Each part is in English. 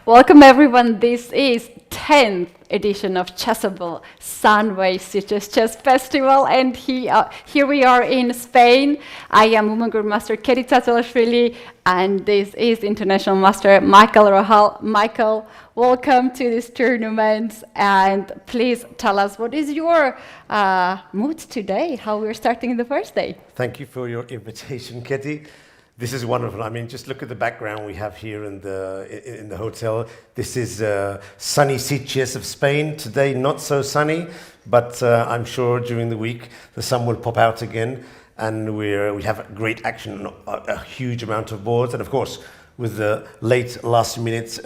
Welcome everyone, this is 10th edition of Chessable Sunway Sitges Chess Festival, and here we are in Spain. I am Women Grandmaster Katie Tatuashvili, and this is International Master Michael Rohal. Michael, welcome to this tournament, and please tell us what is your mood today, how we're starting the first day. Thank you for your invitation, Katie. This is wonderful. I mean, just look at the background we have here in the hotel. This is sunny Sitges of Spain. Today, not so sunny, but I'm sure during the week the sun will pop out again, and we have great action, a huge amount of boards, and of course, with the late last minute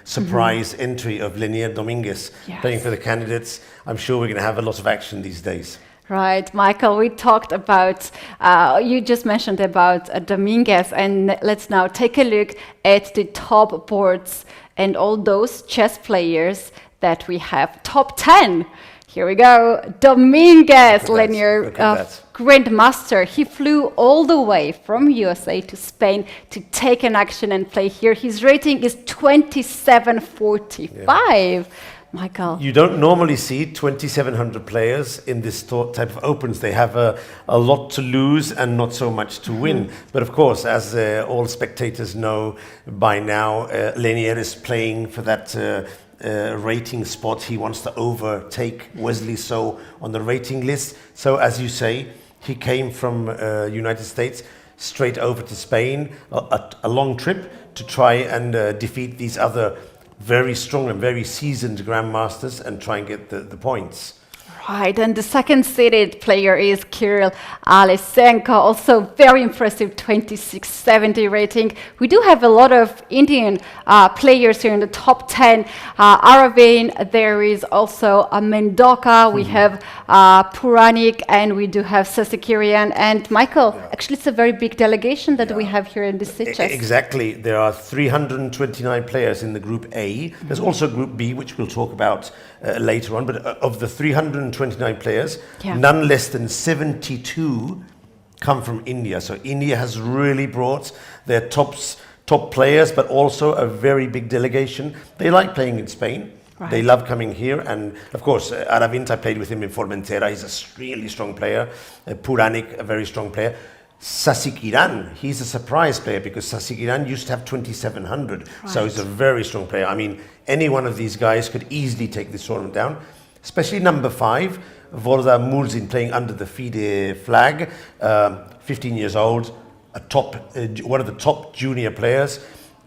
surprise entry of Lenier Dominguez playing for the candidates, I'm sure we're going to have a lot of action these days. Right, Michael, we talked about, you just mentioned about Dominguez, and let's now take a look at the top boards and all those chess players that we have. Top 10. Here we go. Dominguez, Lenier Grandmaster. He flew all the way from USA to Spain to take an action and play here. His rating is 2745. Yeah. Michael. You don't normally see 2,700 players in this type of opens. They have a lot to lose and not so much to win. But of course, as all spectators know by now, Lenier is playing for that rating spot. He wants to overtake Wesley So on the rating list. So as you say, he came from United States straight over to Spain, a long trip to try and defeat these other very strong and very seasoned grandmasters and try and get the points. Right, and the second seeded player is Kirill Alesenko, also very impressive 2670 rating. We do have a lot of Indian players here in the top 10. Aravind, there is also Mendoka, we have Puranik, and we do have Sasikirian. And Michael, actually it's a very big delegation that we have here in the Sitges. Exactly, there are 329 players in the Group A. There's also Group B, which we'll talk about later on, but of the 329 players, none less than 72 come from India. So India has really brought their top players, but also a very big delegation. They like playing in Spain. Right. They love coming here. And of course, Aravind, I played with him in Formentera. He's a really strong player. Puranik, a very strong player. Sasikirian, he's a surprise player because Sasikirian used to have 2,700. Right. So he's a very strong player. I mean, any one of these guys could easily take this tournament down, especially number 5, Vorda Murzin, playing under the FIDE flag, 15 years old, one of the top junior players.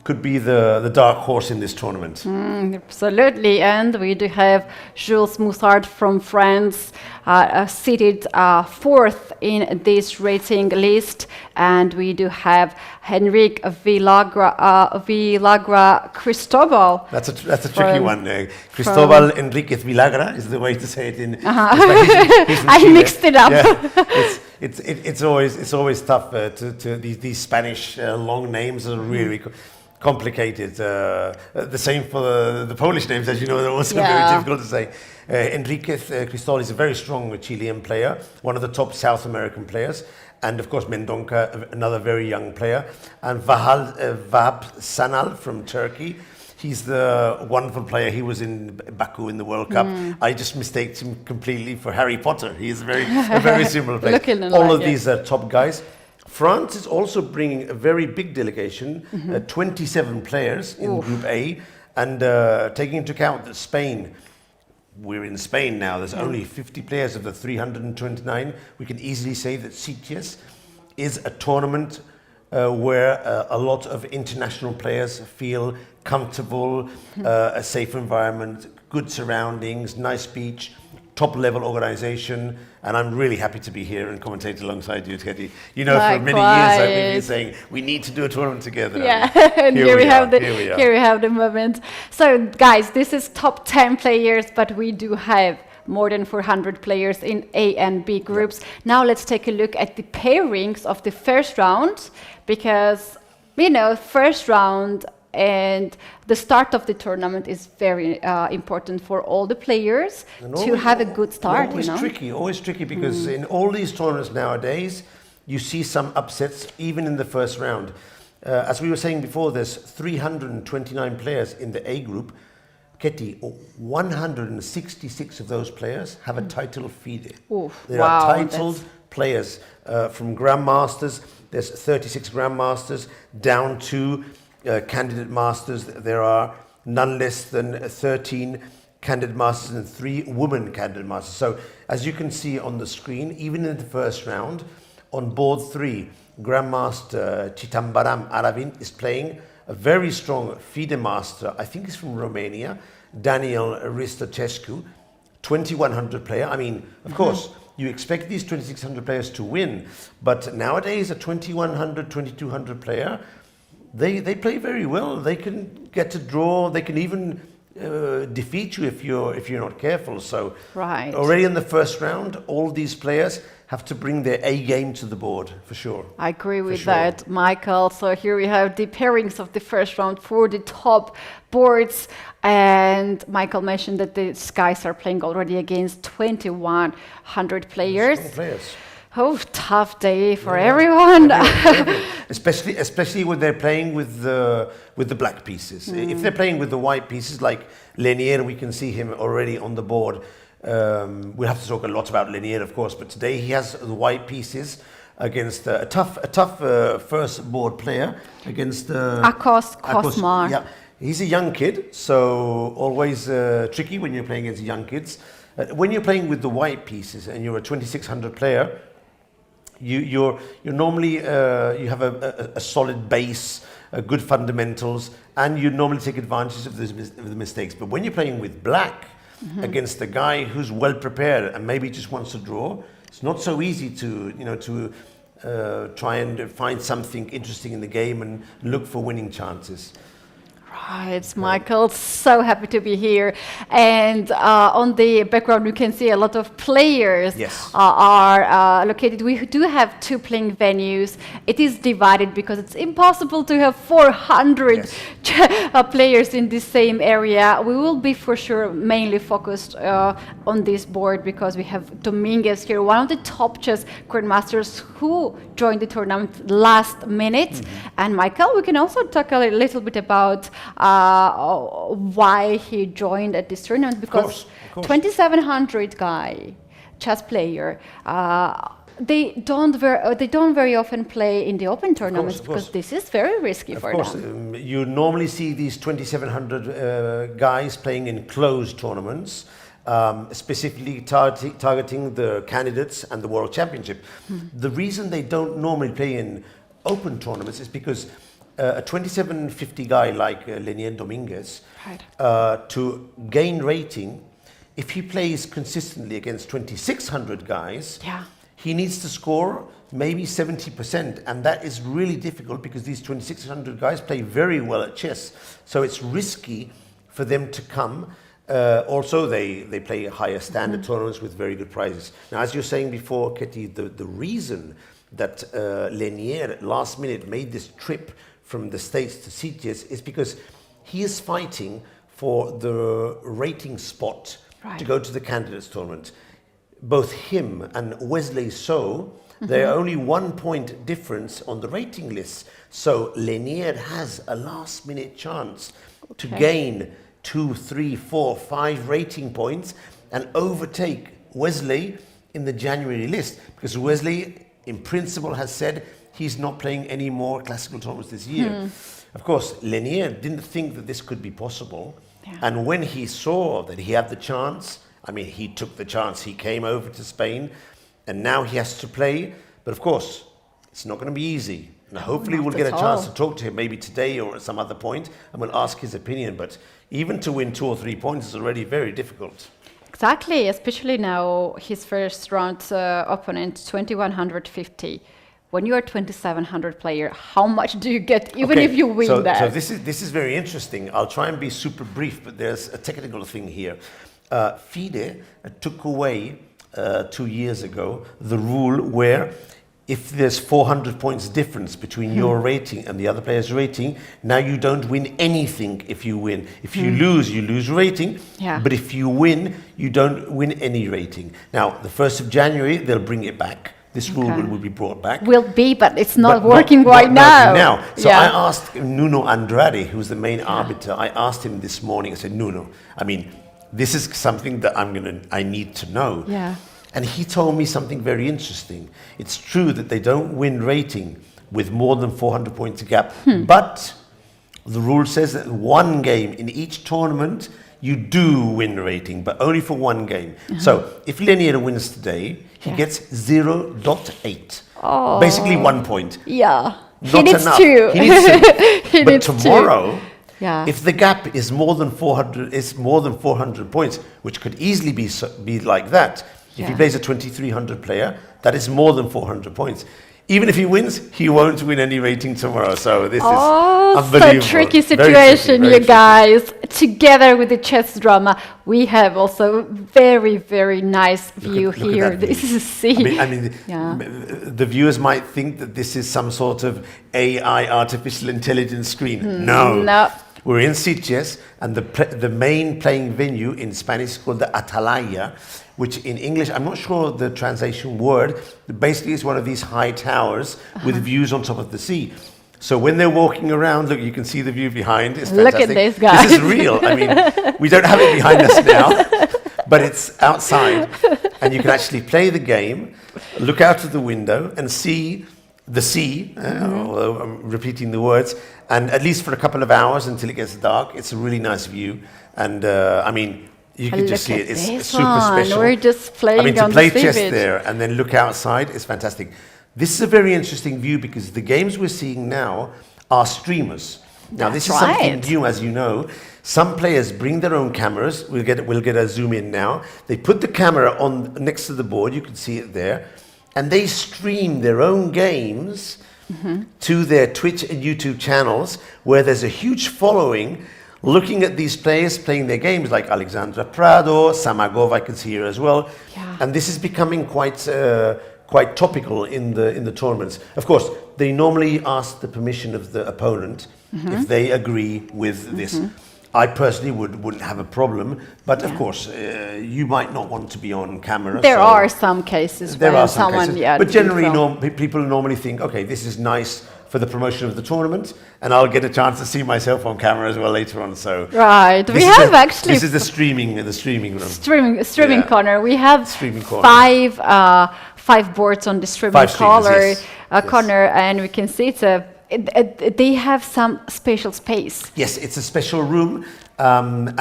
Could be the dark horse in this tournament. Absolutely, and we do have Jules Moussard from France, seated 4th in this rating list, and we do have Henrique Villagra Cristobal. That's a tricky one. Cristobal Enriquez Villagra is the way to say it in Spanish. I mixed it up. Yeah, it's always tough to these Spanish long names are really complicated. The same for the Polish names, as you know, they're also very difficult to say. Enriquez Cristobal is a very strong Chilean player, one of the top South American players. And of course, Mendonca, another very young player. And Vahap Sanal from Turkey. He's the wonderful player. He was in Baku in the World Cup. I just mistaked him completely for Harry Potter. He is a very similar player. All of these are top guys. France is also bringing a very big delegation, 27 players in Group A, and taking into account that Spain we're in Spain now. There's only 50 players of the 329. We can easily say that Sitges is a tournament where a lot of international players feel comfortable, a safe environment, good surroundings, nice beach, top level organization, and I'm really happy to be here and commentate alongside you, Teddy. You know, for many years I've been saying we need to do a tournament together. Yeah, and here we have the moment. So guys, this is top 10 players, but we do have more than 400 players in A and B groups. Now let's take a look at the pairings of the first round, because you know, first round and the start of the tournament is very important for all the players to have a good start. Always tricky, because in all these tournaments nowadays, you see some upsets even in the first round. As we were saying before, there's 329 players in the A group. Ketty, 166 of those players have a title FIDE. They are titled players from Grandmasters. There's 36 Grandmasters down to Candidate Masters. There are none less than 13 Candidate Masters and 3 women Candidate Masters. So as you can see on the screen, even in the first round, on board 3, Grandmaster Citambaram Aravin is playing a very strong FIDE master. I think he's from Romania, Daniel Ristocescu, 2100 player. I mean, of course, you expect these 2600 players to win, but nowadays a 2100, 2200 player, they play very well. They can get a draw. They can even defeat you if you're not careful. So already in the first round, all these players have to bring their A game to the board, for sure. I agree with that, Michael. So here we have the pairings of the first round for the top boards. And Michael mentioned that the guys are playing already against 2100 players. Strong players. Oh, tough day for everyone. Especially when they're playing with the black pieces. If they're playing with the white pieces, like Lenier, we can see him already on the board. We'll have to talk a lot about Lenier, of course, but today he has the white pieces against a tough first board player against Akos Kosmar. Yeah, he's a young kid, so always tricky when you're playing against young kids. When you're playing with the white pieces and you're a 2600 player, you're normally you have a solid base, good fundamentals, and you normally take advantage of the mistakes. But when you're playing with black against a guy who's well prepared and maybe just wants to draw, it's not so easy to try and find something interesting in the game and look for winning chances. Right, Michael, so happy to be here. And on the background, you can see a lot of players are located. We do have 2 playing venues. It is divided because it's impossible to have 400 players in the same area. We will be for sure mainly focused on this board because we have Dominguez here, one of the top chess grandmasters who joined the tournament last minute. And Michael, we can also talk a little bit about why he joined at this tournament, because 2700 guy, chess player, they don't very often play in the open tournaments because this is very risky for them. You normally see these 2700 guys playing in closed tournaments, specifically targeting the candidates and the World Championship. The reason they don't normally play in open tournaments is because a 2750 guy like Lenier Dominguez, to gain rating, if he plays consistently against 2600 guys, he needs to score maybe 70%, and that is really difficult because these 2600 guys play very well at chess, so it's risky for them to come. Also, they play higher standard tournaments with very good prizes. Now, as you're saying before, Ketty, the reason that Lenier last minute made this trip from the States to Sitges is because he is fighting for the rating spot to go to the candidates tournament. Both him and Wesley So, they're only 1 point difference on the rating list. So Lenier has a last minute chance to gain 2, 3, 4, 5 rating points and overtake Wesley in the January list, because Wesley in principle has said he's not playing any more classical tournaments this year. Of course, Lenier didn't think that this could be possible. And when he saw that he had the chance I mean, he took the chance. He came over to Spain, and now he has to play. But of course, it's not going to be easy. And hopefully we'll get a chance to talk to him maybe today or at some other point, and we'll ask his opinion. But even to win 2 or 3 points is already very difficult. Exactly, especially now his first round opponent, 2150. When you are 2700 player, how much do you get even if you win that? So this is very interesting. I'll try and be super brief, but there's a technical thing here. FIDE took away 2 years ago the rule where if there's 400 points difference between your rating and the other player's rating, now you don't win anything if you win. If you lose rating. Yeah. But if you win, you don't win any rating. Now, the 1st of January, they'll bring it back. This rule will be brought back. Will be, but it's not working right now. So I asked Nuno Andrade, who's the main arbiter, I asked him this morning, I said, Nuno, I mean, this is something that I need to know. Yeah. And he told me something very interesting. It's true that they don't win rating with more than 400 points gap, but the rule says that 1 game in each tournament, you do win rating, but only for 1 game. So if Lenier wins today, he gets 0.8. Oh. Basically 1 point. Yeah. Not he needs enough. to. He needs to. But tomorrow, if the gap is more than 400 points, which could easily be like that, if he plays a 2300 player, that is more than 400 points. Even if he wins, he won't win any rating tomorrow. So this is unbelievable. So tricky situation, you guys. Together with the chess drama, we have also very, very nice view here. This is a sea. I mean, the viewers might think that this is some sort of AI, artificial intelligence screen. No. We're in Sitges, and the main playing venue in Spanish is called the Atalaya, which in English, I'm not sure the translation word, basically is one of these high towers with views on top of the sea. So when they're walking around, look, you can see the view behind. It's fantastic. Look at this guy. This is real. I mean, we don't have it behind us now, but it's outside. And you can actually play the game, look out of the window and see the sea, although I'm repeating the words, and at least for a couple of hours until it gets dark. It's a really nice view. And I mean, you can just see it. It's super special. We're just playing on the sea. I mean, to play chess there and then look outside is fantastic. This is a very interesting view because the games we're seeing now are streamers. Now, this is something new, as you know. Some players bring their own cameras. We'll get a zoom in now. They put the camera on next to the board. You can see it there. And they stream their own games to their Twitch and YouTube channels where there's a huge following looking at these players playing their games like Alexandra Prado, Samagov, I can see here as well. Yeah. And this is becoming quite topical in the tournaments. Of course, they normally ask the permission of the opponent if they agree with this. I personally wouldn't have a problem, but of course, you might not want to be on camera. There are some cases where someone, but generally, people normally think, okay, this is nice for the promotion of the tournament, and I'll get a chance to see myself on camera as well later on. So we have actually this is the streaming room. Streaming corner. We have 5 boards on the streaming corner, and we can see they have some special space. Yes, it's a special room, and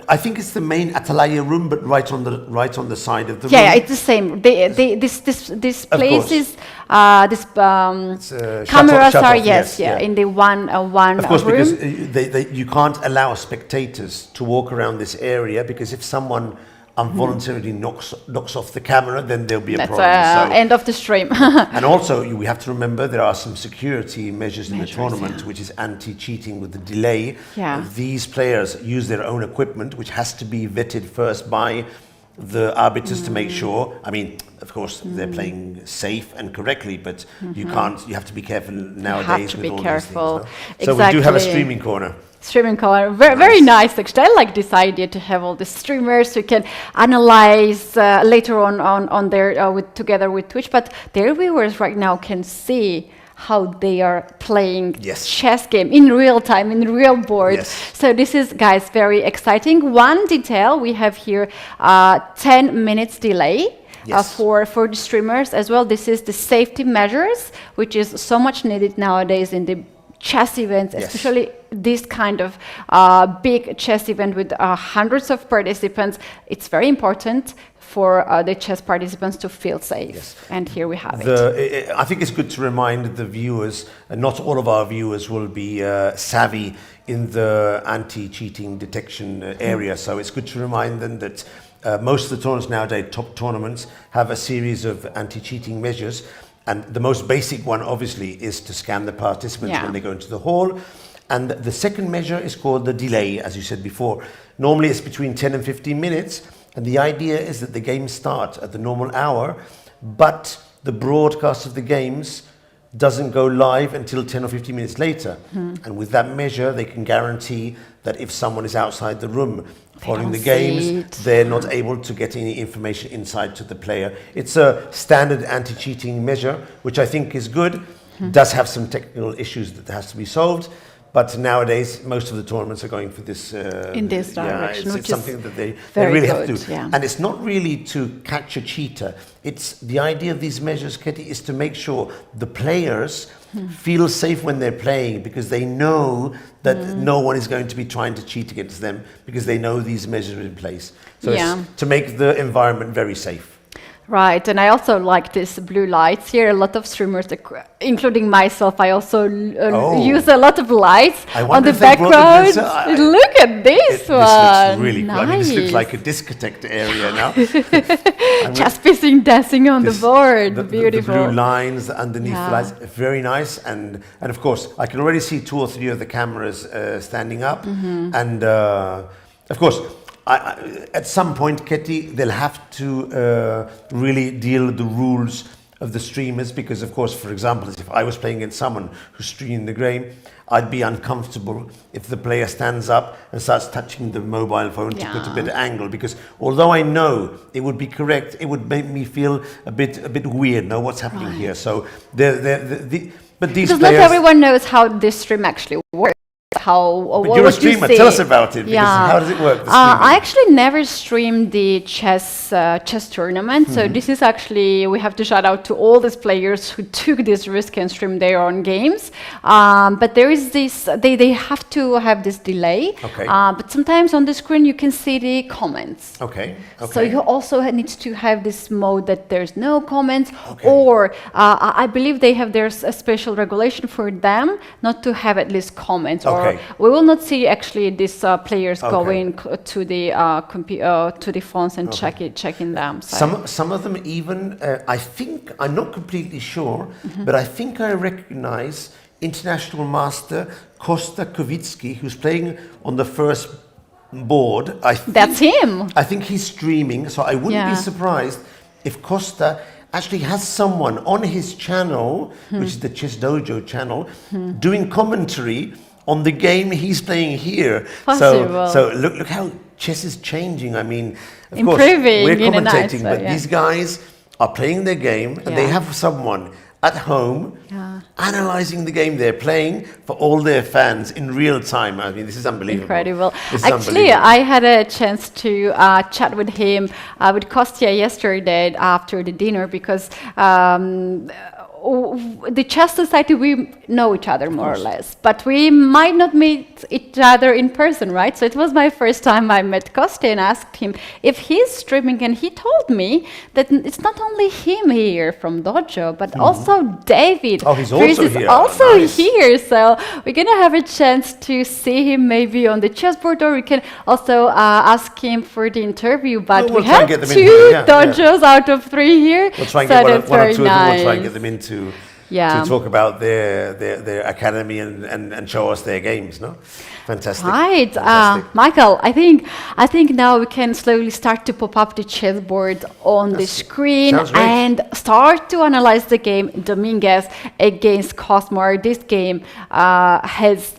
I think it's the main Atalaya room, but right on the side of the room. Yeah, it's the same. This place is cameras are in the one of course, room. Because you can't allow spectators to walk around this area because if someone involuntarily knocks off the camera, then there'll be a problem. End of the stream. And also, we have to remember there are some security measures in the tournament, which is anti-cheating with the delay. Yeah. These players use their own equipment, which has to be vetted first by the arbiters to make sure. I mean, of course, they're playing safe and correctly, but you have to be careful nowadays with all these things. No? So we do have a streaming corner. Streaming corner, very nice actually. I like this idea to have all the streamers who can analyze later on their together with Twitch, but their viewers right now can see how they are playing chess game in real time, in real board. So this is, guys, very exciting. One detail we have here: 10 minutes delay. For the streamers as well. This is the safety measures, which is so much needed nowadays in the chess events, especially this kind of big chess event with hundreds of participants, it's very important for the chess participants to feel safe. Yes. And here we have it. I think it's good to remind the viewers, and not all of our viewers will be savvy in the anti-cheating detection area, so it's good to remind them that most of the tournaments nowadays, top tournaments, have a series of anti-cheating measures, and the most basic one obviously is to scan the participants when they go into the hall. And the second measure is called the delay, as you said before. Normally it's between 10 and 15 minutes, and the idea is that the games start at the normal hour, but the broadcast of the games doesn't go live until 10 or 15 minutes later. And with that measure, they can guarantee that if someone is outside the room following the games, they're not able to get any information inside to the player. It's a standard anti-cheating measure, which I think is good. Does have some technical issues that has to be solved. But nowadays, most of the tournaments are going for this. In this direction, it's something that they good, really have to do. Yeah. And it's not really to catch a cheater. It's the idea of these measures, Katie, is to make sure the players feel safe when they're playing, because they know that no one is going to be trying to cheat against them, because they know these measures are in place. So it's to make the environment very safe. Right, and I also like these blue lights here. A lot of streamers, including myself, I also use a lot of lights on the background. Look at this one. This looks really nice. cool. I mean, this looks like a discotheque area now. Just pissing, dancing on the board. Beautiful. The blue lines underneath the lights, very nice. And of course, I can already see 2 or 3 of the cameras standing up. And of course, at some point, Ketty, they'll have to really deal with the rules of the streamers, because, of course, for example, if I was playing against someone who's streaming the game, I'd be uncomfortable if the player stands up and starts touching the mobile phone to put a better angle, because although I know it would be correct, it would make me feel a bit weird. Know what's happening here? So but these because players, not everyone knows how this stream actually works. But you're a streamer. Tell us about it. How does it work? I actually never streamed the chess tournament. So this is actually, we have to shout out to all these players who took this risk and streamed their own games. But there is this, they have to have this delay. But sometimes on the screen you can see the comments. So you also need to have this mode that there's no comments, or I believe they have there's a special regulation for them not to have at least comments. Or we will not see actually these players going to the phones and checking them. So. Some of them even, I think, I'm not completely sure, but I think I recognize international master Kosta Kovitsky, who's playing on the first board. That's him. I think he's streaming, so I wouldn't be surprised if Kosta actually has someone on his channel, which is the Chess Dojo channel, doing commentary on the game he's playing here. So look how chess is changing. I mean, of course, we're commentating, but these guys are playing their game, and they have someone at home analyzing the game they're playing for all their fans in real time. I mean, this is unbelievable. Incredible. Actually, I had a chance to chat with him, with Kostya yesterday after the dinner, because the chess society, we know each other more or less, but we might not meet each other in person, right? So it was my first time I met Kostya and asked him if he's streaming, and he told me that it's not only him here from Dojo, but also David. Oh, he's also here. Also here. So we're gonna have a chance to see him maybe on the chessboard, or we can also ask him for the interview. But we have 2 dojos out of 3 here. We'll try and get one or two of them. We'll try and get them into to talk about their academy and show us their games, no? Fantastic. Right. Michael, I think now we can slowly start to pop up the chessboard on the screen and start to analyze the game Dominguez against Cosmar. This game has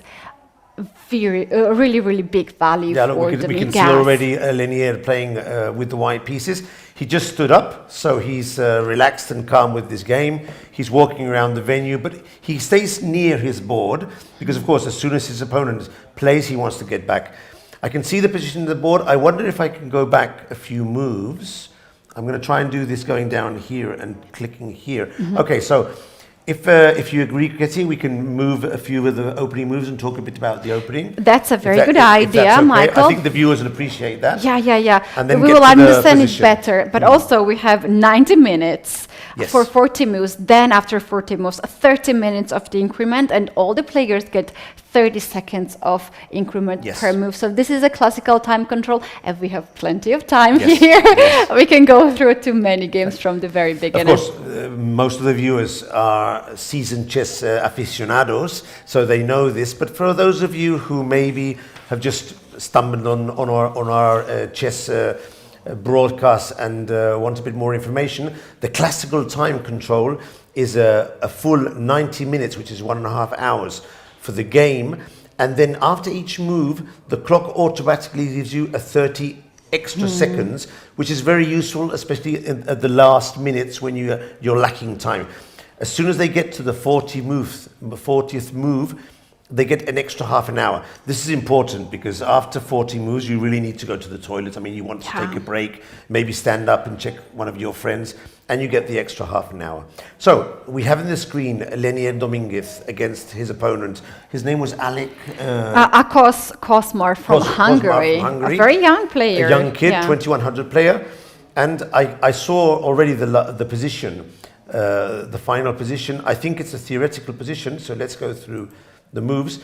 really big value for Dominguez. We can see already Lenier playing with the white pieces. He just stood up, so he's relaxed and calm with this game. He's walking around the venue, but he stays near his board because, of course, as soon as his opponent plays, he wants to get back. I can see the position of the board. I wonder if I can go back a few moves. I'm going to try and do this going down here and clicking here. Okay, so If you agree, Katie, we can move a few of the opening moves and talk a bit about the opening. That's a very good If idea, that's okay. Michael. I think the viewers will appreciate that. Yeah. And then we get will to the understand it position. better. But also, we have 90 minutes Yes. for 40 moves. Then, after 40 moves, 30 minutes of the increment, and all the players get 30 seconds of increment Yes. per move. So this is a classical time control, and we have plenty of time Yes. here. Yes. We can go through too many games from the very Of beginning. course, most of the viewers are seasoned chess aficionados, so they know this. But for those of you who maybe have just stumbled on our chess broadcast and want a bit more information, the classical time control is a full 90 minutes, which is 1.5 hours for the game. And then after each move, the clock automatically gives you a 30 extra seconds, which is very useful, especially at the last minutes when you're lacking time. As soon as they get to the 40th move, they get an extra half an hour. This is important because after 40 moves, you really need to go to the toilet. I mean, you want to take a break, maybe stand up and check one of your friends, and you get the extra half an hour. So we have on the screen Lenier Dominguez against his opponent. His name was Alec Akos Kosmar from Hungary. from Hungary. A very young player. A young kid, Yeah. 2100 player. And I saw already the position, the final position. I think it's a theoretical position, so let's go through the moves.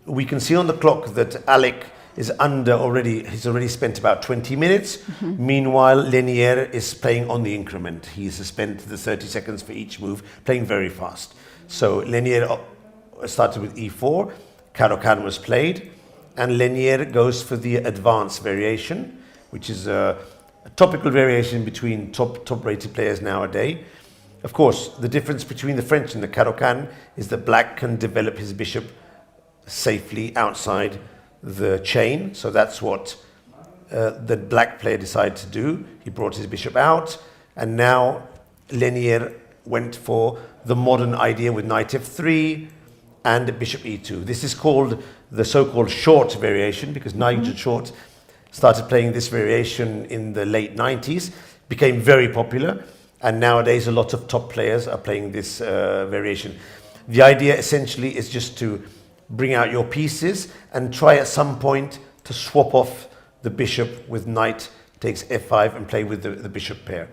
We can see on the clock that Alec is he's already spent about 20 minutes. Meanwhile, Lenier is playing on the increment. He's spent the 30 seconds for each move, playing very fast. So Lenier started with e4, Caro-Kann was played, and Lenier goes for the advanced variation, which is a topical variation between top-rated players nowadays. Of course, the difference between the French and the Caro-Kann is that black can develop his bishop safely outside the chain. So that's what the black player decided to do. He brought his bishop out, and now Lenier went for the modern idea with knight f3 and bishop e2. This is called the so-called short variation, because Nigel Short started playing this variation in the late 90s, became very popular. And nowadays, a lot of top players are playing this variation. The idea essentially is just to bring out your pieces and try at some point to swap off the bishop with knight takes f5 and play with the bishop pair.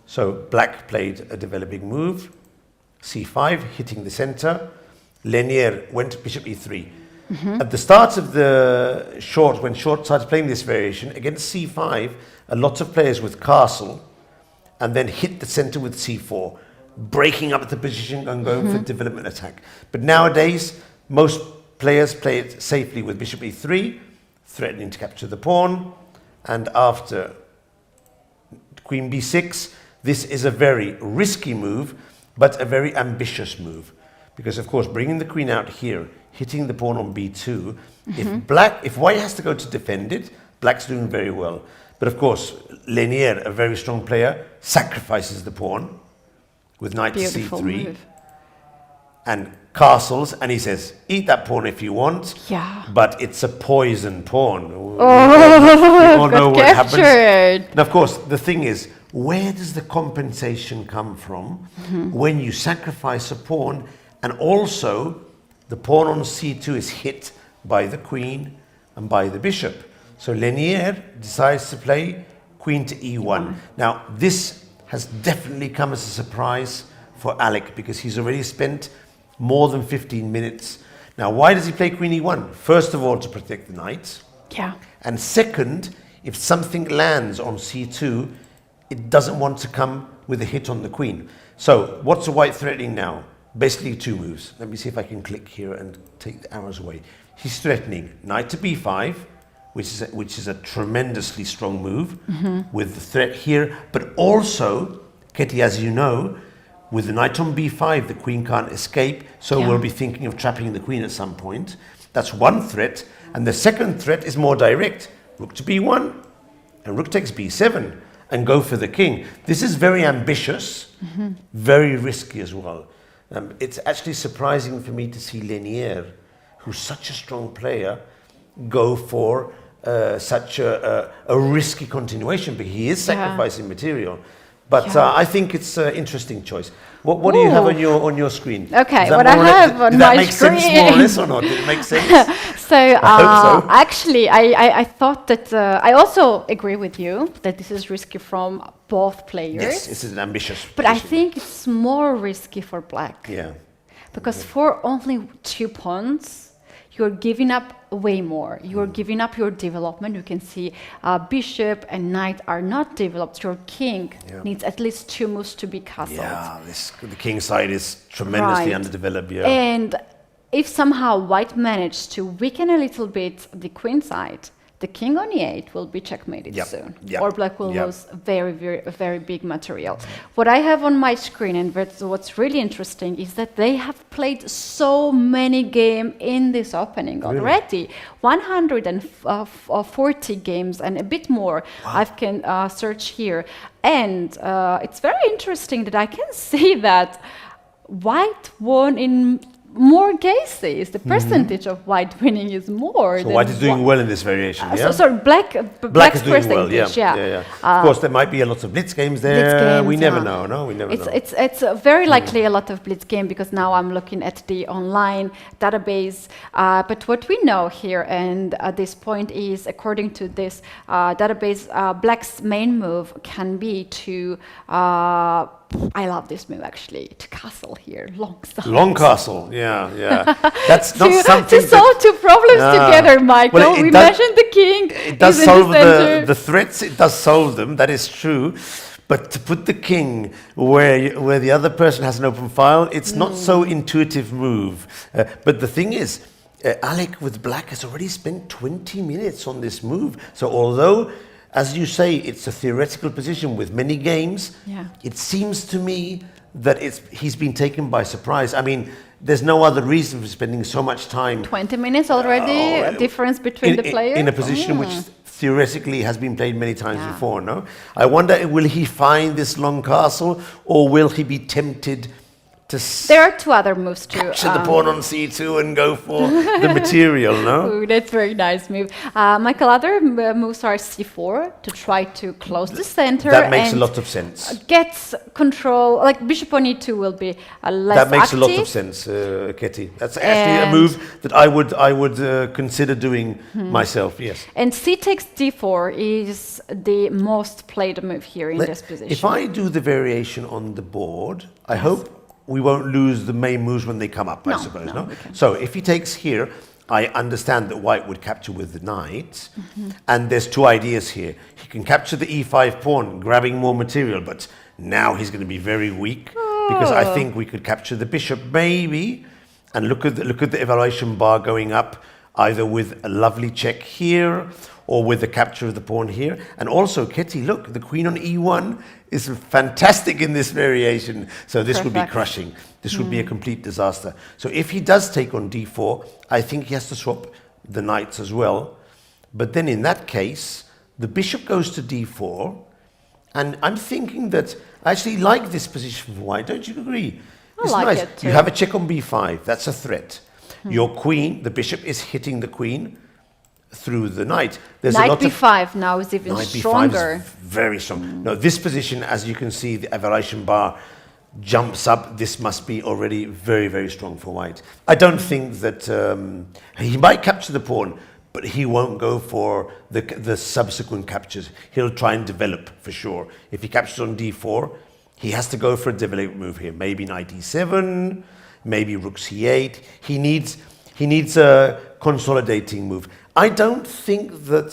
So black played a developing move, c5, hitting the center. Lenier went bishop e3. At the start of the short, when Short started playing this variation, against c5, a lot of players with castle and then hit the center with c4, breaking up the position and going for development attack. But nowadays, most players play it safely with bishop e3, threatening to capture the pawn, and after queen b6, this is a very risky move, but a very ambitious move. Because of course, bringing the queen out here, hitting the pawn on b2, if white has to go to defend it, black's doing very well. But of course, Lenier, a very strong player, sacrifices the pawn with knight to Beautiful c3 move. and castles, and he says, eat that pawn if you want, but it's a poison pawn. We all know what happens. And of course, the thing is, where does the compensation come from when you sacrifice a pawn and also the pawn on c2 is hit by the queen and by the bishop? So Lenier decides to play queen to e1. Now, this has definitely come as a surprise for Alec because he's already spent more than 15 minutes. Now, why does he play queen e1? First of all, to protect the knight. Yeah. And second, if something lands on c2, it doesn't want to come with a hit on the queen. So what's the white threatening now? Basically two moves. Let me see if I can click here and take the arrows away. He's threatening knight to b5, which is a tremendously strong move with the threat here. But also, Katie, as you know, with the knight on b5, the queen can't escape. So we'll be thinking of trapping the queen at some point. That's one threat. And the second threat is more direct. Rook to b1 and rook takes b7 and go for the king. This is very ambitious, very risky as well. It's actually surprising for me to see Lenier, who's such a strong player, go for such a risky continuation, but he is sacrificing material. But I think it's an interesting choice. What do you have on your screen? Okay, what I have on did that my make sense screen. more or less or not? Did it make sense? So, hope so. actually, I thought that I also agree with you that this is risky from both players. Yes, this is an ambitious But I position. think it's more risky for black. Yeah. Because for only 2 pawns, you're giving up way more. You're giving up your development. You can see bishop and knight are not developed. Your king needs at least 2 moves to be castled. Yeah, the king side is tremendously underdeveloped. Yeah. And if somehow white managed to weaken a little bit the queen side, the king on e8 will be checkmated soon. Yep. Or black will lose very big material. What I have on my screen, and what's really interesting, is that they have played so many games in this opening already. 140 games and a bit more. I can search here. And it's very interesting that I can see that white won in more cases. The percentage of white winning is more. So white is doing well in this variation, yeah? Sorry, black's is doing well, yeah. Of course, there might be a lot of blitz games there. Blitz games, we never know, no? We never know. It's very likely a lot of blitz game because now I'm looking at the online database. But what we know here and at this point is, according to this database, black's main move can be to I love this move actually, to castle here, long side. Long castle, yeah. That's not something to solve 2 problems together, Michael. Well, we mentioned the king. It does solve the threats. It does solve them. That is true. But to put the king where the other person has an open file, it's not so intuitive move. But the thing is, Alec with black has already spent 20 minutes on this move. So although, as you say, it's a theoretical position with many games, it seems to me that he's been taken by surprise. I mean, there's no other reason for spending so much time. 20 minutes already, a difference between the players? In a position which theoretically has been played many times before, no? I wonder, will he find this long castle, or will he be tempted to there are 2 other moves to capture the pawn on c2 and go for the material, no? Ooh, that's very nice move. Michael, other moves are c4 to try to close the center. That makes a lot of sense. Gets control, like bishop on e2 will be less That makes active. a lot of sense, Ketty. That's actually a move that I would consider doing myself, yes. And c takes d4 is the most played move here in this position. If I do the variation on the board, I hope we won't lose the main moves when they come up, I suppose, no? So if he takes here, I understand that white would capture with the knight, and there's 2 ideas here. He can capture the e5 pawn, grabbing more material, but now he's going to be very weak, because I think we could capture the bishop, maybe, and look at the evaluation bar going up, either with a lovely check here, or with the capture of the pawn here. And also, Ketty, look, the queen on e1 is fantastic in this variation. So this would be crushing. This would be a complete disaster. So if he does take on d4, I think he has to swap the knights as well. But then in that case, the bishop goes to d4. And I'm thinking that I actually like this position for white. Don't you agree? It's like nice. it too. You have a check on b5. That's a threat. Your queen, the bishop is hitting the queen through the knight. There's knight a lot b5 now is even stronger. B5 is very strong. No, this position, as you can see, the evaluation bar jumps up. This must be already very strong for white. I don't think that he might capture the pawn, but he won't go for the subsequent captures. He'll try and develop for sure. If he captures on d4, he has to go for a development move here. Maybe knight e7, maybe rook c8. He needs a consolidating move. I don't think that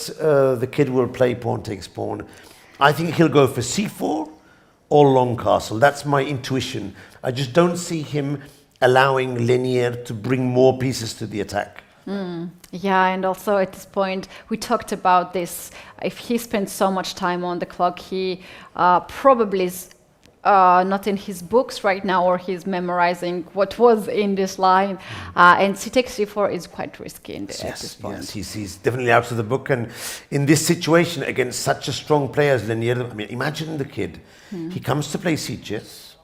the kid will play pawn takes pawn. I think he'll go for c4 or long castle. That's my intuition. I just don't see him allowing Lenier to bring more pieces to the attack. Yeah, and also at this point, we talked about this. If he spends so much time on the clock, he probably is not in his books right now, or he's memorizing what was in this line. And c takes c4 is quite risky at this point. Yes, he's definitely out of the book. And in this situation, against such a strong player as Lenier, I mean, imagine the kid. He comes to play Sitges.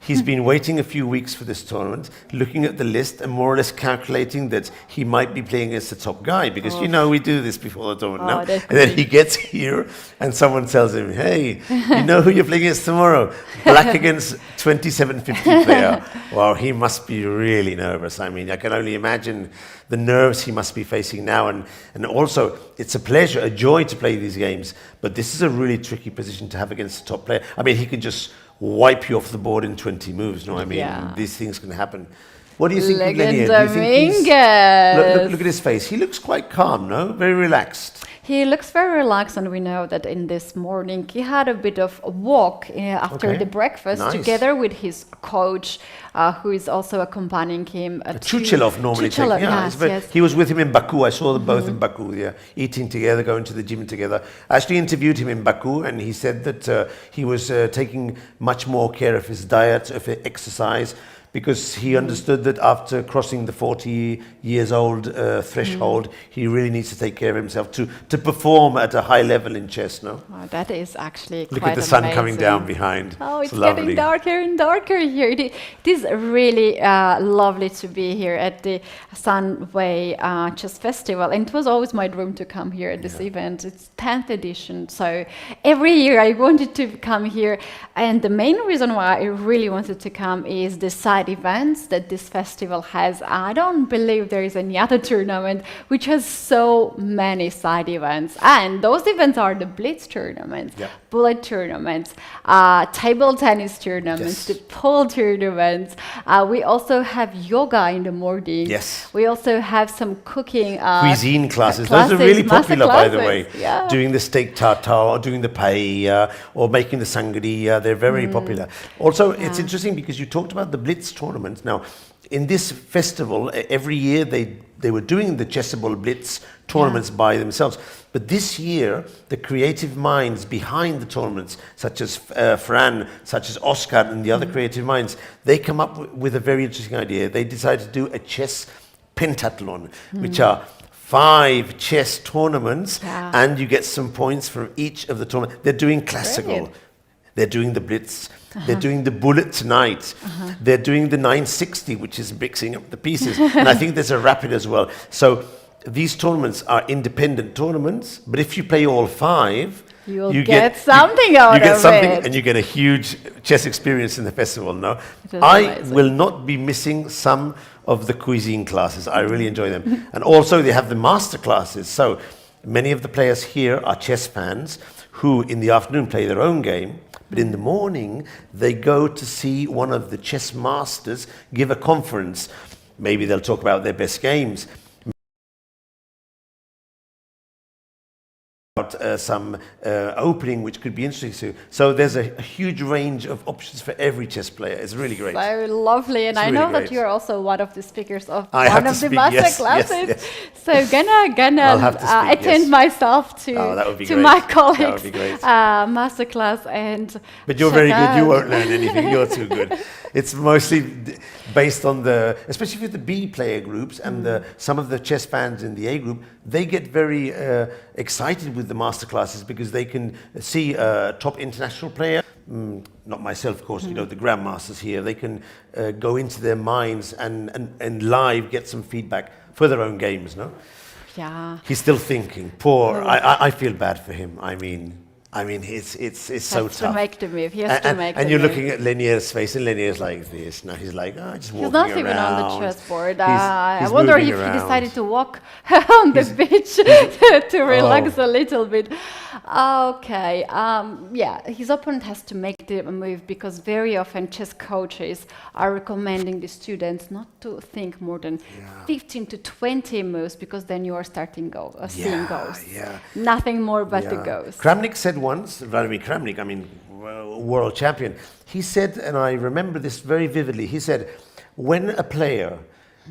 He's been waiting a few weeks for this tournament, looking at the list and more or less calculating that he might be playing against the top guy, because you know we do this before the tournament now. And then he gets here and someone tells him, hey, you know who you're playing against tomorrow? Black against 2750 player. Wow, he must be really nervous. I mean, I can only imagine the nerves he must be facing now. And also, it's a pleasure, a joy to play these games. But this is a really tricky position to have against the top player. I mean, he can just wipe you off the board in 20 moves. No, I mean, these things can happen. What do you think of Lenier? Do you think look at his face. He looks quite calm, no? Very relaxed. He looks very relaxed, and we know that in this morning he had a bit of a walk after the breakfast together with his coach, who is also accompanying him. Chuchilov normally takes. Yes. He was with him in Baku. I saw them both in Baku, eating together, going to the gym together. I actually interviewed him in Baku, and he said that he was taking much more care of his diet, of exercise, because he understood that after crossing the 40 years old threshold, he really needs to take care of himself to perform at a high level in chess, no? Oh, that is actually Look quite at the sun amazing. coming down behind. Oh, it's getting darker and darker here. It is really lovely to be here at the Sunway Chess Festival. And it was always my dream to come here at this event. It's 10th edition. So every year I wanted to come here. And the main reason why I really wanted to come is the side events that this festival has. I don't believe there is any other tournament which has so many side events, and those events are the blitz tournaments, bullet tournaments, table tennis tournaments, the pool tournaments. We also have yoga in the morning. We also have some cooking cuisine classes. Those are really popular, by the way. Doing the steak tartare, or doing the paella, or making the sangria. They're very popular. Also, it's interesting because you talked about the blitz tournaments. Now, in this festival, every year they were doing the Chessable Blitz tournaments by themselves. But this year, the creative minds behind the tournaments, such as Fran, such as Oscar, and the other creative minds, they come up with a very interesting idea. They decided to do a chess pentathlon, which are 5 chess tournaments, and you get some points from each of the tournaments. They're doing classical. Brilliant. They're doing the blitz. They're doing the bullet tonight. They're doing the 960, which is mixing up the pieces. And I think there's a rapid as well. So these tournaments are independent tournaments, but if you play all 5, you get something out of it. You get something, and you get a huge chess experience in the festival. No, I will not be missing some of the cuisine classes. I really enjoy them. And also they have the master classes. So many of the players here are chess fans who in the afternoon play their own game. But in the morning, they go to see one of the chess masters give a conference. Maybe they'll talk about their best games. About some opening which could be interesting. So there's a huge range of options for every chess player. It's really great. So lovely. And I know that you're also one of the speakers of one of the master classes. So gonna attend myself to my colleagues' master class. But you're very good. You won't learn anything. You're too good. It's mostly based on especially with the B player groups and some of the chess fans in the A group, they get very excited with the master classes because they can see a top international player, not myself, of course, you know, the grandmasters here, they can go into their minds and live get some feedback for their own games, no? Yeah. He's still thinking. Poor, I feel bad for him. I mean, it's so tough. To make the move. He has to make the move. And you're looking at Lenier's face, and Lenier's like this. Now he's like, just walking around. He's not even on the chessboard. I wonder if he decided to walk on the beach to relax a little bit. Okay. His opponent has to make the move because very often chess coaches are recommending the students not to think more than 15 to 20 moves because then you are starting seeing goes. Nothing more but the goes. Kramnik said once, Vladimir Kramnik, I mean, world champion, he said, and I remember this very vividly, he said, when a player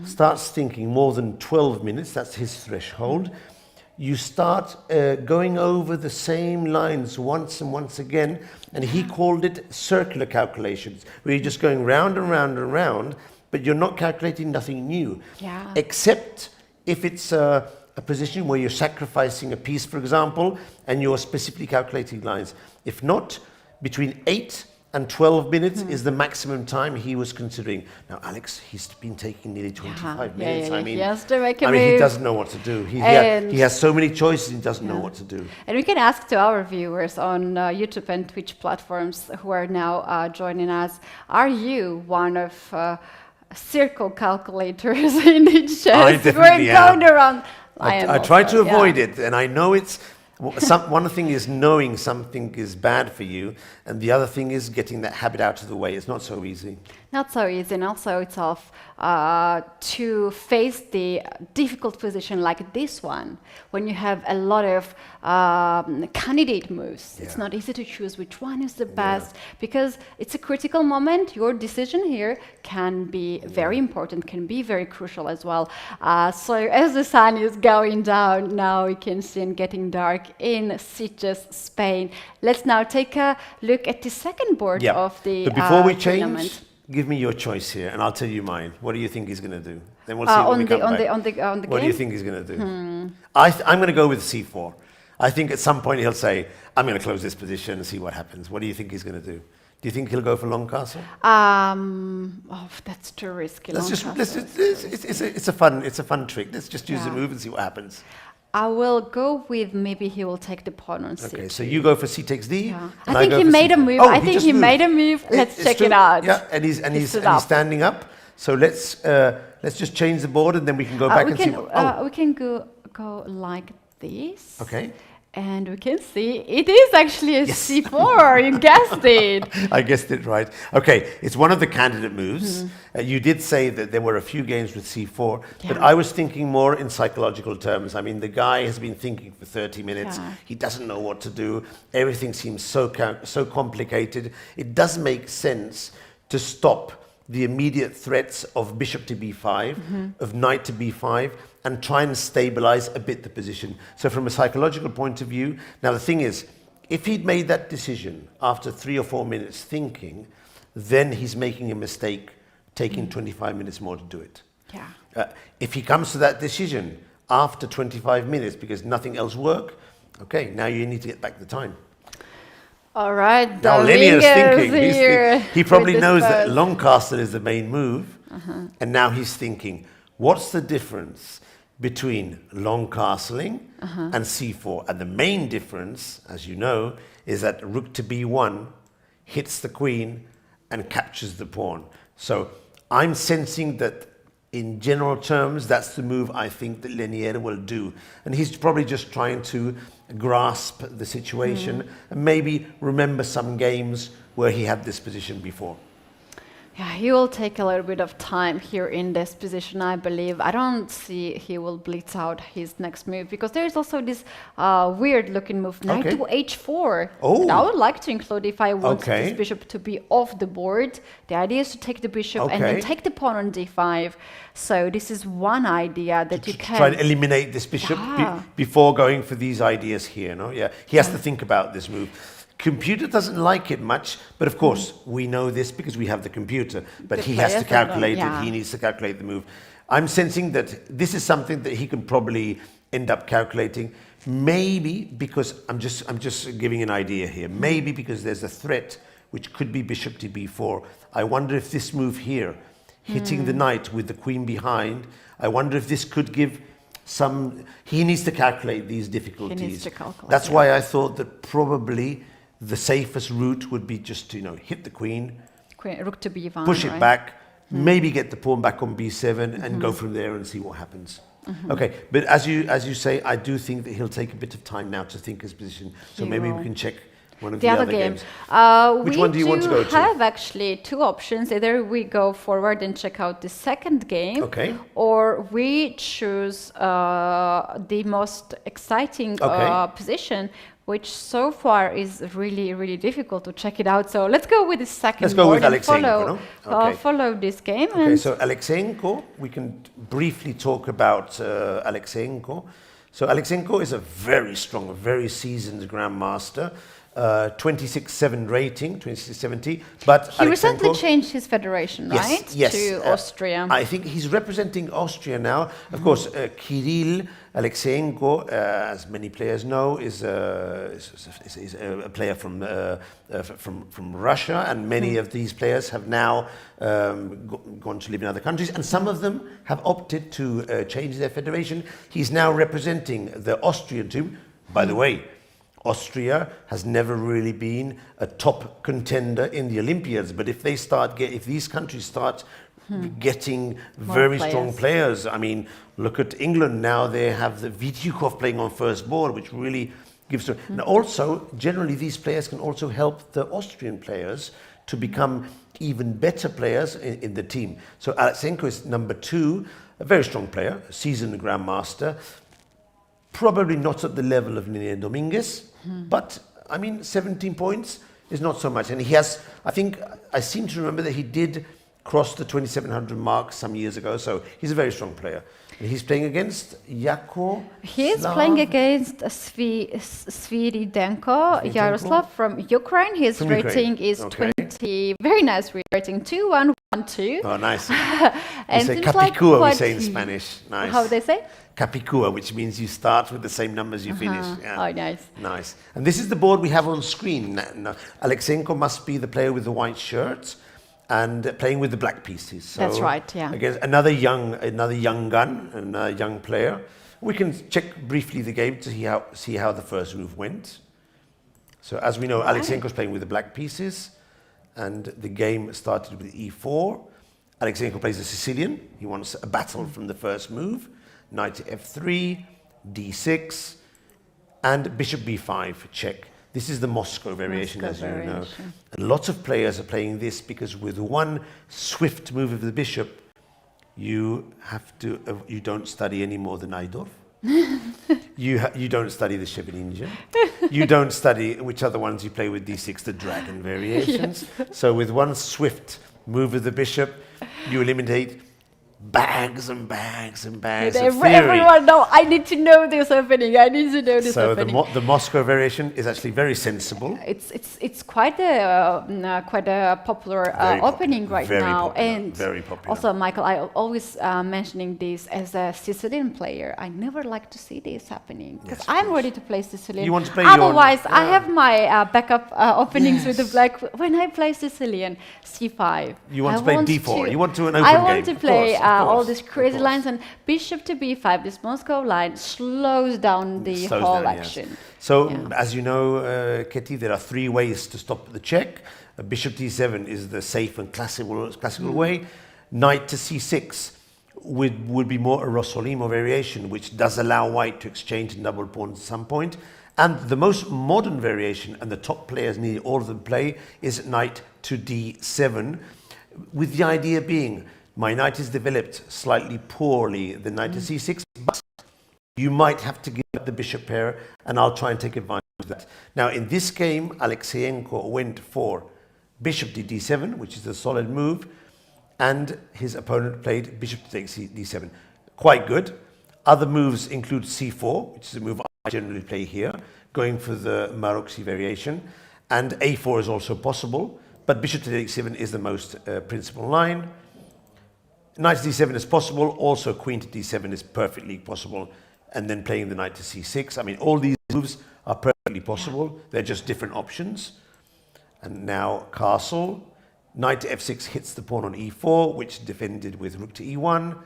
starts thinking more than 12 minutes, that's his threshold, you start going over the same lines once and once again, and he called it circular calculations, where you're just going round and round and round, but you're not calculating nothing new, except if it's a position where you're sacrificing a piece, for example, and you're specifically calculating lines. If not, between 8 and 12 minutes is the maximum time he was considering. Now, Alex, he's been taking nearly 25 minutes. Yeah, I mean, he has to make a I mean, he move. doesn't know what to do. He has so many choices, he doesn't know what to do. And we can ask to our viewers on YouTube and Twitch platforms who are now joining us, are you one of circle calculators in the chess? I definitely We're going around. I try to avoid it, and I know it's one thing is knowing something is bad for you, and the other thing is getting that habit out of the way. It's not so easy. Not so easy, and also it's tough to face the difficult position like this one when you have a lot of candidate moves. It's not easy to choose which one is the best because it's a critical moment. Your decision here can be very important, can be very crucial as well. So as the sun is going down, now we can see it getting dark in Sitges, Spain. Let's now take a look at the second board of the But before we tournament. change, give me your choice here, and I'll tell you mine. What do you think he's going to do? Then we'll see when we come back. On the What game? do you think he's going to do? I'm going to go with c4. I think at some point he'll say, I'm going to close this position and see what happens. What do you think he's going to do? Do you think he'll go for long castle? That's too risky. It's a fun trick. Let's just use the move and see what happens. I will go with maybe he will take the pawn on c2. Okay, so you go for c takes d. Yeah. And I think he made a move. I think he made a move. Let's check it out. Yeah, and he's standing up. So let's just change the board and then we can go back and see. We can go like this. Okay. And we can see it is actually a c4. You guessed it. I guessed it right. Okay, it's one of the candidate moves. You did say that there were a few games with c4, but I was thinking more in psychological terms. I mean, the guy has been thinking for 30 minutes. He doesn't know what to do. Everything seems so complicated. It does make sense to stop the immediate threats of bishop to b5, of knight to b5, and try and stabilize a bit the position. So from a psychological point of view, now the thing is, if he'd made that decision after 3 or 4 minutes thinking, then he's making a mistake, taking 25 minutes more to do it. Yeah. If he comes to that decision after 25 minutes because nothing else worked, okay, now you need to get back the time. All right, now Lenier's thinking. Here he probably knows that long castle is the main move, and now he's thinking, what's the difference between long castling and c4? And the main difference, as you know, is that rook to b1 hits the queen and captures the pawn. So I'm sensing that in general terms, that's the move I think that Lenier will do. And he's probably just trying to grasp the situation and maybe remember some games where he had this position before. Yeah, he will take a little bit of time here in this position, I believe. I don't see he will blitz out his next move because there is also this weird-looking move, knight to h4. Oh. And I would like to include if I want this bishop to be off the board. The idea is to take the bishop and then take the pawn on d5. So this is one idea that you can... Try and eliminate this bishop before going for these ideas here, no? Yeah, he has to think about this move. Computer doesn't like it much, but of course we know this because we have the computer, but he has to calculate it, he needs to calculate the move. I'm sensing that this is something that he can probably end up calculating, maybe because, I'm just giving an idea here, maybe because there's a threat which could be bishop to b4. I wonder if this move here, hitting the knight with the queen behind, I wonder if this could give some, he needs to calculate these difficulties. He needs to calculate, That's why I thought that probably the safest route would be just to, hit the queen, rook to b1, push it back, maybe get the pawn back on b7 and go from there and see what happens. Okay, but as you say, I do think that he'll take a bit of time now to think his position. So maybe we can check one of the other games. Which one do you want to go to? We have actually two options. Either we go forward and check out the second game, or we choose the most exciting position, which so far is really, really difficult to check it out. So let's go with the second. Let's go with Alexeyenko, follow this game. Okay, so Alexeyenko, we can briefly talk about Alexeyenko. So Alexeyenko is a very strong, very seasoned grandmaster. 26-7 rating, 26-70. But he recently Alexenko, changed his federation, right? yes, To Austria. I think he's representing Austria now. Of course, Kirill Alexenko, as many players know, is a player from Russia, and many of these players have now gone to live in other countries, and some of them have opted to change their federation. He's now representing the Austrian team. By the way, Austria has never really been a top contender in the Olympiads, but if these countries start getting very strong players, I mean, look at England now. They have the Vityukov playing on first board, which really gives. And also, generally, these players can also help the Austrian players to become even better players in the team. So Alexenko is number 2, a very strong player, a seasoned grandmaster. Probably not at the level of Nene Dominguez, but I mean, 17 points is not so much. And he has, I seem to remember that he did cross the 2,700 mark some years ago, so he's a very strong player. And he's playing against Yako. He's playing against Sviridenko Yaroslav from Ukraine. His rating is 20. Very nice rating, 2-1-1-2. Oh, nice. And we say Capicua, we say in Spanish. Nice. How they say? Capicua, which means you start with the same numbers you finish. Yeah. Oh, nice. Nice. And this is the board we have on screen. Now, Alexenko must be the player with the white shirt and playing with the black pieces. So that's right, yeah. Against another young gun and a young player. We can check briefly the game to see how the first move went. So as we know, Alexenko's playing with the black pieces, and the game started with e4. Alexenko plays the Sicilian. He wants a battle from the first move. Knight to f3, d6, and bishop b5, check. This is the Moscow variation, as you know. And lots of players are playing this because with one swift move of the bishop, you don't study any more than Najdorf. You don't study the Scheveningen. You don't study which other ones you play with d6, the dragon variations. Yes. So with one swift move of the bishop, you eliminate bags and bags and bags of theory. Everyone know, I need to know this happening. I need to know this happening. So the Moscow variation is actually very sensible. It's quite a popular opening right now. Popular, and very popular. Also, Michael, I always mentioning this as a Sicilian player. I never like to see this happening because I'm ready to play Sicilian. You want to play Otherwise, I have my backup openings with the black. When I play Sicilian, c5. You want to play d4. You want to an open game. I want to play all these crazy lines, and bishop to b5. This Moscow line slows down the whole action. Yes. So, as you know, Ketty, there are 3 ways to stop the check. Bishop d7 is the safe and classical way. Knight to c6 would be more a Rossolimo variation, which does allow white to exchange and double pawns at some point. And the most modern variation, and the top players nearly all of them play, is knight to d7, with the idea being, my knight is developed slightly poorly, the knight to c6, but you might have to give up the bishop pair, and I'll try and take advantage of that. Now, in this game, Alexenko went for bishop to d7, which is a solid move, and his opponent played bishop to take d7. Quite good. Other moves include c4, which is a move I generally play here, going for the Maroczy variation, and a4 is also possible, but bishop to d7 is the most principal line. Knight to d7 is possible, also queen to d7 is perfectly possible, and then playing the knight to c6. I mean, all these moves are perfectly possible. They're just different options. And now castle. Knight to f6 hits the pawn on e4, which defended with rook to e1.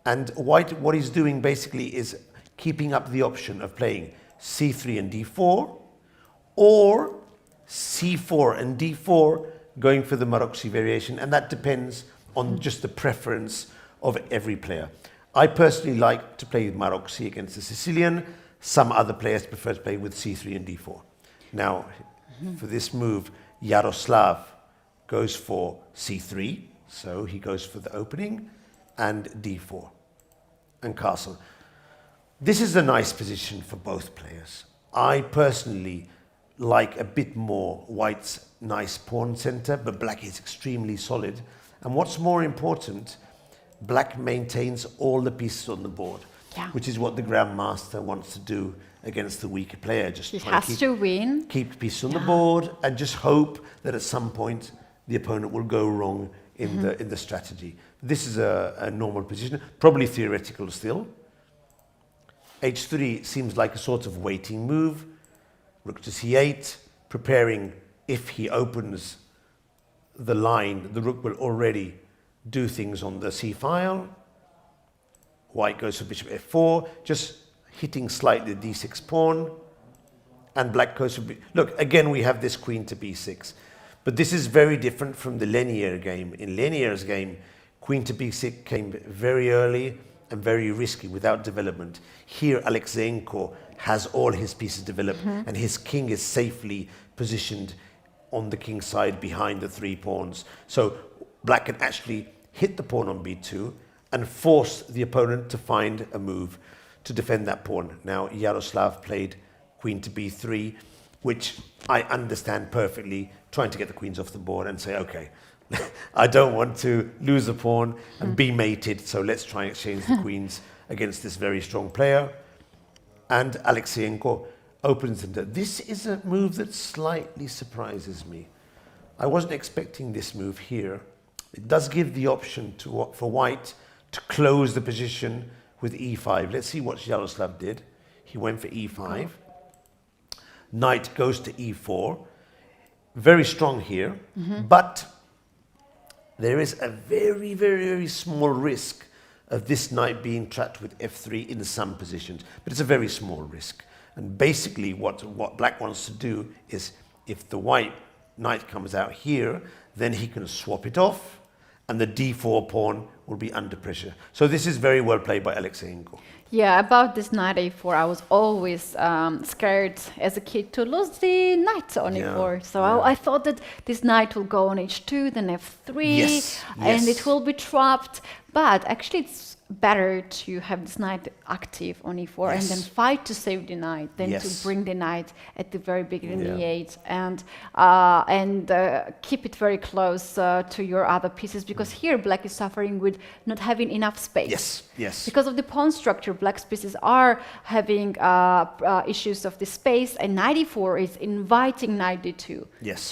And white, what he's doing basically is keeping up the option of playing c3 and d4, or c4 and d4, going for the Maroczy variation, and that depends on just the preference of every player. I personally like to play with Maroczy against the Sicilian. Some other players prefer to play with c3 and d4. Now, for this move, Yaroslav goes for c3, so he goes for the opening, and d4, and castle. This is a nice position for both players. I personally like a bit more white's nice pawn center, but black is extremely solid. And what's more important, black maintains all the pieces on the board, which is what the grandmaster wants to do against the weaker player. Just he has to win. Keep the pieces on the board and just hope that at some point the opponent will go wrong in the strategy. This is a normal position, probably theoretical still. H3 seems like a sort of waiting move. Rook to C8, preparing if he opens the line, the rook will already do things on the C file. White goes for bishop F4, just hitting slightly the D6 pawn. And black goes for... Look, again, we have this queen to B6. But this is very different from the Linear game. In Linear's game, queen to B6 came very early and very risky without development. Here, Alexeyenko has all his pieces developed and his king is safely positioned on the king side behind the 3 pawns. So black can actually hit the pawn on B2 and force the opponent to find a move to defend that pawn. Now, Yaroslav played queen to B3, which I understand perfectly, trying to get the queens off the board and say, okay, I don't want to lose a pawn and be mated, so let's try and exchange the queens against this very strong player. And Alexeyenko opens into... This is a move that slightly surprises me. I wasn't expecting this move here. It does give the option for white to close the position with E5. Let's see what Yaroslav did. He went for E5. Knight goes to E4. Very strong here, but there is a very, very, very small risk of this knight being trapped with F3 in some positions, but it's a very small risk. And basically what black wants to do is, if the white knight comes out here, then he can swap it off and the D4 pawn will be under pressure. So this is very well played by Alexeyenko. Yeah, about this knight A4, I was always scared as a kid to lose the knight on A4. So I thought that this knight will go on H2, then F3, and it will be trapped. But actually, it's better to have this knight active on E4 and then fight to save the knight than to bring the knight at the very beginning of E8 and keep it very close to your other pieces, because here black is suffering with not having enough space. Because of the pawn structure, black's pieces are having issues of the space, and knight E4 is inviting knight D2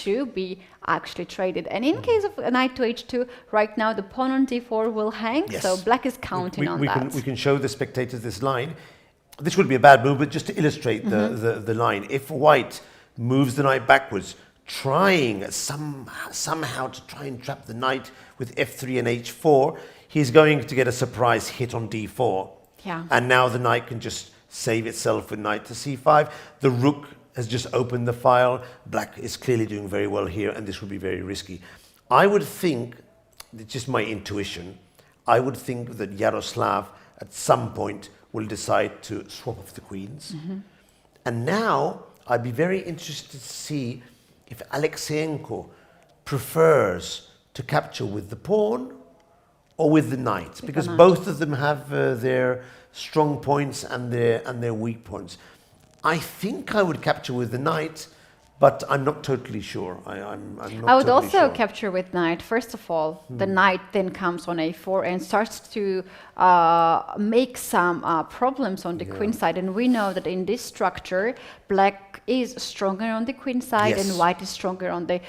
to be actually traded. And in case of knight to H2, right now the pawn on D4 will hang, so black is counting on that. We can show the spectators this line. This would be a bad move, but just to illustrate the line. If white moves the knight backwards, trying somehow to try and trap the knight with F3 and H4, he's going to get a surprise hit on D4. And now the knight can just save itself with knight to C5. The rook has just opened the file. Black is clearly doing very well here, and this would be very risky. I would think, it's just my intuition, I would think that Yaroslav at some point will decide to swap off the queens. And now I'd be very interested to see if Alexeyenko prefers to capture with the pawn or with the knight, because both of them have their strong points and their weak points. I think I would capture with the knight, but I'm not totally sure. I would also capture with knight. First of all, the knight then comes on A4 and starts to make some problems on the queen side. And we know that in this structure, black is stronger on the queen side and white is stronger on the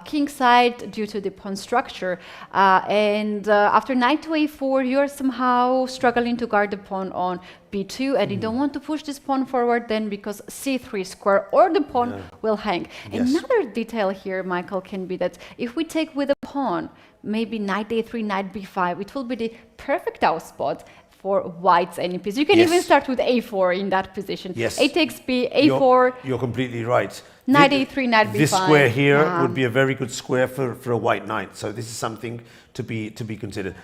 king side due to the pawn structure. After knight to A4, you're somehow struggling to guard the pawn on B2, and you don't want to push this pawn forward then, because C3 square or the pawn will hang. Another detail here, Michael, can be that if we take with a pawn, maybe knight A3, knight B5, it will be the perfect out spot for white's any piece. You can even start with A4 in that position. A takes B, A4. You're completely right. Knight A3, knight B5. This square here would be a very good square for a white knight. So this is something to be considered.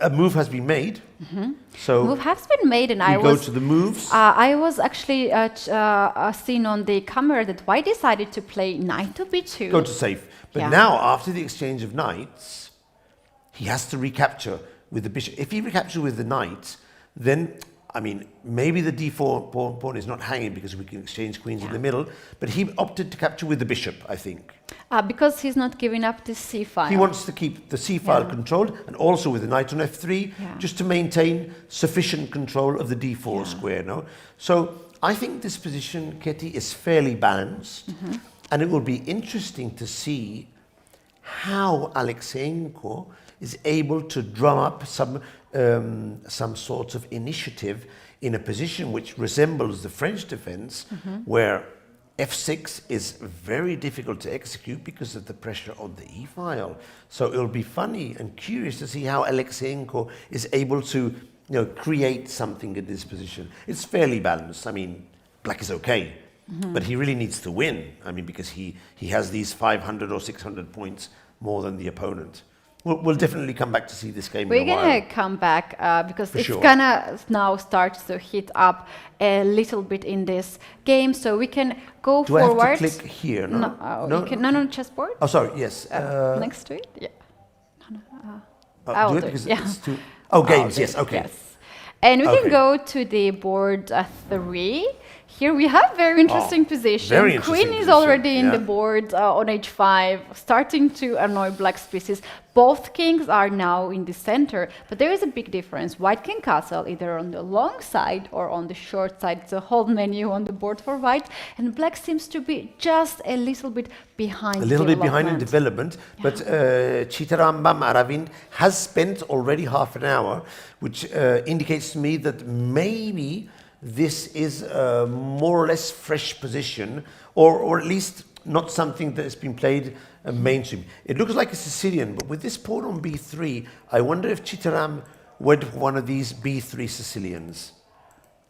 A move has been made. So move has been made, and I go to the moves. I was actually seen on the camera that white decided to play knight to B2. Go to safe. But now, after the exchange of knights, he has to recapture with the bishop. If he recaptures with the knight, then, I mean, maybe the D4 pawn is not hanging because we can exchange queens in the middle, but he opted to capture with the bishop, I think. Because he's not giving up the C file. He wants to keep the C file controlled, and also with the knight on F3, just to maintain sufficient control of the D4 square. No, so I think this position, Ketty, is fairly balanced, and it will be interesting to see how Alexeyenko is able to drum up some sort of initiative in a position which resembles the French defense, where f6 is very difficult to execute because of the pressure on the e-file. So it'll be funny and curious to see how Alexeyenko is able to create something in this position. It's fairly balanced. I mean, black is okay, but he really needs to win. I mean, because he has these 500 or 600 points more than the opponent. We'll definitely come back to see this game. We're going to come back because it's going to now start to heat up a little bit in this game. So we can go forward. Do I have to click here? No, chessboard. Oh, sorry, yes. Next to it? Yeah. Do it because it's too... Oh, games, yes, okay. Yes. And we can go to the board 3. Here we have very interesting position. Very interesting Queen is already in the board on h5, starting to annoy black's pieces. Both kings are now in the center, but there is a big difference. White can castle either on the long side or on the short side. It's a whole menu on the board for white, and black seems to be just a little bit behind. A little bit behind in development, but Chitarambam Aravind has spent already half an hour, which indicates to me that maybe this is a more or less fresh position, or at least not something that has been played mainstream. It looks like a Sicilian, but with this pawn on b3, I wonder if Chitaram went for one of these b3 Sicilians.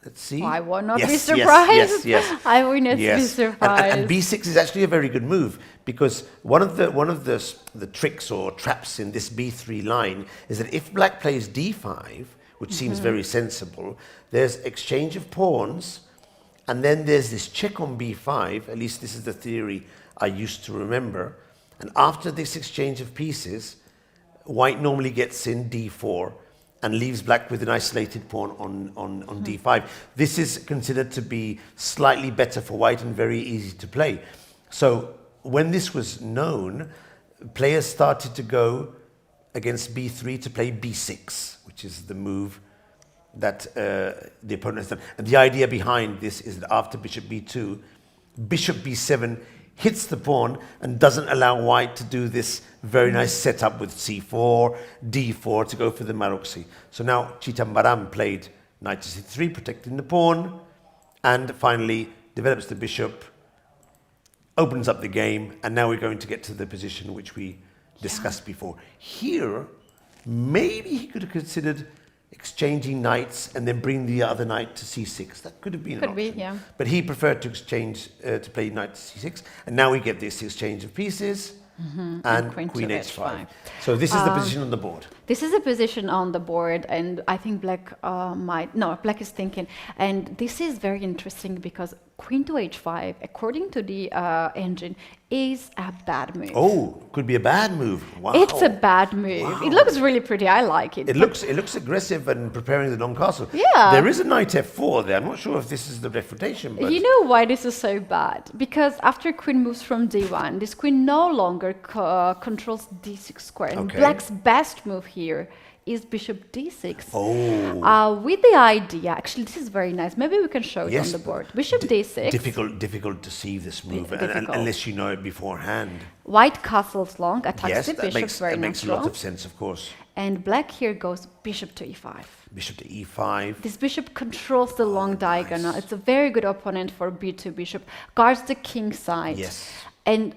Let's see. I will not be surprised. Yes. I will not be surprised. And b6 is actually a very good move, because one of the tricks or traps in this b3 line is that if black plays d5, which seems very sensible, there's exchange of pawns, and then there's this check on b5, at least this is the theory I used to remember, and after this exchange of pieces, white normally gets in d4 and leaves black with an isolated pawn on d5. This is considered to be slightly better for white and very easy to play. So when this was known, players started to go against b3 to play b6, which is the move that the opponent has done. And the idea behind this is that after bishop b2, bishop b7 hits the pawn and doesn't allow white to do this very nice setup with c4, d4 to go for the Maroczy. So now Chitambaram played knight to c3, protecting the pawn, and finally develops the bishop, opens up the game, and now we're going to get to the position which we discussed before. Here, maybe he could have considered exchanging knights and then bring the other knight to c6. That could have been an option. But he preferred to exchange, to play knight to c6. And now we get this exchange of pieces and queen h5. So this is the position on the board. This is a position on the board, and I think black black is thinking, and this is very interesting because queen to h5, according to the engine, is a bad move. Oh, could be a bad move. Wow. It's a bad move. Wow. It looks really pretty. I like it. It looks aggressive and preparing the non-castle. Yeah. There is a knight f4 there. I'm not sure if this is the refutation. But you know why this is so bad? Because after queen moves from d1, this queen no longer controls d6 square. And black's best move here is bishop d6. Oh. With the idea, actually, this is very nice. Maybe we can show it on the board. Bishop d6. Difficult to see this move, unless you know it beforehand. White castles long, attacks the bishop, that makes a lot of sense, of course. And black here goes bishop to e5. Bishop to e5. This bishop controls the long diagonal. It's a very good opponent for b2 bishop. Guards the king side. Yes. And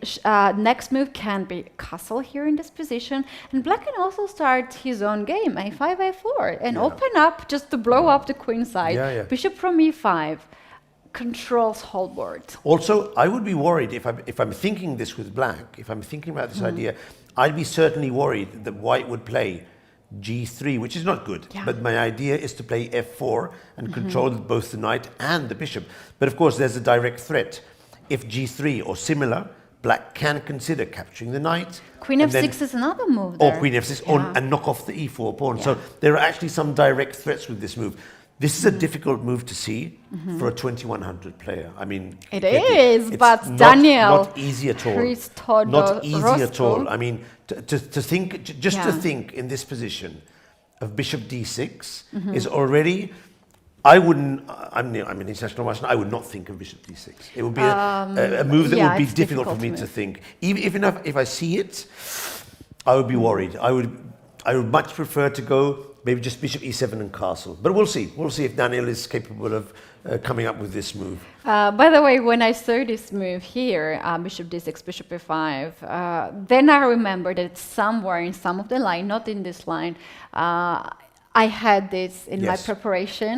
next move can be castle here in this position. And black can also start his own game, a5, a4, and open up just to blow up the queen side. Bishop from e5 controls whole board. Also, I would be worried if I'm thinking this with black, if I'm thinking about this idea, I'd be certainly worried that white would play g3, which is not good. But my idea is to play f4 and control both the knight and the bishop. But of course, there's a direct threat. If g3 or similar, black can consider capturing the knight. Queen f6 is another move there. Or queen f6 and knock off the e4 pawn. So there are actually some direct threats with this move. This is a difficult move to see for a 2100 player. I mean, it is, but Daniel, not easy at all. Not easy at all. I mean, to think in this position of bishop d6 is already I wouldn't. I'm an international Russian. I would not think of bishop d6. It would be a move that would be it's difficult for me to think. Even if I see it, I would be worried. I would much prefer to go maybe just bishop e7 and castle. But we'll see. We'll see if Daniel is capable of coming up with this move. By the way, when I saw this move here, bishop d6, bishop e5, then I remembered that somewhere in some of the line, not in this line, I had this in my preparation.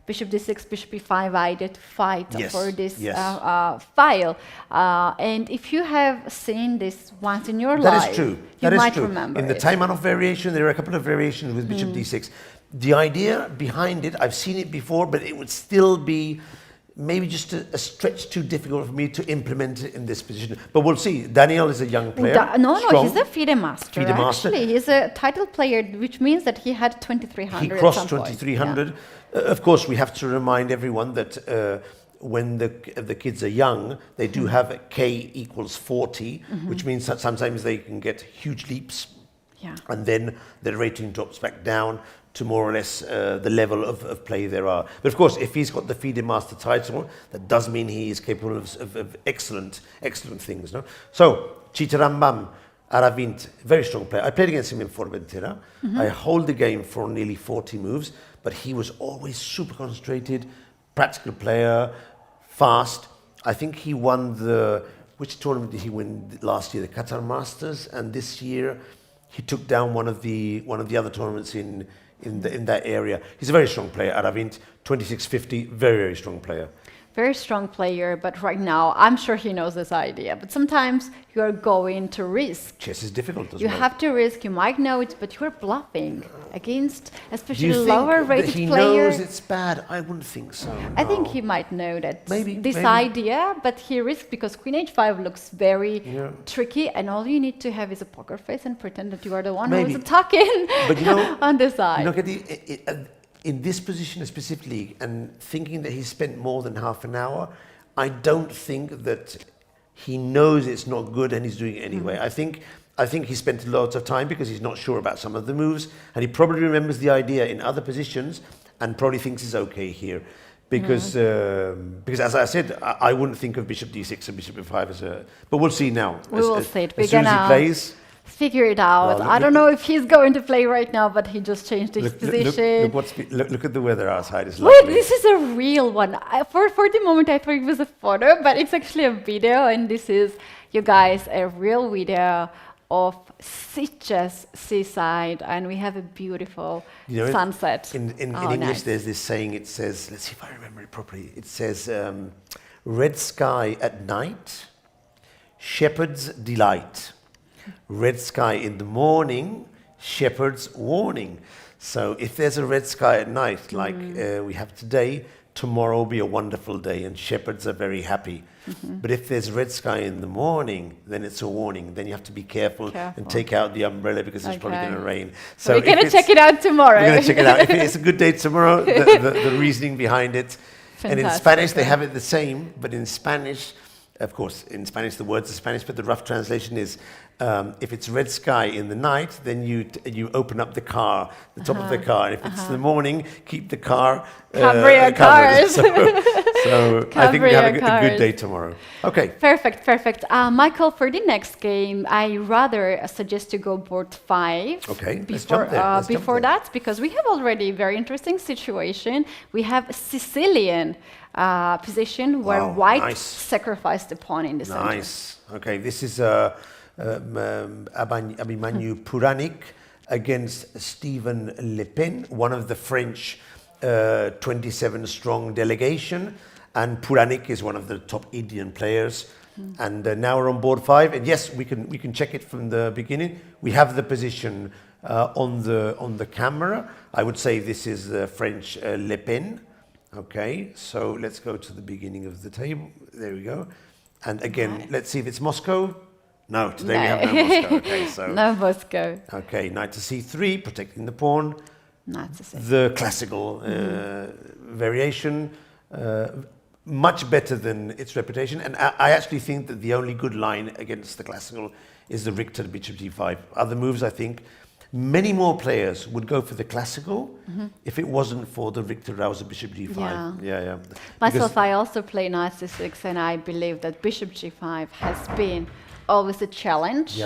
Bishop d6, bishop e5, I did fight for this file. And if you have seen this once in your life, that is true. You might remember in the Taimanov variation, there are a couple of variations with bishop d6. The idea behind it, I've seen it before, but it would still be maybe just a stretch too difficult for me to implement it in this position. But we'll see. Daniel is a young player. No, he's a FIDE master. Actually, he's a title player, which means that he had 2300. He crossed 2300. Yeah. Of course, we have to remind everyone that when the kids are young, they do have K equals 40, which means that sometimes they can get huge leaps. Yeah. And then the rating drops back down to more or less the level of play there are. But of course, if he's got the FIDE master title, that does mean he is capable of excellent things. No? So, Chitarambam Aravint, very strong player. I played against him in Formentera. I hold the game for nearly 40 moves, but he was always super concentrated, practical player, fast. I think he won which tournament did he win last year? The Qatar Masters, and this year he took down one of the other tournaments in that area. He's a very strong player, Aravint, 2650, very, very strong player. Very strong player, but right now, I'm sure he knows this idea. But sometimes you're going to risk. Chess is difficult as you well. have to risk, you might know it, but you're bluffing against especially lower rated he players. Knows it's bad? I wouldn't think so. I think he might know that maybe. idea, but he risks because Queen H5 looks very tricky, and all you need to have is a poker face and pretend that you are the one who is attacking on the side. Look at in this position specifically, and thinking that he spent more than half an hour, I don't think that he knows it's not good and he's doing it anyway. I think he spent lots of time because he's not sure about some of the moves, and he probably remembers the idea in other positions and probably thinks it's okay here. Because as I said, I wouldn't think of bishop d6 and bishop e5 as a... But we'll see now. We will see it. As soon as he plays... Figure it out. Well, I don't know if he's going to play right now, but he just changed his position. Look at the weather outside. It's lovely. Wait, this is a real one. For the moment, I thought it was a photo, but it's actually a video, and this is, you guys, a real video of Sitges seaside, and we have a beautiful sunset. In English, there's this saying. It says, let's see if I remember it properly. It says, "Red sky at night, shepherd's delight. Red sky in the morning, shepherd's warning." So if there's a red sky at night, like we have today, tomorrow will be a wonderful day and shepherds are very happy. But if there's red sky in the morning, then it's a warning. Then you have to be careful. And take out the umbrella because it's probably going to rain. So we're going to check it out tomorrow. We're going to check it out. If it's a good day tomorrow, the reasoning behind it. Fantastic. And in Spanish, they have it the same, but in Spanish, of course, in Spanish, the words are Spanish, but the rough translation is, if it's red sky in the night, then you open up the car, the top of the car. And if it's the morning, keep the car covered. Cars. So I think we have a good day tomorrow. Okay. Perfect. Michael, for the next game, I rather suggest to go board 5. Okay, before that, because we have already a very interesting situation. We have a Sicilian position where white sacrificed the pawn in the center. Nice. Okay, this is Abimanyu Puranik against Stephen Le Pen, one of the French 27-strong delegation, and Puranik is one of the top Indian players. And now we're on board 5, and yes, we can check it from the beginning. We have the position on the camera. I would say this is the French Le Pen. Okay, so let's go to the beginning of the table. There we go. And again, let's see if it's Moscow. No, today we have no Moscow. Okay, so no Moscow. Okay, knight to c3, protecting the pawn. Knight to c3. The classical variation, much better than its reputation. And I actually think that the only good line against the classical is the Richter bishop d5. Other moves, I think, Many more players would go for the classical if it wasn't for the Victor Rauser bishop g5. Yeah. Myself, I also play knight c6, and I believe that bishop g5 has been always a challenge.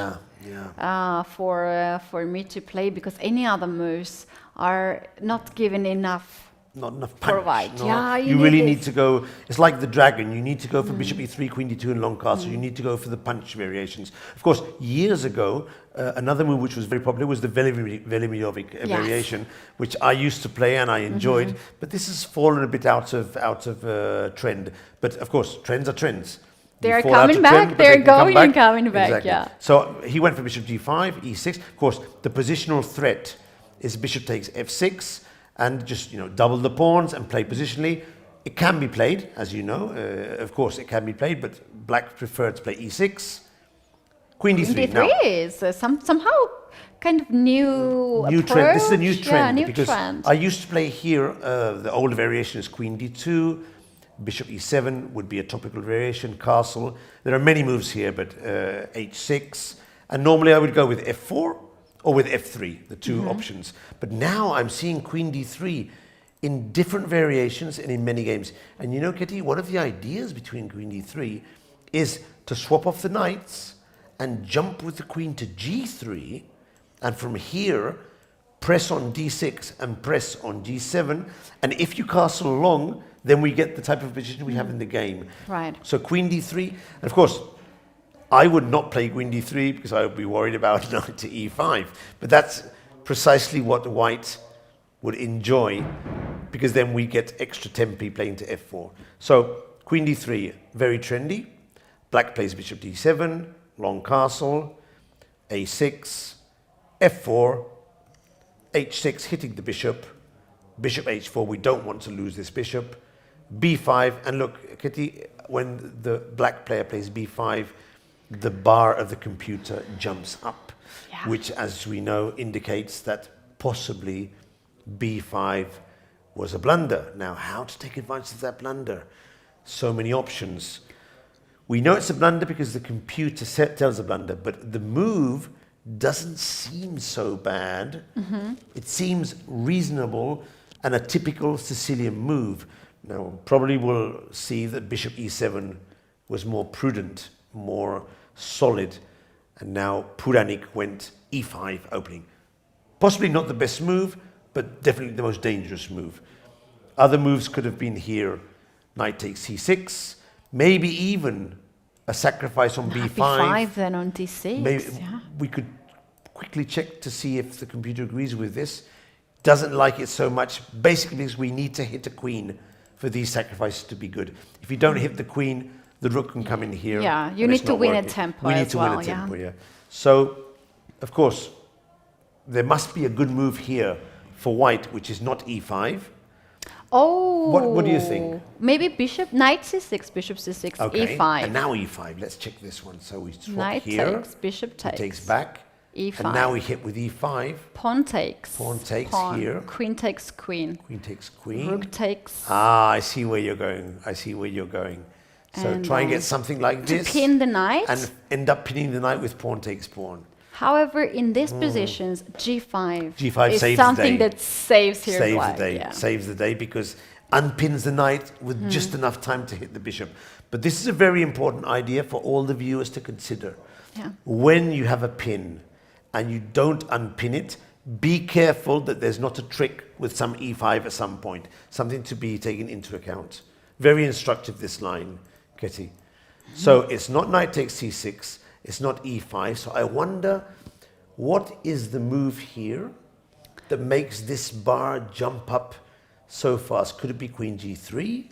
For me to play, because any other moves are not given enough. Not enough punch. For white. No. You really need to go. It's like the dragon. You need to go for bishop e3, queen d2, and long castle. You need to go for the punch variations. Of course, years ago, another move which was very popular was the Velimirovic variation, which I used to play and I enjoyed. But this has fallen a bit out of trend. But of course, trends are trends. They're coming back. They're going and coming back. Exactly. Yeah. So he went for bishop g5, e6. Of course, the positional threat is bishop takes f6. And just, double the pawns and play positionally. It can be played, as you know. Of course, it can be played, but black preferred to play e6. Queen d3. Queen d3 is somehow kind of new trend. This is a new trend. New because trend. I used to play here, the older variation is queen d2. Bishop e7 would be a topical variation, castle. There are many moves here, but h6. And normally I would go with f4. Or with f3, the two options. But now I'm seeing queen d3 in different variations and in many games. And Kitty, one of the ideas between queen d3 is to swap off the knights and jump with the queen to g3, and from here, press on d6 and press on g7. And if you castle long, then we get the type of position we have in the game. Right. So queen d3, and of course, I would not play queen d3 because I would be worried about knight to e5. But that's precisely what white would enjoy, because then we get extra tempi playing to f4. So queen d3, very trendy. Black plays bishop d7, long castle, a6, f4, h6, hitting the bishop, bishop h4. We don't want to lose this bishop. b5, and look, Kitty, when the black player plays b5, the bar of the computer jumps up, which, as we know, indicates that possibly b5 was a blunder. Now, how to take advantage of that blunder? So many options. We know it's a blunder because the computer tells a blunder, but the move doesn't seem so bad. It seems reasonable and a typical Sicilian move. Now, probably we'll see that bishop e7 was more prudent, more solid, and now Puranik went e5 opening. Possibly not the best move, but definitely the most dangerous move. Other moves could have been here, knight takes c6, maybe even a sacrifice on b5. b5 then on d6. Maybe we could quickly check to see if the computer agrees with this. Doesn't like it so much, basically because we need to hit a queen for these sacrifices to be good. If you don't hit the queen, the rook can come in here. Yeah, you need to win a tempo. We need to win a tempo, yeah. So, of course, there must be a good move here for white, which is not e5. Oh. What do you think? Maybe knight c6, bishop c6, okay. e5. And now e5. Let's check this one. So we swap knight here. takes, bishop takes. Takes back. e5. And now we hit with e5. Pawn takes. Pawn takes here. Queen takes queen. Queen takes queen. Rook takes. Ah, I see where you're going. So and try and get something like this. To pin the knight. And end up pinning the knight with pawn takes pawn. However, in these positions, g5 is saves something the day. That saves here. Saves the day. Saves the day because unpins the knight with just enough time to hit the bishop. But this is a very important idea for all the viewers to consider. Yeah. When you have a pin and you don't unpin it, be careful that there's not a trick with some e5 at some point. Something to be taken into account. Very instructive, this line, Kitty. So it's not knight takes c6, it's not e5. So I wonder, what is the move here that makes this bar jump up so fast? Could it be queen g3?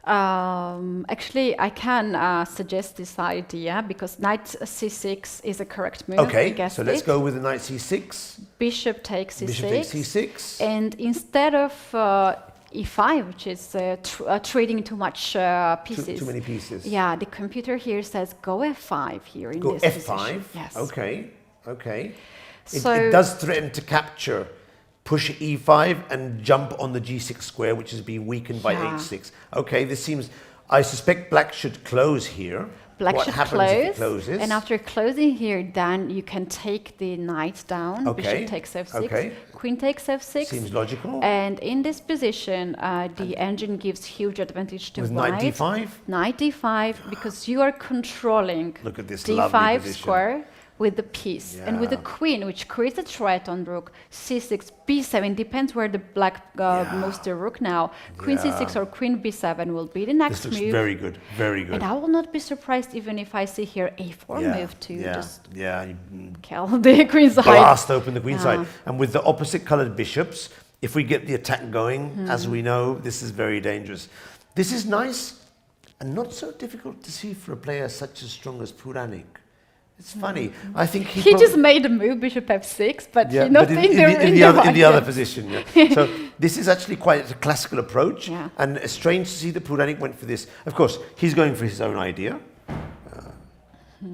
Actually, I can suggest this idea because knight c6 is a correct move. Okay, so let's go with the knight c6. Bishop takes c6. Bishop takes c6. And instead of e5, which is trading too much pieces. Too many pieces. Yeah, the computer here says go f5 here in this position. Go f5? Position. Yes. Okay. So it does threaten to capture, push e5 and jump on the g6 square, which is being weakened by h6. Okay, this seems... I suspect black should close here. black What should happens if it close. closes? And after closing here, then you can take the knight down. Okay. Bishop takes f6. Okay. Queen takes f6. Seems logical. And in this position, the engine gives huge advantage to With white. knight d5? Knight d5, because you are controlling Look at this lovely d5 position. square with the piece. And with the Yeah. queen, which creates a threat on rook, c6, b7, depends where the black moves the rook now. Queen c6 or queen b7 will be the next This looks move. very good, very good. And I will not be surprised even if I see here a4 move to just you kill the queen side. blast open the queen side. And with the opposite colored bishops, if we get the attack going, as we know, this is very dangerous. This is nice and not so difficult to see for a player such as strong as Puranik. It's funny. I think He just made a move, bishop f6, but yeah, he not but in the other position. Yeah. So this is actually quite a classical approach, Yeah. and it's strange to see that Puranik went for this. Of course, he's going for his own idea.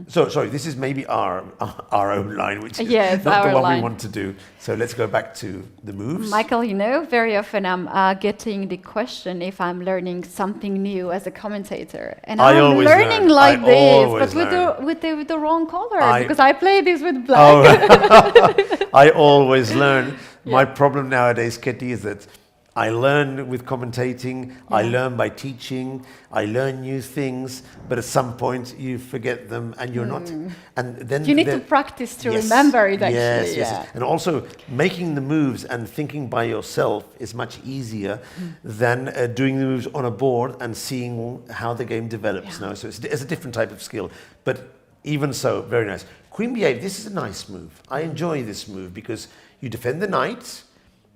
So sorry, this is maybe our own line, which is not our the one line. we want to do. So let's go back to the moves. Michael, you know, very often I'm getting the question if I'm learning something new as a commentator. And I I'm always learning learn. like I this, always but with the wrong color, because I play this with black. Oh, I always learn. My problem nowadays, Ketty, is that I learn with commentating, I learn by teaching, I learn new things, but at some point you forget them and you're not. And then You need to practice to remember it, actually. Yes. And also making the moves and thinking by yourself is much easier than doing the moves on a board and seeing how the game develops. No? So it's a different type of skill. But even so, very nice. Queen b8, this is a nice move. I enjoy this move because you defend the knight,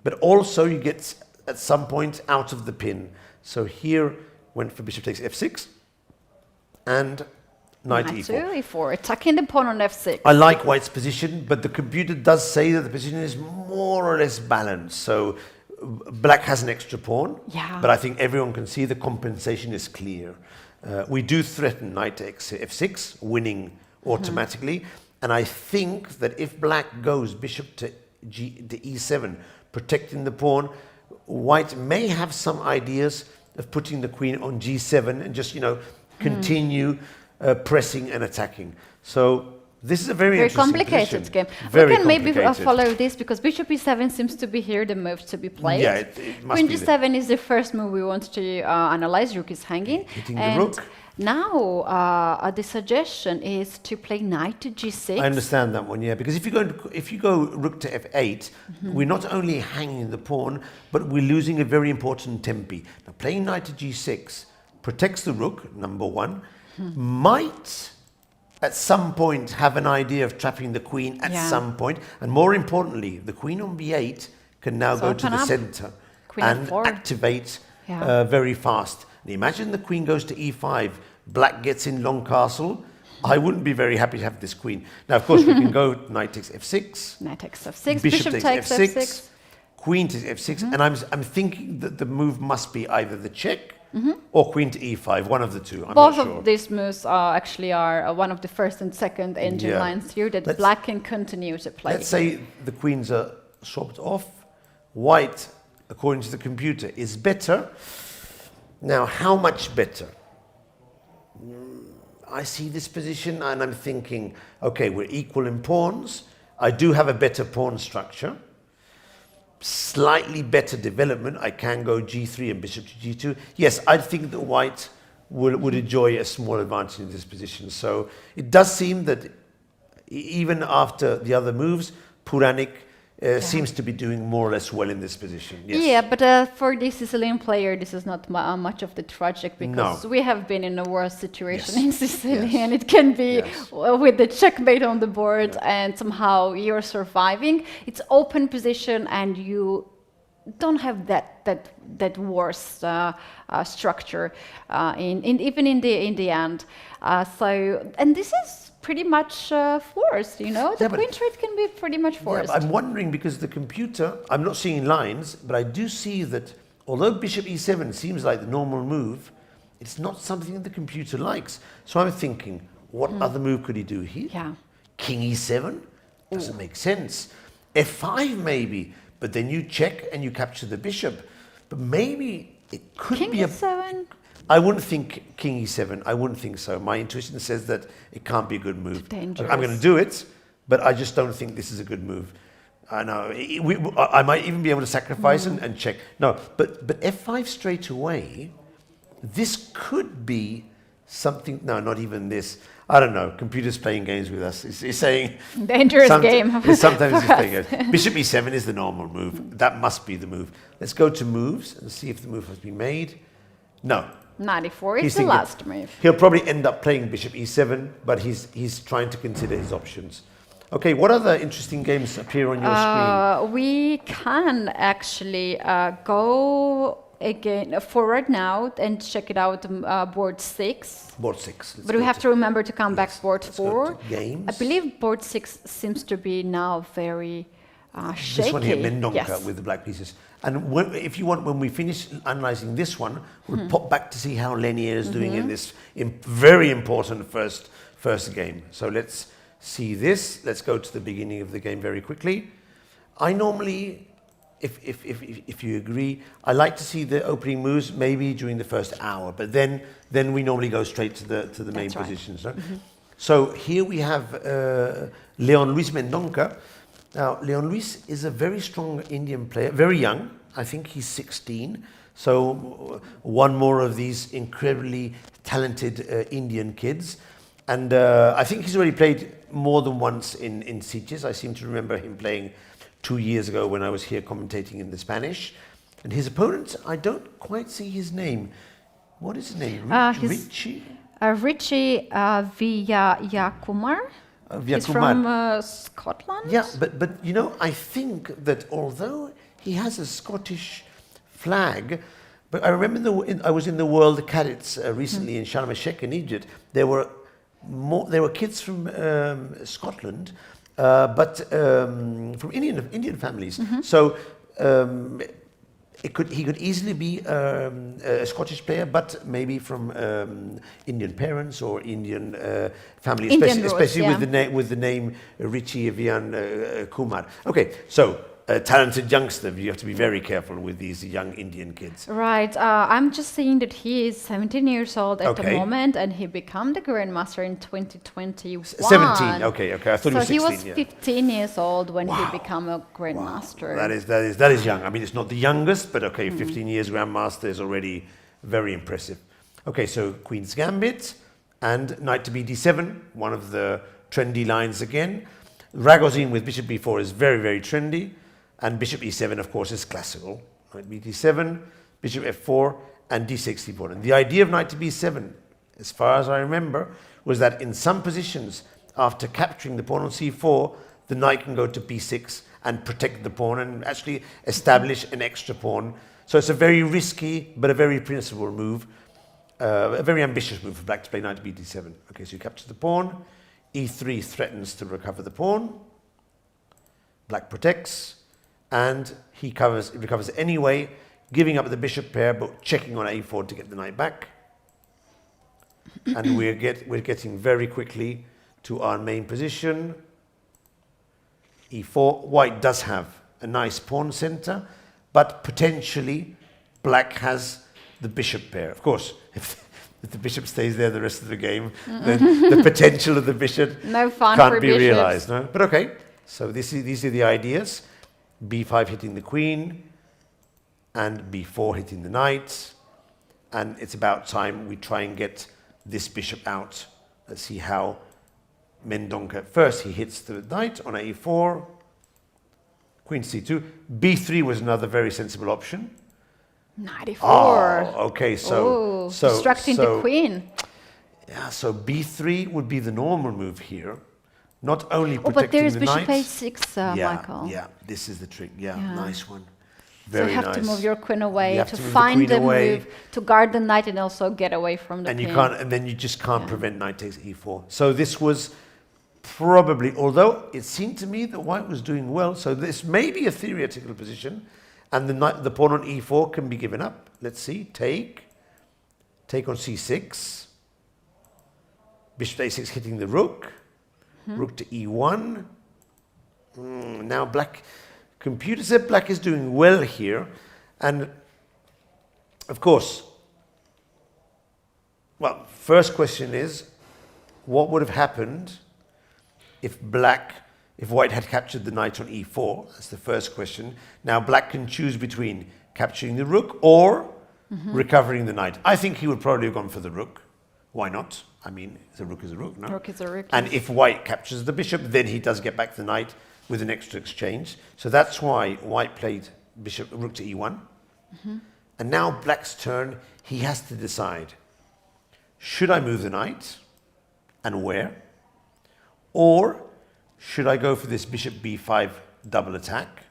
but also you get at some point out of the pin. So here went for bishop takes f6 and knight e4. e4, attacking the pawn on f6. I like white's position, but the computer does say that the position is more or less balanced. So black has an extra pawn, but I think everyone can see the compensation is clear. We do threaten knight to f6, winning automatically. And I think that if black goes bishop to e7, protecting the pawn, white may have some ideas of putting the queen on g7 and just, continue pressing and attacking. So this is a very interesting complicated position. game. Very we can maybe complicated. follow this because bishop e7 seems to be here the move to be played. Yeah, it must Queen be g7 is the first move we want to analyze. Rook is hanging. Hitting the and rook. Now the suggestion is to play knight to g6. I understand that one, yeah, because if you go rook to f8, we're not only hanging the pawn, but we're losing a very important tempi. Now, playing knight to g6 protects the rook, number one, might at some point have an idea of trapping the queen at some point, and more importantly, the queen on b8 can now go to the center and f4. activate very fast. And imagine the queen goes to e5, black gets in long castle. I wouldn't be very happy to have this queen. Now, of course, we can go knight takes f6. Knight takes f6, Bishop takes f6. f6. Queen takes f6. And I'm thinking that the move must be either the check or queen to e5, one of the two. I'm Both not sure. of these moves actually are one of the first and second engine lines here that black can continue to play. Let's say the queens are swapped off. White, according to the computer, is better. Now, how much better? I see this position and I'm thinking, okay, we're equal in pawns. I do have a better pawn structure. Slightly better development. I can go g3 and bishop to g2. Yes, I think that white would enjoy a small advantage in this position. So it does seem that even after the other moves, Puranik seems to be doing more or less well in this position. Yes. Yeah, but for the Sicilian player, this is not much of the tragic because we have been in a worse situation in Sicily, and it can be with the checkmate on the board, and somehow you're surviving. It's open position, and you don't have that worse structure even in the end. And this is pretty much forced, the queen trade can be pretty much forced. Yeah, I'm wondering because the computer, I'm not seeing lines, but I do see that although bishop e7 seems like the normal move, it's not something that the computer likes. So I'm thinking, what other move could he do here? Yeah. King e7? Doesn't make sense. f5 maybe, but then you check and you capture the bishop. But maybe it could King be e7? I wouldn't think king e7. I wouldn't think so. My intuition says that it can't be a good move. Dangerous. I'm going to do it, but I just don't think this is a good move. I know. I might even be able to sacrifice and check. No, but f5 straight away, this could be something. No, not even this. I don't know. Computer's playing games with us. It's saying... Dangerous game. Sometimes it's playing games. Bishop e7 is the normal move. That must be the move. Let's go to moves and see if the move has been made. No. Knight e4 is the last move. He'll probably end up playing bishop e7, but he's trying to consider his options. Okay, what other interesting games appear on your screen? We can actually go again forward now and check it out. Board 6. Board 6. But we have to remember to come back board 4. Games. I believe board 6 seems to be now very shaky. This one here, Mendonca, yes. with the black pieces. And if you want, when we finish analysing this one, we'll pop back to see how Lenier is doing in this very important first game. So let's see this. Let's go to the beginning of the game very quickly. I normally, if you agree, I like to see the opening moves maybe during the first hour, but then we normally go straight to the main positions. Right? So here we have Leon Luis Mendonca. Now, Leon Luis is a very strong Indian player, very young. I think he's 16. So one more of these incredibly talented Indian kids. And I think he's already played more than once in Sitges. I seem to remember him playing 2 years ago when I was here commentating in the Spanish. And his opponent, I don't quite see his name. What is his name? Richie? Richie Vijayakumar. He's from Scotland. Yeah, but you know, I think that although he has a Scottish flag, but I remember I was in the World Cadets recently in Sharm el-Sheikh in Egypt. There were kids from Scotland, but from Indian families. So he could easily be a Scottish player, but maybe from Indian parents or Indian family, especially with the name Richie Vian Kumar. Okay, so a talented youngster. You have to be very careful with these young Indian kids. Right. I'm just seeing that he is 17 years old at the moment, and he became the Grandmaster in 2021. 17. Okay. I thought he was 16. So he was 15 years old when he became a Grandmaster. Wow. That is young. I mean, it's not the youngest, but okay, 15 years Grandmaster is already very impressive. Okay, so Queen's Gambit and Knight to b7, one of the trendy lines again. Ragozin with Bishop b4 is very, very trendy. And Bishop e7, of course, is classical. Knight b7, Bishop f4, and d64. And the idea of Knight to b7, as far as I remember, was that in some positions, after capturing the pawn on c4, the knight can go to b6 and protect the pawn and actually establish an extra pawn. So it's a very risky, but a very principled move, a very ambitious move for black to play knight to b7. Okay, so you capture the pawn, e3 threatens to recover the pawn, black protects, and he recovers anyway, giving up the bishop pair, but checking on a4 to get the knight back. And we're getting very quickly to our main position. e4. White does have a nice pawn center, but potentially black has the bishop pair. Of course, if the bishop stays there the rest of the game, then the potential of the bishop can't be realized. No? But okay, so these are the ideas. b5 hitting the queen, and b4 hitting the knight. And it's about time we try and get this bishop out. Let's see how Mendonca, first he hits the knight on a4, queen c2, b3 was another very sensible option. Knight e4. Oh, okay, so distracting the queen. Yeah, so b3 would be the normal move here. Not only protecting but there is the bishop knight, a6, Michael. Yeah, this is the trick. Yeah, nice one. Very nice. So you have to move your queen away to find the move, to guard the knight and also get away from the pin. And then you just can't prevent knight takes e4. So this was probably, although it seemed to me that white was doing well, so this may be a theoretical position, and the pawn on e4 can be given up. Let's see, take on c6, bishop a6 hitting the rook, rook to e1. Now black, computer said black is doing well here, and of course Well, first question is, what would have happened if white had captured the knight on e4? That's the first question. Now black can choose between capturing the rook or recovering the knight. I think he would probably have gone for the rook. Why not? I mean, the rook is a rook, no? Rook is a rook. And if white captures the bishop, then he does get back the knight with an extra exchange. So that's why white played rook to e1. And now black's turn, he has to decide, should I move the knight, and where? Or should I go for this bishop b5 double attack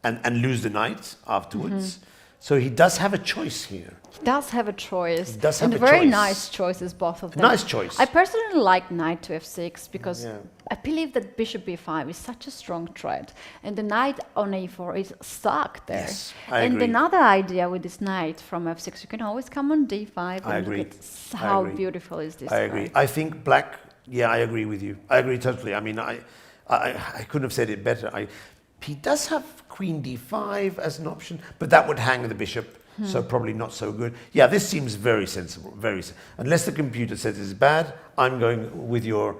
and lose the knight afterwards? So he does have a choice here. He does have a choice. He does have and a very choice. nice choices, both of them. Nice choice. I personally like knight to f6 because I believe that bishop b5 is such a strong threat, and the knight on a4 is stuck there. Yes, I and agree. another idea with this knight from f6, you can always come on d5 I and agree. look at how beautiful is this. I agree. card. I think black, I agree with you. I agree totally. I mean, I couldn't have said it better. He does have queen d5 as an option, but that would hang the bishop, so probably not so good. Yeah, this seems very sensible. Unless the computer says it's bad, I'm going with your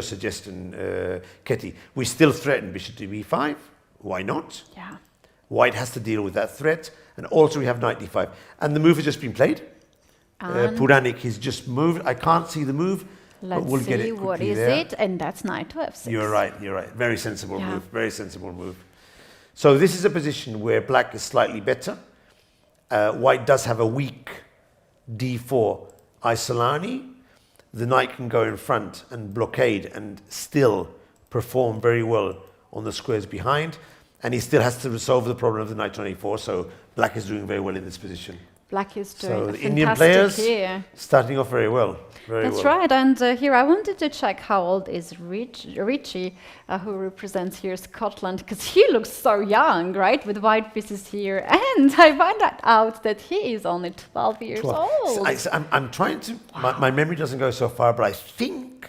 suggestion, Ketty. We still threaten bishop to b5. Why not? Yeah. White has to deal with that threat, and also we have knight d5. And the move has just been played. Puranik has just moved. I can't see the move. Let's but we'll get see it what quickly is there. it, and that's knight to f6. You're right. Very sensible move. Very sensible move. So this is a position where black is slightly better. White does have a weak d4 Isolani. The knight can go in front and blockade and still perform very well on the squares behind. And he still has to resolve the problem of the knight on a4. So black is doing very well in this position. Black is doing So a the Indian fantastic players here. starting off very well. That's right, and here I wanted to check how old is Richie, who represents here Scotland, because he looks so young, right, with white pieces here, and I found out that he is only 12 years old. I'm trying to, my memory doesn't go so far, but I think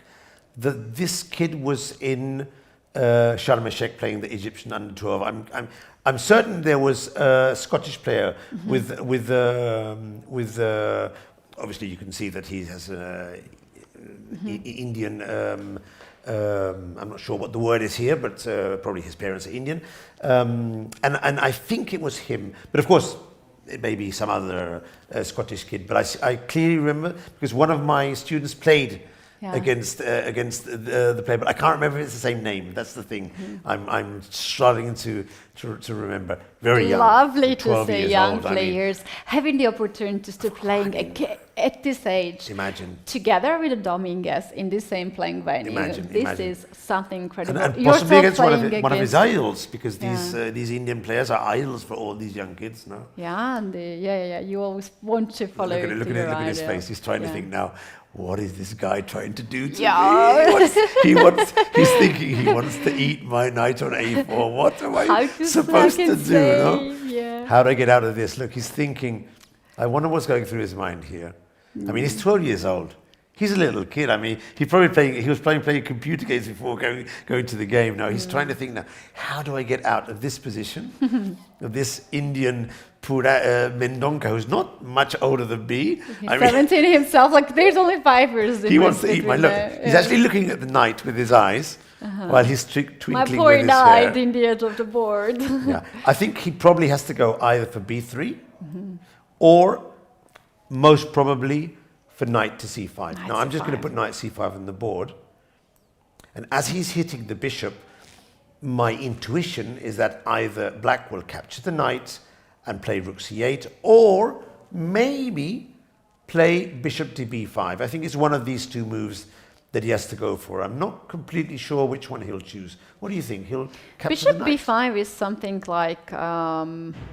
that this kid was in Sharm el-Sheikh playing the Egyptian under 12. I'm certain there was a Scottish player with obviously you can see that he has Indian. I'm not sure what the word is here, but probably his parents are Indian, and I think it was him. But of course, it may be some other Scottish kid. But I clearly remember because one of my students played against the player, but I can't remember if it's the same name. That's the thing. I'm struggling to remember. Very young. Lovely to see young old, players having the opportunities to playing at this age. Imagine. Together with the Dominguez in the same playing venue. Imagine. Is something incredible. And possibly against one of his against- idols, because these Indian players are idols for all these young kids, no? Yeah, and you always want to follow. Look at his face. He's trying to think now. What is this guy trying to do to me? He's thinking he wants to eat my knight on a4. What am I supposed to do? No? Yeah. How do I get out of this? Look, he's thinking. I wonder what's going through his mind here. I mean, he's 12 years old. He's a little kid. I mean, he was playing computer games before going to the game. Now he's trying to think now, how do I get out of this position of this Indian Mendonca, who's not much older than me. He's 17 himself. Like there's only 5 years. He wants to eat my look. He's actually looking at the knight with his eyes while he's twinkling my with his poor hair. knight in the edge of the board. Yeah, I think he probably has to go either for b3 or most probably for knight to c5. Now I'm just going to put knight c5 on the board, and as he's hitting the bishop, my intuition is that either black will capture the knight and play rook c8, or maybe play bishop to b5. I think it's one of these two moves that he has to go for. I'm not completely sure which one he'll choose. What do you think? He'll capture Bishop the knight? b5 is something like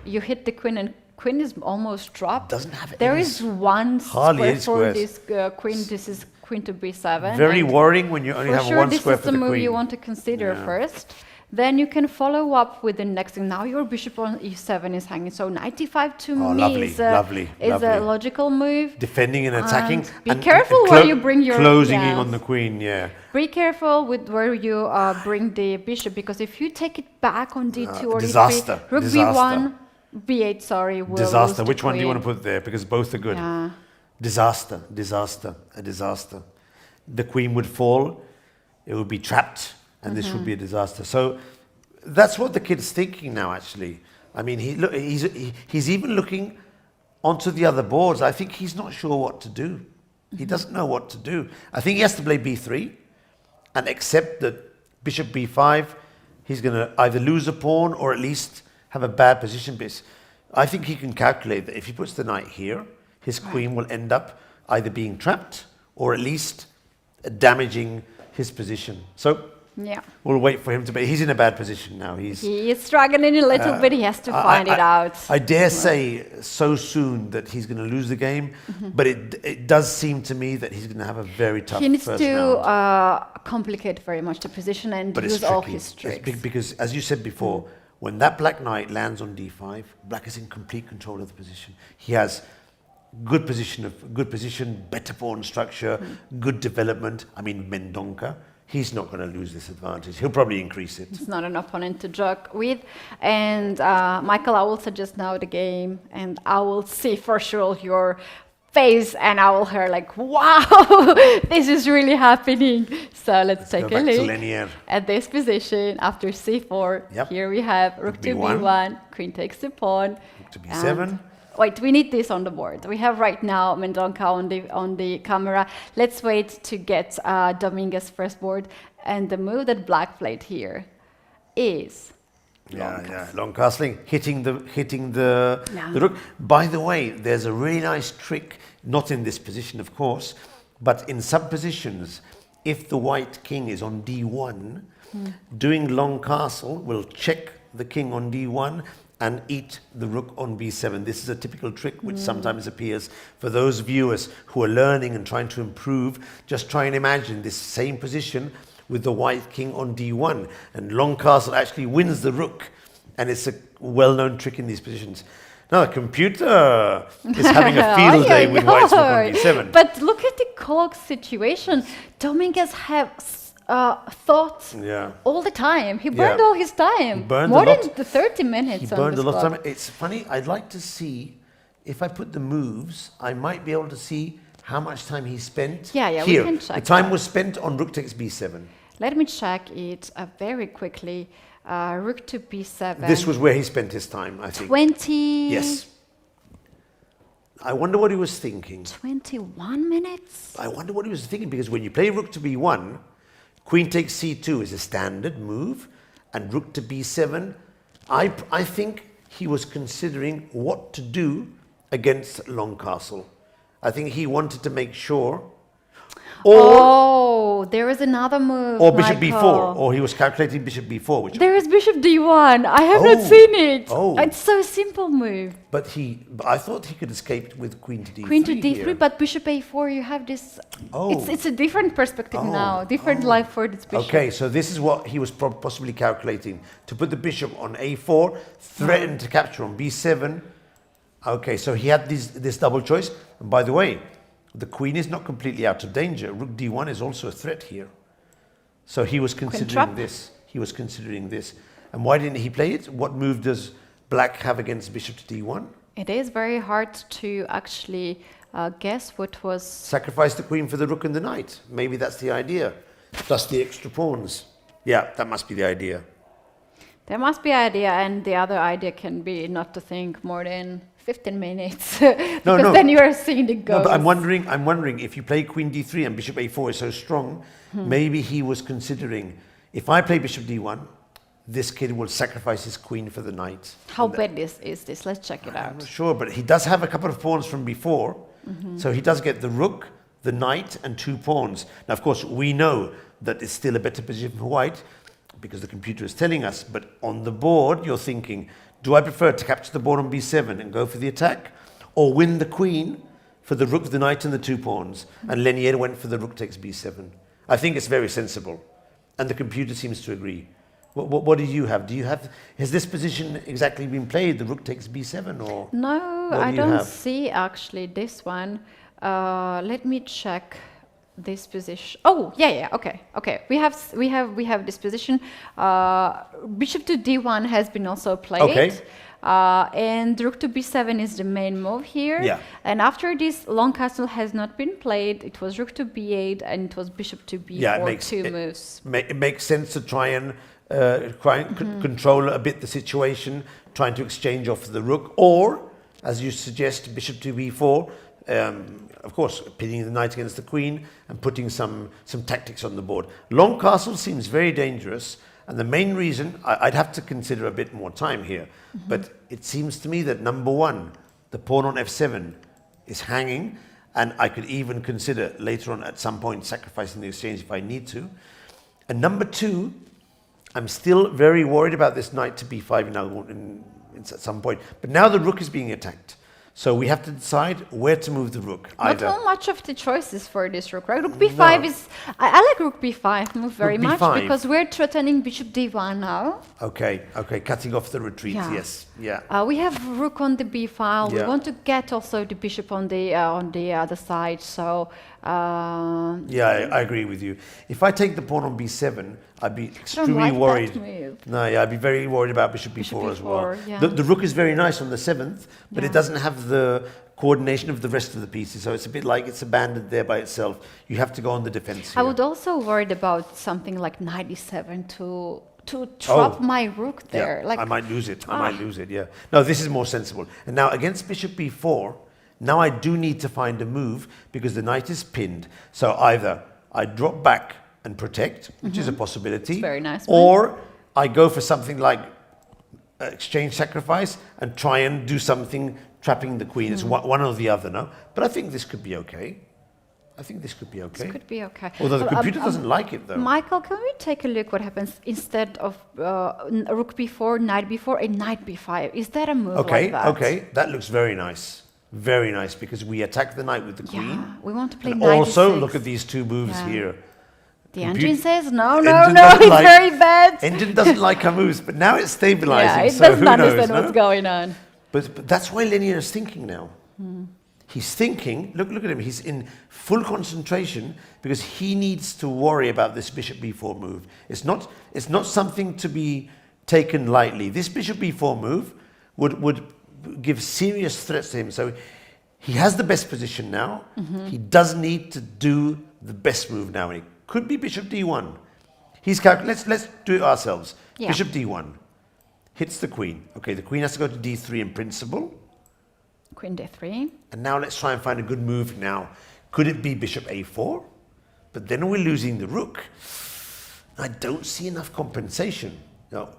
you hit the queen and queen is almost dropped. Doesn't have There any is one hardly square any for squares. this queen. This is queen to b7. Very worrying when you only for have sure, one this square is for the the move queen. you want to consider first. Then you can follow up with the next thing. Now your bishop on e7 is hanging. So knight e5 to me is a logical move. Defending and attacking. Be careful where you bring your... Closing in on the queen, Be careful with where you bring the bishop, because if you take it back on d2 or disaster. d3, rook b1, b8, sorry, will disaster. lose Which the one do you queen. want to put there? Because both are good. Yeah. Disaster, disaster, a disaster. The queen would fall, it would be trapped, and this would be a disaster. So that's what the kid's thinking now, actually. I mean, he's even looking onto the other boards. I think he's not sure what to do. He doesn't know what to do. I think he has to play b3 and accept that bishop b5, he's going to either lose a pawn or at least have a bad position. But I think he can calculate that if he puts the knight here, his queen will end up either being trapped or at least damaging his position. So yeah, we'll wait for him to be. He's in a bad position now. He is struggling a little bit. He has to find it out. I dare say so soon that he's going to lose the game, but it does seem to me that he's going to have a very tough He needs first to round. complicate very much the position and But use all his tricks. Because, as you said before, when that black knight lands on d5, black is in complete control of the position. He has good position, better pawn structure, good development. I mean, Mendonca, he's not going to lose this advantage. He'll probably increase it. It's not an opponent to joke with. And Michael, I will suggest now the game, and I will see for sure your face, and I will hear like, wow, this is really happening. So let's take a look at this position after c4. Yep. Here we have rook to b1, queen takes the pawn. Rook to b7. Wait, we need this on the board. We have right now Mendonca on the camera. Let's wait to get Dominguez's first board. And the move that black played here is long castling, hitting the rook. By the way, there's a really nice trick, not in this position, of course, but in some positions, if the white king is on d1, doing long castle will check the king on d1 and eat the rook on b7. This is a typical trick which sometimes appears for those viewers who are learning and trying to improve. Just try and imagine this same position with the white king on d1, and long castle actually wins the rook, and it's a well-known trick in these positions. Now the computer is having a field day with white's rook on d7. But look at the clock situation. Dominguez has thoughts all the time. He burned all his time. More than the 30 minutes. He burned a lot of time. It's funny, I'd like to see, if I put the moves, I might be able to see how much time he spent here. We can check the time was spent on rook takes b7. Let me check it very quickly. Rook to b7. This was where he spent his time, I think. 20... Yes. I wonder what he was thinking. 21 minutes? I wonder what he was thinking, because when you play rook to b1, queen takes c2 is a standard move, and rook to b7, I think he was considering what to do against long castle. I think he wanted to make sure. Or there is another move. Or bishop b4, or he was calculating bishop b4. There is bishop d1. I have not seen it. It's so simple move. But I thought he could escape with queen to d3. Queen to d3, here. but bishop a4, you have this. It's a different perspective now, different life for this bishop. Okay, so this is what he was possibly calculating. To put the bishop on a4, threaten to capture on b7. Okay, so he had this double choice. And by the way, the queen is not completely out of danger. Rook d1 is also a threat here. So he was considering this. He was considering this. And why didn't he play it? What move does black have against bishop to d1? It is very hard to actually guess what was... Sacrifice the queen for the rook and the knight. Maybe that's the idea. Plus the extra pawns. Yeah, that must be the idea. There must be an idea, and the other idea can be not to think more than 15 minutes, because then you are seeing the ghost. No, but I'm wondering if you play queen d3 and bishop a4 is so strong, maybe he was considering, if I play bishop d1, this kid will sacrifice his queen for the knight. How bad is this? Let's check it out. I'm not sure, but he does have a couple of pawns from before, so he does get the rook, the knight, and 2 pawns. Now, of course, we know that it's still a better position for white, because the computer is telling us, but on the board, you're thinking, do I prefer to capture the board on b7 and go for the attack, or win the queen for the rook, the knight, and the 2 pawns? And Lenier went for the rook takes b7. I think it's very sensible, and the computer seems to agree. What do you have? Has this position exactly been played, the rook takes b7, or? No, I don't see actually this one. Let me check this position. Oh, yeah. Okay. We have this position. Bishop to d1 has been also played. Okay. And rook to b7 is the main move here. Yeah. And after this, long castle has not been played. It was rook to b8 and it was bishop to b4, moves. It makes sense to try and control a bit the situation, trying to exchange off the rook, or, as you suggest, bishop to b4. Of course, pitting the knight against the queen and putting some tactics on the board. Long castle seems very dangerous. And the main reason, I'd have to consider a bit more time here, but it seems to me that number one, the pawn on f7 is hanging, and I could even consider later on at some point sacrificing the exchange if I need to. And number two, I'm still very worried about this knight to b5 now at some point, but now the rook is being attacked. So we have to decide where to move the rook. Not so much of the choices for this rook, right? Rook b5 is... I like rook b5 move very much because we're threatening bishop d1 now. Okay, cutting off the retreat, yes. We have rook on the b file. We want to get also the bishop on the other side, so... I agree with you. If I take the pawn on b7, I'd be extremely worried. I'd be very worried about bishop b4 as well. Yeah. The rook is very nice on the 7th, but it doesn't have the coordination of the rest of the pieces, so it's a bit like it's abandoned there by itself. You have to go on the defense here. I would also worry about something like knight e7 to trap my rook there. I might lose it. No, this is more sensible. And now against bishop b4, now I do need to find a move because the knight is pinned. So either I drop back and protect, which is a possibility. It's very nice. Or I go for something like exchange sacrifice and try and do something trapping the queen. It's one or the other, no? But I think this could be okay. This could be okay. Although the computer doesn't like it, though. Michael, can we take a look what happens instead of rook b4, knight b4, and knight b5? Is that a move like that? Okay, that looks very nice. Very nice, because we attack the knight with the queen. Yeah, we want to play and knight also, e6. look at these two moves here. The engine says, no, it's very bad. Engine doesn't like our moves, but now it's stabilizing. Yeah, it so doesn't understand what's going on. But that's why Lenier is thinking now. He's thinking, look at him, he's in full concentration because he needs to worry about this bishop b4 move. It's not something to be taken lightly. This bishop b4 move would give serious threats to him. So he has the best position now. He does need to do the best move now. It could be bishop d1. Let's do it ourselves. Yeah. Bishop d1 hits the queen. Okay, the queen has to go to d3 in principle. Queen d3. And now let's try and find a good move now. Could it be bishop a4? But then we're losing the rook. I don't see enough compensation. No.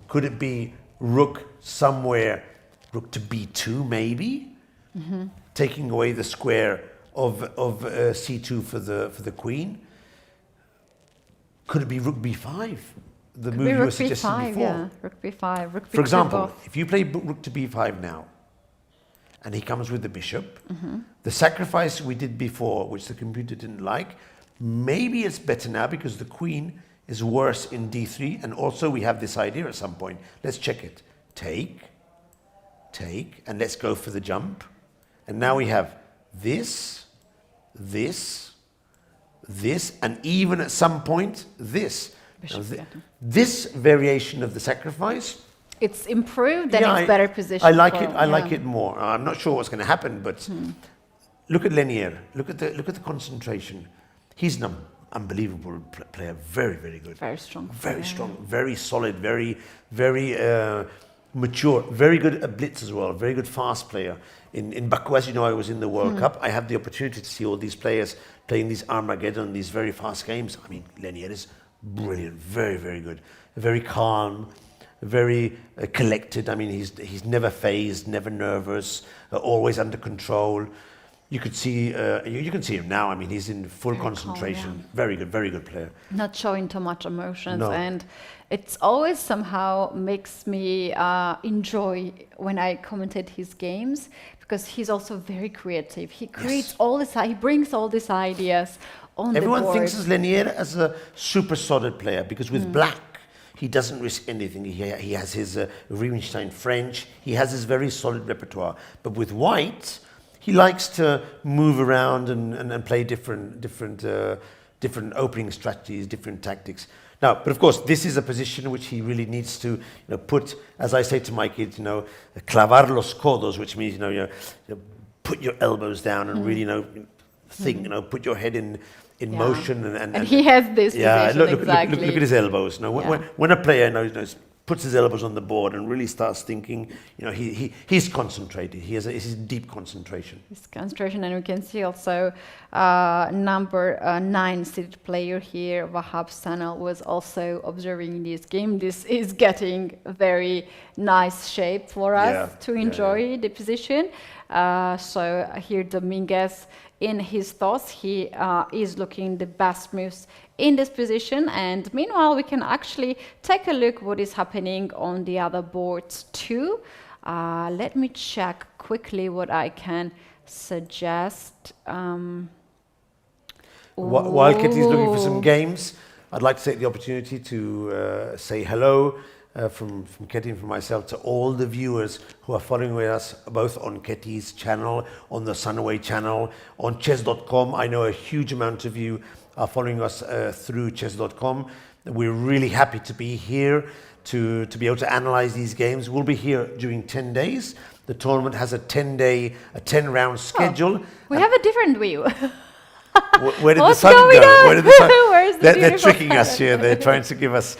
Could it be rook somewhere? Rook to b2 maybe, taking away the square of c2 for the queen. Could it be rook b5? The move you were suggesting before. Yeah, rook b5, rook b2. For example, if you play rook to b5 now, and he comes with the bishop, the sacrifice we did before, which the computer didn't like, maybe it's better now because the queen is worse in d3, and also we have this idea at some point. Let's check it. Take, and let's go for the jump. And now we have this, and even at some point, this. This variation of the sacrifice, it's improved and it's better position. I like it. I like it more. I'm not sure what's going to happen, but look at Lenier. Look at the concentration. He's an unbelievable player. Very, very good. Very strong. Very strong. Very solid. Very, very mature. Very good at blitz as well. Very good fast player. In Baku, as you know, I was in the World Cup. I had the opportunity to see all these players playing these Armageddon, these very fast games. I mean, Lenier is brilliant. Very, very good. Very calm. Very collected. I mean, he's never phased, never nervous, always under control. You could see, you can see him now. I mean, he's in full concentration. Calm, yeah. Very good player. Not showing too much emotions, no. And it's always somehow makes me enjoy when I commentate his games because he's also very creative. He creates all this. He brings all these ideas on the board. Everyone thinks of Lenier as a super solid player because with black, he doesn't risk anything. He has his Rubinstein French. He has his very solid repertoire. But with white, he likes to move around and play different opening strategies, different tactics. Now, but of course, this is a position which he really needs to, put, as I say to my kids, clavar los codos, which means, put your elbows down and really, think, put your head in motion. And he has this position, exactly. Look at his elbows. When a player puts his elbows on the board and really starts thinking, he's concentrated. He has a deep concentration. His concentration, and we can see also number 9 seated player here, Wahab Sanal, was also observing this game. This is getting a very nice shape for us to enjoy the position. So here Dominguez, in his thoughts, he is looking the best moves in this position, and meanwhile we can actually take a look what is happening on the other boards too. Let me check quickly what I can suggest. While Kitty's looking for some games, I'd like to take the opportunity to say hello from Ketty and from myself to all the viewers who are following with us both on Ketty's channel, on the Sunway channel, on chess.com. I know a huge amount of you are following us through chess.com. We're really happy to be here to be able to analyze these games. We'll be here during 10 days. The tournament has a 10-round schedule. We have a different view. Where did the sun go? Where did the sun? They're tricking us here. They're trying to give us.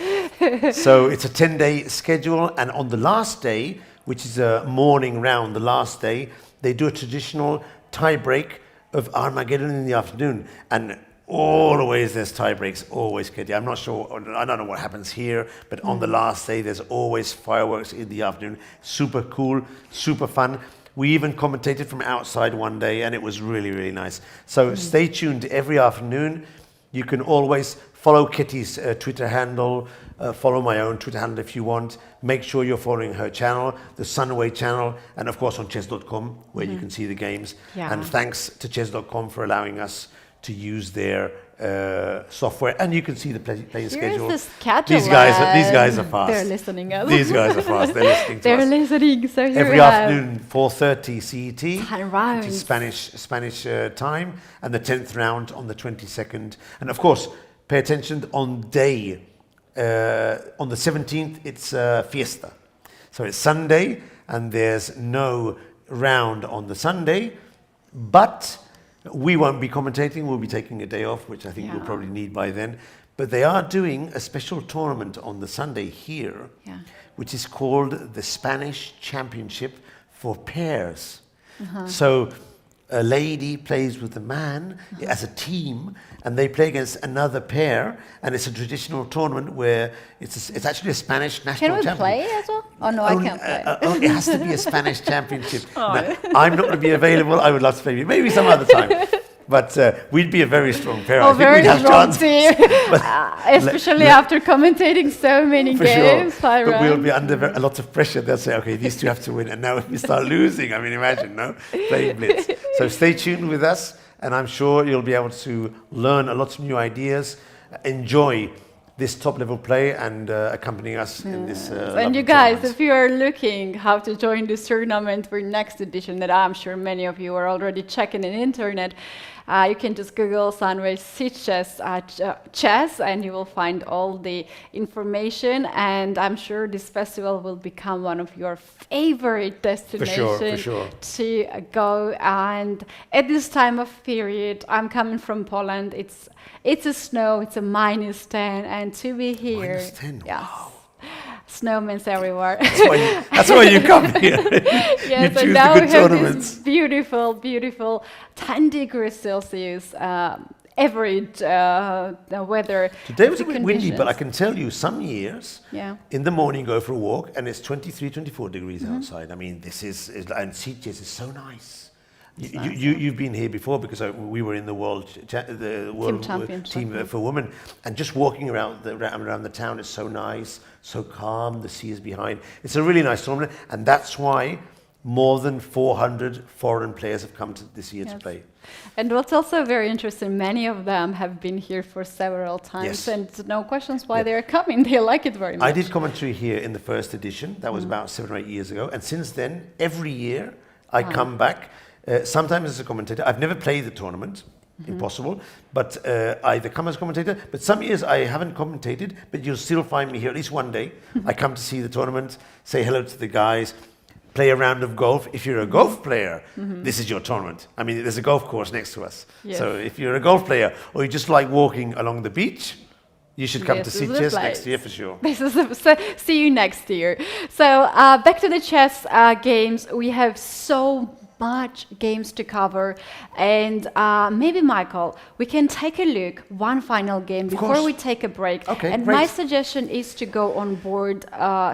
So it's a 10-day schedule, and on the last day, which is a morning round, the last day, they do a traditional tie break of Armageddon in the afternoon, and always there's tie breaks, always, Kitty. I'm not sure, I don't know what happens here, but on the last day, there's always fireworks in the afternoon. Super cool, super fun. We even commentated from outside one day, and it was really, really nice. So stay tuned every afternoon. You can always follow Kitty's Twitter handle, follow my own Twitter handle if you want. Make sure you're following her channel, the Sunway channel, and of course on chess.com, where you can see the games. Yeah. And thanks to chess.com for allowing us to use their software, and you can see the playing schedule. The schedule. These guys are fast. They're listening. These guys are fast. They're listening to us. They're listening. So here every afternoon, 4:30 CET, which is Spanish time, and the 10th round on the 22nd. And of course, pay attention on day. On the 17th, it's fiesta, so it's Sunday, and there's no round on the Sunday, but we won't be commentating. We'll be taking a day off, which I think we'll probably need by then. But they are doing a special tournament on the Sunday here, which is called the Spanish Championship for Pairs. So a lady plays with a man as a team, and they play against another pair, and it's a traditional tournament where it's actually a Spanish national championship. Can we play as well? Oh no, I can't play. It has to be a Spanish championship. Now, I'm not going to be available. I would love to play, maybe some other time. But we'd be a very strong pair. I think very we'd have strong chance. team. Especially after commentating so many games. Sure. But we'll be under a lot of pressure. They'll say, okay, these two have to win. And now if we start losing, I mean, imagine, no? Playing blitz. So stay tuned with us, and I'm sure you'll be able to learn a lot of new ideas, enjoy this top-level play, and accompany us in this and you guys, if you are looking how to join this tournament for next edition, that I'm sure many of you are already checking in internet, you can just Google Sunway Sitges chess, and you will find all the information. And I'm sure this festival will become one of your favorite destinations to go. And at this time of period, I'm coming from Poland. It's a snow. It's a -10, and to be here, -10. Wow. Snowmen's everywhere. That's why you come here. Yes, and now we have this beautiful, beautiful 10 degrees Celsius average weather. Today was a bit windy, but I can tell you some years, in the morning go for a walk, and it's 23, 24 degrees outside. I mean, this is and Sitges is so nice. You've been here before, because we were in the world team for women, and just walking around the town is so nice, so calm. The sea is behind. It's a really nice tournament, and that's why more than 400 foreign players have come to this year to play. And what's also very interesting, many of them have been here for several times, and no questions why they're coming. They like it very much. I did commentary here in the first edition. That was about 7 or 8 years ago, and since then, every year I come back. sometimes as a commentator. I've never played the tournament, impossible, but I either come as a commentator, but some years I haven't commentated, but you'll still find me here at least one day. I come to see the tournament, say hello to the guys, play a round of golf. If you're a golf player, this is your tournament. I mean, there's a golf course next to us. Yes. So if you're a golf player or you just like walking along the beach, you should come to This is the Sitges place. next year for sure. So see you next year. So back to the chess games. We have so much games to cover, and maybe Michael, we can take a look one final game before course. we take a break. Okay, and great. my suggestion is to go on board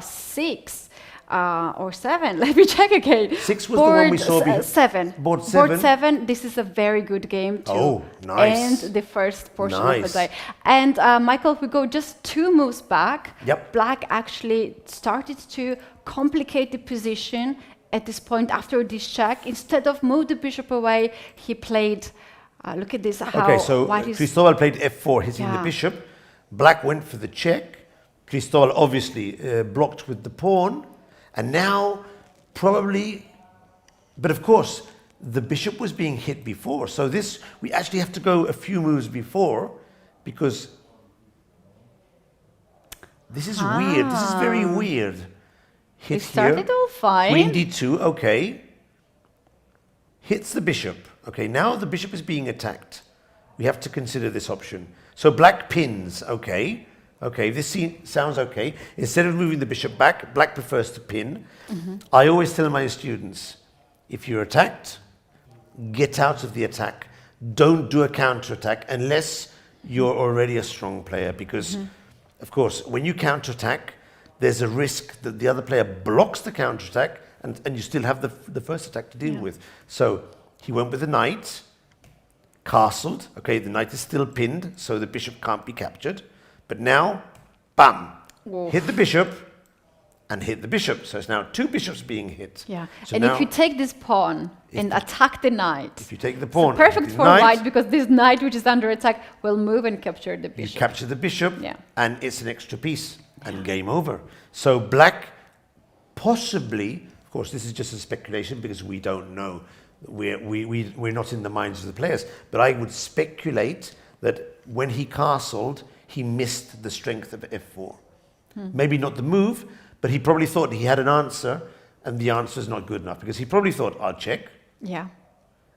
6 or 7. Let me check again. 6 was the one we saw before. 7. Board 7. Board 7. This is a very good game to Oh, nice. end the first portion of the Nice. day. And Michael, if we go just 2 moves back, Yep. Black actually started to complicate the position at this point after this check. Instead of move the bishop away, he played. Look at this. How Okay, so white is. Cristobal played f4, hitting the Yeah. bishop. Black went for the check. Cristobal obviously blocked with the pawn. And now, probably, but of course, the bishop was being hit before. So this, we actually have to go a few moves before, because this is weird. This is very weird. Hit We started here. all fine. Queen d2, okay. Hits the bishop. Okay, now the bishop is being attacked. We have to consider this option. So black pins, okay. Okay, this sounds okay. Instead of moving the bishop back, black prefers to pin. I always tell my students, if you're attacked, get out of the attack. Don't do a counterattack unless you're already a strong player, because, of course, when you counterattack, there's a risk that the other player blocks the counterattack, and you still have the first attack to deal with. So he went with the knight, castled. Okay, the knight is still pinned, so the bishop can't be captured. But now, bam, hit the bishop and hit the bishop. So it's now 2 bishops being hit. Yeah, So and now, if you take this pawn and attack the knight, if you take the pawn, it's perfect the for knight, white, because this knight, which is under attack, will move and capture the you bishop. capture the bishop, Yeah. and it's an extra piece, and game over. So black possibly, of course, this is just a speculation because we don't know. We're not in the minds of the players. But I would speculate that when he castled, he missed the strength of f4. Maybe not the move, but he probably thought he had an answer, and the answer is not good enough, because he probably thought, I'll check, Yeah.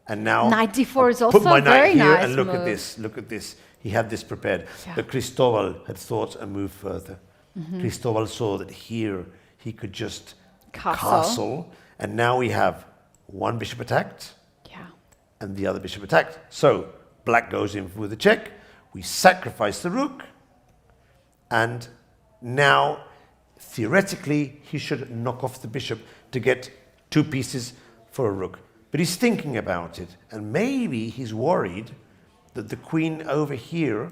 and now Knight d4 is I'll also put my a very knight here, nice and look at move. this, look at this. He had this prepared. Yeah. But Cristobal had thought a move further. Cristobal saw that here he could just castle, and now we have one bishop attacked, Yeah. and the other bishop attacked. So black goes in with a check. We sacrifice the rook, and now theoretically he should knock off the bishop to get 2 pieces for a rook. But he's thinking about it, and maybe he's worried that the queen over here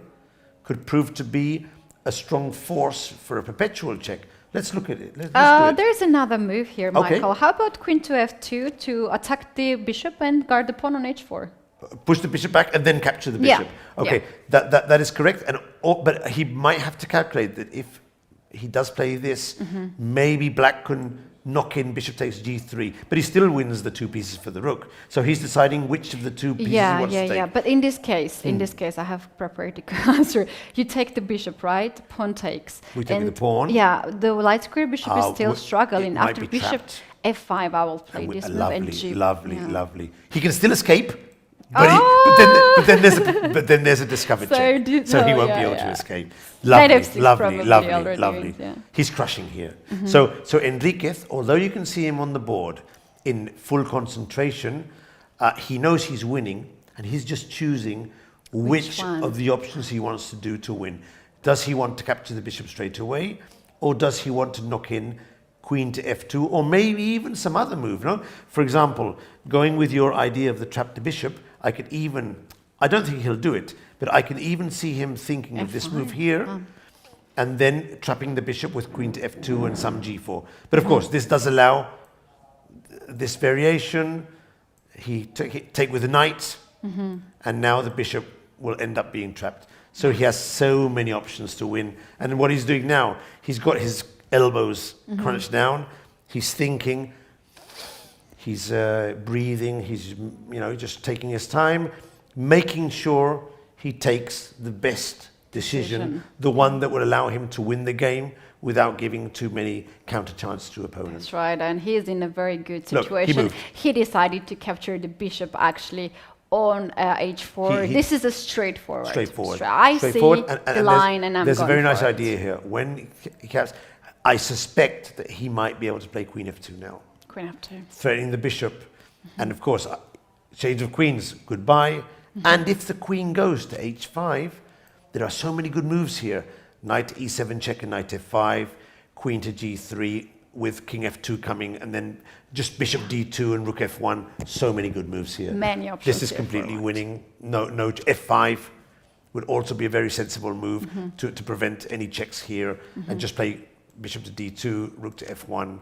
could prove to be a strong force for a perpetual check. Let's look at it. Let's do it. There's another move here, Okay. Michael. How about queen to f2 to attack the bishop and guard the pawn on h4? Push the bishop back and then capture the Yeah, bishop. Okay, that is correct. But he might have to calculate that if he does play this, maybe black can knock in bishop takes g3, but he still wins the 2 pieces for the rook. So he's deciding which of the 2 pieces he wants to take. Yeah. But in this case, I have prepared the answer. You take the bishop, right? Pawn takes. We take the pawn. Yeah, the light square bishop is still it struggling. might After be bishop trapped. f5, I will play this move and g. Lovely. He can still escape, but then there's a discovered So check. did- So he oh, won't yeah, be able yeah. to escape. Knight f6 probably Lovely. already, yeah. He's crushing here. So Enriquez, although you can see him on the board in full concentration, he knows he's winning, and he's just choosing which one? of the options he wants to do to win. Does he want to capture the bishop straight away, or does he want to knock in queen to f2, or maybe even some other move? No? For example, going with your idea of the trapped bishop, I don't think he'll do it, but I can even see him thinking of this move here, and then trapping the bishop with queen to f2 and some g4. But of course, this does allow this variation. He take with the knight, and now the bishop will end up being trapped. So he has so many options to win. And what he's doing now, he's got his elbows crunched down. He's thinking. He's breathing. He's, just taking his time, making sure he takes the best decision, the one that will allow him to win the game without giving too many counter chances to opponents. That's right, and he's in a very good situation. Look, he decided to capture the bishop actually on h4. This is a straightforward. I see the line and I'm there's going a very nice for it. idea here. When he caps, I suspect that he might be able to play queen f2 now. Queen f2. Threatening the bishop. And of course, change of queens, goodbye. And if the queen goes to h5, there are so many good moves here. Knight e7 check and knight f5, queen to g3 with king f2 coming, and then just bishop d2 and rook f1. So many good moves here. Many options. This is completely winning. No, f5 would also be a very sensible move to prevent any checks here, and just play bishop to d2, rook to f1.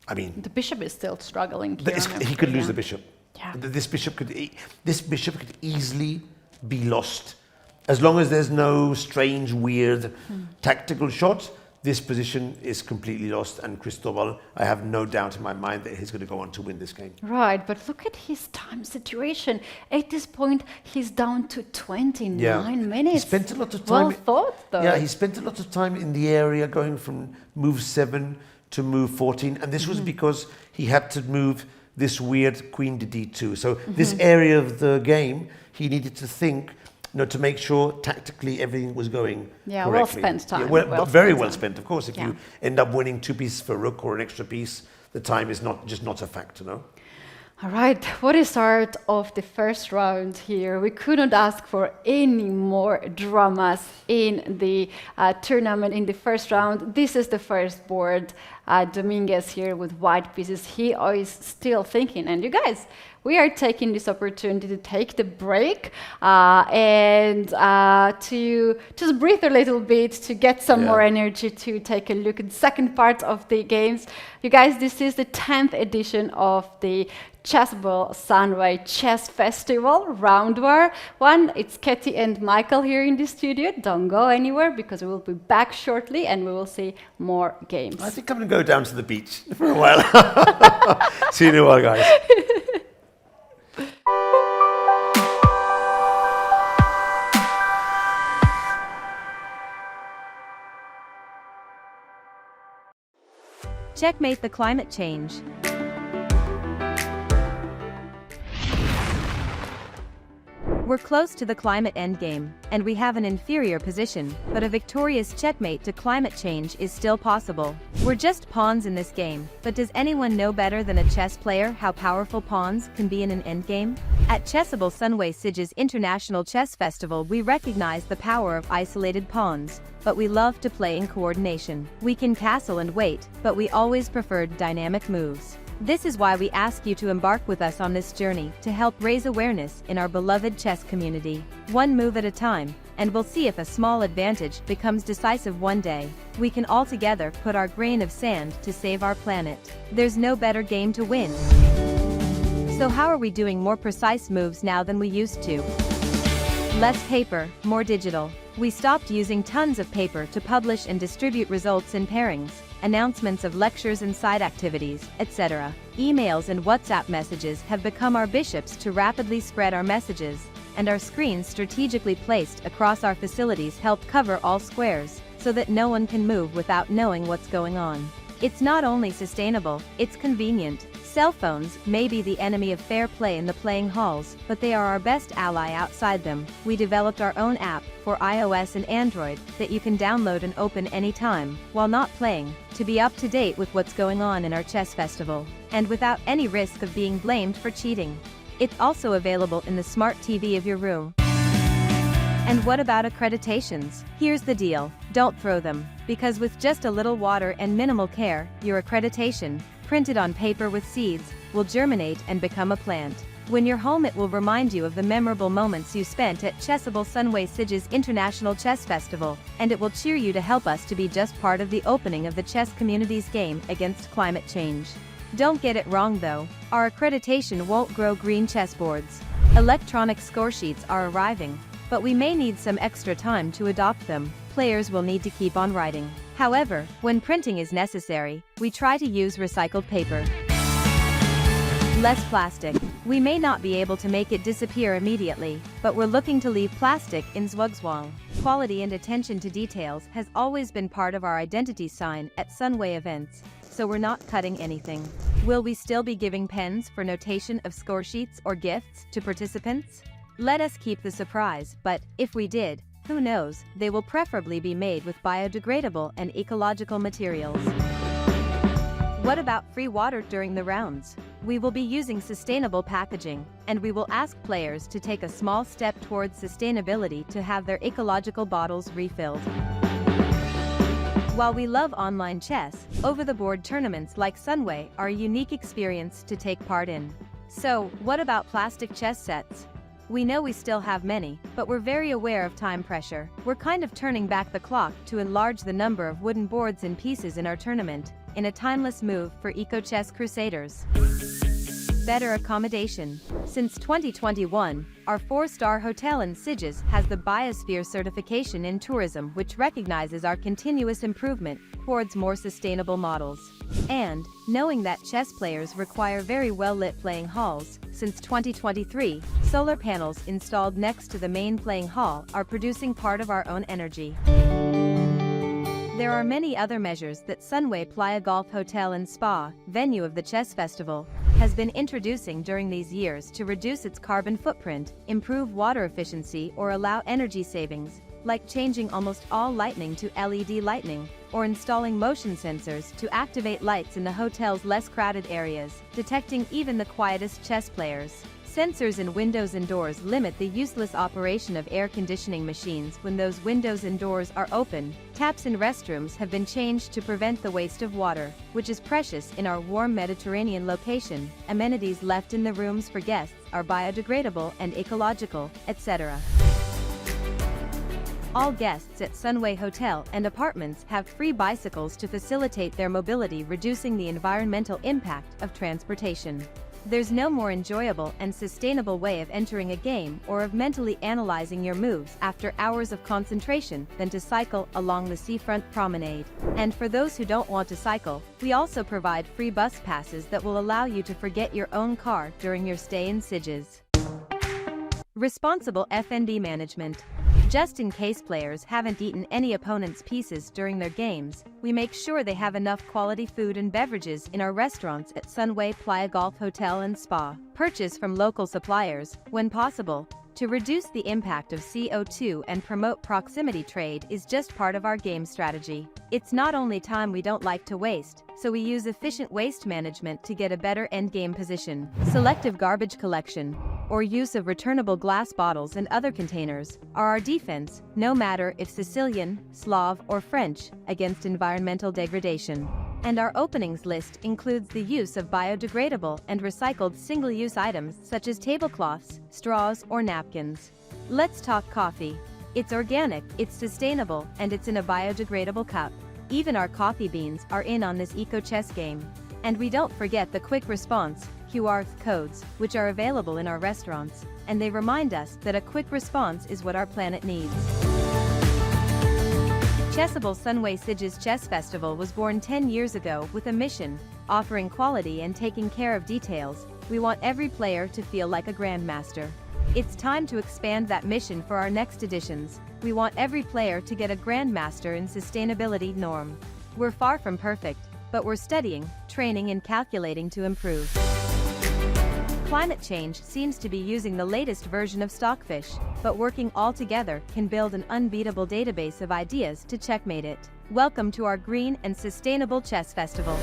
I mean, the bishop is still struggling here. He could lose the bishop. Yeah. This bishop could easily be lost. As long as there's no strange, weird tactical shot, this position is completely lost. And Cristobal, I have no doubt in my mind that he's going to go on to win this game. Right, but look at his time situation. At this point, he's down to 29 minutes. He spent a lot of time. Well thought, though. Yeah, he spent a lot of time in the area going from move 7 to move 14. And this was because he had to move this weird queen to d2. So this area of the game, he needed to think, to make sure tactically everything was going correctly. Well spent time. Yeah, very well spent, of course. If you end up winning 2 pieces for a rook or an extra piece, the time is not a factor, no? All right, what is art of the first round here? We could not ask for any more dramas in the tournament in the first round. This is the first board. Dominguez here with white pieces. He is still thinking. And you guys, we are taking this opportunity to take the break and to just breathe a little bit, to get some more energy, to take a look at the second part of the games. You guys, this is the 10th edition of the Chessable Sunway Chess Festival, round 1. It's Katie and Michael here in the studio. Don't go anywhere because we will be back shortly and we will see more games. I think I'm going to go down to the beach for a while. See you in a while, guys. Checkmate the climate change. We're close to the climate endgame, and we have an inferior position, but a victorious checkmate to climate change is still possible. We're just pawns in this game, but does anyone know better than a chess player how powerful pawns can be in an endgame? At Chessable Sunway Sitges International Chess Festival, we recognize the power of isolated pawns, but we love to play in coordination. We can castle and wait, but we always preferred dynamic moves. This is why we ask you to embark with us on this journey to help raise awareness in our beloved chess community. One move at a time, and we'll see if a small advantage becomes decisive one day. We can all together put our grain of sand to save our planet. There's no better game to win. So how are we doing more precise moves now than we used to? Less paper, more digital. We stopped using tons of paper to publish and distribute results in pairings, announcements of lectures and side activities, etc. Emails and WhatsApp messages have become our bishops to rapidly spread our messages, and our screens strategically placed across our facilities help cover all squares, so that no one can move without knowing what's going on. It's not only sustainable, it's convenient. Cell phones may be the enemy of fair play in the playing halls, but they are our best ally outside them. We developed our own app for iOS and Android that you can download and open anytime, while not playing, to be up to date with what's going on in our chess festival, and without any risk of being blamed for cheating. It's also available in the smart TV of your room. And what about accreditations? Here's the deal, don't throw them, because with just a little water and minimal care, your accreditation, printed on paper with seeds, will germinate and become a plant. When you're home, it will remind you of the memorable moments you spent at Chessable Sunway Sitges International Chess Festival, and it will cheer you to help us to be just part of the opening of the chess community's game against climate change. Don't get it wrong though, our accreditation won't grow green chessboards. Electronic score sheets are arriving, but we may need some extra time to adopt them. Players will need to keep on writing. However, when printing is necessary, we try to use recycled paper. Less plastic. We may not be able to make it disappear immediately, but we're looking to leave plastic in Zwogswang. Quality and attention to details has always been part of our identity sign at Sunway events, so we're not cutting anything. Will we still be giving pens for notation of score sheets or gifts to participants? Let us keep the surprise, but if we did, who knows, they will preferably be made with biodegradable and ecological materials. What about free water during the rounds? We will be using sustainable packaging, and we will ask players to take a small step towards sustainability to have their ecological bottles refilled. While we love online chess, over-the-board tournaments like Sunway are a unique experience to take part in. So, what about plastic chess sets? We know we still have many, but we're very aware of time pressure. We're kind of turning back the clock to enlarge the number of wooden boards and pieces in our tournament, in a timeless move for eco-chess crusaders. Better accommodation. Since 2021, our 4-star hotel in Sitges has the Biosphere certification in tourism, which recognizes our continuous improvement towards more sustainable models. And, knowing that chess players require very well-lit playing halls, since 2023, solar panels installed next to the main playing hall are producing part of our own energy. There are many other measures that Sunway Playa Golf Hotel and Spa, venue of the Chess Festival, has been introducing during these years to reduce its carbon footprint, improve water efficiency or allow energy savings, like changing almost all lighting to LED lighting, or installing motion sensors to activate lights in the hotel's less crowded areas, detecting even the quietest chess players. Sensors in windows and doors limit the useless operation of air conditioning machines when those windows and doors are open. Taps in restrooms have been changed to prevent the waste of water, which is precious in our warm Mediterranean location. Amenities left in the rooms for guests are biodegradable and ecological, etc. All guests at Sunway Hotel and Apartments have free bicycles to facilitate their mobility, reducing the environmental impact of transportation. There's no more enjoyable and sustainable way of entering a game or of mentally analyzing your moves after hours of concentration than to cycle along the seafront promenade. And for those who don't want to cycle, we also provide free bus passes that will allow you to forget your own car during your stay in Sitges. Responsible F&B management. Just in case players haven't eaten any opponent's pieces during their games, we make sure they have enough quality food and beverages in our restaurants at Sunway Playa Golf Hotel and Spa. Purchase from local suppliers, when possible, to reduce the impact of CO2 and promote proximity trade is just part of our game strategy. It's not only time we don't like to waste, so we use efficient waste management to get a better endgame position. Selective garbage collection, or use of returnable glass bottles and other containers, are our defense, no matter if Sicilian, Slav, or French, against environmental degradation. And our openings list includes the use of biodegradable and recycled single-use items such as tablecloths, straws, or napkins. Let's talk coffee. It's organic, it's sustainable, and it's in a biodegradable cup. Even our coffee beans are in on this eco-chess game. And we don't forget the quick response QR codes, which are available in our restaurants, and they remind us that a quick response is what our planet needs. Chessable Sunway Sitges Chess Festival was born 10 years ago with a mission, offering quality and taking care of details. We want every player to feel like a grandmaster. It's time to expand that mission for our next editions. We want every player to get a grandmaster in sustainability norm. We're far from perfect, but we're studying, training and calculating to improve. Climate change seems to be using the latest version of Stockfish, but working all together can build an unbeatable database of ideas to checkmate it. Welcome to our Green and Sustainable Chess Festival.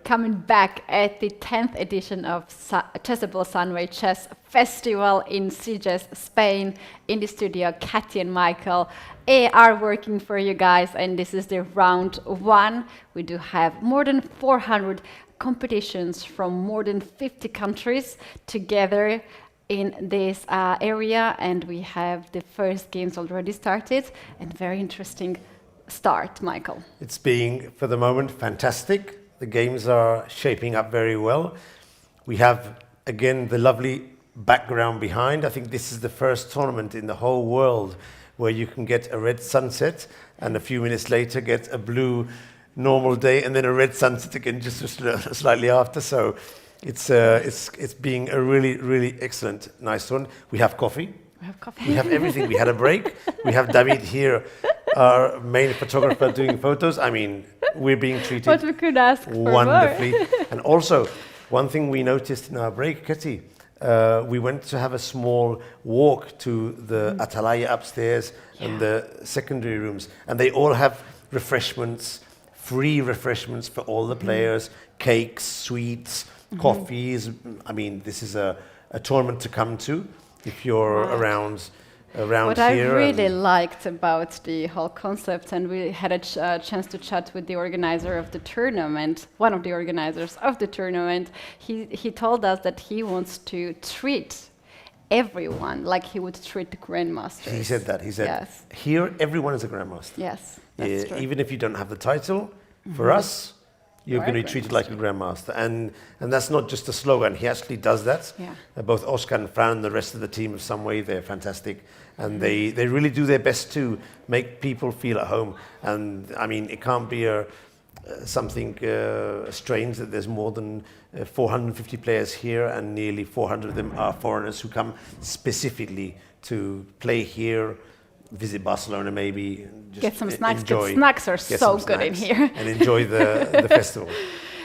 coming back at the 10th edition of Chessable Sunway Chess Festival in Sitges, Spain. In the studio, Kathy and Michael are working for you guys, and this is the round 1. We do have more than 400 competitions from more than 50 countries together in this area, and we have the first games already started, and very interesting start, Michael. It's being, for the moment, fantastic. The games are shaping up very well. We have, again, the lovely background behind. I think this is the first tournament in the whole world where you can get a red sunset and a few minutes later get a blue normal day and then a red sunset again just slightly after. So it's being a really, really excellent, nice one. We have coffee. We have coffee. We have everything. We had a break. We have David here, our main photographer, doing photos. I mean, we're being treated what we could ask for wonderfully. more. And also, one thing we noticed in our break, Katie, we went to have a small walk to the Atalaya upstairs and the secondary rooms, and they all have refreshments, free refreshments for all the players, cakes, sweets, coffees. I mean, this is a tournament to come to if you're around what here. I really liked about the whole concept, and we had a chance to chat with the organizer of the tournament, one of the organizers of the tournament. He told us that he wants to treat everyone like he would treat the grandmasters. He said that. He said, yes. Here everyone is a grandmaster. Yes, that's true. Even if you don't have the title, for us, you're going to be treated like a grandmaster. And that's not just a slogan. He actually does that. Yeah. Both Oscar and Fran and the rest of the team of Sunway, they're fantastic. And they really do their best to make people feel at home. And I mean, it can't be something strange that there's more than 450 players here, and nearly 400 of them are foreigners who come specifically to play here, visit Barcelona maybe, just get some snacks. enjoy, Snacks are so good in here. and enjoy the festival.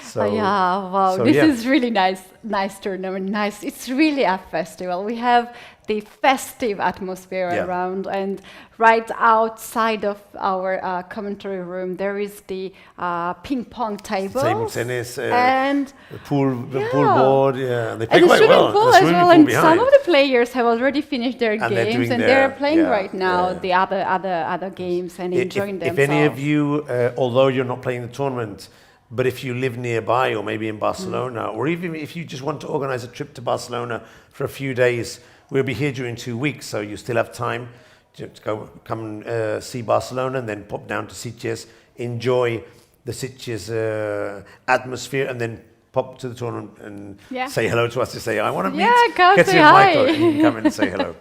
So, yeah, wow, so this yeah. is really nice tournament, nice. It's really a festival. We have the festive atmosphere around, and right outside of our commentary room, there is the ping pong table, table tennis, and the pool board. Yeah, they play and the quite swimming well. pool The as swimming well. pool And behind. some of the players have already finished their And they're games, doing and their- they're playing yeah, right now yeah. the other games and enjoying If themselves. any of you, although you're not playing the tournament, but if you live nearby or maybe in Barcelona, or even if you just want to organize a trip to Barcelona for a few days, we'll be here during 2 weeks, so you still have time to come and see Barcelona and then pop down to Sitges, enjoy the Sitges atmosphere, and then pop to the tournament and say hello to us to say, I want to meet come Katie say and hi. Michael, and you can come and say hello.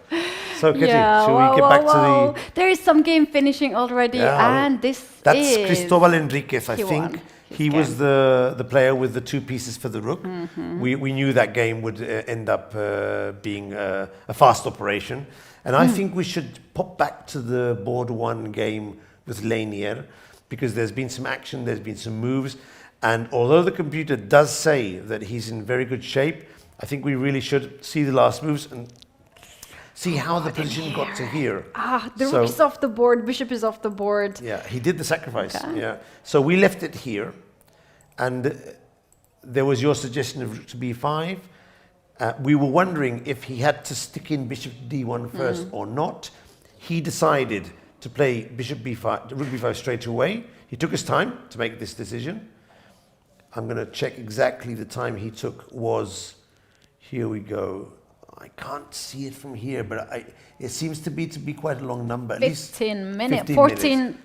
So Katie, shall we get back to the... There is some game finishing already, and That's Cristobal Enriquez, I he think. won. He was the player with the 2 pieces for the rook. We knew that game would end up being a fast operation. And I think we should pop back to the board 1 game with Lanier, because there's been some action, there's been some moves. And although the computer does say that he's in very good shape, I think we really should see the last moves and see how the position got to here. The rook is off the board, bishop is off the board. Yeah, he did the sacrifice. Okay. Yeah. So we left it here, and there was your suggestion of rook to b5. We were wondering if he had to stick in bishop d1 first or not. He decided to play bishop b5, rook b5 straight away. He took his time to make this decision. I'm going to check exactly the time he took was. Here we go. I can't see it from here, but it seems to be quite a long number. 15 minutes. 14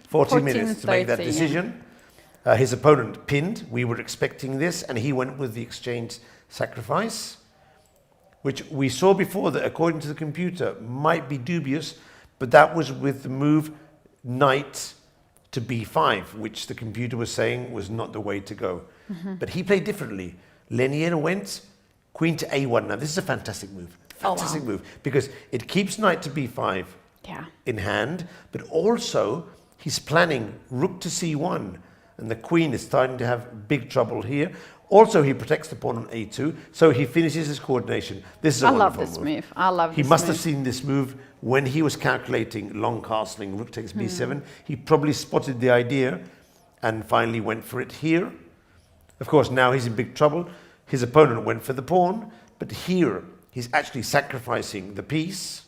minutes to make that 30, decision. His opponent pinned. We were expecting this, and he went with the exchange sacrifice, which we saw before that, according to the computer, might be dubious, but that was with the move knight to b5, which the computer was saying was not the way to go. But he played differently. Lenier went queen to a1. Now, this is a fantastic move. Fantastic move, because it keeps knight to b5 in hand, but also he's planning rook to c1, and the queen is starting to have big trouble here. Also, he protects the pawn on a2, so he finishes his coordination. This is a wonderful move. I love this move. He must have seen this move when he was calculating long castling, rook takes b7. He probably spotted the idea and finally went for it here. Of course, now he's in big trouble. His opponent went for the pawn, but here he's actually sacrificing the piece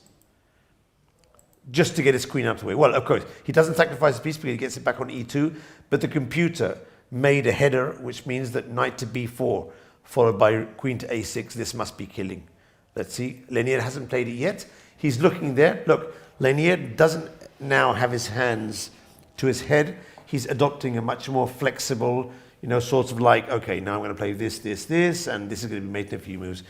just to get his queen out of the way. Well, of course, he doesn't sacrifice the piece because he gets it back on e2, but the computer made a header, which means that knight to b4, followed by queen to a6, this must be killing. Let's see, Lenier hasn't played it yet. He's looking there. Look, Lenier doesn't now have his hands to his head. He's adopting a much more flexible, sort of like, okay, now I'm going to play this, this, this, and this is going to be made in a few moves.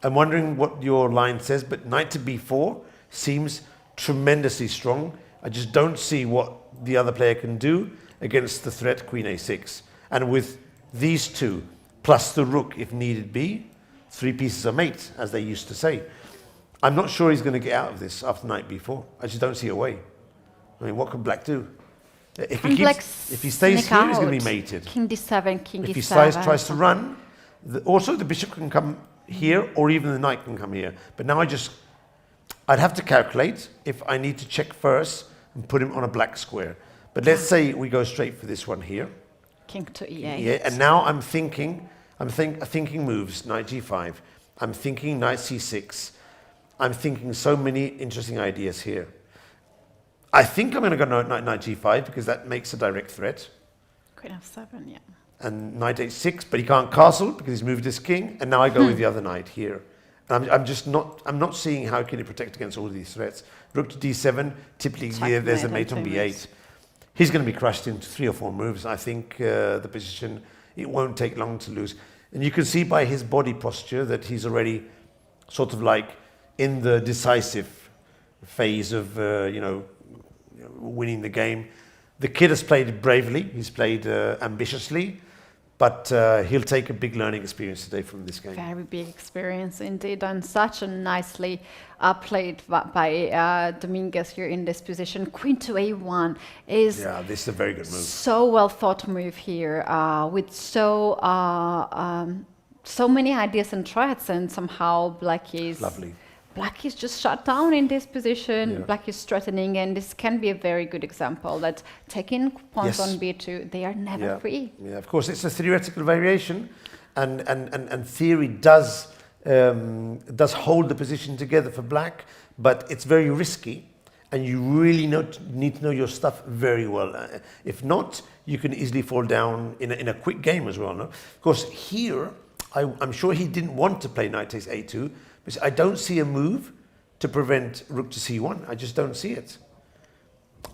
I'm wondering what your line says, but knight to b4 seems tremendously strong. I just don't see what the other player can do against the threat queen a6. And with these two, plus the rook if needed be, 3 pieces are mate, as they used to say. I'm not sure he's going to get out of this after knight b4. I just don't see a way. I mean, what can black do? If he stays here, he's going to be mated. King d7, king d7. If he tries to run, also the bishop can come here, or even the knight can come here. But now I'd have to calculate if I need to check first and put him on a black square. But let's say we go straight for this one here. King to e8. Yeah, and now I'm thinking moves, knight g5. I'm thinking knight c6. I'm thinking so many interesting ideas here. I think I'm going to go knight g5 because that makes a direct threat. Queen f7, yeah. And knight h6, but he can't castle because he's moved his king. And now I go with the other knight here. And I'm not seeing how can he protect against all of these threats. Rook to d7, typically there's a mate on b8. He's going to be crushed into 3 or 4 moves. I think the position, it won't take long to lose. And you can see by his body posture that he's already sort of like in the decisive phase of, winning the game. The kid has played bravely. He's played ambitiously. But he'll take a big learning experience today from this game. Very big experience indeed, and such a nicely played by Dominguez here in this position. Queen to a1 is this is a very good move. So well thought move here, with so many ideas and threats, and somehow Black is just shut down in this position. Yeah. Black is threatening, and this can be a very good example that taking pawns on b2, they are never free. Yeah, of course, it's a theoretical variation, and theory does hold the position together for Black, but it's very risky, and you really need to know your stuff very well. If not, you can easily fall down in a quick game as well. No? Of course, here, I'm sure he didn't want to play knight takes a2, because I don't see a move to prevent rook to c1. I just don't see it.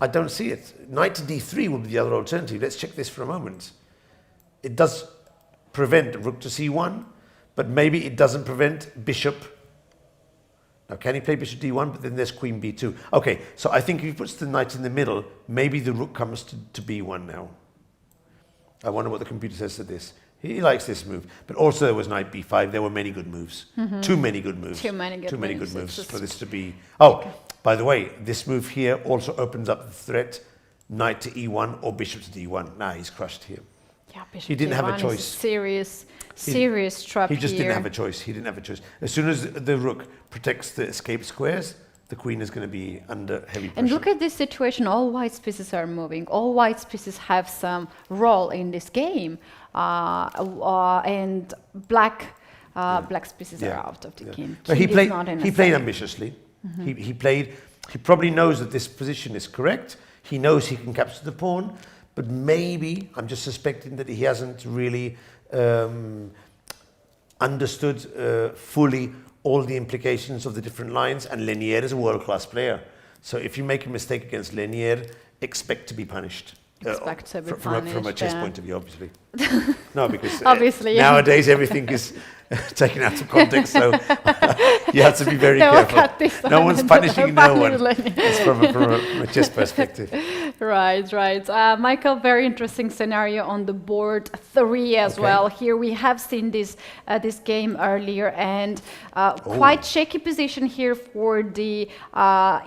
I don't see it. Knight to d3 would be the other alternative. Let's check this for a moment. It does prevent rook to c1, but maybe it doesn't prevent bishop. Now, can he play bishop d1? But then there's queen b2. Okay, so I think if he puts the knight in the middle, maybe the rook comes to b1 now. I wonder what the computer says to this. He likes this move. But also there was knight b5. There were many good moves. Mm-hmm. Too many good moves. Too many good moves for this to be... Oh, by the way, this move here also opens up the threat knight to e1 or bishop to d1. Now he's crushed here. Yeah, bishop he didn't have a choice. Serious trap here. He just didn't have a choice. He didn't have a choice. As soon as the rook protects the escape squares, the queen is going to be under heavy pressure. And look at this situation. All white pieces are moving. All white pieces have some role in this game. And black's pieces are out of the game. But he played ambitiously. Mm-hmm. He probably knows that this position is correct. He knows he can capture the pawn, but maybe, I'm just suspecting that he hasn't really understood fully all the implications of the different lines, and Lenier is a world-class player. So if you make a mistake against Lenier, expect to be punished. From a chess point of view, obviously. No, because obviously, nowadays everything is taken out of context, so you have to be very careful. No one's punishing no one. It's from a chess perspective. Right. Michael, very interesting scenario on the board 3 as well. Here we have seen this game earlier, and quite shaky position here for the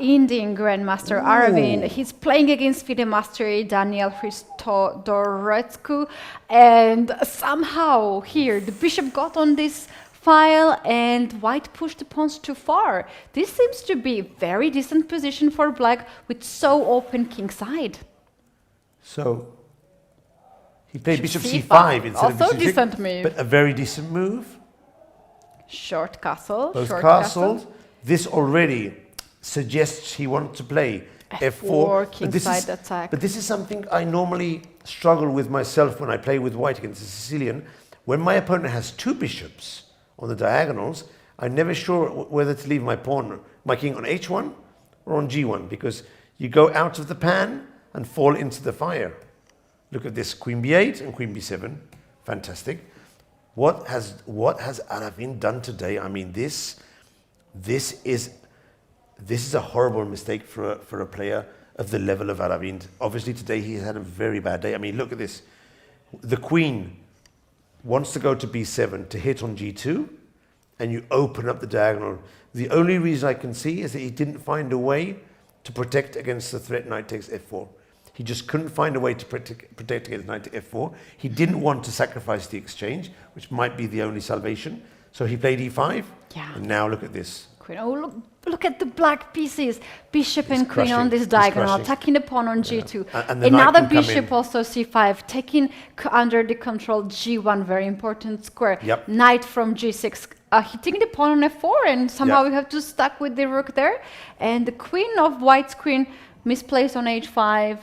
Indian Grandmaster Arvind. He's playing against FIDE Master Daniel Hristodorescu, and somehow here the bishop got on this file and white pushed the pawns too far. This seems to be a very decent position for black with so open king side. So He played bishop c5 instead also of bishop c6. decent move. But a very decent move. Short castle. Both short castles. castle. This already suggests he wants to play f4. Kingside attack. But this is something I normally struggle with myself when I play with white against the Sicilian. When my opponent has two bishops on the diagonals, I'm never sure whether to leave my king on h1 or on g1, because you go out of the pan and fall into the fire. Look at this, queen b8 and queen b7. Fantastic. What has Aravin done today? I mean, this is a horrible mistake for a player of the level of Aravin. Obviously, today he's had a very bad day. I mean, look at this. The queen wants to go to b7 to hit on g2, and you open up the diagonal. The only reason I can see is that he didn't find a way to protect against the threat knight takes f4. He just couldn't find a way to protect against knight to f4. He didn't want to sacrifice the exchange, which might be the only salvation. So he played e5. Yeah. And now look at this. Queen. Oh, look at the black pieces. Bishop He's and queen on this diagonal, attacking the pawn on g2. And the Another knight can come bishop in. also c5, taking under the control g1, very important square. Yep. Knight from g6, hitting the pawn on f4, and somehow we have to stuck with the rook there. And the queen of white's queen misplaced on h5.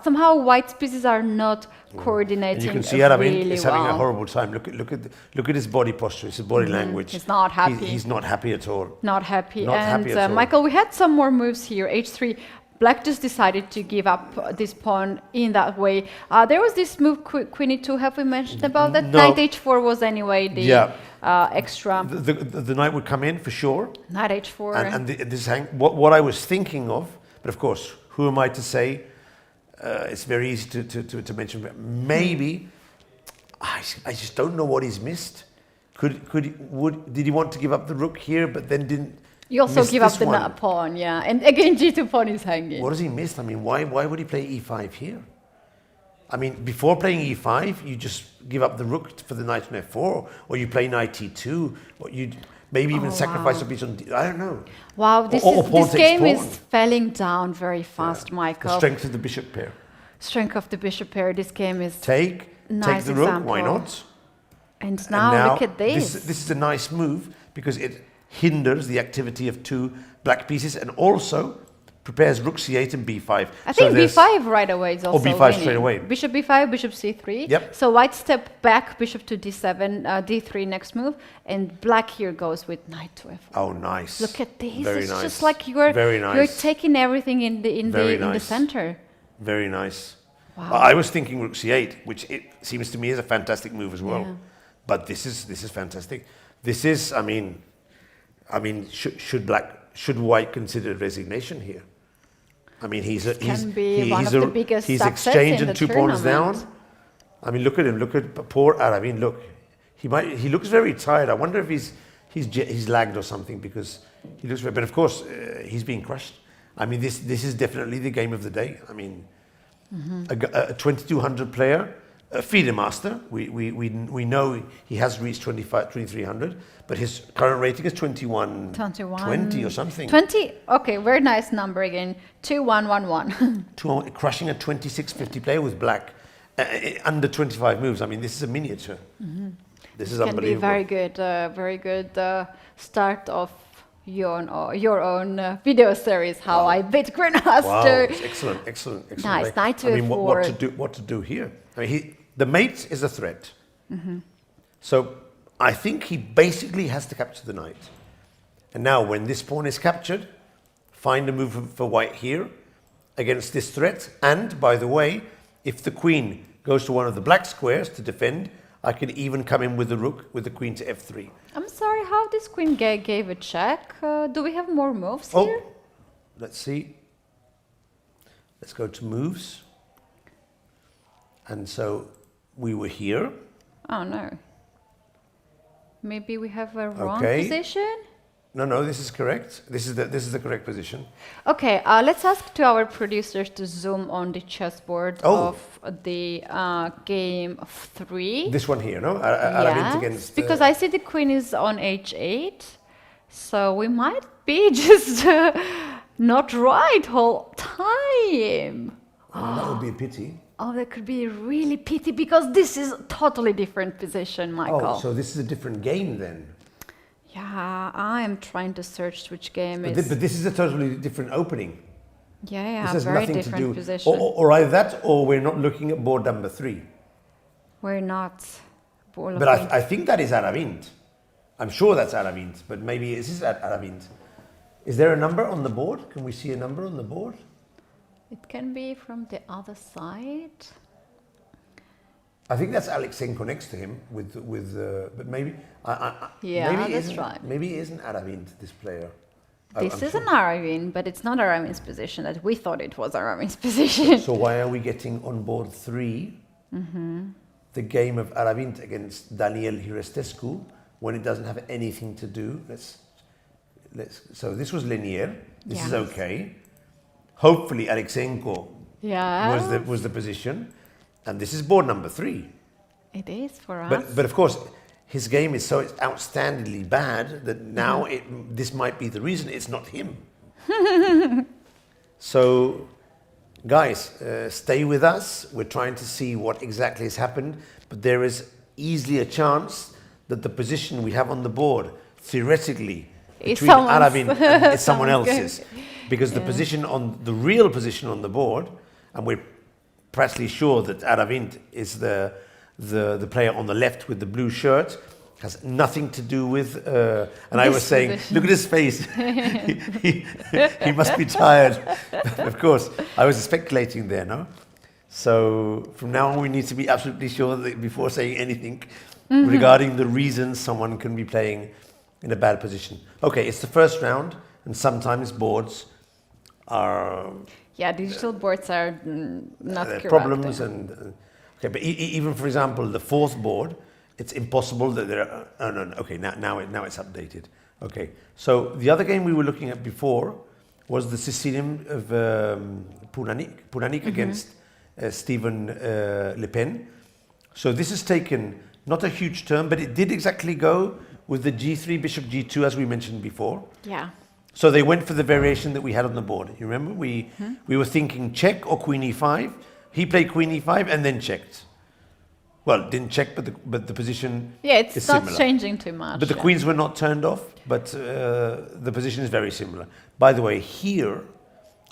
Somehow white's pieces are not coordinating. And you can see really is well. having a horrible time. Look at his body posture, his body language. He's not happy. He's not happy at all. Not happy. Not and happy at all. Michael, we had some more moves here. H3. Black just decided to give up this pawn in that way. There was this move, queen e2. Have we mentioned about that? No. Knight h4 was anyway the extra. The knight would come in for sure. Knight h4. And this hang. What I was thinking of, but of course, who am I to say? It's very easy to mention. Maybe I just don't know what he's missed. Did he want to give up the rook here, but then didn't? You also give up the pawn, yeah. And again, g2 pawn is hanging. What has he missed? I mean, why would he play e5 here? I mean, before playing e5, you just give up the rook for the knight on f4, or you play knight e2, or you maybe even sacrifice a piece on I don't know. Wow, this game is falling down very fast, Michael. The strength of the bishop pair. Strength of the bishop pair. This game is take the rook. Why not? And now look at this. This is a nice move because it hinders the activity of two black pieces and also prepares rook c8 and b5. I think b5 right away is also or b5 winning. straight away. Bishop b5, bishop c3. Yep. So white step back, bishop to d7, d3 next move, and black here goes with knight to f4. Oh, nice! Look at this. Very it's nice. just like you're taking everything in the center. Very nice. Wow. I was thinking rook c8, which it seems to me is a fantastic move as well. Yeah. But this is fantastic. This is, I mean, should white consider resignation here? I mean, he's the biggest he's success exchanged in and the 2 pawns down. tournament. I mean, look at him. Look at poor Aravin. Look, he looks very tired. I wonder if he's lagged or something because he looks very. But of course, he's being crushed. I mean, this is definitely the game of the day. I mean, a 2200 player, a FIDE master. We know he has reached 2300, but his current rating is 20 or something. 20. Okay, very nice number again. 2111. Crushing a 2650 player with black under 25 moves. I mean, this is a miniature. This is unbelievable. Can be very good start of your own video series, How I Beat Grandmaster. Wow, excellent. Nice, knight to I mean, f4. what to do here? I mean, the mate is a threat. So I think he basically has to capture the knight. And now, when this pawn is captured, find a move for white here against this threat. And by the way, if the queen goes to one of the black squares to defend, I can even come in with the rook with the queen to f3. I'm sorry, how this queen gave a check? Do we have more moves here? Let's see. Let's go to moves. And so we were here. Oh no. Maybe we have a wrong position? No, this is correct. This is the correct position. Okay, let's ask to our producers to zoom on the chessboard of the game 3. This one here, no? Yes, against, because I see the queen is on h8, so we might be just not right whole time. That would be a pity. Oh, that could be really pity because this is a totally different position, Michael. Oh, so this is a different game then. Yeah, I am trying to search which game But, is. but this is a totally different opening. Yeah, This has very nothing to different do. position. Or either that, or we're not looking at board number 3. We're not. But I think that is Aravint. I'm sure that's Aravint, but maybe this is Aravint. Is there a number on the board? Can we see a number on the board? It can be from the other side. I think that's Alexenko next to him but maybe Yeah, maybe that's right. Maybe it isn't Aravint, this player. This I'm is sure. an Aravin, but it's not Aravin's position that we thought it was Aravin's position. So why are we getting on board 3 the game of Aravint against Daniel Hirestescu when it doesn't have anything to do? So this was Lenier. This is okay. Hopefully Alexenko was the position, and this is board number 3. It is for us. But of course, his game is so outstandingly bad that now this might be the reason it's not him. So, guys, stay with us. We're trying to see what exactly has happened, but there is easily a chance that the position we have on the board, theoretically, between Aravin and it's someone else's. Because the real position on the board, and we're practically sure that Aravint is the player on the left with the blue shirt, has nothing to do with, and I was saying, look at his face, he must be tired. Of course, I was speculating there, no? So from now on we need to be absolutely sure that before saying anything regarding the reasons someone can be playing in a bad position. Okay, it's the first round, and sometimes boards are... digital boards are not correct. Problems okay, but even for example, the 4th board, it's impossible that there are... no, okay, now it's updated. Okay, so the other game we were looking at before was the Sicilian of Punanik against Stephen Le Pen. So this has taken not a huge turn, but it did exactly go with the G3, Bishop G2, as we mentioned before. Yeah. So they went for the variation that we had on the board. You remember? We were thinking check or Queen E5. He played Queen E5 and then checked. Well, didn't check, but the position it's not similar. changing too much. But the queens were not turned off, but the position is very similar. By the way, here,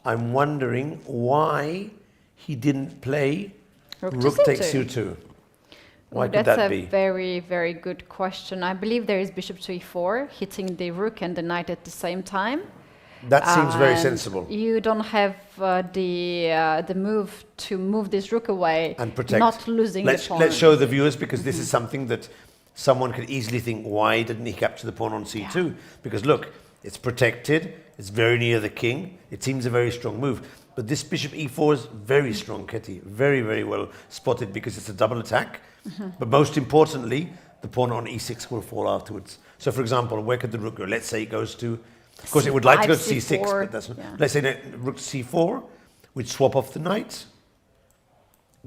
I'm wondering why he didn't play Rook takes C2. Why could that be? That's a very, very good question. I believe there is Bishop to E4, hitting the Rook and the Knight at the same time. That seems very sensible. You don't have the move to move this Rook away and protect. Not losing the pawn. Let's show the viewers, because this is something that someone could easily think, why didn't he capture the pawn on C2? Yeah. Because look, it's protected, it's very near the king, it seems a very strong move. But this Bishop E4 is very strong, Ketty. Very, very well spotted, because it's a double attack. But most importantly, the pawn on E6 will fall afterwards. So for example, where could the Rook go? Let's say it goes to... Of course, it would like to go to C6, but that's not... Let's say that Rook to C4, we'd swap off the knight,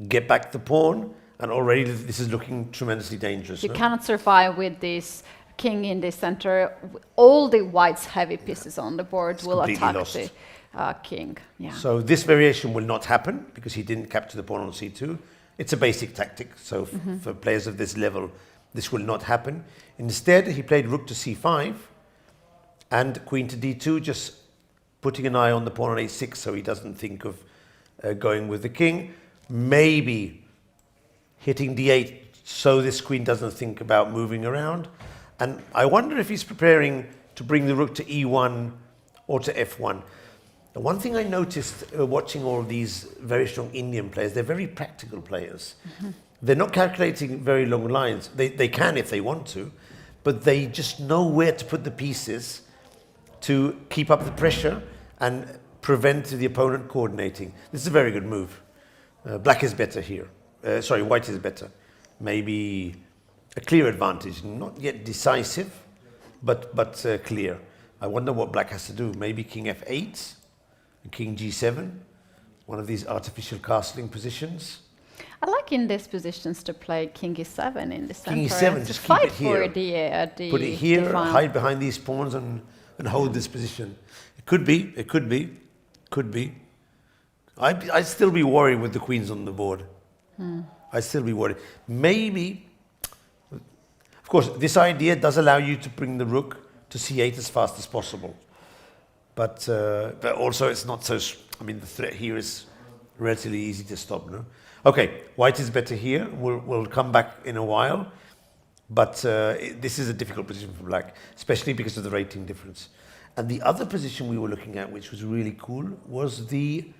get back the pawn, and already this is looking tremendously dangerous. You cannot survive with this king in the center. All the white's heavy pieces on the board will attack the king. Yeah. So this variation will not happen, because he didn't capture the pawn on C2. It's a basic tactic, so for players of this level, this will not happen. Instead, he played Rook to C5, and Queen to D2, just putting an eye on the pawn on A6 so he doesn't think of going with the king. Maybe hitting D8 so this queen doesn't think about moving around. And I wonder if he's preparing to bring the Rook to E1 or to F1. The one thing I noticed watching all these very strong Indian players, they're very practical players. They're not calculating very long lines. They can if they want to, but they just know where to put the pieces to keep up the pressure and prevent the opponent coordinating. This is a very good move. Black is better here. White is better. Maybe a clear advantage. Not yet decisive, but clear. I wonder what black has to do. Maybe King F8, and King G7, one of these artificial castling positions. I like in these positions to play King E7 in the center. King E7, just keep it here. Put it here, hide behind these pawns and hold this position. It could be. I'd still be worried with the queens on the board. I'd still be worried. Maybe, of course, this idea does allow you to bring the rook to c8 as fast as possible. But also it's not so, I mean, the threat here is relatively easy to stop, no? Okay, white is better here. We'll come back in a while. But this is a difficult position for black, especially because of the rating difference. And the other position we were looking at, which was really cool, was the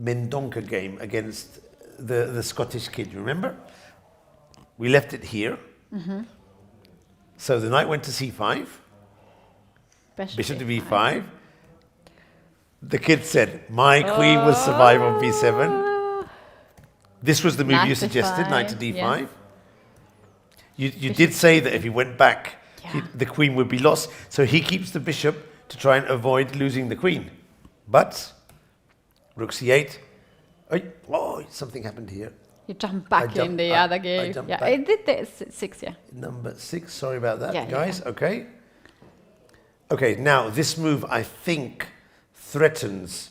Mendonca game against the Scottish kid, remember? We left it here. So the knight went to c5. Bishop to b5. The kid said, my queen will survive on b7. This was the move you suggested, knight to d5. Yeah. You did say that if he went back, the queen would be lost. So he keeps the bishop to try and avoid losing the queen. But rook c8. Oh, something happened here. You jumped back in the other game. Yeah, I did this 6, yeah. Number 6, sorry about that, guys. Yeah. Okay. Okay, now this move, I think, threatens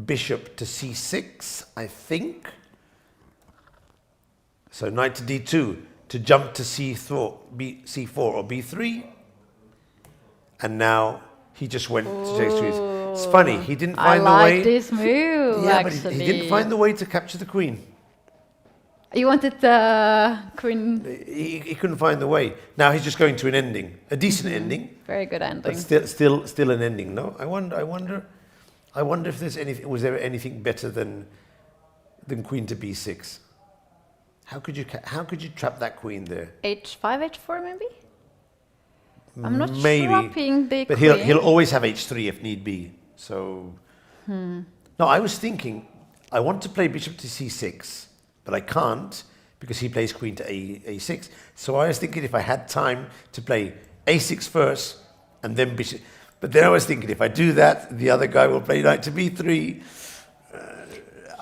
bishop to c6, I think. So knight to d2 to jump to c4 or b3. And now he just went to j3. It's funny, he didn't find the way. I like this move, actually. But he didn't find the way to capture the queen. You wanted the queen. He couldn't find the way. Now he's just going to an ending, a decent ending. Very good ending. But still an ending. No, I wonder if there's anything. Was there anything better than queen to b6? How could you trap that queen there? h5, h4 maybe. I'm not trapping the but queen. he'll always have h3 if need be. So no, I was thinking I want to play bishop to c6. But I can't because he plays queen to a6. So I was thinking if I had time to play a6 first and then bishop. But then I was thinking if I do that, the other guy will play knight to b3.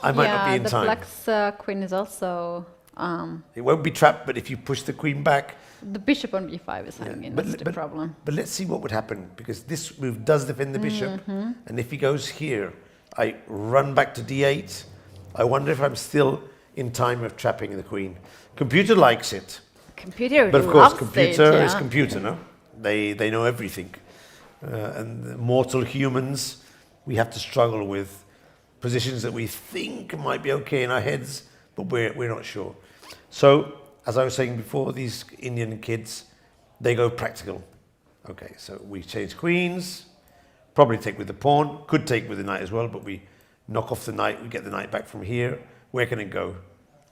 I might not be in time. Black's queen is also... it won't be trapped, but if you push the queen back... The bishop on b5 is hanging, that's the problem. But let's see what would happen, because this move does defend the bishop. And if he goes here, I run back to d8. I wonder if I'm still... in time of trapping the queen. Computer likes it. Computer But of course, loves computer it, is computer, no? They know everything. And mortal humans, we have to struggle with positions that we think might be okay in our heads, but we're not sure. So, as I was saying before, these Indian kids, they go practical. Okay, so we change queens, probably take with the pawn, could take with the knight as well, but we knock off the knight, we get the knight back from here. Where can it go?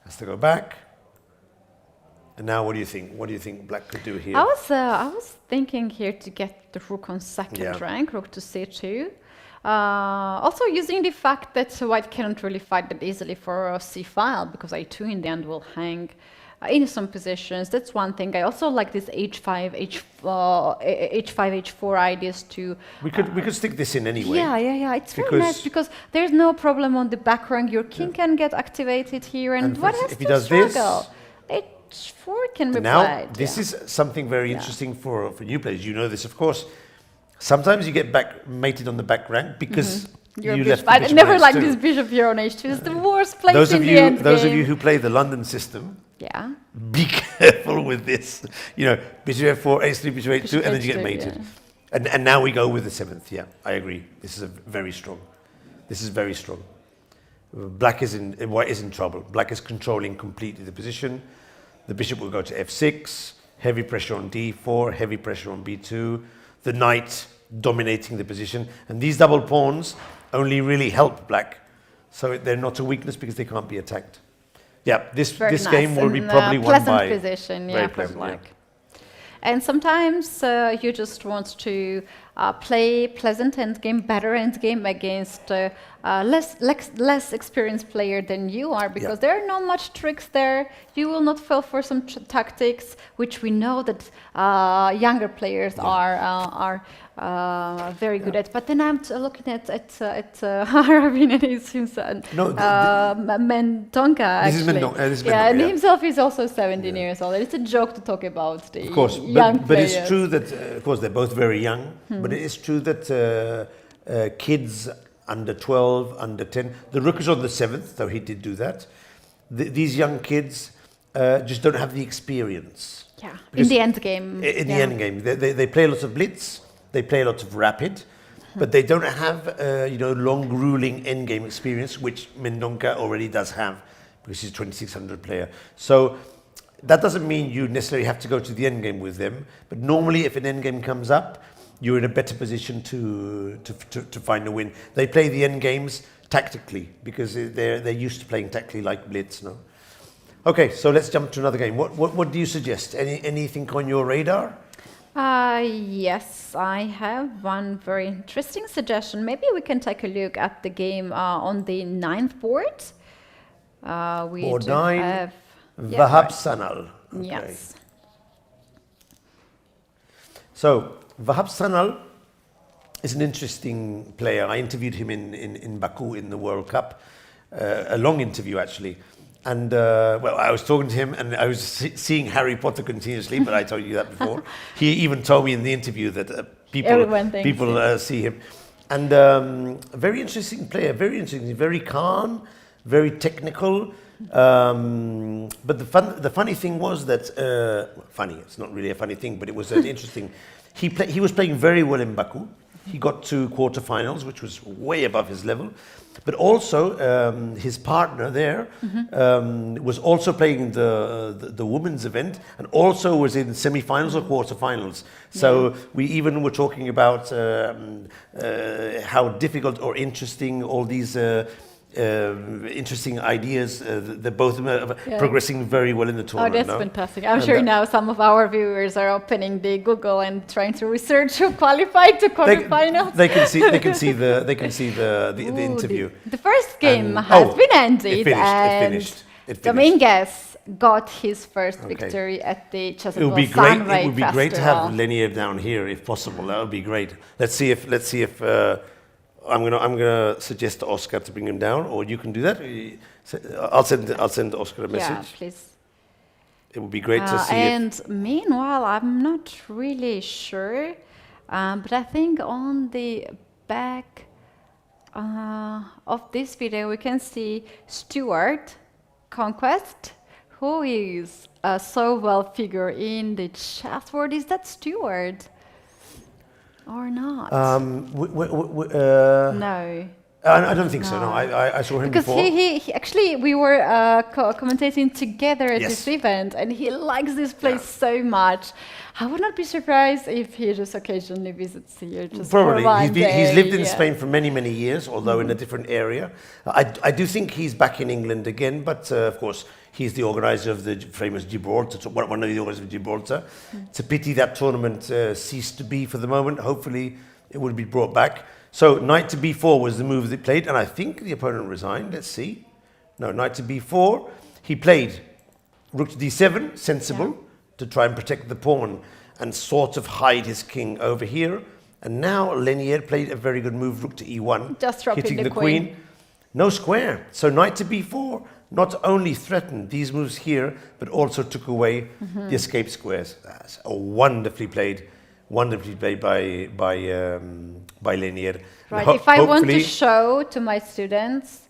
Has to go back. And now what do you think? What do you think black could do here? I was thinking here to get the rook on second rank, rook to c2. Also using the fact that white cannot really fight that easily for c file because a2 in the end will hang in some positions. That's one thing. I also like this h5, h4 ideas too. We could stick this in anyway. Yeah. It's very nice because there's no problem on the back rank. Your king can get activated here, and what has to struggle? H4 can be played. Now this is something very interesting for new players. You know this, of course. Sometimes you get mated on the back rank because. You left the bishop. I never liked this bishop here on h2. It's the worst place in the end game. Those of you who play the London system, be careful with this. You know, bishop f4, h3, bishop h2, and then you get mated. Yeah. And now we go with the 7th. Yeah, I agree. This is very strong. This is very strong. White is in trouble. Black is controlling completely the position. The bishop will go to f6. Heavy pressure on d4. Heavy pressure on b2. The knight dominating the position, and these double pawns only really help black, so they're not a weakness because they can't be attacked. Yeah, this game will be probably won by position, for black. And sometimes you just want to play pleasant endgame, better endgame against less experienced player than you are, because there are not much tricks there. You will not fall for some tactics, which we know that younger players are very good at. But then I'm looking at Arvin, and it seems Mendonca actually. And himself is also 17 years old. And it's a joke to talk about the young players. But it's true that of course they're both very young. But it is true that kids under 12, under 10, the rook is on the 7th, so he did do that. these young kids just don't have the experience. Yeah, in Because the end game. In the end game, they play a lot of blitz, they play a lot of rapid, but they don't have long, grueling end game experience, which Mendonca already does have, because he's a 2600 player. So that doesn't mean you necessarily have to go to the end game with them, but normally if an end game comes up, you're in a better position to find a win. They play the end games tactically because they're used to playing tactically like blitz. No. Okay, so let's jump to another game. What do you suggest? Anything on your radar? Yes, I have one very interesting suggestion. Maybe we can take a look at the game on the 9th board. Board 9, have Vahab Sanal. Okay. Yes. So Vahab Sanal is an interesting player. I interviewed him in Baku in the World Cup, a long interview actually. And I was talking to him, and I was seeing Harry Potter continuously. But I told you that before. He even told me in the interview that people see him. And a very interesting player, very interesting, very calm, very technical. But the funny thing was that funny. It's not really a funny thing, but it was an interesting. He was playing very well in Baku. He got to quarterfinals, which was way above his level. But also, his partner there was also playing the women's event, and also was in semi-finals or quarterfinals. So we even were talking about how difficult or interesting all these interesting ideas. They're both progressing very well in the tournament. Oh, that's fantastic. I'm sure now some of our viewers are opening the Google and trying to research who qualified to quarterfinals. They can see the interview. The first game has been ended. It finished. Dominguez got his first victory at the Sunway Festival. It would be great to have Lenier down here if possible. That would be great. Let's see if I'm gonna suggest to Oscar to bring him down, or you can do that. I'll send Oscar a message. Yeah, please. It would be great to see. And meanwhile, I'm not really sure, but I think on the back of this video we can see Stuart Conquest, who is so well figured in the chessboard. Is that Stuart? Or not? No. I don't think so. No, I saw him before. Because he actually, we were commentating together at this event, and he likes this place so much. I would not be surprised if he just occasionally visits here. Just Probably. For he's lived in Spain for many, many years, although in a different area. I do think he's back in England again, but of course, he's the organizer of the famous Gibraltar, one of the organizers of Gibraltar. It's a pity that tournament ceased to be for the moment. Hopefully, it will be brought back. So, knight to b4 was the move that played, and I think the opponent resigned. Let's see. No, knight to b4. He played rook to d7, sensible, to try and protect the pawn and sort of hide his king over here. And now Lenier played a very good move, rook to e1, just hitting the queen. No square. So, knight to b4 not only threatened these moves here, but also took away the escape squares. That's a wonderfully played by Lenier. Right. If I want to show to my students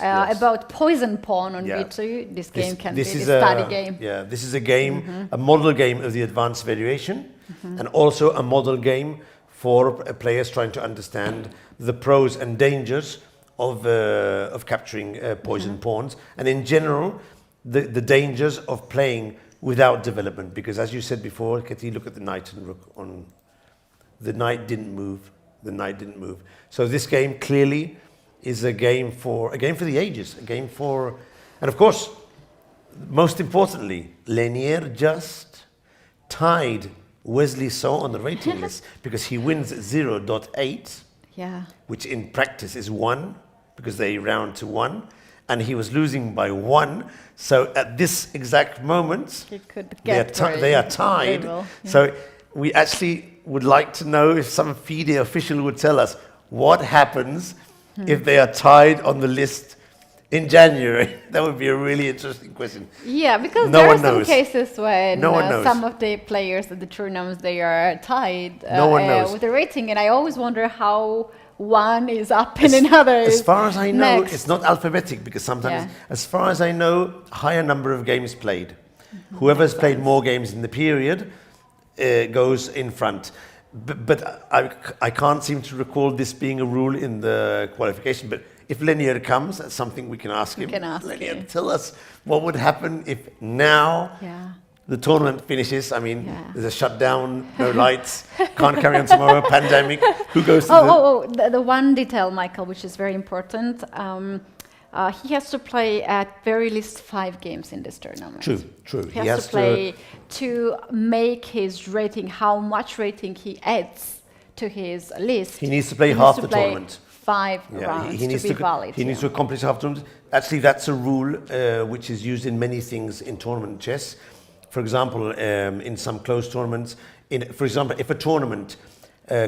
about poison pawn on b2, this game can be a study game. Yeah, this is a game, a model game of the advanced variation, and also a model game for players trying to understand the pros and dangers of capturing poison pawns, and in general, the dangers of playing without development. Because as you said before, Katie, look at the knight and rook on. The knight didn't move. The knight didn't move. So this game clearly is a game for the ages. A game for, and of course, most importantly, Lenier just tied Wesley So on the rating list because he wins 0.8. Yeah. Which in practice is 1, because they round to 1, and he was losing by 1. So at this exact moment, they are tied. So we actually would like to know if some FIDE official would tell us what happens if they are tied on the list in January. That would be a really interesting question. Yeah, because there are some cases when some of the players at the tournaments, they are tied with the rating, and I always wonder how one is up and another is As far as I know, next. it's not alphabetic because sometimes, Yeah. as far as I know, higher number of games played. Whoever's played more games in the period goes in front. But I can't seem to recall this being a rule in the qualification. But if Lenier comes, that's something we can ask him. can ask Lenier, him. tell us what would happen if now Yeah. the tournament finishes. I mean, Yeah. there's a shutdown, no lights, can't carry on tomorrow, pandemic. Who goes to The one detail, Michael, which is very important. He has to play at very least 5 games in this tournament. True. He has to play to make his rating, how much rating he adds to his list. He needs to play half the tournament. 5 rounds to be valid. He needs to accomplish half tournament. Actually, that's a rule which is used in many things in tournament chess. For example, in some closed tournaments, for example, if a tournament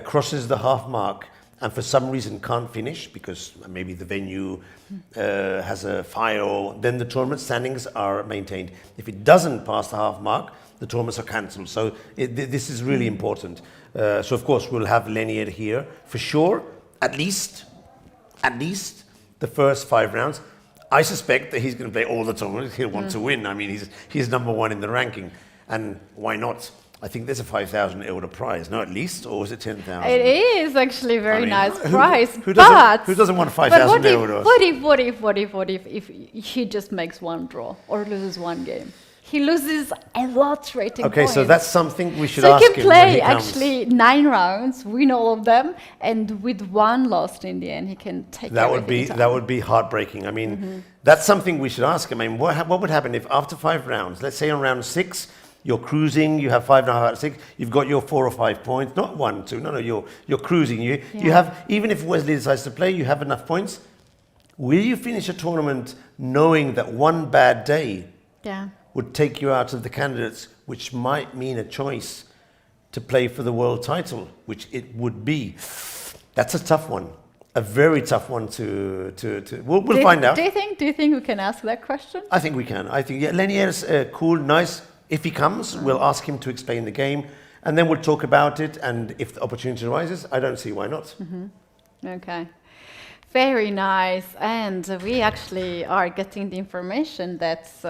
crosses the half mark and for some reason can't finish because maybe the venue has a fire, then the tournament standings are maintained. If it doesn't pass the half mark, the tournaments are cancelled. So this is really important. So of course we'll have Lenier here for sure, at least the first 5 rounds. I suspect that he's going to play all the tournaments. He'll want to win. I mean, he's number 1 in the ranking, and why not? I think there's a 5,000 euro prize, no, at least, or is it 10,000? It is actually a very nice prize. Who doesn't want 5,000 euros? What if he just makes 1 draw or loses 1 game? He loses a lot rating points. Okay, so that's something we should so ask him. So he can play when he comes. actually 9 rounds, win all of them, and with 1 lost in the end, he can take that would be heartbreaking. I mean, that's something we should ask him. I mean, what would happen if after 5 rounds, let's say on round 6, you're cruising, you have 5.5 out of 6, you've got your 4 or 5 points, not 1, 2, no, you're cruising. You have, even if Wesley decides to play, you have enough points. Will you finish a tournament knowing that 1 bad day would take you out of the candidates, which might mean a choice to play for the world title, which it would be? That's a tough one, a very tough one to we'll find out. Do you think we can ask that question? I think we can. I think Lenier's cool, nice. If he comes, we'll ask him to explain the game, and then we'll talk about it. And if the opportunity arises, I don't see why not. Okay. Very nice. And we actually are getting the information that's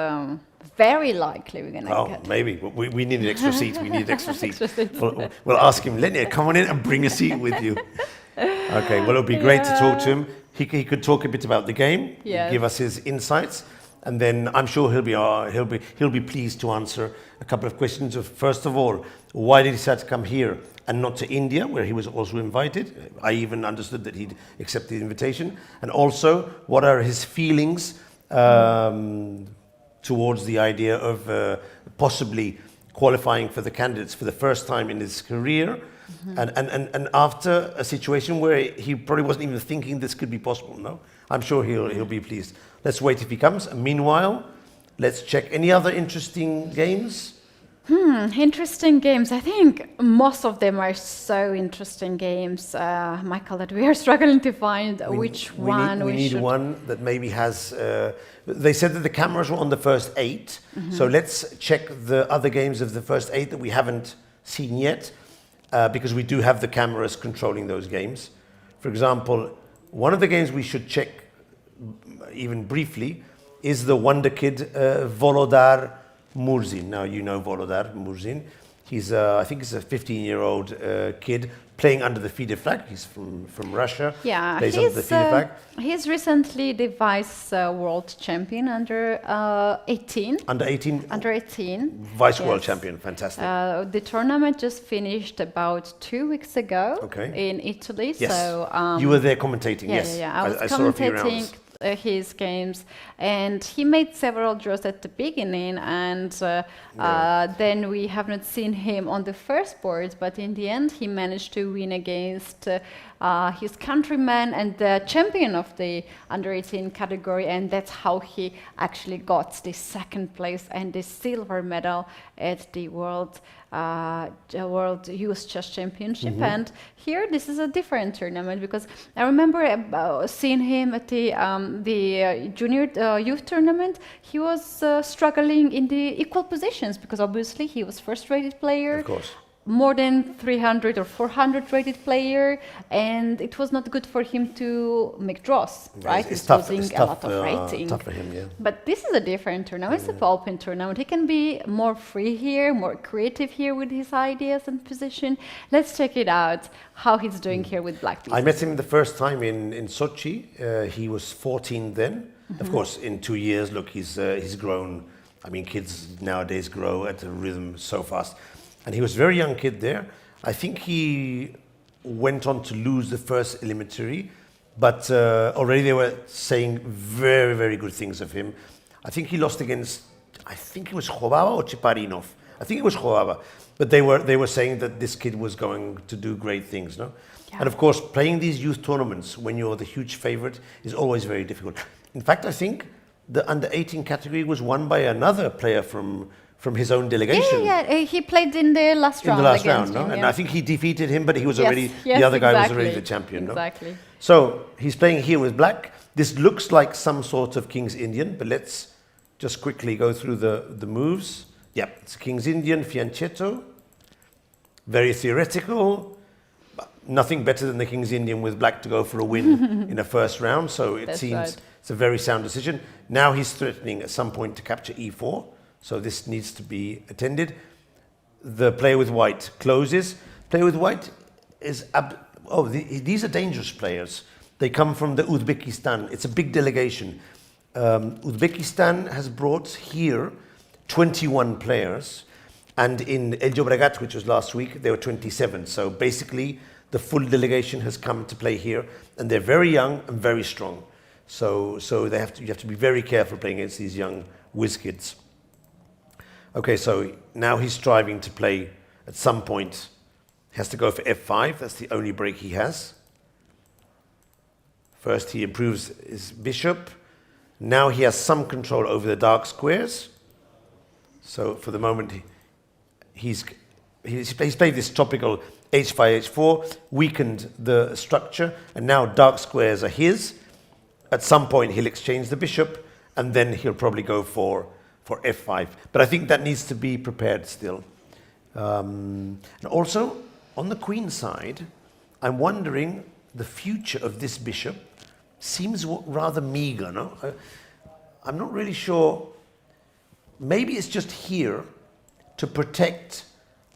very likely we're going to get. Oh, maybe. We need an extra seat. We need extra seat. We'll ask him, Lenier, come on in and bring a seat with you. Okay, well, it'll be great to talk to him. He could talk a bit about the game, give us his insights, and then I'm sure he'll be pleased to answer a couple of questions. First of all, why did he decide to come here and not to India, where he was also invited? I even understood that he'd accepted the invitation. And also, what are his feelings towards the idea of possibly qualifying for the candidates for the first time in his career, and after a situation where he probably wasn't even thinking this could be possible. No, I'm sure he'll be pleased. Let's wait if he comes. And meanwhile, let's check any other interesting games. Interesting games. I think most of them are so interesting games, Michael, that we are struggling to find which one we need should. one that maybe has. They said that the cameras were on the first 8, so let's check the other games of the first 8 that we haven't seen yet, because we do have the cameras controlling those games. For example, one of the games we should check, even briefly, is the Wonder Kid Volodar Murzin. Now you know Volodar Murzin. He's I think he's a 15-year-old kid playing under the FIDE flag. He's from Russia. Yeah, plays under the FIDE flag. He's recently the vice world champion under 18. Under 18. Under 18. Vice world champion. Fantastic. The tournament just finished about 2 weeks ago in Italy. Yes. So you were there commentating. Yes. I was saw a few commentating rounds. His games, and he made several draws at the beginning, and then we have not seen him on the first board, but in the end he managed to win against his countryman and the champion of the under-18 category, and that's how he actually got the 2nd place and the silver medal at the World Youth Chess Championship. And here this is a different tournament, because I remember seeing him at the junior youth tournament. He was struggling in the equal positions, because obviously he was first-rated player. Of course. more than 300 or 400 rated player, and it was not good for him to make draws, right? It's He's tough, losing it's a tough, lot of rating. tough for him, yeah. But this is a different tournament. It's an open tournament. He can be more free here, more creative here with his ideas and position. Let's check it out, how he's doing here with black pieces. I met him the first time in Sochi. He was 14 then. Of course, in 2 years, look, he's grown. I mean, kids nowadays grow at a rhythm so fast. And he was a very young kid there. I think he went on to lose the first eliminatory, but already they were saying very, very good things of him. I think he lost against, I think it was Jovava or Chiparinov. I think it was Jovava. But they were saying that this kid was going to do great things, no? Yeah. And of course, playing these youth tournaments when you're the huge favorite is always very difficult. In fact, I think the under-18 category was won by another player from his own delegation. Yeah. He played in the last round. In the last against round, no? him, And yeah. I think he defeated him, but he was Yes, already, yes, the other guy was exactly. already the champion, no? Exactly. So he's playing here with black. This looks like some sort of King's Indian, but let's just quickly go through the moves. Yeah, it's King's Indian, fianchetto. Very theoretical. But nothing better than the King's Indian with black to go for a win in a first round. So it That's seems right. it's a very sound decision. Now he's threatening at some point to capture e4. So this needs to be attended. The player with white closes. Player with white is... these are dangerous players. They come from the Uzbekistan. It's a big delegation. Uzbekistan has brought here 21 players. And in El Llobregat, which was last week, there were 27. So basically, the full delegation has come to play here. And they're very young and very strong. So you have to be very careful playing against these young whiz kids. Okay, so now he's striving to play at some point. He has to go for f5. That's the only break he has. First, he improves his bishop. Now he has some control over the dark squares. So for the moment, he's played this tropical h5, h4, weakened the structure, and now dark squares are his. At some point, he'll exchange the bishop, and then he'll probably go for f5. But I think that needs to be prepared still. And also, on the queen side, I'm wondering, the future of this bishop seems rather meager, no? I'm not really sure. Maybe it's just here to protect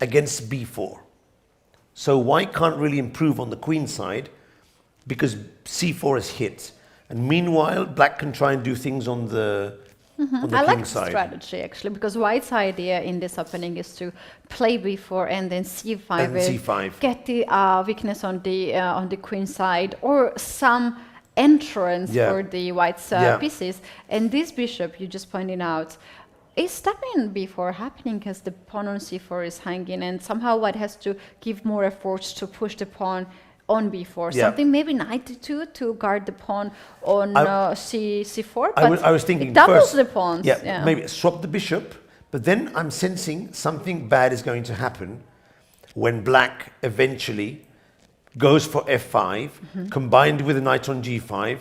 against b4. So white can't really improve on the queen side because c4 is hit. And meanwhile, black can try and do things on the I like the strategy actually, because white's idea in this opening is to play b4 and then c5, and c5. Get the weakness on the queen side, or some entrance for the white's pieces. And this bishop, you just pointed out, is stopping b4 happening because the pawn on c4 is hanging, and somehow white has to give more efforts to push the pawn on b4. Something maybe knight 2 to guard the pawn on c4. But I was thinking it doubles first, the pawns. Yeah, maybe swap the bishop, but then I'm sensing something bad is going to happen when black eventually goes for f5, combined with a knight on g5.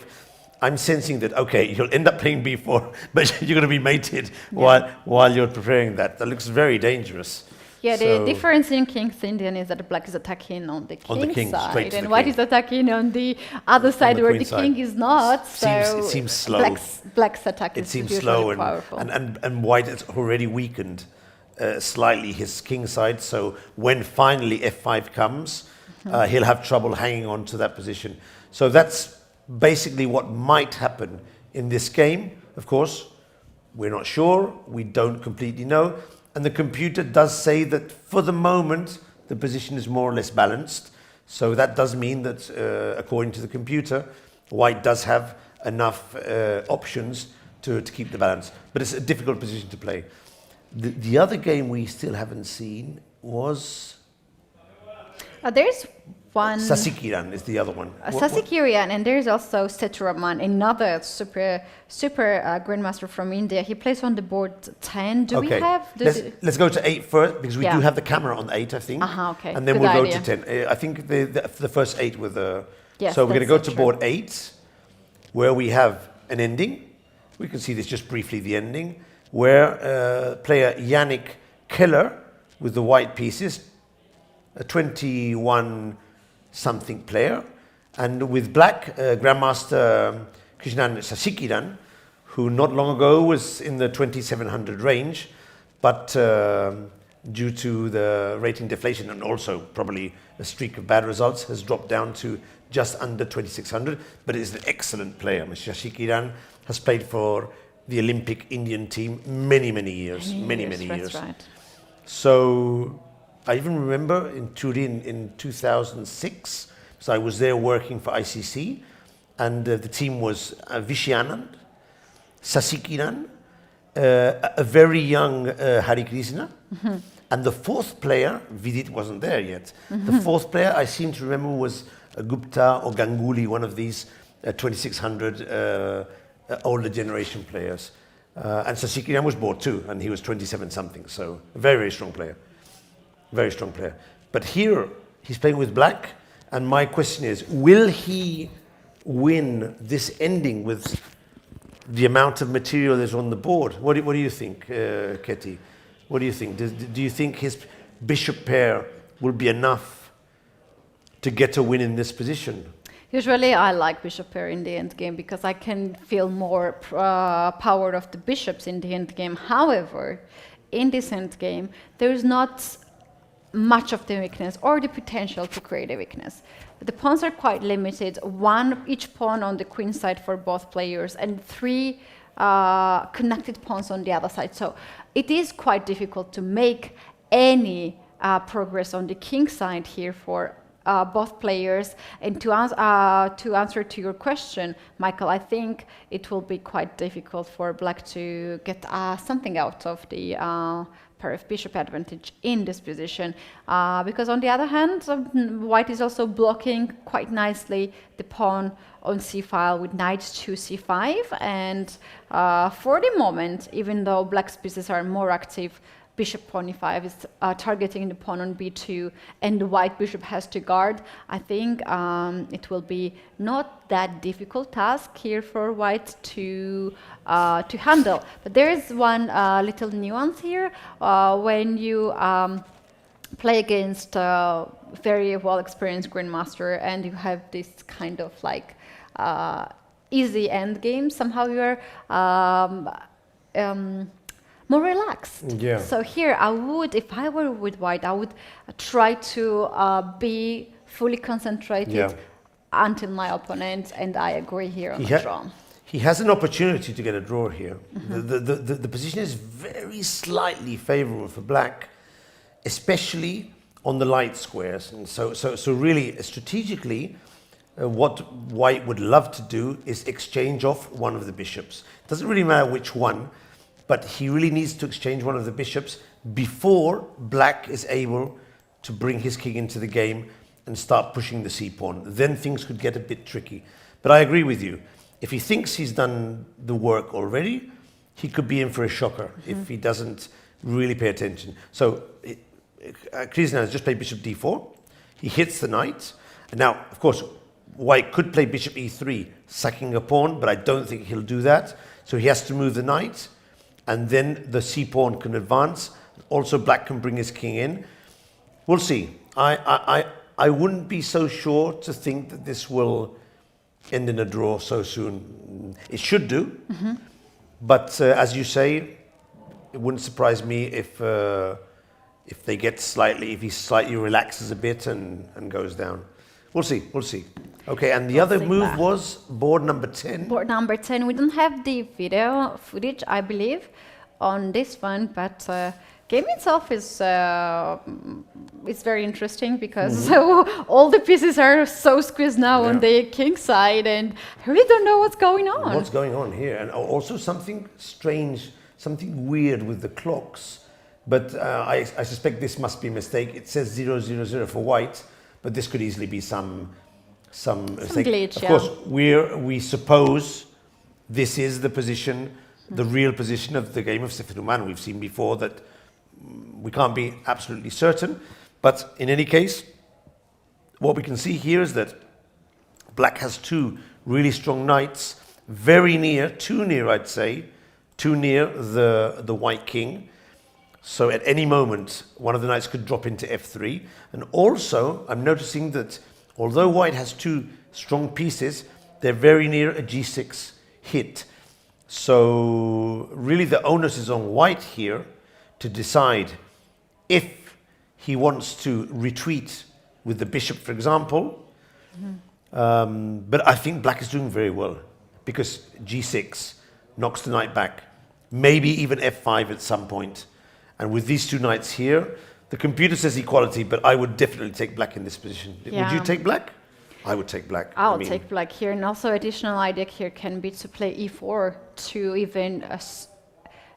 I'm sensing that, okay, you'll end up playing b4, but you're going to be mated while you're preparing that. That looks very dangerous. Yeah, the difference in King's Indian is that black is attacking on the king side, and white is attacking on the other side where the king is not. It seems slow. Black's attack is usually slow powerful. And white has already weakened slightly his king side, so when finally f5 comes, he'll have trouble hanging on to that position. So that's basically what might happen in this game. Of course, we're not sure, we don't completely know. And the computer does say that for the moment, the position is more or less balanced. So that does mean that, according to the computer, white does have enough options to keep the balance. But it's a difficult position to play. The other game we still haven't seen was... there's one... Sasikiran is the other one. Sasikiran, and there's also Seturaman, another super grandmaster from India. He plays on the board 10. Do we have... Let's go to 8 first, because we do have the camera on 8, I think. Okay. And then we'll go to 10. I think the first 8 with the... Yes, so we're going to go to board 8, where we have an ending. We can see this just briefly, the ending, where player Yannick Keller, with the white pieces, a 21-something player. And with black, Grandmaster Krishnan Sasikiran, who not long ago was in the 2700 range, but due to the rating deflation and also probably a streak of bad results, has dropped down to just under 2600, but is an excellent player. Sasikiran has played for the Olympic Indian team many years. That's right. So I even remember in Turin in 2006, so I was there working for ICC, and the team was Visyanand, Sasikiran, a very young Hari Krishna, and the fourth player, Vidit wasn't there yet. The fourth player I seem to remember was Gupta or Ganguly, one of these 2600 older generation players. And Sasikiran was bought too, and he was 27 something, so a very strong player. Very strong player. But here, he's playing with black, and my question is, will he win this ending with the amount of material that's on the board? What do you think, Ketty? What do you think? Do you think his bishop pair will be enough to get a win in this position? Usually I like bishop pair in the end game because I can feel more power of the bishops in the end game. However, in this end game, there is not much of the weakness or the potential to create a weakness. The pawns are quite limited, each pawn on the queen side for both players and 3 connected pawns on the other side. So it is quite difficult to make any progress on the king side here for both players. And to answer to your question, Michael, I think it will be quite difficult for black to get something out of the pair of bishop advantage in this position, because on the other hand, white is also blocking quite nicely the pawn on c-file with knight to c5, and for the moment, even though black's pieces are more active, bishop pawn e5 is targeting the pawn on b2, and the white bishop has to guard. I think it will be not that difficult task here for white to handle. But there is one little nuance here when you play against a very well experienced grandmaster and you have this kind of like easy end game. Somehow you're more relaxed. Yeah. So here I would, if I were with white, I would try to be fully concentrated until my opponent, and I agree here on the draw. He has an opportunity to get a draw here. The position is very slightly favorable for black, especially on the light squares. And so really, strategically, what white would love to do is exchange off one of the bishops. Doesn't really matter which one, but he really needs to exchange one of the bishops before black is able to bring his king into the game and start pushing the c-pawn. Then things could get a bit tricky. But I agree with you. If he thinks he's done the work already, he could be in for a shocker if he doesn't really pay attention. So Krishna has just played bishop d4. He hits the knight. And now, of course, white could play bishop e3, sacking a pawn, but I don't think he'll do that. So he has to move the knight, and then the c-pawn can advance. Also, black can bring his king in. We'll see. I wouldn't be so sure to think that this will end in a draw so soon. It should do, but as you say, it wouldn't surprise me if they get if he slightly relaxes a bit and goes down. We'll see. Okay, and the other move was board number 10. Board number 10. We don't have the video footage, I believe, on this one, but game itself is very interesting because all the pieces are so squeezed now on the king side, and I really don't know what's going on. What's going on here? And also something strange, something weird with the clocks. But I suspect this must be a mistake. It says 000 for white, but this could easily be some glitch. Of course, we suppose this is the position, the real position of the game of Sefirman. We've seen before that we can't be absolutely certain, but in any case, what we can see here is that black has 2 really strong knights, very near, too near, I'd say, too near the white king. So at any moment, one of the knights could drop into f3. And also, I'm noticing that although white has two strong pieces, they're very near a g6 hit. So really the onus is on white here to decide if he wants to retreat with the bishop, for example. But I think black is doing very well because g6 knocks the knight back, maybe even f5 at some point. And with these two knights here, the computer says equality, but I would definitely take black in this position. Yeah. Would you take black? I would take black. I'll take black here. And also additional idea here can be to play e4 to even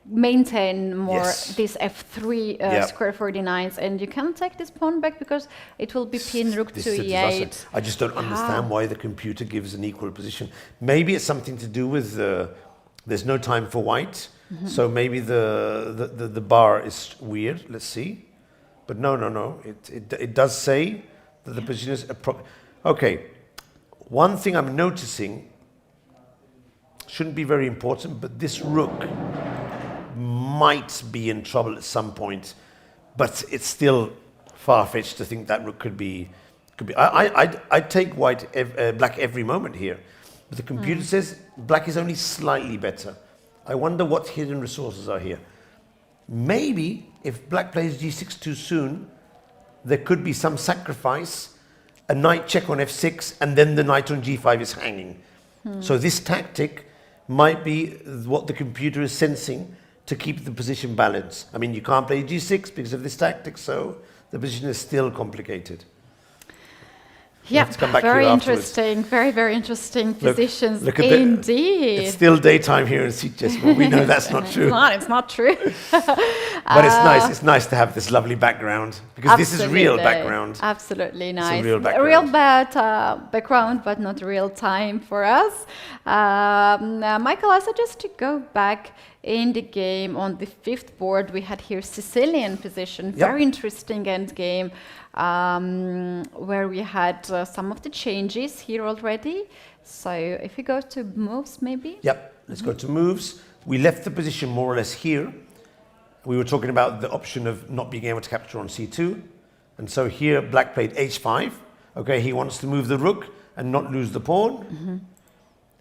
maintain more this f3 square 49s. And you can take this pawn back because it will be pinned rook to e8. I just don't understand why the computer gives an equal position. Maybe it's something to do with there's no time for white. So maybe the bar is weird. Let's see. But no. It does say that the position is okay. One thing I'm noticing shouldn't be very important, but this rook might be in trouble at some point. But it's still far-fetched to think that rook could be. I'd take black every moment here, but the computer says black is only slightly better. I wonder what hidden resources are here. Maybe if black plays g6 too soon, there could be some sacrifice, a knight check on f6, and then the knight on g5 is hanging. So this tactic might be what the computer is sensing to keep the position balanced. I mean, you can't play g6 because of this tactic, so the position is still complicated. Yeah, very interesting, very interesting positions indeed. It's still daytime here in Sitges, but we know that's not true. It's not true. But it's nice to have this lovely background, because this is real background. Absolutely nice. It's a real background. Real bad background, but not real time for us. Michael, I suggest to go back in the game on the fifth board. We had here Sicilian position, very interesting end game. Where we had some of the changes here already. So if we go to moves, maybe? Yep, let's go to moves. We left the position more or less here. We were talking about the option of not being able to capture on c2. And so here, black played h5. Okay, he wants to move the rook and not lose the pawn.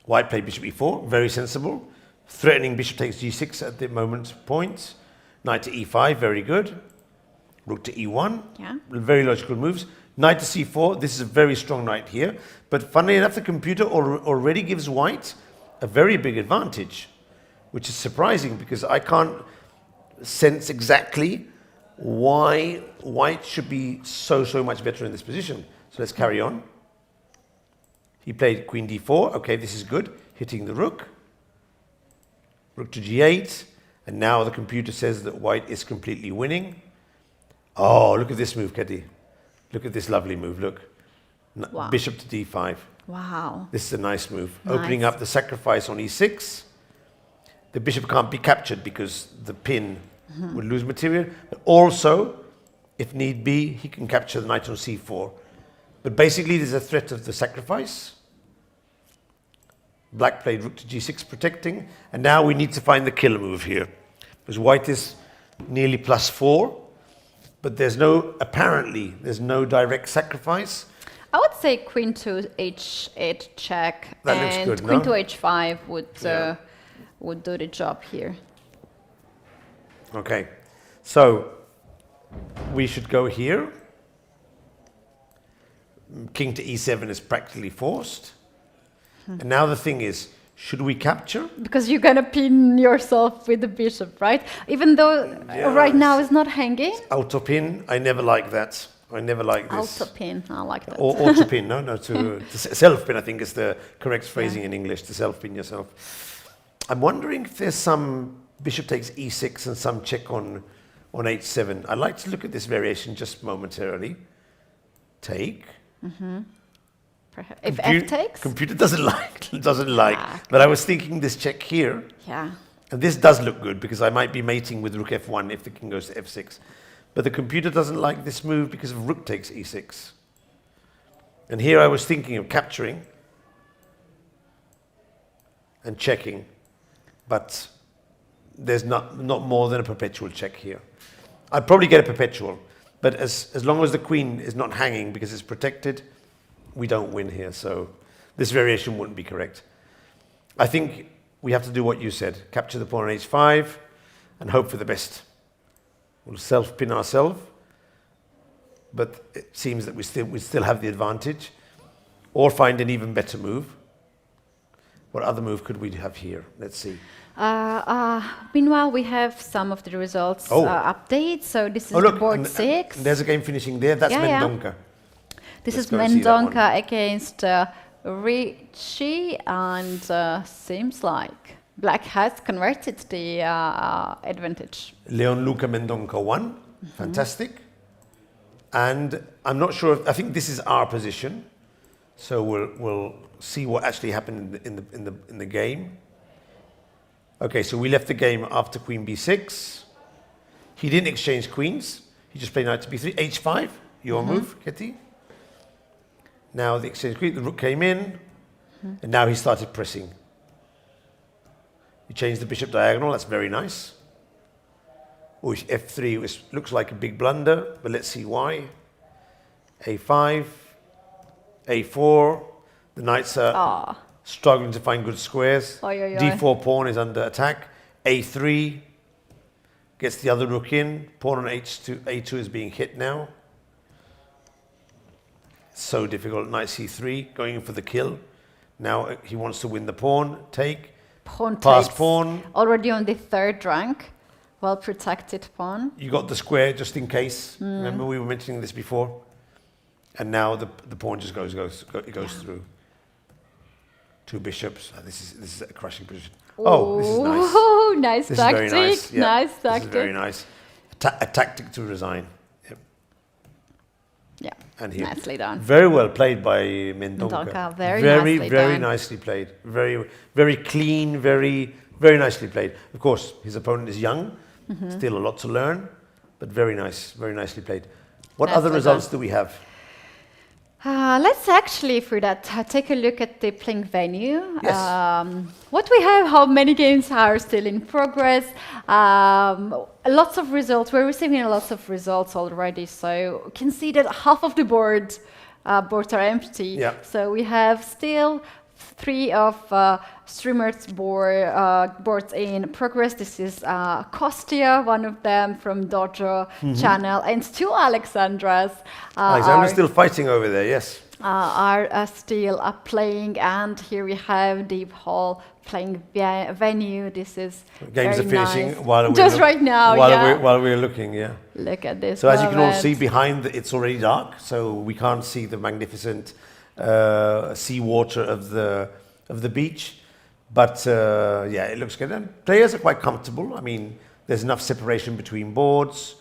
White played bishop e4, very sensible. Threatening bishop takes g6 at the moment point. Knight to e5, very good. Rook to e1, very logical moves. Knight to c4, this is a very strong knight here. But funnily enough, the computer already gives white a very big advantage, which is surprising because I can't sense exactly why white should be so much better in this position. So let's carry on. He played queen d4. Okay, this is good, hitting the rook. Rook to g8, and now the computer says that white is completely winning. Oh, look at this move, Ketty. Look at this lovely move, look. Wow. Bishop to d5. Wow. This is a nice move. Nice. Opening up the sacrifice on e6. The bishop can't be captured because the pin would lose material. But also, if need be, he can capture the knight on c4. But basically, there's a threat of the sacrifice. Black played rook to g6, protecting. And now we need to find the killer move here. Because white is nearly +4. But apparently, there's no direct sacrifice. I would say queen to h8 check. That looks good, queen to h5 would do the job here. Okay, so we should go here. King to e7 is practically forced. And now the thing is, should we capture? Because you're going to pin yourself with the bishop, right? Even though right now it's not hanging. Auto pin, I never like that. I never like this. Auto pin, I like that. Or auto pin, to self pin, I think is the correct phrasing in English, to self pin yourself. I'm wondering if there's some bishop takes e6 and some check on h7. I'd like to look at this variation just momentarily. Take. If f takes? Computer doesn't like. But I was thinking this check here. Yeah. And this does look good because I might be mating with rook f1 if the king goes to f6. But the computer doesn't like this move because of rook takes e6. And here I was thinking of capturing and checking. But there's not more than a perpetual check here. I'd probably get a perpetual, but as long as the queen is not hanging because it's protected, we don't win here. So this variation wouldn't be correct. I think we have to do what you said: capture the pawn on h5 and hope for the best. We'll self-pin ourselves, but it seems that we still have the advantage, or find an even better move. What other move could we have here? Let's see. Meanwhile, we have some of the results updates. So this is the board 6. And there's a game finishing there. That's Mendonca. This is Mendonca against Ricci, and seems like Black has converted the advantage. Leonluca Mendonca won. Fantastic. And I'm not sure. I think this is our position. So we'll see what actually happened in the game. Okay, so we left the game after Queen B6. He didn't exchange queens. He just played knight to B3. H5, your move, Ketty. Now the exchange queen, the rook came in, and now he started pressing. He changed the bishop diagonal. That's very nice. Oh, F3 looks like a big blunder, but let's see why. A5, A4. The knights are struggling to find good squares. D4 pawn is under attack. A3 gets the other rook in. Pawn on H2. A2 is being hit now. So difficult. Knight C3 going in for the kill. Now he wants to win the pawn. Take. Pawn pass takes. Pawn. Already on the 3rd rank. Well protected pawn. You got the square just in case. Remember we were mentioning this before. And now the pawn just goes through. 2 bishops. This is a crushing position. Oh, this is nice. Oh, nice this tactic. Is very nice. Yeah, nice tactic. This is very nice. A tactic to resign. Yep. Yeah. And here. Nicely done. Very well played by Mendonca. Very nicely played. Very clean. Very nicely played. Of course, his opponent is young. Still a lot to learn, but very nicely played. What other results do we have? Let's actually, for that, take a look at the playing venue. Yes. What we have, how many games are still in progress. Lots of results. We're receiving lots of results already. So you can see that half of the boards are empty. Yeah. So we have still 3 of streamers boards in progress. This is Kostya, one of them from Dojo channel, and 2 Alexandras. Alexandra's still fighting over there, yes. Are still playing, and here we have Deep Hall playing venue. This is games are finishing nice. while we're just right now. While we're looking, Look at this. So as you can all see behind, it's already dark, so we can't see the magnificent sea water of the beach, but it looks good. And players are quite comfortable. I mean, there's enough separation between boards.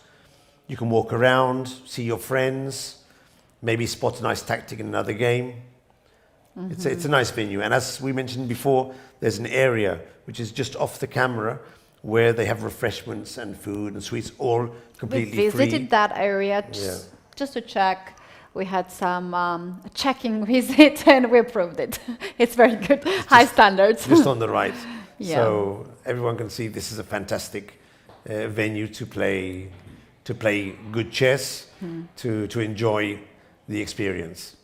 You can walk around, see your friends, maybe spot a nice tactic in another game. It's a nice venue, and as we mentioned before, there's an area which is just off the camera where they have refreshments and food and sweets, all completely free. We visited that area just to check. We had some checking visit, and we approved it. It's very good, high standards. Just on the right. So everyone can see this is a fantastic venue to play good chess, to enjoy the experience.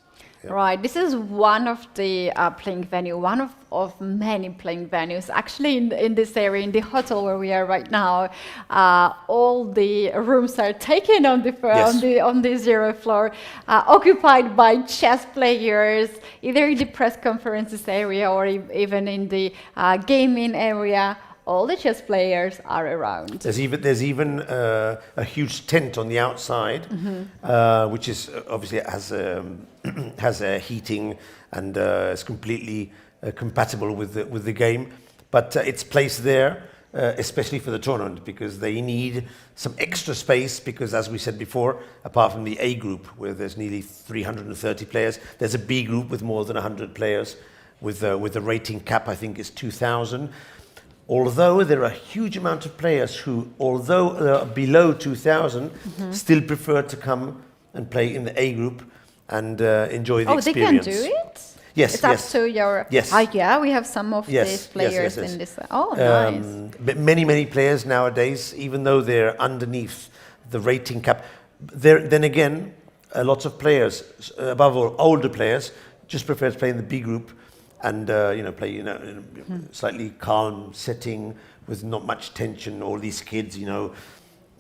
Right, this is one of the playing venue, one of many playing venues. Actually, in this area, in the hotel where we are right now, all the rooms are taken on the on the 0th floor, occupied by chess players, either in the press conferences area or even in the gaming area. All the chess players are around. There's even a huge tent on the outside, which is obviously has heating and is completely compatible with the game. But it's placed there especially for the tournament because they need some extra space because, as we said before, apart from the A group where there's nearly 330 players, there's a B group with more than 100 players with the rating cap, I think, is 2,000. Although there are a huge amount of players who, although they are below 2,000, still prefer to come and play in the A group and enjoy the experience. Oh, they can do it? Yes, it's up to your... Yes. Yeah, we have some of these players in this... Oh, nice. But many players nowadays, even though they're underneath the rating cap. Then again, a lot of players, above all older players, just prefer to play in the B group and play in a slightly calm setting with not much tension. All these kids,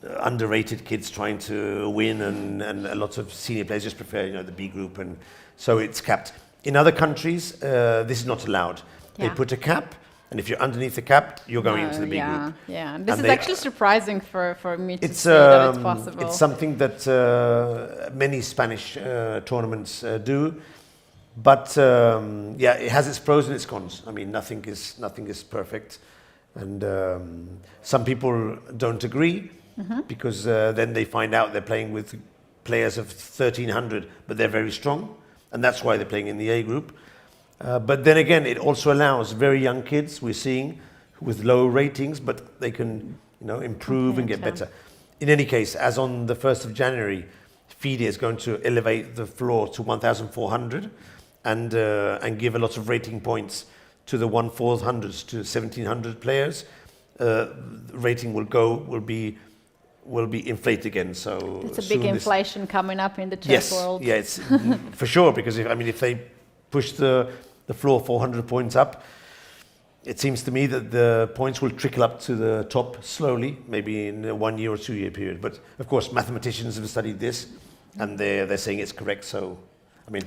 underrated kids trying to win, and a lot of senior players just prefer the B group, and so it's capped. In other countries, this is not allowed. They put a cap, and if you're underneath the cap, you're going into the B group. Yeah, this is actually surprising for me to see that it's possible. It's something that many Spanish tournaments do, but it has its pros and its cons. I mean, nothing is perfect, and some people don't agree because then they find out they're playing with players of 1,300, but they're very strong, and that's why they're playing in the A group. But then again, it also allows very young kids, we're seeing, with low ratings, but they can improve and get better. In any case, as on the 1st of January, FIDE is going to elevate the floor to 1,400 and give a lot of rating points to the 1,400s to 1,700 players. Rating will be inflated again. So it's a big inflation coming up in the chess world. Yeah, it's for sure, because if they push the floor 400 points up, it seems to me that the points will trickle up to the top slowly, maybe in a 1 year or 2 year period. But of course, mathematicians have studied this, and they're saying it's correct. So, I mean,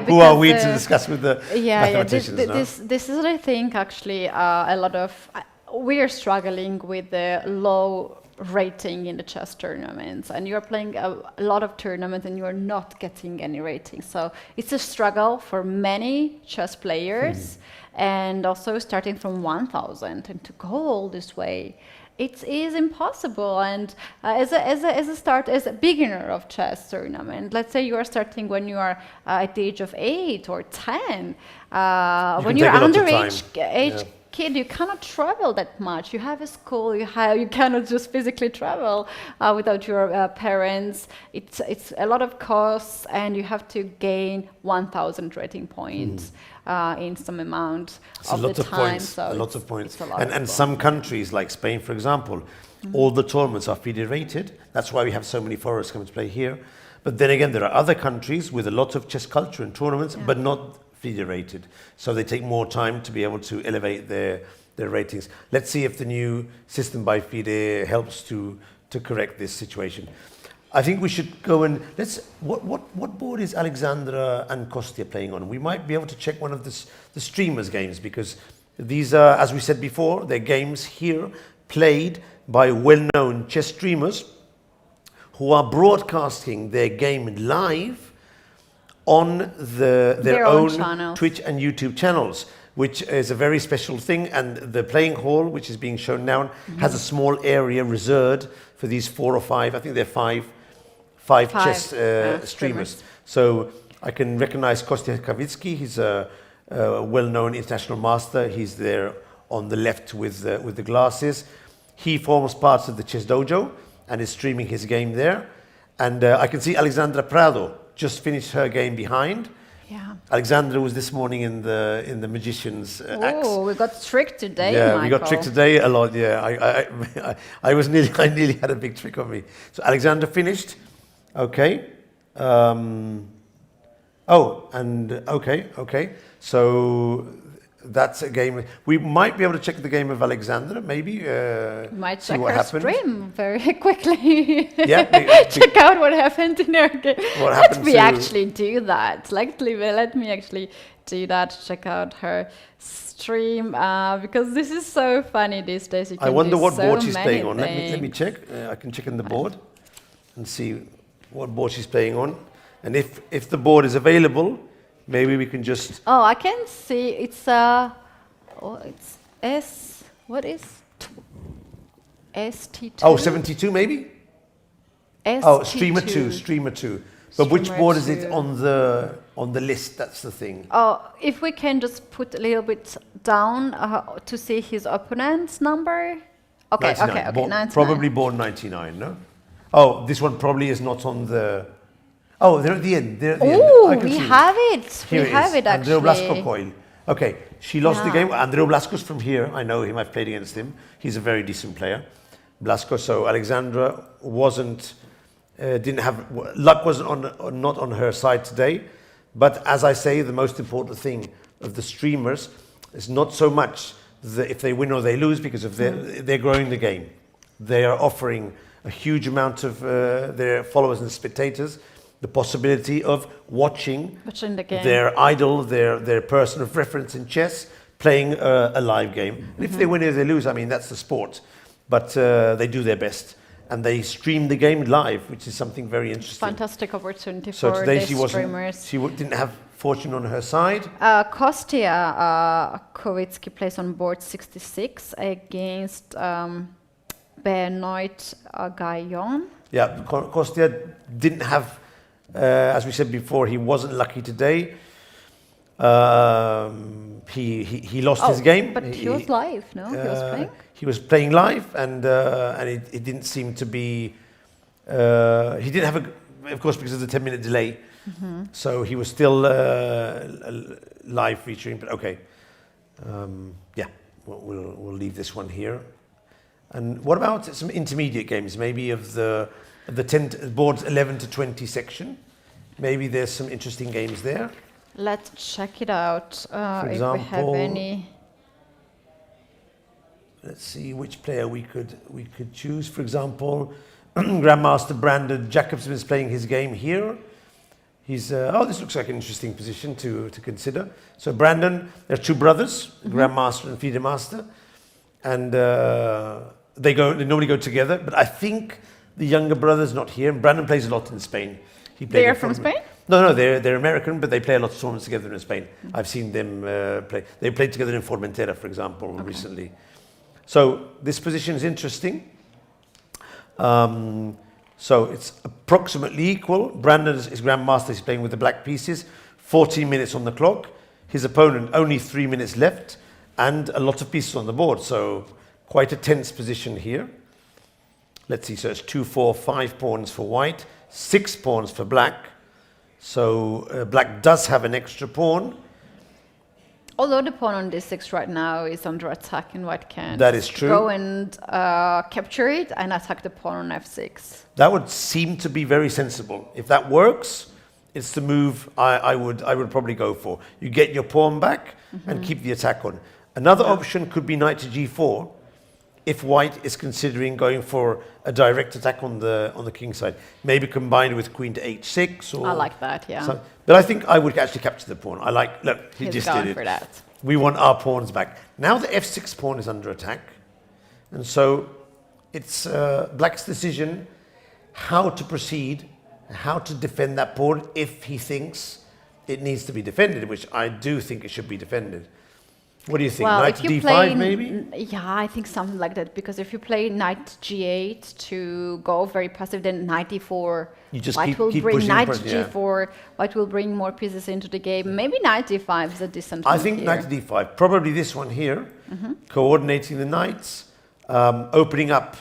who are we to discuss with the mathematicians? This is, I think, actually a lot of we are struggling with the low rating in the chess tournaments, and you're playing a lot of tournaments and you're not getting any rating. So it's a struggle for many chess players, and also starting from 1,000 and to go all this way, it is impossible. And as a beginner of chess tournament, let's say you are starting when you are at the age of 8 or 10, when you're underage kid, you cannot travel that much. You have a school. You cannot just physically travel without your parents. It's a lot of costs, and you have to gain 1,000 rating points in some amount of the time. A lot of points. And some countries like Spain, for example, all the tournaments are FIDE rated. That's why we have so many foreigners coming to play here. But then again, there are other countries with a lot of chess culture and tournaments, but not FIDE rated, so they take more time to be able to elevate their ratings. Let's see if the new system by FIDE helps to correct this situation. I think we should go and what board is Alexandra and Kostya playing on? We might be able to check one of the streamers' games, because these are, as we said before, they're games here played by well-known chess streamers who are broadcasting their game live on their own channels. Twitch and YouTube channels, which is a very special thing. And the playing hall, which is being shown now, has a small area reserved for these 4 or 5, I think they're five chess streamers. So I can recognize Kostya Kavitsky. He's a well-known international master. He's there on the left with the glasses. He forms part of the Chess Dojo and is streaming his game there. And I can see Alexandra Prado just finished her game behind. Yeah. Alexandra was this morning in the Magician's axe. Oh, we got tricked today, Yeah, Michael. we got tricked today a lot. Yeah, I nearly had a big trick on me. So Alexandra finished. Okay. Okay. So that's a game. We might be able to check the game of Alexandra, maybe. Might see check what her happened. stream very quickly. Yeah, check out what happened in her game. Let me actually do that. Let me actually do that. Check out her stream because this is so funny these days. I wonder what board she's playing on. Let me check. I can check in the board and see what board she's playing on, and if the board is available. Maybe we can just... Oh, I can see it's it's S... What is... ST2? Oh, 72 maybe? ST2. Oh, streamer 2. But which board is it on the list? That's the thing. Oh, if we can just put a little bit down to see his opponent's number. Okay, 99. okay. 99. Probably board 99, no? Oh, this one probably is not on the... Oh, they're at the end. Oh, we have it. We have it, actually. Andreu Blasco coil. Okay, she lost the game. Andreu Blasco's from here. I know him. I've played against him. He's a very decent player. Blasco. So Alexandra didn't have luck, wasn't not on her side today. But as I say, the most important thing of the streamers is not so much if they win or they lose, because of they're growing the game. They are offering a huge amount of their followers and spectators the possibility of watching the game. Their idol, their person of reference in chess, playing a live game. And if they win or they lose, I mean, that's the sport. But they do their best. And they stream the game live, which is something very interesting. Fantastic opportunity so for today the streamers. She didn't have fortune on her side. Kostya Kovitsky plays on board 66 against Benoit Gaillon. Yeah, Kostya didn't have, as we said before, he wasn't lucky today. He lost his game. But he was live, no? He was playing? He was playing live, and it didn't seem to be... he didn't have of course, because of the 10-minute delay. So he was still live featuring, but okay. Yeah, we'll leave this one here. And what about some intermediate games, maybe of the 10 boards 11 to 20 section? Maybe there's some interesting games there. Let's check it out. For example, if we have any. Let's see which player we could choose. For example, Grandmaster Brandon Jacobson is playing his game here. He's this looks like an interesting position to consider. So Brandon, there are two brothers, Grandmaster and FIDE Master, and they normally go together. But I think the younger brother's not here. Brandon plays a lot in Spain. They are from Spain? No, they're American, but they play a lot of tournaments together in Spain. I've seen them play. They played together in Formentera, for example, recently. So this position is interesting. So it's approximately equal. Brandon is Grandmaster. He's playing with the black pieces. 14 minutes on the clock. His opponent, only 3 minutes left, and a lot of pieces on the board. So quite a tense position here. Let's see. So it's 2, 4, 5 pawns for white, 6 pawns for black. So black does have an extra pawn. Although the pawn on d6 right now is under attack and white can't. That is true. Go and capture it and attack the pawn on f6. That would seem to be very sensible. If that works, it's the move I would probably go for. You get your pawn back and keep the attack on. Another option could be knight to g4, if white is considering going for a direct attack on the king side. Maybe combined with queen to h6. Or I like that, yeah. But I think I would actually capture the pawn. Look, he just did it. For that. We want our pawns back. Now the f6 pawn is under attack. And so it's black's decision how to proceed, how to defend that pawn if he thinks it needs to be defended, which I do think it should be defended. What do you think? Well, knight to d5 maybe? Yeah, I think something like that, because if you play knight g8 to go very passive, then knight d4, you just white keep will bring pushing knight yeah. g4, white will bring more pieces into the game. Maybe knight d5 is a decent I think knight to d5, probably this one here, coordinating the knights, opening up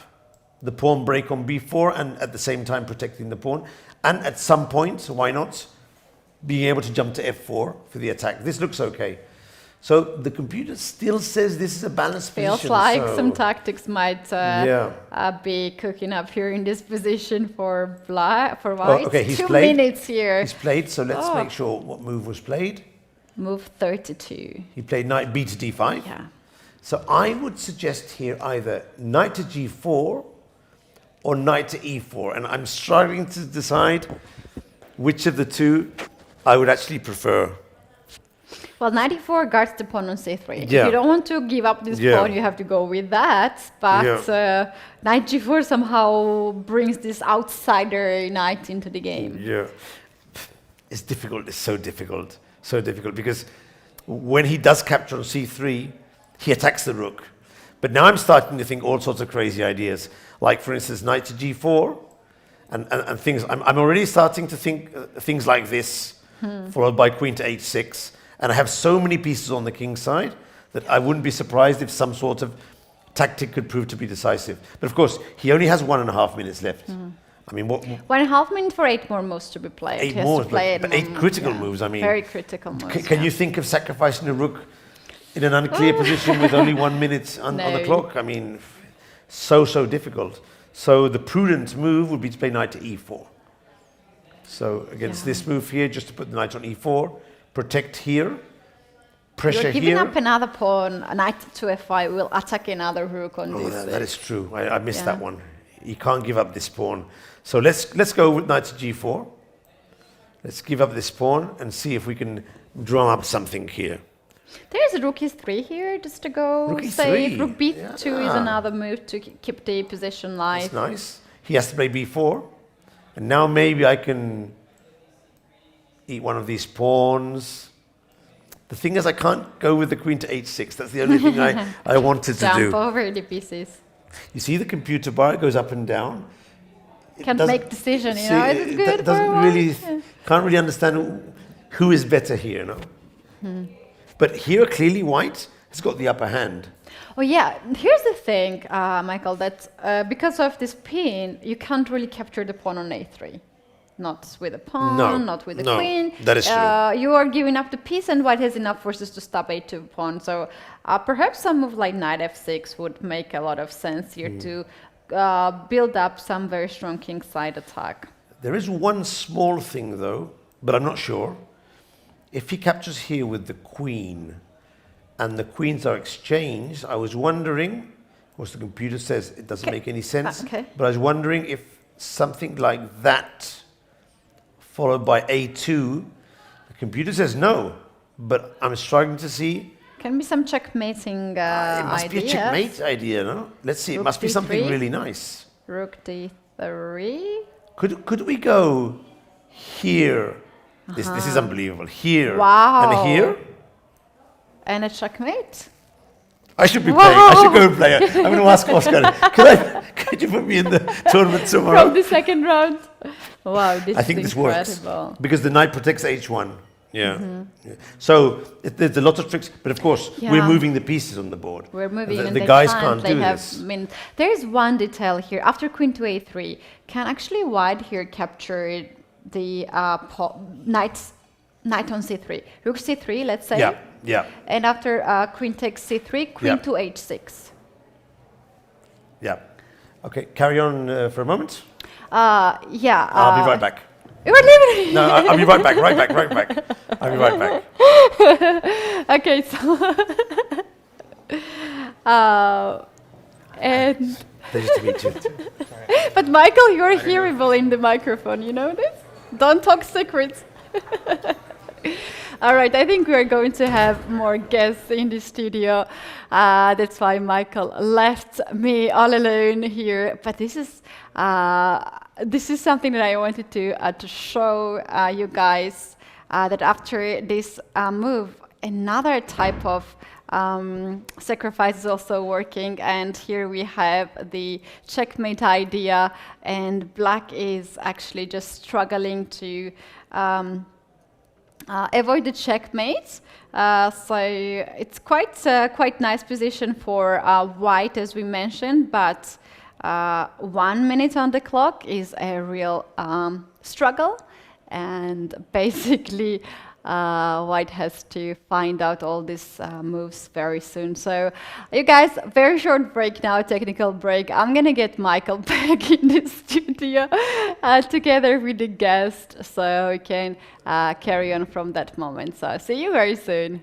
the pawn break on b4 and at the same time protecting the pawn. And at some point, why not, being able to jump to f4 for the attack. This looks okay. So the computer still says this is a balanced position. Feels like some tactics might be cooking up here in this position for white. Well, okay, he's 2 played. minutes here. He's played, so let's make sure what move was played. Move 32. He played knight b to d5. Yeah. So I would suggest here either knight to g4 or knight to e4. And I'm struggling to decide which of the two I would actually prefer. Well, knight e4 guards the pawn on c3. Yeah. If you don't want to give up this pawn, you have to go with that. But knight g4 somehow brings this outsider knight into the game. Yeah. It's difficult. It's so difficult. So difficult because when he does capture on c3, he attacks the rook. But now I'm starting to think all sorts of crazy ideas. Like, for instance, knight to g4 and things. I'm already starting to think things like this, followed by queen to h6. And I have so many pieces on the king side that I wouldn't be surprised if some sort of tactic could prove to be decisive. But of course, he only has 1.5 minutes left. I mean, 1.5 minutes for 8 more moves to be played. 8 more, but 8 critical moves. I mean, very critical moves. Can you think of sacrificing a rook in an unclear position with only 1 minute on the clock? I mean, so difficult. So the prudent move would be to play knight to e4. So against this move here, just to put the knight on e4, protect here, pressure You're giving here. up another pawn, a knight to f5 will attack another rook on this. That is true. I missed that one. You can't give up this pawn. So let's go with knight to g4. Let's give up this pawn and see if we can drum up something here. There's rook e3 here, just to go Rook safe. e3. Rook b2 is another move to keep the position live. That's nice. He has to play b4. And now maybe I can eat one of these pawns. The thing is, I can't go with the queen to h6. That's the only thing I wanted to do. Jump over the pieces. You see the computer bar, it goes up and down. Can't make decision, you know. It's good It doesn't really, can't really understand who is better here, no? But here, clearly, white has got the upper hand. Oh yeah, here's the thing, Michael, that because of this pin, you can't really capture the pawn on a3. Not with a pawn, not with the queen. That is true. You are giving up the piece, and white has enough forces to stop a2 pawn. So perhaps some move like knight f6 would make a lot of sense here to build up some very strong kingside attack. There is one small thing, though, but I'm not sure. If he captures here with the queen, and the queens are exchanged, I was wondering, of course the computer says it doesn't make any sense, but I was wondering if something like that, followed by a2, the computer says no, but I'm struggling to see. Can be some checkmating It must be a checkmate idea, no? Let's see, it must be something really nice. Rook d3. Could we go here? This is unbelievable. Here Wow. and here. And a checkmate. I should be playing. I should go and play it. I'm going to ask Oscar. Could you put me in the tournament tomorrow? From the second round. Wow, this I think is this works incredible. because the knight protects h1. Yeah. So there's a lot of tricks, but of course we're moving the pieces on the board. We're moving, and the they guys can't. can't do this. There's one detail here. After queen to a3, can actually white here capture the knight on c3? Rook c3, let's say. Yeah, yeah. And after queen takes c3, queen to h6. Yeah. Okay, carry on for a moment. Yeah. I'll be right back. You're leaving. No, I'll be right back. I'll be right back. Okay, so and Pleasure to meet you. but Michael, you're hearable in the microphone. You know this? Don't talk secrets. All right, I think we are going to have more guests in the studio. That's why Michael left me all alone here. But this is something that I wanted to show you guys that after this move, another type of sacrifice is also working, and here we have the checkmate idea, and black is actually just struggling to avoid the checkmate. So it's quite nice position for white, as we mentioned, but 1 minute on the clock is a real struggle, and basically white has to find out all these moves very soon. So you guys, very short break now, technical break. I'm gonna get Michael back in the studio together with the guest, so we can carry on from that moment. So see you very soon.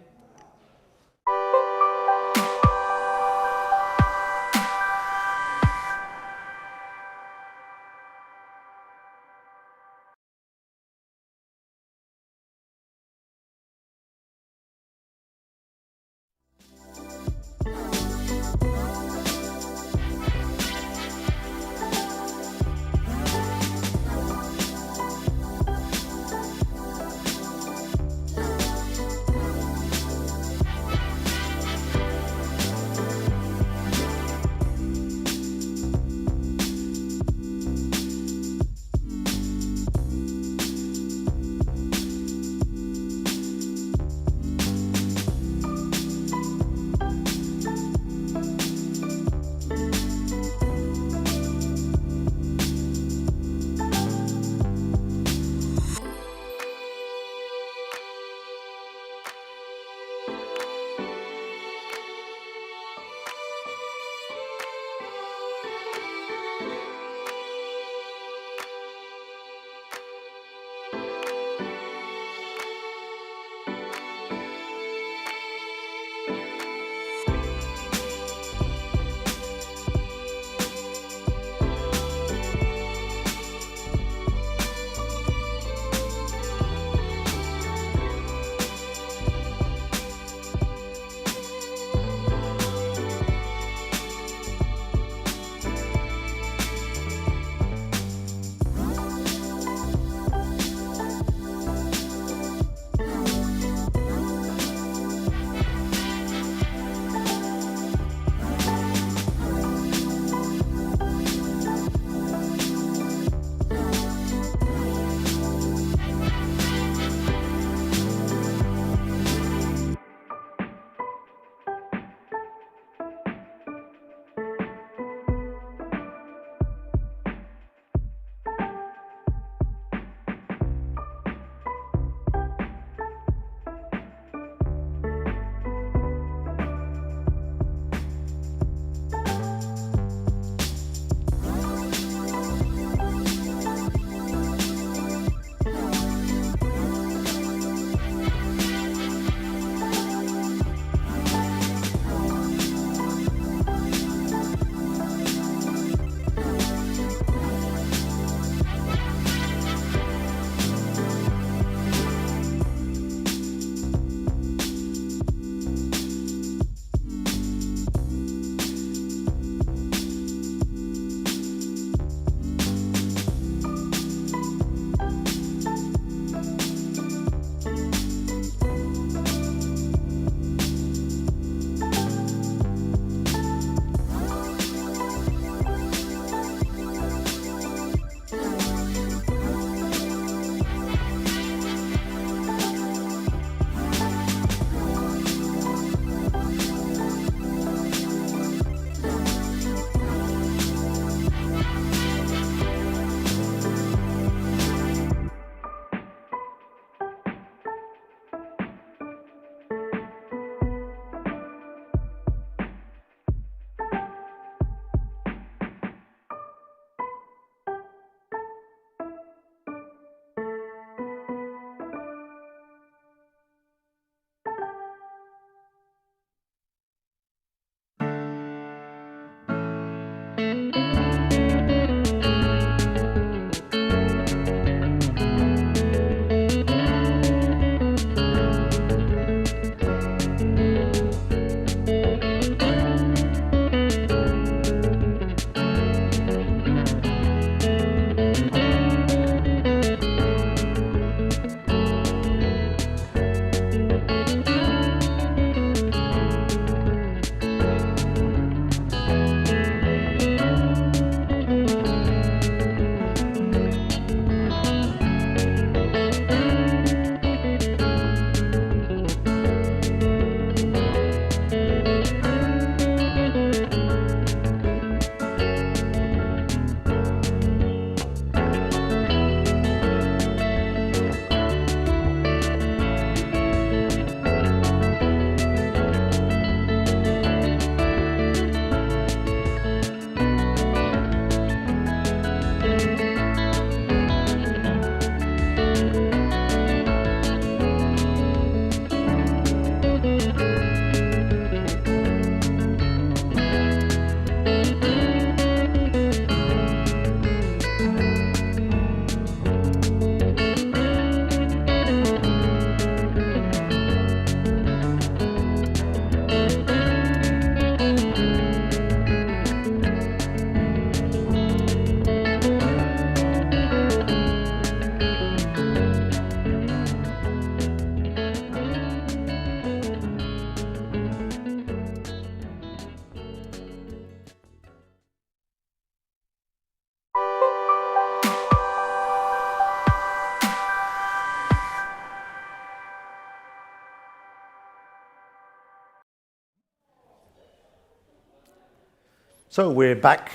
So we're back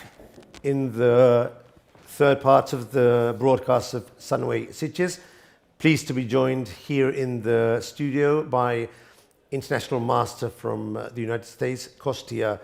in the third part of the broadcast of Sunway Sitges. Pleased to be joined here in the studio by international master from the United States, Kostya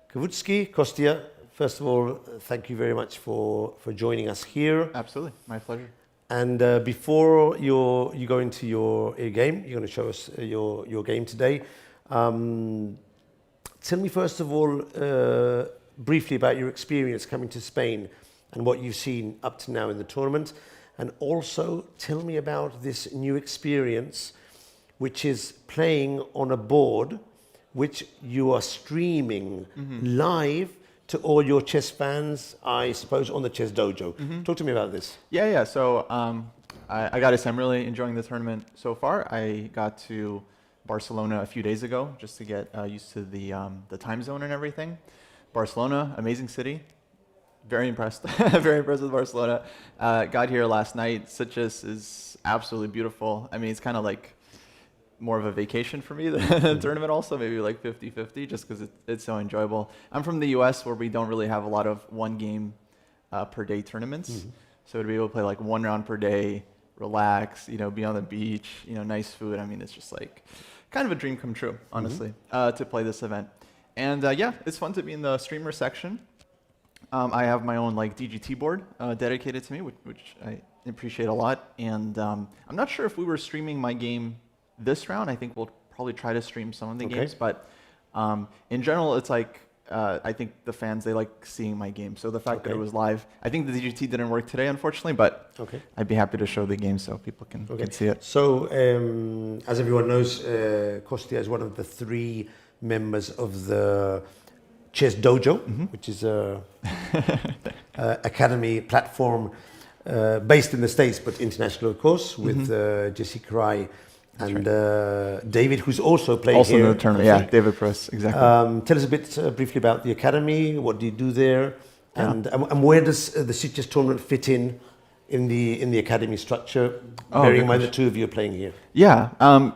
Kavutskiy. Kostya, first of all, thank you very much for joining us here. Absolutely, my pleasure. And before you go into your game, you're going to show us your game today. Tell me first of all, briefly about your experience coming to Spain and what you've seen up to now in the tournament. And also tell me about this new experience, which is playing on a board which you are streaming live to all your chess fans, I suppose, on the Chess Dojo. Talk to me about this. Yeah. So I got to say, I'm really enjoying the tournament so far. I got to Barcelona a few days ago just to get used to the time zone and everything. Barcelona, amazing city. Very impressed. Very impressed with Barcelona. Got here last night. Sitges is absolutely beautiful. I mean, it's kind of like more of a vacation for me than a tournament also, maybe like 50-50, just because it's so enjoyable. I'm from the US where we don't really have a lot of one game per day tournaments. So to be able to play like one round per day, relax, be on the beach, nice food. I mean, it's just like kind of a dream come true, honestly, to play this event. And yeah, it's fun to be in the streamer section. I have my own like DGT board dedicated to me, which I appreciate a lot. And I'm not sure if we were streaming my game this round. I think we'll probably try to stream some of the games, but in general, it's like I think the fans, they like seeing my game. So the fact that it was live, I think the DGT didn't work today, unfortunately, but I'd be happy to show the game so people can see it. So as everyone knows, Kostya is one of the 3 members of the Chess Dojo, which is a academy platform based in the States, but international, of course, with Jesse Cry and David, who's also playing also here. in the tournament, yeah, David Press, exactly. Tell us a bit briefly about the academy. What do you do there, and where does the Sitges tournament fit in the academy structure? Bearing in mind the 2 of you are playing here. Yeah.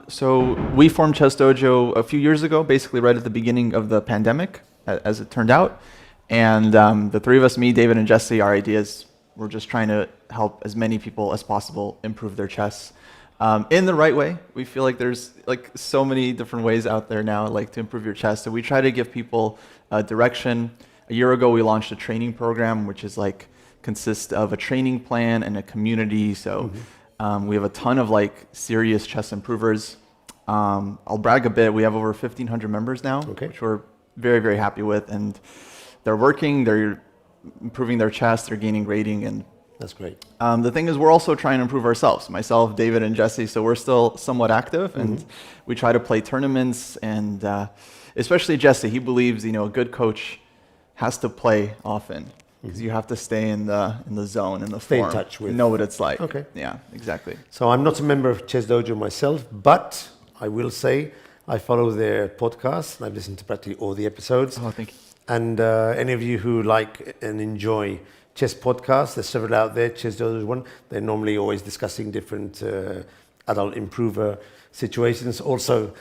So we formed Chess Dojo a few years ago, basically right at the beginning of the pandemic, as it turned out. And the 3 of us, me, David, and Jesse, our ideas were just trying to help as many people as possible improve their chess. In the right way. We feel like there's like so many different ways out there now like to improve your chess. So we try to give people direction. A year ago we launched a training program which is like consists of a training plan and a community. So we have a ton of like serious chess improvers. I'll brag a bit. We have over 1,500 members now, which we're very, very happy with. And they're working, they're improving their chess, they're gaining rating, and that's great. The thing is, we're also trying to improve ourselves, myself, David, and Jesse, so we're still somewhat active, and we try to play tournaments, and especially Jesse, he believes, a good coach has to play often, because you have to stay in the zone, in the stay form, in touch with. know what it's like. Okay. Yeah, exactly. So I'm not a member of Chess Dojo myself, but I will say I follow their podcast, and I've listened to practically all the episodes. Oh, thank you. And any of you who like and enjoy chess podcasts, there's several out there. Chess Dojo is one. They're normally always discussing different adult improver situations. Also,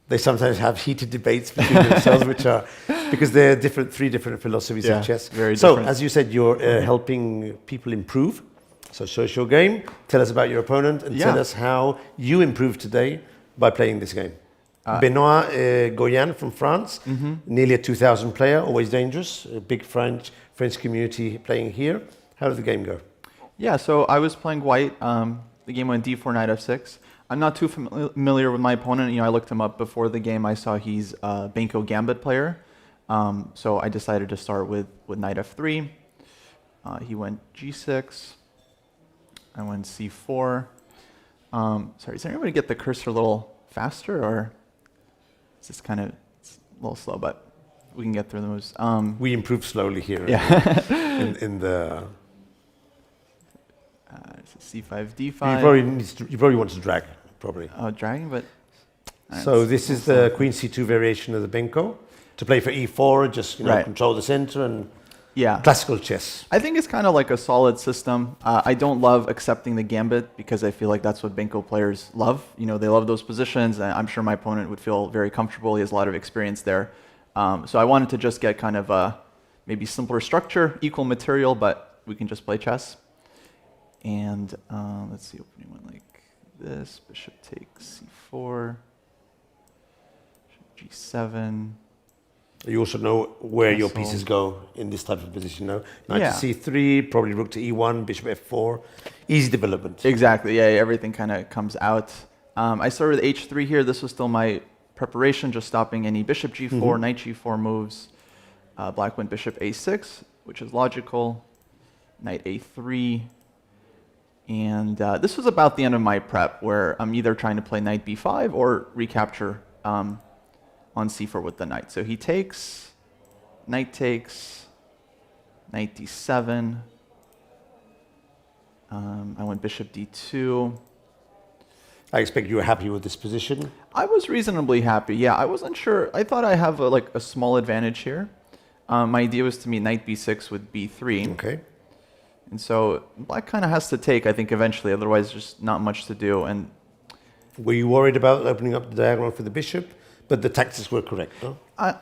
they sometimes have heated debates between themselves, which are because they're 3 different philosophies of chess. Very so, different. as you said, you're helping people improve. So, show us your game. Tell us about your opponent, and tell us how you improved today by playing this game. Benoit Goyan from France, nearly a 2,000 player, always dangerous. A big French community playing here. How did the game go? Yeah, so I was playing white. The game went d4, knight f6. I'm not too familiar with my opponent. I looked him up before the game. I saw he's a Benko Gambit player. So I decided to start with knight f3. He went g6. I went c4. Sorry, is there any way to get the cursor a little faster, or is this kind of a little slow, but we can get through the moves. We improve slowly here. Yeah. in the c5, d5. You probably want to drag, probably. Oh, dragging, but... So this is the queen c2 variation of the Benko. To play for e4, just control the center and classical chess. I think it's kind of like a solid system. I don't love accepting the gambit because I feel like that's what Benko players love. They love those positions. And I'm sure my opponent would feel very comfortable. He has a lot of experience there. So I wanted to just get kind of maybe simpler structure, equal material, but we can just play chess. And let's see, opening one like this. Bishop takes c4, g7. You also know where your Castle. pieces go in this type of position, no? Knight Yeah. to c3, probably rook to e1, bishop f4. Easy development. Exactly, yeah, everything kind of comes out. I started with h3 here. This was still my preparation, just stopping any bishop g4, knight g4 moves. Black went bishop a6, which is logical. Knight a3. And this was about the end of my prep, where I'm either trying to play knight b5 or recapture on c4 with the knight. So he takes, knight d7. I went bishop d2. I expect you were happy with this position. I was reasonably happy. Yeah, I wasn't sure. I thought I have a small advantage here. My idea was to meet knight b6 with b3. Okay. And so black kind of has to take, I think, eventually. Otherwise, just not much to do. And Were you worried about opening up the diagonal for the bishop? But the tactics were correct, no?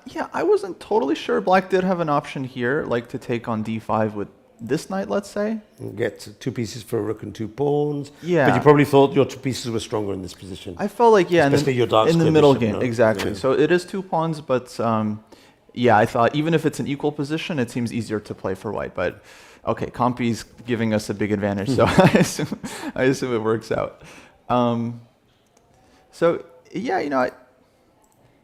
yeah, I wasn't totally sure. Black did have an option here, like to take on d5 with this knight, let's say. And get 2 pieces for a rook and 2 pawns. Yeah. But you probably thought your 2 pieces were stronger in this position. I felt like, yeah, Especially your dark in the square middle bishop, game, no? exactly. Yeah. So it is 2 pawns, but yeah, I thought even if it's an equal position, it seems easier to play for white. But okay, Compy's giving us a big advantage, so I assume it works out. So yeah, I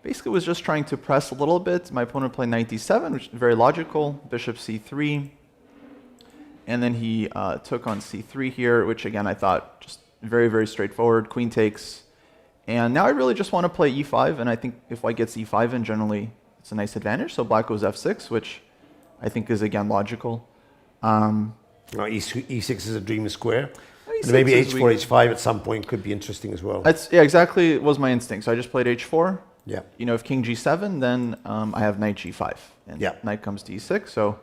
basically was just trying to press a little bit. My opponent played knight d7, which is very logical. Bishop c3. And then he took on c3 here, which again I thought just very, very straightforward. Queen takes. And now I really just want to play e5, and I think if white gets e5 in, generally it's a nice advantage. So black goes f6, which I think is again logical. Now, e6 is a dream square. E6 And maybe is h4, h5 at some point could be interesting as well. That's, yeah, exactly was my instinct. So I just played h4. Yeah. If king g7, then I have knight g5. And Yeah. knight comes to e6. So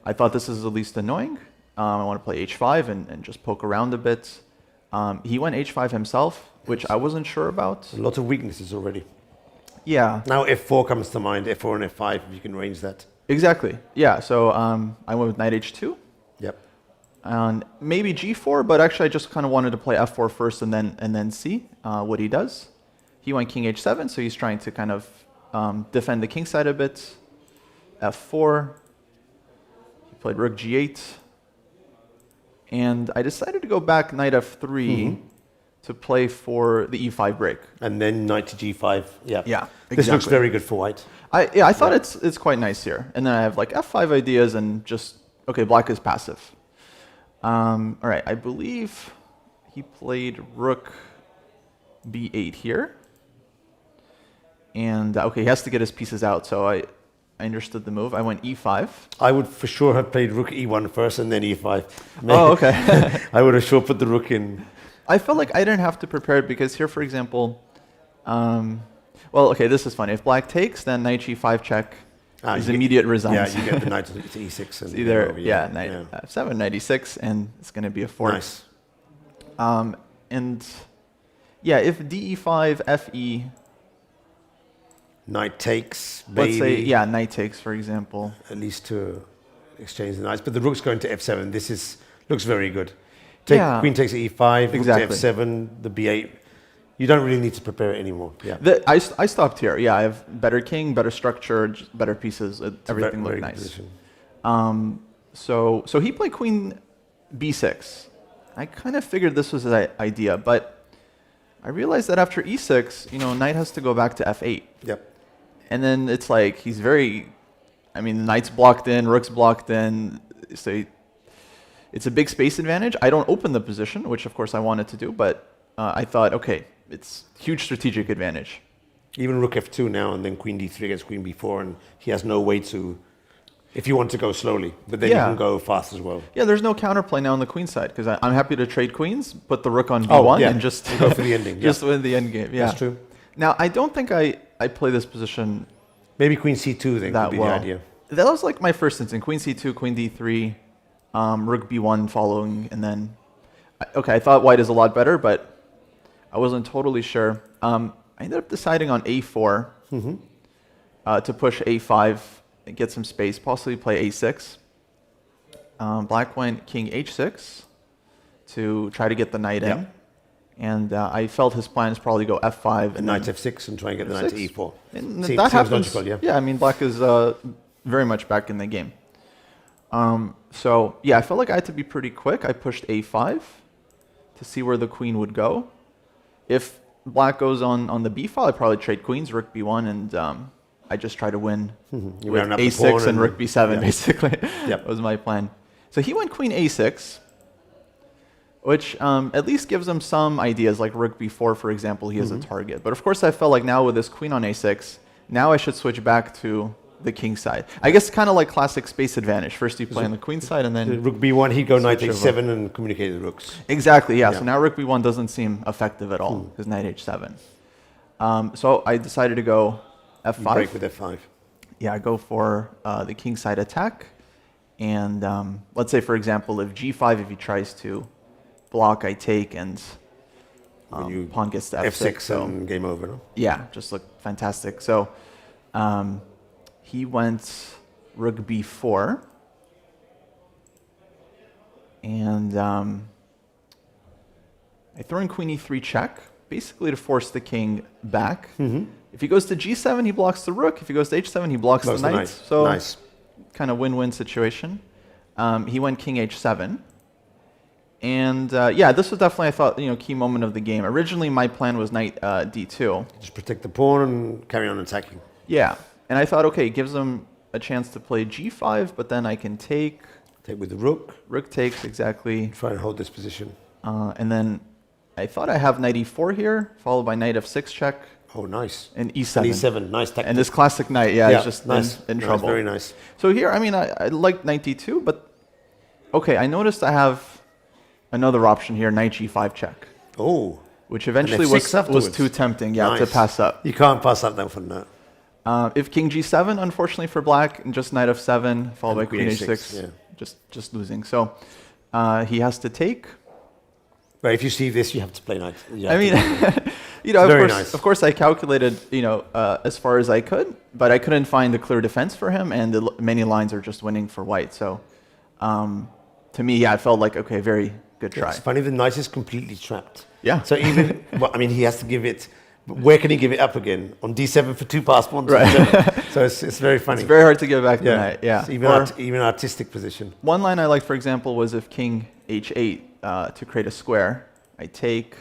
I thought this is the least annoying. I want to play h5 and just poke around a bit. He went h5 himself, which I wasn't sure about. A lot of weaknesses already. Yeah, Now f4 comes to mind, f4 and f5, if you can range that. exactly. Yeah, so I went with knight h2. Yep. And maybe g4, but actually I just kind of wanted to play f4 first and then see what he does. He went king h7, so he's trying to kind of defend the king side a bit. f4. He played rook g8. And I decided to go back knight f3 to play for the e5 break. And then knight to g5. Yeah. Yeah, This looks exactly. very good for white. I thought it's quite nice here. And then I have like f5 ideas and just, okay, black is passive. All right, I believe he played rook b8 here. And okay, he has to get his pieces out, so I understood the move. I went e5. I would for sure have played rook e1 first and then e5. Oh, okay. I would have sure put the rook in. I felt like I didn't have to prepare it because here, for example, well, okay, this is funny. If black takes, then knight g5 check is immediate resigns. Yeah, you get the knight to e6. And Either, over, yeah, knight f7, knight e6, and it's going to be a fork. Nice. And yeah, if de5, fe, Knight takes, let's say, baby. yeah, knight takes, for example. At least to exchange the knights. But the rook's going to f7. This looks very good. Yeah. Queen takes e5, Exactly. rook to f7, the b8. You don't really need to prepare it anymore. Yeah. I stopped here. Yeah, I have better king, better structure, just better pieces. Everything looked very good nice. position. So he played queen b6. I kind of figured this was the idea, but I realized that after e6, knight has to go back to f8. Yep. And then it's like he's very, the knight's blocked in, rook's blocked in, so it's a big space advantage. I don't open the position, which of course I wanted to do, but I thought, okay, it's huge strategic advantage. Even rook f2 now, and then queen d3 against queen b4, and he has no way to, if you want to go slowly, but then you can go fast as well. Yeah, there's no counterplay now on the queen side, because I'm happy to trade queens, put the rook on b1, and just go for the ending. just win the end game. Yeah, That's true. Now, I don't think I play this position Maybe queen c2 then that could be well. the idea. That was like my first instinct. Queen c2, queen d3, rook b1 following, and then... Okay, I thought white is a lot better, but I wasn't totally sure. I ended up deciding on a4 to push a5 get some space, possibly play a6. Black went king h6 to try to get the knight in. And I felt his plan is probably go f5 and knight f6 and try and get the knight to e4. And Seems that happens. logical, yeah. Yeah, I mean, black is very much back in the game. So yeah, I felt like I had to be pretty quick. I pushed a5 to see where the queen would go. If black goes on the b file, I probably trade queens, rook b1, and I just try to win with a6 and rook b7, basically. That was my plan. So he went queen a6, which at least gives him some ideas, like rook b4, for example, he has a target. But of course, I felt like now with this queen on a6, now I should switch back to the king side. I guess kind of like classic space advantage. First you play on the queen side, and then rook b1, he'd go knight h7 and communicate the rooks. Exactly, yeah. So now rook b1 doesn't seem effective at all, because knight h7. So I decided to go f5. Break with f5. Yeah, I go for the king side attack. And let's say, for example, if g5, if he tries to block, I take, and pawn gets to f6. So and game over, no? Yeah, just looked fantastic. So he went rook b4. And I throw in queen e3 check, basically to force the king back. If he goes to g7, he blocks the rook. If he goes to h7, he blocks the knight. So nice. Kind of win-win situation. He went king h7. And yeah, this was definitely, I thought, key moment of the game. Originally, my plan was knight d2. Just protect the pawn and carry on attacking. Yeah. And I thought, okay, it gives him a chance to play g5, but then I can take. Take with the rook. Rook takes, exactly. Try and hold this position. And then I thought I have knight e4 here, followed by knight f6 check. Oh, nice. And e7. And e7, nice tactic. And this classic knight, is just nice. in trouble. Very nice. So here, I mean, I like knight d2, but okay, I noticed I have another option here, knight g5 check. Oh. Which eventually was too tempting, to pass up. You can't pass up that one, no. If king g7, unfortunately for black, and just knight f7, followed by queen h6, just losing. So he has to take. But if you see this, you have to play knight. I mean, of course, I calculated, as far as I could, but I couldn't find a clear defense for him, and many lines are just winning for white. So, to me, it felt like, okay, very good try. It's funny, the knight is completely trapped. Yeah. So even, he has to give it. Where can he give it up again? On d7 for two pass pawns. Right. So it's very funny. It's very hard to give back the knight. Yeah. It's even artistic position. One line I liked, for example, was if king h8 to create a square, I take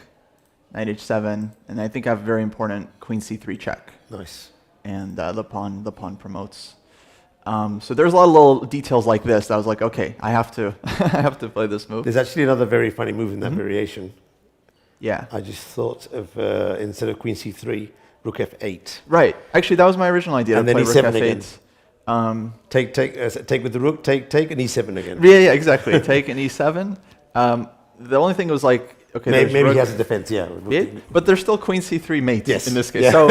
knight h7, and I think I have a very important queen c3 check. Nice. And the pawn promotes. So there's a lot of little details like this that I was like, okay, I have to I have to play this move. There's actually another very funny move in that variation. Yeah. I just thought of instead of queen c3, rook f8. Right. Actually, that was my original idea. And then play e7 rook again. F8. Take with the rook, take, and e7 again. Yeah, exactly. Take an e7. The only thing was like, okay, maybe he has a defense, but there's still queen c3 mate in this case. Yeah. So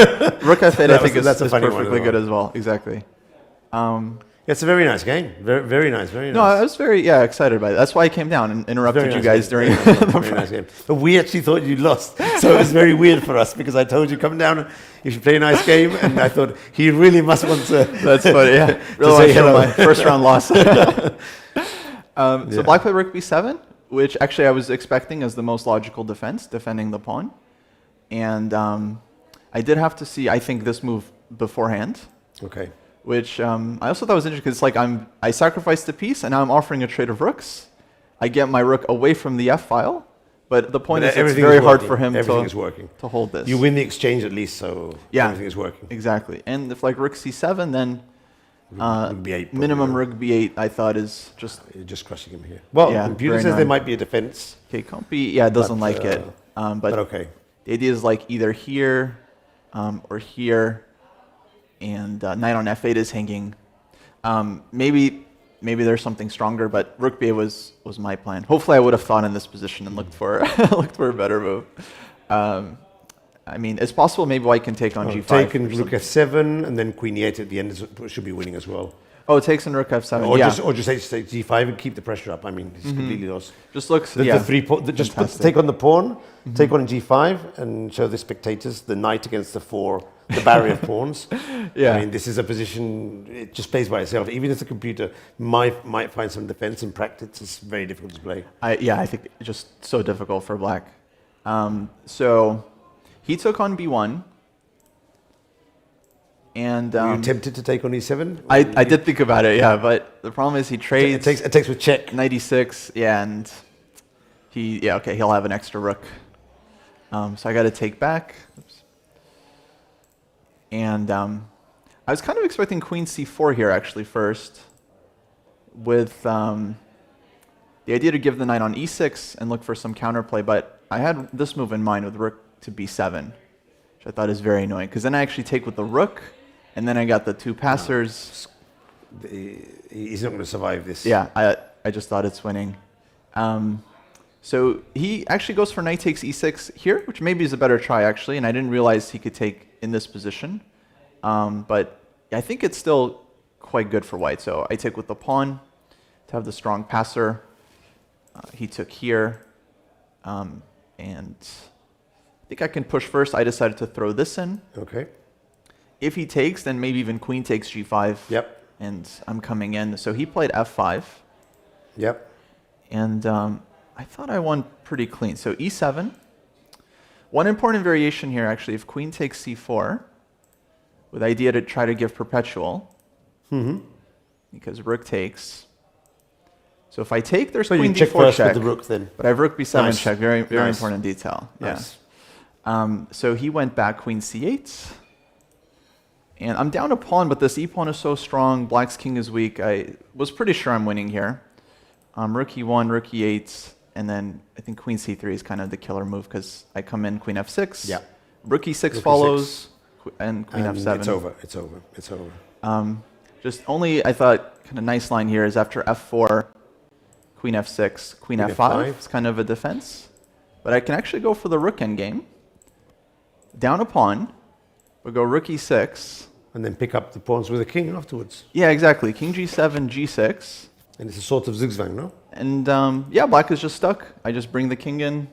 rook f8 I think is perfectly good as well. Exactly. It's a very nice game. Very, very nice. Very nice. No, I was very excited by it. That's why I came down and interrupted you guys during the very nice game. But we actually thought you lost, so it was very weird for us because I told you come down, you should play a nice game, and I thought he really must want to. That's funny. Yeah, really want my first round loss. So black played rook b7, which actually I was expecting as the most logical defense, defending the pawn, and I did have to see, I think, this move beforehand. Okay. Which I also thought was interesting because it's like I sacrificed a piece and now I'm offering a trade of rooks. I get my rook away from the f file, but the point is it's very hard for him to hold this. You win the exchange at least, so everything is working. Exactly. And if like rook c7, then rook b8 minimum rook b8 I thought is just... You're just crushing him here. Well, the computer says there might be a defense. Okay, Compy, it doesn't like it. But okay. The idea is like either here or here. And knight on f8 is hanging. Maybe there's something stronger, but rook b8 was my plan. Hopefully, I would have thought in this position and looked for a better move. I mean, it's possible maybe white can take on g5. Take and rook f7, and then queen e8 at the end should be winning as well. Oh, it takes in rook f7. Or yeah. just take g5 and keep the pressure up. I mean, he's completely lost. Just looks. The yeah. Just Fantastic. take on the pawn, take on g5, and show the spectators the knight against the 4, the barrier of pawns. Yeah. I mean, this is a position, it just plays by itself. Even if the computer might find some defense, in practice it's very difficult to play. I think it's just so difficult for black. So he took on b1. And Were you tempted to take on e7? I did think about it, yeah, but the problem is he trades. It takes with check. Knight e6, yeah, and he'll have an extra rook. So I got to take back. Oops. And I was kind of expecting queen c4 here actually first, with the idea to give the knight on e6 and look for some counterplay, but I had this move in mind with rook to b7, which I thought is very annoying, because then I actually take with the rook, and then I got the 2 passers. He's not going to survive this. Yeah, I just thought it's winning. So he actually goes for knight takes e6 here, which maybe is a better try actually, and I didn't realize he could take in this position. But I think it's still quite good for white. So I take with the pawn to have the strong passer. He took here, and I think I can push first. I decided to throw this in. Okay. If he takes, then maybe even queen takes g5. Yep. And I'm coming in. So he played f5. Yep. And I thought I won pretty clean. So e7. One important variation here, actually, if queen takes c4, with the idea to try to give perpetual, because rook takes. So if I take, there's queen you check d4 first check. with the rook then. But I have rook b7 Nice. check. Very Nice. important detail. Nice. Yeah. So he went back queen c8. And I'm down a pawn, but this e-pawn is so strong. Black's king is weak. I was pretty sure I'm winning here. Rook e1, rook e8, and then I think queen c3 is kind of the killer move because I come in queen f6. Yeah. Rook e6 Rook follows, and queen And f7. It's over. It's over. It's over. Just only, I thought, kind of nice line here is after f4, queen f6, queen Queen f5. f5. It's kind of a defense. But I can actually go for the rook endgame. Down a pawn. We'll go rook e6. And then pick up the pawns with the king afterwards. Yeah, exactly. King g7, g6. And it's a sort of zigzag, no? And yeah, black is just stuck. I just bring the king in.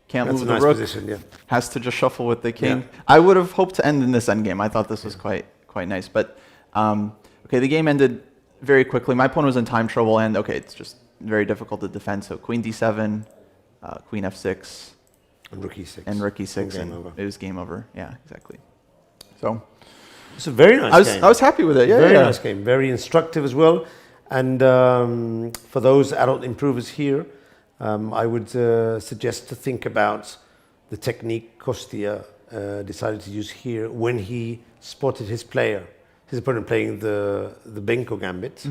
Can't That's move a the nice rook. position, yeah. Has to just shuffle with the king. Yeah. I would have hoped to end in this endgame. I thought this was quite nice. But okay, the game ended very quickly. My opponent was in time trouble, and okay, it's just very difficult to defend. So queen d7, queen f6, And rook e6. and rook e6, And game and over. it was game over. Yeah, exactly. So It's a very nice game. I was happy with it. Yeah, Very yeah. nice game. Very instructive as well. And for those adult improvers here, I would suggest to think about the technique Kostia decided to use here when he spotted his opponent playing the Benko gambit.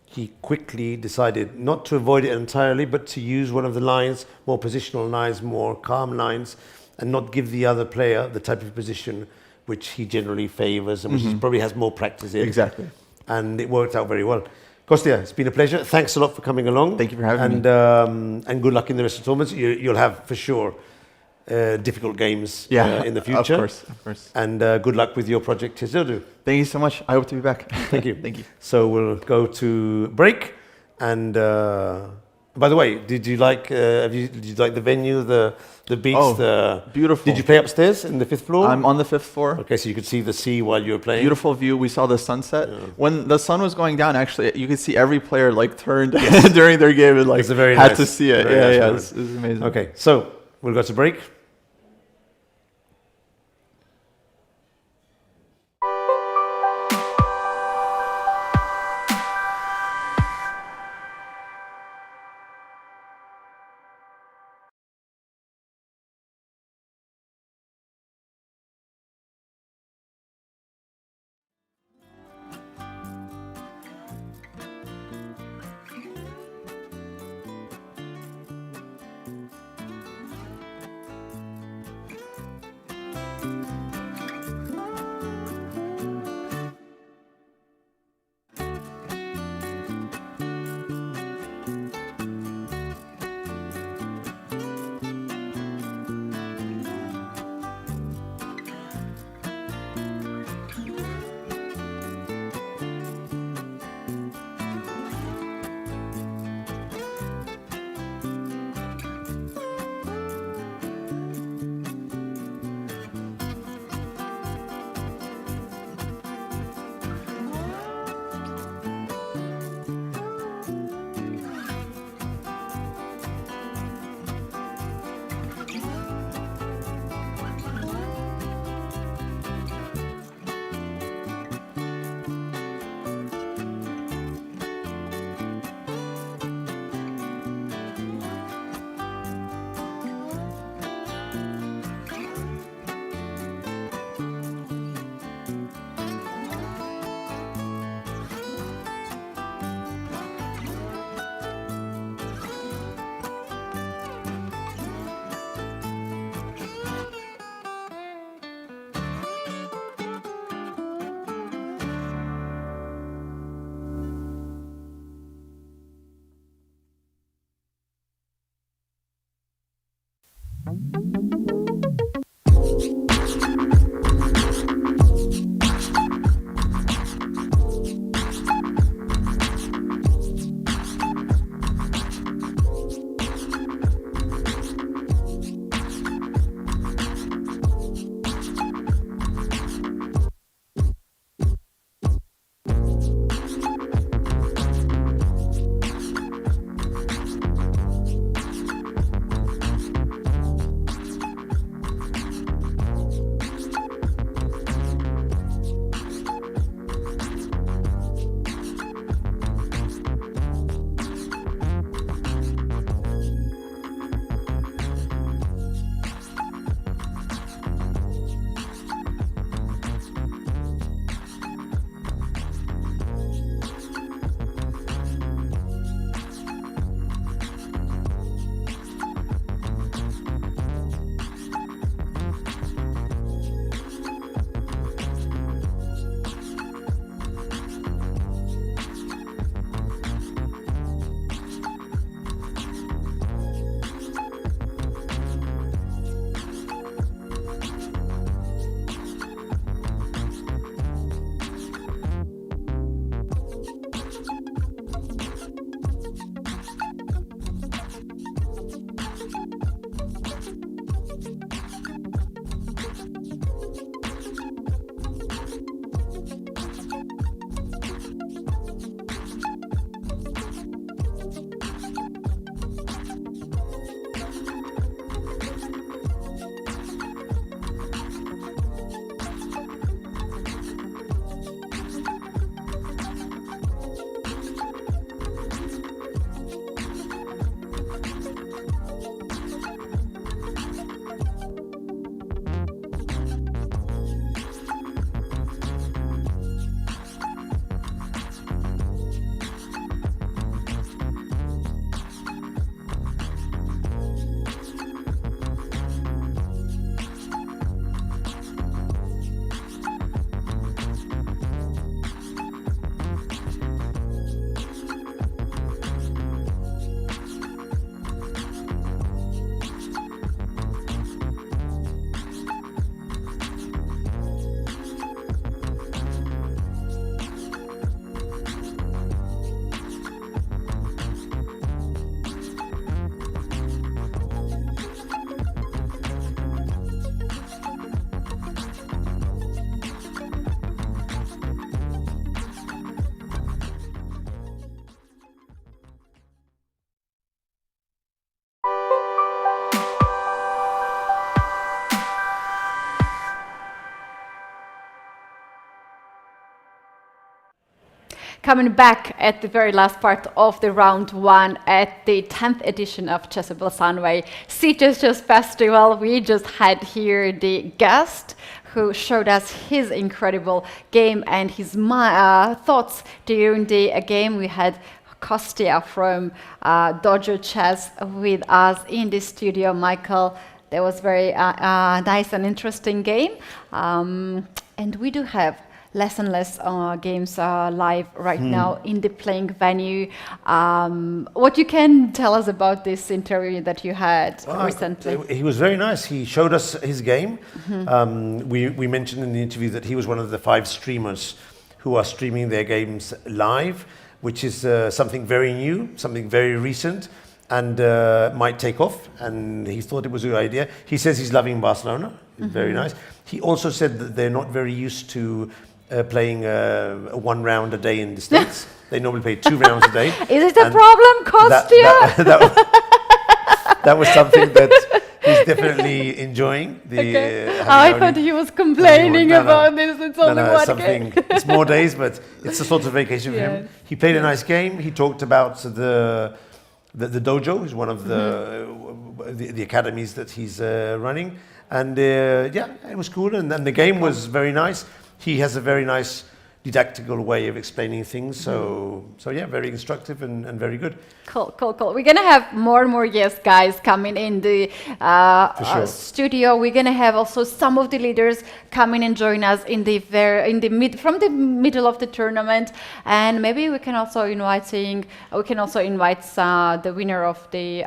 He quickly decided not to avoid it entirely, but to use one of the lines, more positional lines, more calm lines, and not give the other player the type of position which he generally favors and which he probably has more practice in. Exactly. And it worked out very well. Kostia, it's been a pleasure. Thanks a lot for coming along. Thank you for having me. And good luck in the rest of the tournaments. You'll have, for sure, difficult games in the future. Of course. And good luck with your project, Tezodu. Thank you so much. I hope to be back. Thank you. Thank you. So we'll go to break. And by the way, did you like the venue, the beach? Oh, beautiful. Did you play upstairs in the 5th floor? I'm on the 5th floor. Okay, so you could see the sea while you were playing. Beautiful view. We saw the sunset. Yeah. When the sun was going down, actually, you could see every player like turned during their game and like had to see it. Yeah, it was amazing. Okay, so we'll go to break. Coming back at the very last part of the round one at the 10th edition of Chessable Sunway Sitges Festival, we just had here the guest who showed us his incredible game and his thoughts during the game. We had Kostya from Dojo Chess with us in the studio. Michael, that was very nice and interesting game. And we do have less and less games live right now in the playing venue. What you can tell us about this interview that you had recently? He was very nice. He showed us his game. We mentioned in the interview that he was one of the 5 streamers who are streaming their games live, which is something very new, something very recent, and might take off. And he thought it was a good idea. He says he's loving Barcelona. Very nice. He also said that they're not very used to playing 1 round a day in the States. They normally play 2 rounds a day. Is it a problem, Kostya? That was something that he's definitely enjoying. I thought he was complaining about this. It's only one game. It's more days, but it's a sort of vacation for him. He played a nice game. He talked about the dojo, is one of the academies that he's running. And it was cool. And then the game was very nice. He has a very nice didactical way of explaining things. So yeah, very instructive and very good. Cool. We're going to have more and more guys coming in the studio. We're going to have also some of the leaders coming and join us from the middle of the tournament. And maybe we can also invite the winner of the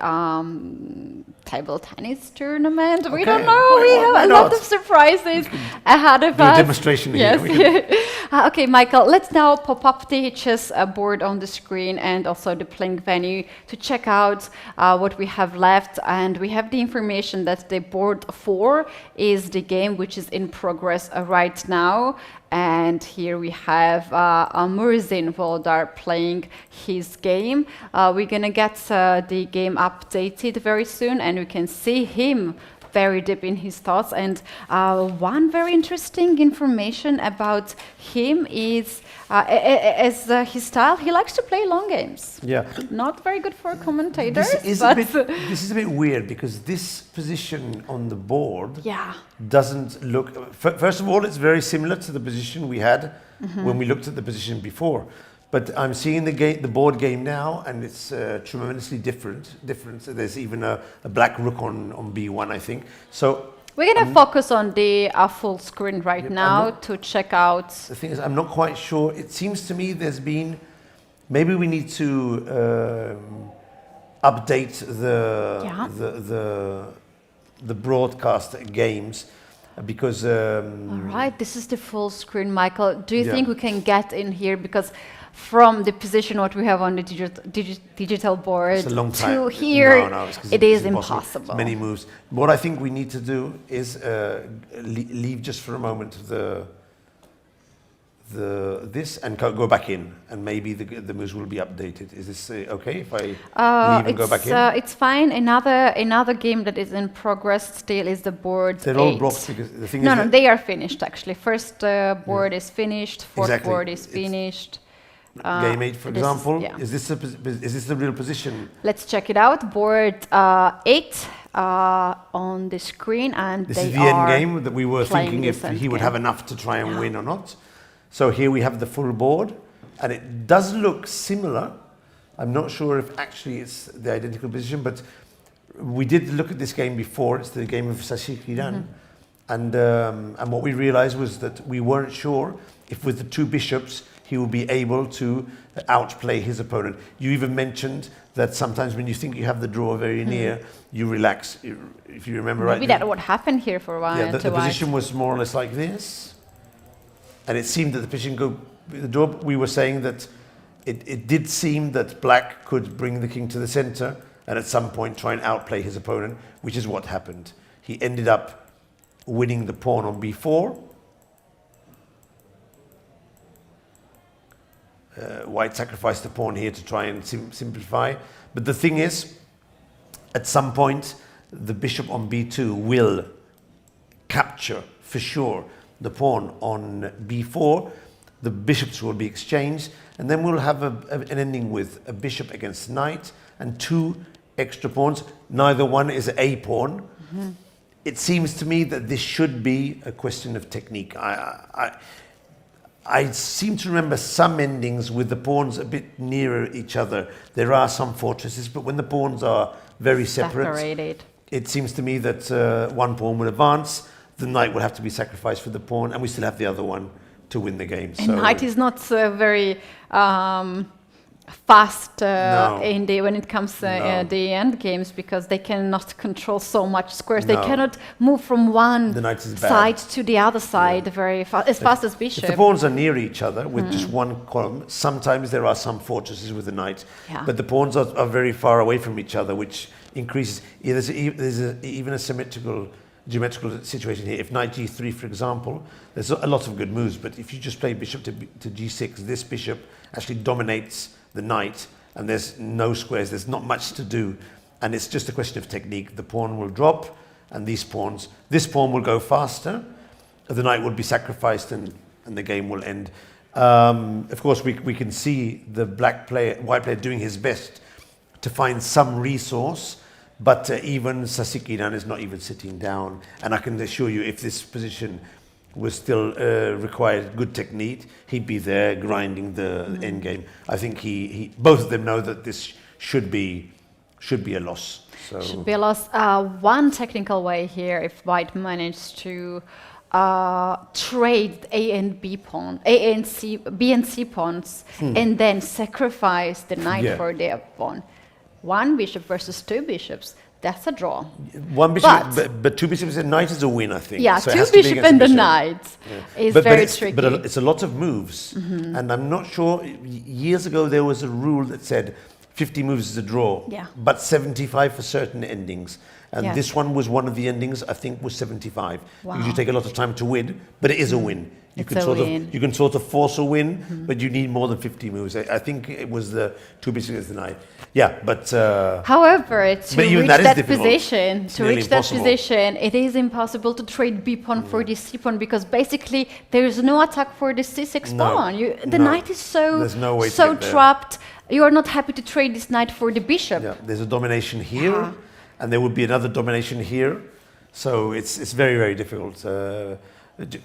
10th table tennis tournament. We Okay. don't know. Why- We why have a lot not? of surprises ahead of Do a us. demonstration here. Yes. We Okay, Michael, let's now pop up the chess board on the screen and also the playing venue to check out what we have left. And we have the information that the board 4 is the game which is in progress right now. And here we have Murzin Voldar playing his game. We're going to get the game updated very soon, and we can see him very deep in his thoughts. And one very interesting information about him is, as his style, he likes to play long games. Yeah. Not very good for commentators, This is a bit weird because this position on the board yeah. doesn't look. First of all, it's very similar to the position we had when we looked at the position before. But I'm seeing the board game now, and it's tremendously different. So there's even a black rook on b1, I think. So We're going to focus on the full screen right now not- to check out. the thing is, I'm not quite sure. It seems to me there's been. Maybe we need to update Yeah. the broadcast games because. All right, this is the full screen, Michael. Do you Yeah. think we can get in here? Because from the position what we have on the digital board It's a long time. to here, No, it's 'cause it it's is impossible. It's many moves. What I think we need to do is leave just for a moment this and go back in, and maybe the moves will be updated. Is this okay if I leave and go back in? It's fine. Another game that is in progress still is the board They're all 8. blocked because the thing No, is no, that they are finished actually. First board is finished, fourth Exactly. board is It's- finished. game 8, for this is- example, yeah. is this the real position? Let's check it out. Board 8 on the screen, and This they is the end are game that we were playing thinking if this end he would game. have enough to try and Yeah. win or not. So here we have the full board, and it does look similar. I'm not sure if actually it's the identical position, but we did look at this game before. It's the game of Sasikiran. And what we realized was that we weren't sure if with the two bishops he would be able to outplay his opponent. You even mentioned that sometimes when you think you have the draw very near, you relax. If you remember Maybe right. that would happen here for a while. Yeah, the to white. position was more or less like this. And it seemed that the position the draw, we were saying that it did seem that black could bring the king to the center and at some point try and outplay his opponent, which is what happened. He ended up winning the pawn on b4. White sacrificed the pawn here to try and simplify. But the thing is, at some point, the bishop on b2 will capture, for sure, the pawn on b4. The bishops will be exchanged, and then we'll have an ending with a bishop against knight and two extra pawns. Neither one is a pawn. It seems to me that this should be a question of technique. I seem to remember some endings with the pawns a bit nearer each other. There are some fortresses, but when the pawns are very Separated. it seems to me that one pawn will advance, the knight will have to be sacrificed for the pawn, and we still have the other one to win the game. And knight is not very fast No. when it comes to No. the end games, because they cannot control so much squares. No. They cannot move from one The knight is bad. side to the other side very fast, as fast as If bishop. the pawns are near each other with just one column, sometimes there are some fortresses with the knight, Yeah. but the pawns are very far away from each other, which increases. There's even a geometrical situation here. If knight g3, for example, there's a lot of good moves, but if you just play bishop to g6, this bishop actually dominates the knight, and there's no squares, there's not much to do, and it's just a question of technique. The pawn will drop, and this pawn will go faster, the knight will be sacrificed, and the game will end. Of course, we can see the white player doing his best to find some resource, but even Sasikiran is not even sitting down. And I can assure you, if this position was still required good technique, he'd be there grinding the end game. I think both of them know that this should be a loss. So Should be a loss. One technical way here, if white managed to trade A and B pawn, B and C pawns, and then sacrifice the knight Yeah. for their pawn. One bishop versus two bishops. that's a draw. One bishop, But- but two bishops and knight is a win, I think. Yeah, So it two has to be bishop against and the bishop. knight is But very it's, tricky. But it's a lot of moves. And I'm not sure, years ago there was a rule that said 50 moves is a draw, Yeah. but 75 for certain endings. And Yeah. this one was one of the endings, I think, was 75. Wow. Because you take a lot of time to win, but it is a win. You It's can a sort win. of you can sort of force a win, but you need more than 50 moves. I think it was the two bishops against the knight. Yeah, but However, to But even reach that is that difficult. position, It's to nearly reach that impossible. position, it is impossible to trade b pawn for the c pawn because basically there is no attack for the c6 No, pawn. The no. knight is so There's no way to so get there. trapped. You are not happy to trade this knight for the bishop. yeah, there's a domination here, Yeah. and there would be another domination here. So it's very, very difficult.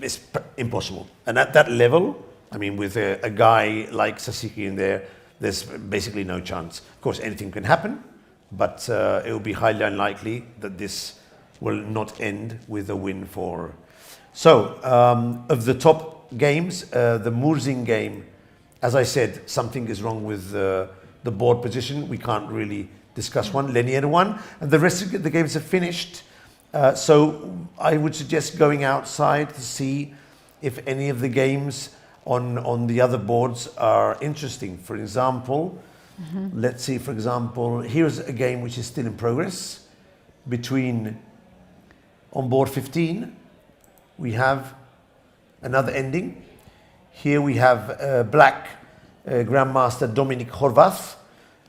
It's impossible. And at that level, I mean, with a guy like Sasiki in there, there's basically no chance. Of course, anything can happen, but it will be highly unlikely that this will not end with a win for. So, of the top games, the Murzin game, as I said, something is wrong with the board position. We can't really discuss one, linear one, and the rest of the games are finished. So I would suggest going outside to see if any of the games on the other boards are interesting. For example, let's see, for example, here's a game which is still in progress. Between, on board 15, we have another ending. Here we have black Grandmaster Dominik Horvath,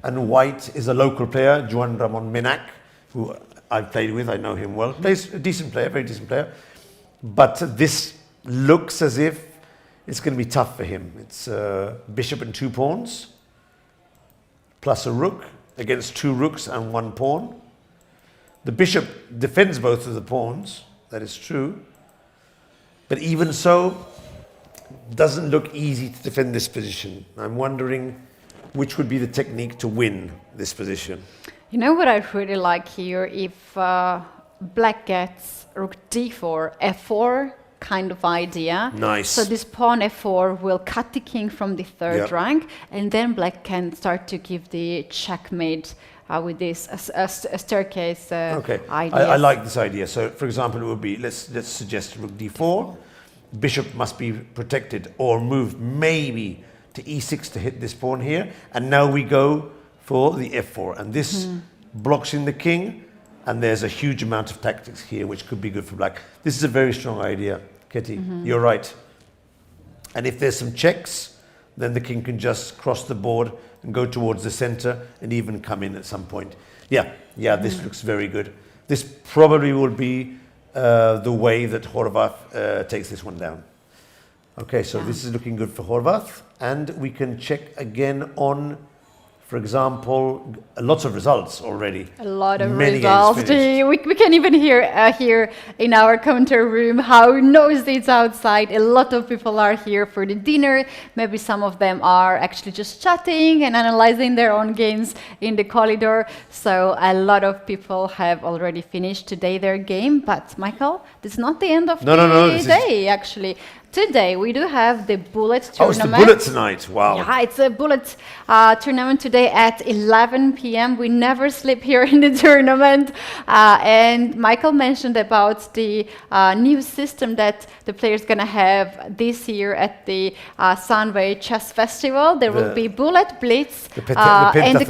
and white is a local player, Juan Ramon Menac, who I've played with, I know him well. Plays a decent player, very decent player. But this looks as if it's going to be tough for him. It's bishop and two pawns, plus a rook, against two rooks and one pawn. The bishop defends both of the pawns, that is true. But even so, doesn't look easy to defend this position. I'm wondering which would be the technique to win this position. You know what I really like here? If black gets rook d4, f4 kind of idea. Nice. So this pawn f4 will cut the king from the third Yep. rank, and then black can start to give the checkmate with this a staircase Okay, idea. I like this idea. So, for example, it would be, let's suggest rook d4. Bishop must be protected or moved maybe to e6 to hit this pawn here. And now we go for the f4. And this blocks in the king. And there's a huge amount of tactics here, which could be good for black. This is a very strong idea, Ketty. You're right. And if there's some checks, then the king can just cross the board and go towards the center and even come in at some point. Yeah, this looks very good. This probably will be the way that Horvath takes this one down. Okay, so this is looking good for Horvath. And we can check again on, for example, lots of results already. A lot of Many games results. finished. We can even hear here in our counter room how noisy it's outside. A lot of people are here for the dinner. Maybe some of them are actually just chatting and analyzing their own games in the corridor. So a lot of people have already finished today their game. But Michael, this is not the end of No, the this day, actually. Today we do have the bullet tournament. Oh, it's the bullet tonight. Wow. Yeah, it's a bullet tournament today at 11 p.m. We never sleep here in the tournament. And Michael mentioned about the new system that the players going to have this year at the Sunway Chess Festival. There will be bullet, blitz, and the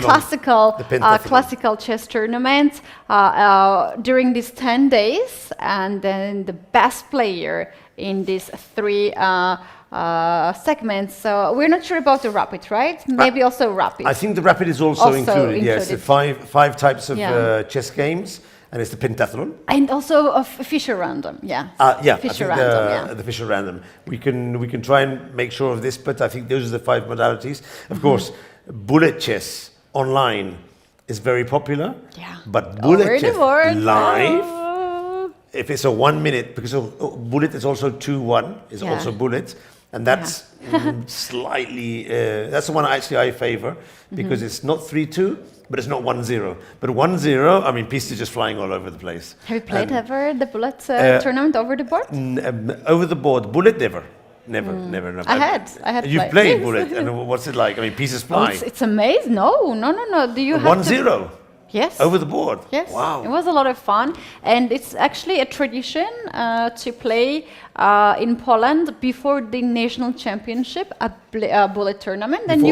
classical chess tournament during these 10 days. And then the best player in these three segments. So we're not sure about the rapid, right? Maybe also rapid. I think the rapid is also included. Yes, the five types of chess games, and it's the pentathlon. And also a Fischer random, yeah. Fischer random, the Fischer random. We can try and make sure of this, but I think those are the five modalities. Of course, bullet chess online is very popular. Yeah. But bullet chess live. Oh. If it's a 1 minute, because bullet is also 2-1, is also bullet, and that's slightly, that's the one actually I favor, because it's not 3-2, but it's not 1-0. But 1-0, I mean, pieces are just flying all over the place. Have you played ever the bullet tournament over the board? Over the board, bullet never. Never. I had You've played bullet, and what's it like? I mean, pieces fly. It's amazing. No. Do you have 1-0? Yes. Over the board? Yes. Wow. It was a lot of fun. And it's actually a tradition to play in Poland before the national championship, a bullet tournament. And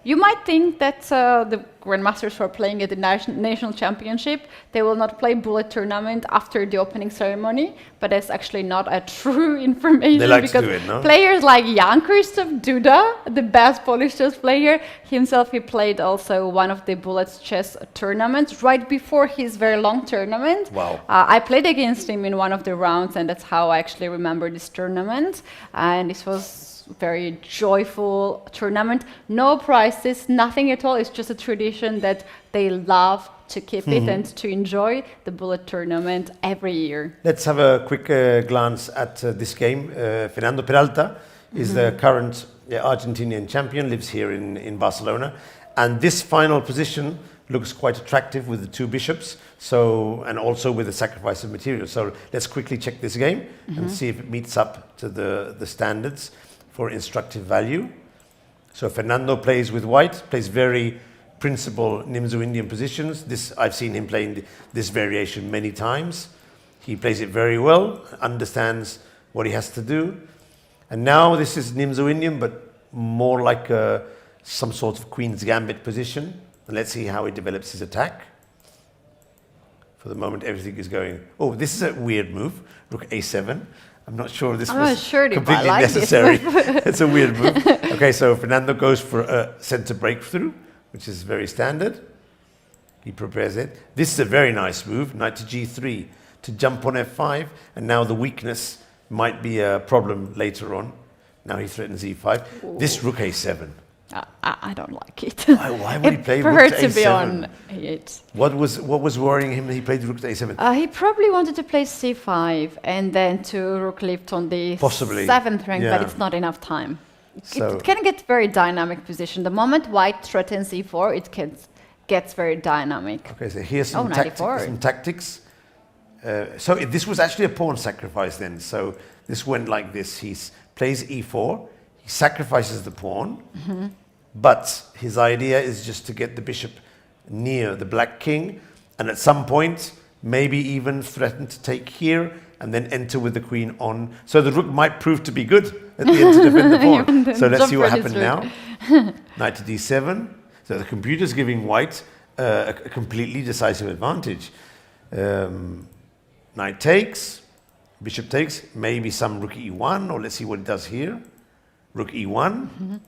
you might think that the grandmasters who are playing at the national championship, they will not play bullet tournament after the opening ceremony, but that's actually not a true information. They like because to do it, no? players like Jan Krzysztof Duda, the best Polish chess player, himself, he played also one of the bullet chess tournaments right before his very long tournament. Wow. I played against him in one of the rounds, and that's how I actually remember this tournament. And this was very joyful tournament. No prizes, nothing at all. It's just a tradition that they love to keep it and to enjoy the bullet tournament every year. Let's have a quick glance at this game. Fernando Peralta is the current Argentinian champion, lives here in Barcelona. And this final position looks quite attractive with the two bishops, and also with the sacrifice of material. So let's quickly check this game and see if it meets up to the standards for instructive value. So Fernando plays with white, plays very principal Nimzo-Indian positions. I've seen him playing this variation many times. He plays it very well, understands what he has to do. And now this is Nimzo-Indian, but more like some sort of Queen's Gambit position. And let's see how he develops his attack. For the moment, everything is going... Oh, this is a weird move, Rook A7. I'm not sure this was completely necessary. It's a weird move. Okay, so Fernando goes for a center breakthrough, which is very standard. He prepares it. This is a very nice move, knight to G3, to jump on F5, and now the weakness might be a problem later on. Now he threatens E5. Ooh. This Rook A7. I don't like it. Why would he play Rook to A7? To be on it. What was worrying him that he played Rook to A7? He probably wanted to play C5 and then to Rook lift on the seventh rank, but it's not enough time. It can get very dynamic position. The moment white threatens E4, it gets very dynamic. Okay, so here's some tactics. So this was actually a pawn sacrifice then. So this went like this. He plays E4, he sacrifices the pawn, but his idea is just to get the bishop near the black king, and at some point, maybe even threaten to take here, and then enter with the queen on. So the rook might prove to be good at the end to defend the pawn. So let's see what happens now. Knight to D7. So the computer's giving white a completely decisive advantage. Knight takes, bishop takes, maybe some rook E1, or let's see what it does here. Rook E1,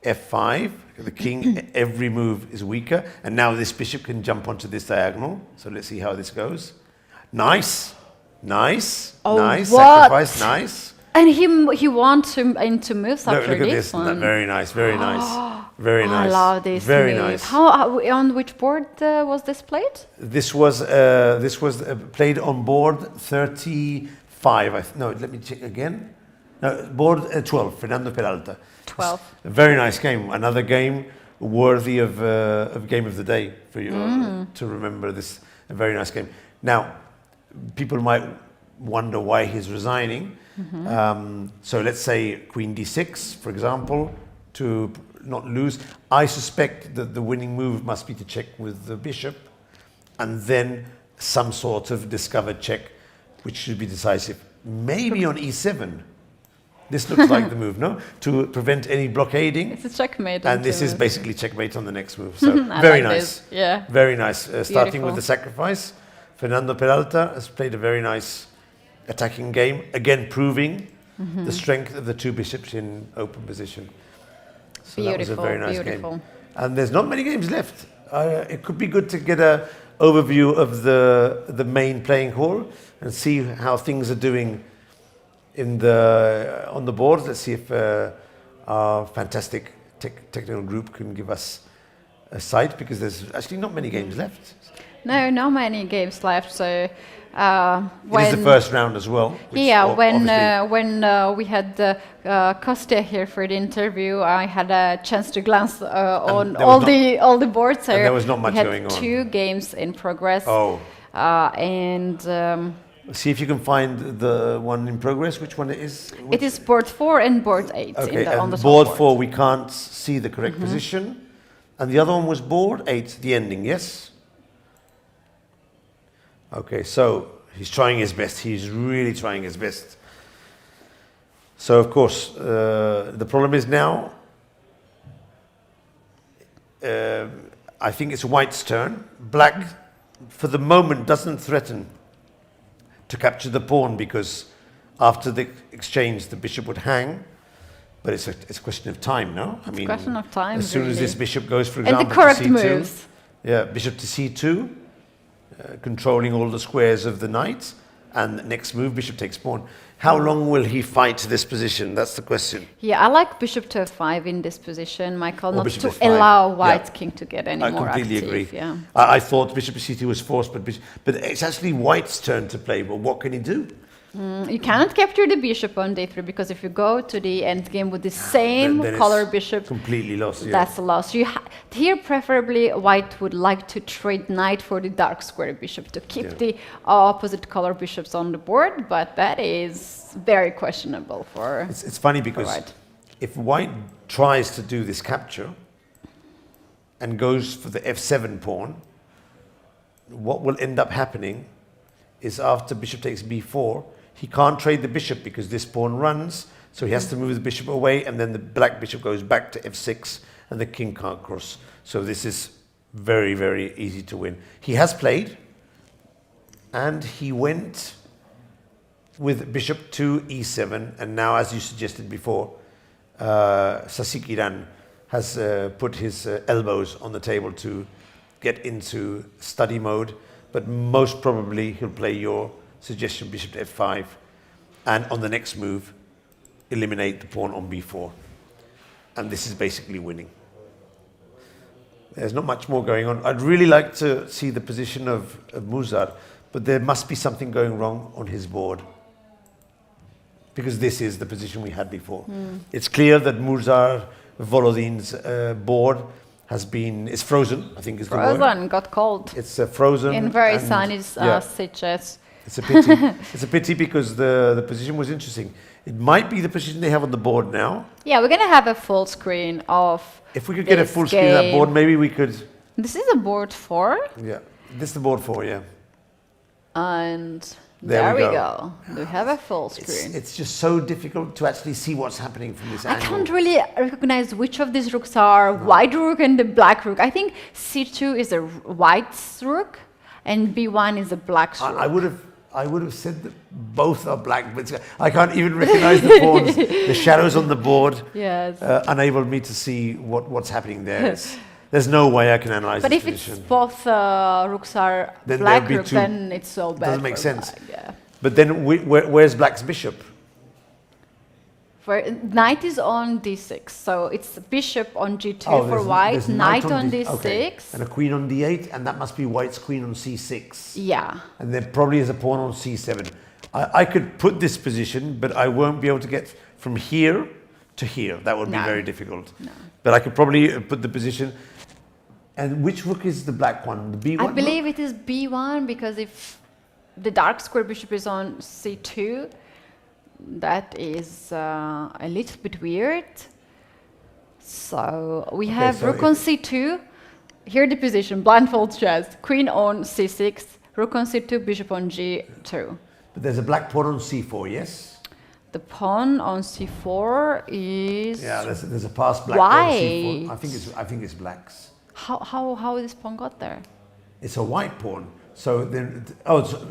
F5, the king, every move is weaker, and now this bishop can jump onto this diagonal. So let's see how this goes. Nice, nice, nice, sacrifice, nice. And he wants into moves after look at this one. Very nice, very nice, very nice. I love this very move. Nice. How on which board was this played? This was played on board 35. No, let me check again. No, board 12. Fernando Peralta. 12. A very nice game. Another game worthy of game of the day for you to remember. This a very nice game. Now, people might wonder why he's resigning. So let's say Queen D6, for example, to not lose. I suspect that the winning move must be to check with the bishop, and then some sort of discovered check, which should be decisive. Maybe on E7. This looks like the move, no? To prevent any blockading. It's a checkmate. And this is basically checkmate on the next move. So very nice. This. Yeah. Very nice. Starting with the sacrifice, Fernando Peralta has played a very nice attacking game, again proving the strength of the two bishops in open position. So that was a very nice game. And there's not many games left. It could be good to get an overview of the main playing hall and see how things are doing on the board. Let's see if our fantastic technical group can give us a sight, because there's actually not many games left. No, not many games left. So it is the first round as well. Yeah, when we had Kostya here for the interview, I had a chance to glance on all the boards. And there was not much going on. 2 games in progress. Oh. See if you can find the one in progress. Which one it is? It is board 4 and board 8. Okay, on the board 4 we can't see the correct position, and the other one was board 8, the ending. Yes. Okay, so he's trying his best. He's really trying his best. So, of course, the problem is now, I think it's white's turn. Black, for the moment, doesn't threaten to capture the pawn because after the exchange, the bishop would hang. But it's a question of time, no? It's a question of time, as soon as really. this bishop goes, for And example, the correct to C2, moves. yeah, bishop to C2, controlling all the squares of the knight, and next move, bishop takes pawn. How long will he fight this position? That's the question. Yeah, I like bishop to f5 in this position, Michael, Or not bishop to f5. allow white Yeah. king to get any I more completely active. agree. Yeah. I thought bishop to C2 was forced, but it's actually white's turn to play. Well, what can he do? You cannot capture the bishop on d3 because if you go to the endgame with the same Then color it's bishop, completely lost. Yeah. that's a loss. Here, preferably, white would like to trade knight for the dark square bishop to keep the opposite color bishops on the board, but that is very questionable for. It's funny because white. if white tries to do this capture and goes for the f7 pawn, what will end up happening is after bishop takes b4, he can't trade the bishop because this pawn runs, so he has to move the bishop away, and then the black bishop goes back to f6, and the king can't cross. So this is very, very easy to win. He has played, and he went with bishop to e7, and now, as you suggested before, Sasikiran has put his elbows on the table to get into study mode, but most probably he'll play your suggestion, bishop to f5, and on the next move, eliminate the pawn on b4. And this is basically winning. There's not much more going on. I'd really like to see the position of Muzar, but there must be something going wrong on his board, because this is the position we had before. It's clear that Muzar Volodin's board is frozen, I think is the word. Frozen, got cold. It's frozen. In very and, sunny yeah, Sitges. it's a pity. It's a pity because the position was interesting. It might be the position they have on the board now. Yeah, we're going to have a full screen of If we could get a this full screen of that game. board, maybe we could. This is a board 4, Yeah, this is the board 4, yeah. and There there we we go. go. We have a full screen. It's just so difficult to actually see what's happening from this I angle. can't really recognize which of these rooks are white rook and the black rook. I think C2 is a white rook and B1 is a black rook. I would have said that both are black, but I can't even recognize the pawns. The shadows on the board Yes. enable me to see what's happening there. There's no way I can analyze But this if it's position. both rooks are Then black there'd be rook, two- then it's so bad. Doesn't make for sense. black, yeah. But then where's black's bishop? For knight is on d6, so it's bishop on g2 for there's white, knight on D- d6. okay. And a queen on d8, and that must be white's queen on c6. Yeah. And there probably is a pawn on c7. I could put this position, but I won't be able to get from here to here. That would be No. very difficult. No. But I could probably put the position. And which rook is the black one? The b1? I believe it is b1 because if the dark square bishop is on c2, that is a little bit weird. So we have so rook on c2. Here the position, blindfold chess. Queen on c6, rook on c2, bishop on g2. But there's a black pawn on c4, yes? The pawn on c4 is Yeah, there's a past black pawn on c4. white. I think it's black's. How this pawn got there? It's a white pawn. So then,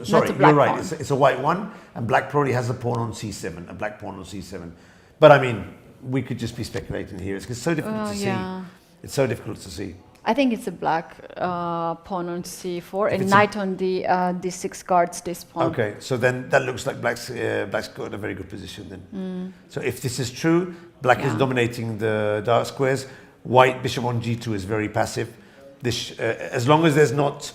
sorry, a black you're right. pawn. It's a white one, and black probably has a pawn on c7, a black pawn on c7. But I mean, we could just be speculating here. It's so difficult to see. It's so difficult to see. I think it's a black pawn on c4 and it's knight on the d6 guards this pawn. Okay, so then that looks like black's got a very good position then. So if this is true, black is Yeah. dominating the dark squares. White bishop on g2 is very passive. This, as long as there's not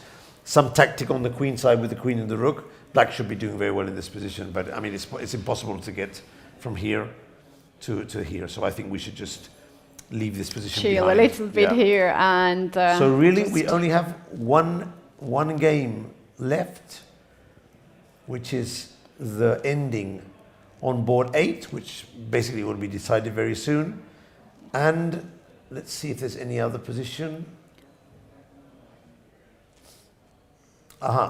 some tactic on the queen side with the queen and the rook, black should be doing very well in this position. But I mean, it's impossible to get from here to here. So I think we should just leave this position Chill behind. a little bit Yeah. here and So really, just- we only have one game left, which is the ending on board 8, which basically will be decided very soon. And let's see if there's any other position.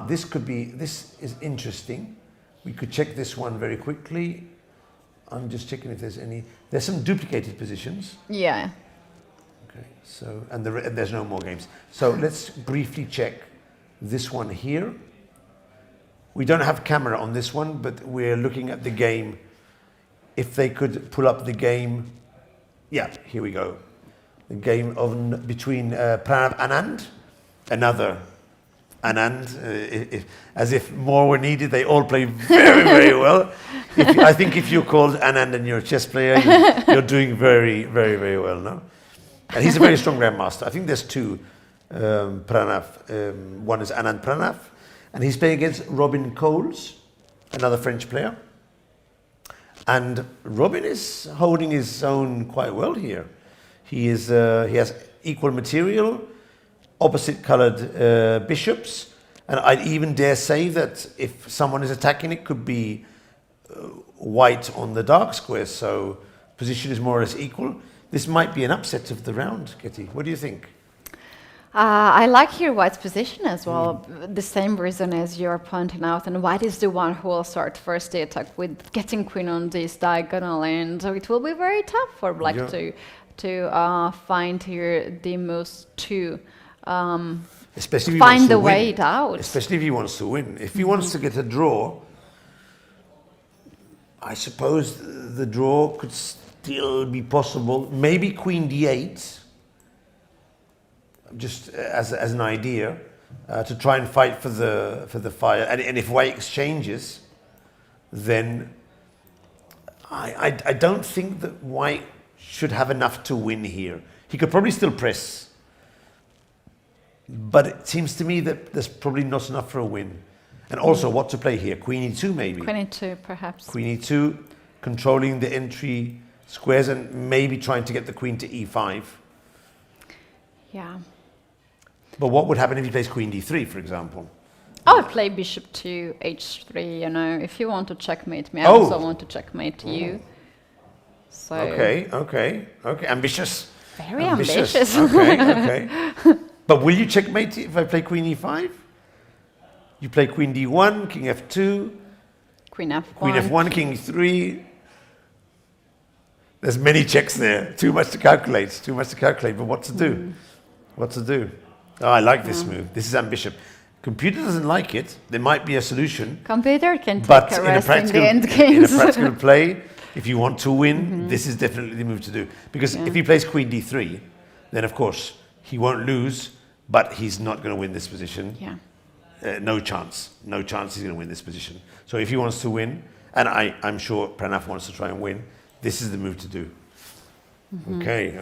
This is interesting. We could check this one very quickly. I'm just checking if there's some duplicated positions. Yeah. Okay, so, and there's no more games. So let's briefly check this one here. We don't have camera on this one, but we're looking at the game. If they could pull up the game. Yeah, here we go. The game between Pranav Anand, another Anand, as if more were needed. They all play very, very well. I think if you're called Anand and you're a chess player, you're doing very, very, very well, no? And he's a very strong grandmaster. I think there's two Pranav. One is Anand Pranav, and he's playing against Robin Coles, another French player. And Robin is holding his own quite well here. He has equal material, opposite colored bishops, and I'd even dare say that if someone is attacking, it could be white on the dark squares, so position is more or less equal. This might be an upset of the round, Kitty. What do you think? I like here White's position as well, the same reason as you're pointing out, and White is the one who will start first the attack with getting queen on this diagonal, and so it will be very tough for Black to find here the moves to especially find the way out. Especially if he wants to win. If he wants to get a draw, I suppose the draw could still be possible. Maybe Queen D8. Just as an idea, to try and fight for the fire, and if White exchanges, then I don't think that White should have enough to win here. He could probably still press, but it seems to me that there's probably not enough for a win. And also, what to play here? Queen E2 maybe. Queen E2 perhaps. Queen E2, controlling the entry squares and maybe trying to get the queen to E5. Yeah. But what would happen if he plays Queen D3, for example? I would play bishop to H3, you know, if you want to checkmate me, I also want to checkmate you. So Okay. Ambitious. Very ambitious. Okay. But will you checkmate if I play Queen E5? You play Queen D1, King F2. Queen F1. Queen F1, King E3. There's many checks there. Too much to calculate, but what to do? What to do? Oh, I like this move. This is ambitious. Computer doesn't like it. There might be a solution. Computer can take a rest in the end games. In a practical play, if you want to win, this is definitely the move to do. Because if he plays Queen D3, then of course he won't lose, but he's not going to win this position. Yeah. No chance he's going to win this position. So if he wants to win, and I'm sure Pranav wants to try and win, this is the move to do. Okay,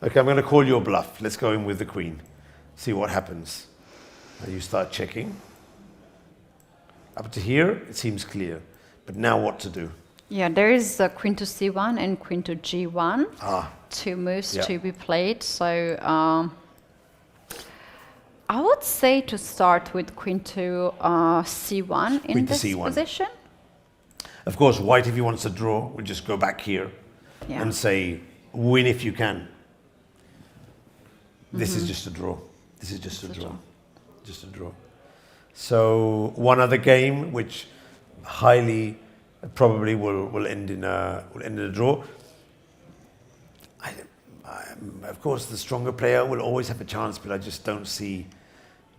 I'm going to call your bluff. Let's go in with the queen. See what happens. You start checking. Up to here, it seems clear. But now what to do? Yeah, there is queen to C1 and queen to G1. Two moves to be played. So I would say to start with queen to C1 in this position. Of course, White, if he wants to draw, will just go back here and say, win if you can. This is just a draw. This is just a draw. Just a draw. So one other game, which highly probably will end in a draw. Of course, the stronger player will always have a chance, but I just don't see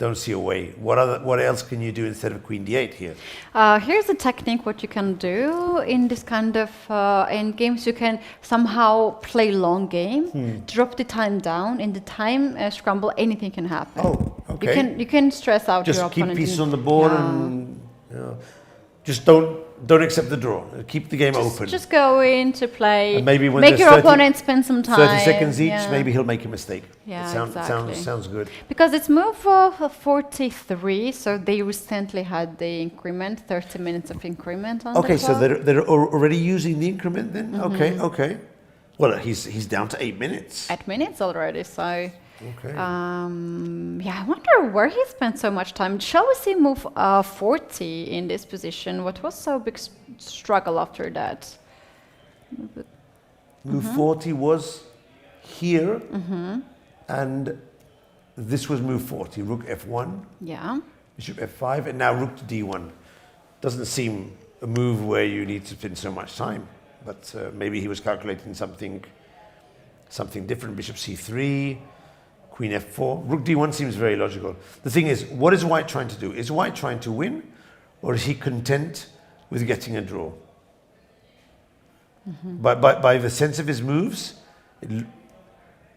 a way. What else can you do instead of Queen D8 here? Here's a technique. What you can do in this kind of end games, you can somehow play long game, drop the time down. In the time scramble, anything can happen. Oh, okay. You can stress out just your opponent. Just keep pieces on the board and just don't accept the draw. Keep the game open. Just go in to play. And maybe when make your opponent spend some time. 30 seconds each, maybe he'll make a mistake. Yeah, exactly. Sounds good. Because it's move 43, so they recently had the increment, 30 minutes of increment on the clock. So they're already using the increment then? Okay. Well, he's down to 8 minutes. 8 minutes already, so... Okay. I wonder where he spent so much time. Shall we see move 40 in this position? What was so big struggle after that? Move 40 was here, and this was move 40, rook f1. Yeah. bishop f5, and now rook to d1. Doesn't seem a move where you need to spend so much time, but maybe he was calculating something different. Bishop c3, queen f4, rook d1 seems very logical. The thing is, what is white trying to do? Is white trying to win, or is he content with getting a draw? By the sense of his moves,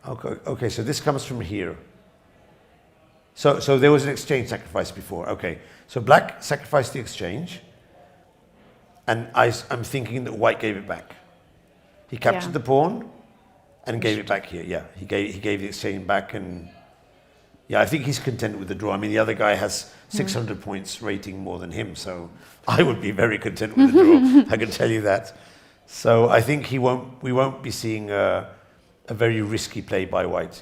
okay, so this comes from here. So there was an exchange sacrifice before. Okay, so black sacrificed the exchange, and I'm thinking that white gave it back. He captured the pawn and gave it back here. Yeah, he gave the exchange back, and yeah, I think he's content with the draw. I mean, the other guy has 600 points rating more than him, so I would be very content with the draw. I can tell you that. So I think we won't be seeing a very risky play by white.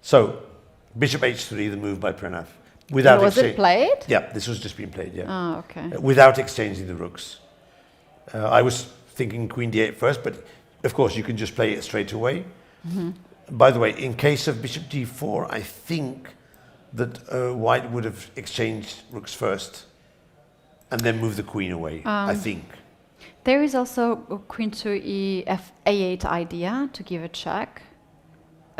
So bishop h3, the move by Pranav. Without was it played? Yeah, this was just being played, yeah. Oh, okay. Without exchanging the rooks. I was thinking queen d8 first, but of course you can just play it straight away. By the way, in case of bishop d4, I think that white would have exchanged rooks first and then move the queen away, I think. There is also a queen to a8 idea to give a check.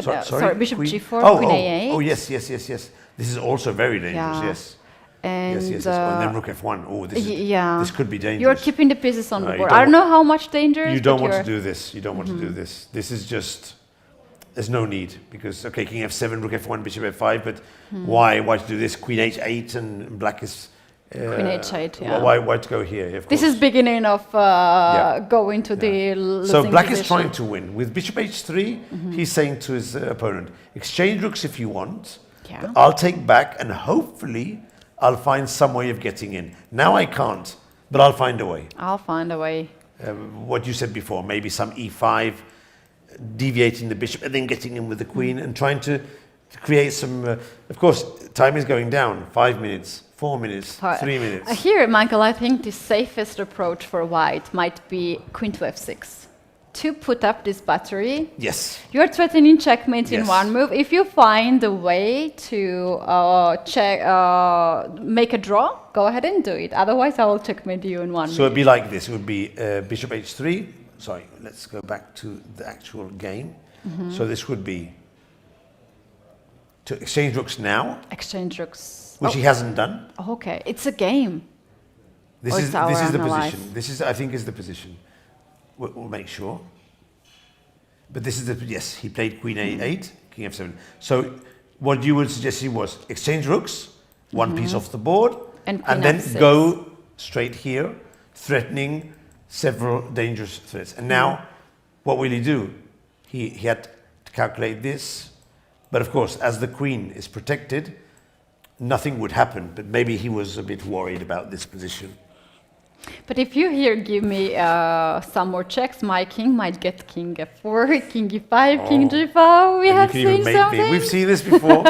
Sorry, bishop queen? g4, queen a8. Oh, yes. This is also very dangerous, yes. And yes. And then rook f1. Oh, this could be dangerous. You're keeping the pieces on the board. I don't know how much danger. You don't want to do this. You don't want to do this. This is just, there's no need, because, okay, king f7, rook f1, bishop f5, but why to do this? Queen h8, and black is... queen h8, yeah. Why to go here? This is beginning of going to the losing So black position. is trying to win. With bishop h3, he's saying to his opponent, exchange rooks if you want, but I'll take back, and hopefully I'll find some way of getting in. Now I can't, but I'll find a way. I'll find a way. What you said before, maybe some e5, deviating the bishop, and then getting in with the queen, and trying to create some... of course, time is going down. 5 minutes. 4 minutes, 3 minutes. Here, Michael, I think the safest approach for white might be queen to f6. To put up this battery. Yes. You're threatening checkmate in one move. If you find a way to make a draw, go ahead and do it. Otherwise, I will checkmate you in one move. So it'd be like this. It would be bishop h3. Sorry, let's go back to the actual game. So this would be to exchange rooks now. Exchange rooks. Which he hasn't done. Okay, it's a game. This is the position. This is, I think, is the position. We'll make sure. But this is the, yes, he played queen a8, king f7. So what you would suggest was exchange rooks, one piece off the board, and then f6. go straight here, threatening several dangerous threats. And now, what will he do? He had to calculate this. But of course, as the queen is protected, nothing would happen, but maybe he was a bit worried about this position. But if you here give me some more checks, my king might get king f4, king e5, king g5. We have seen something. We've seen this before.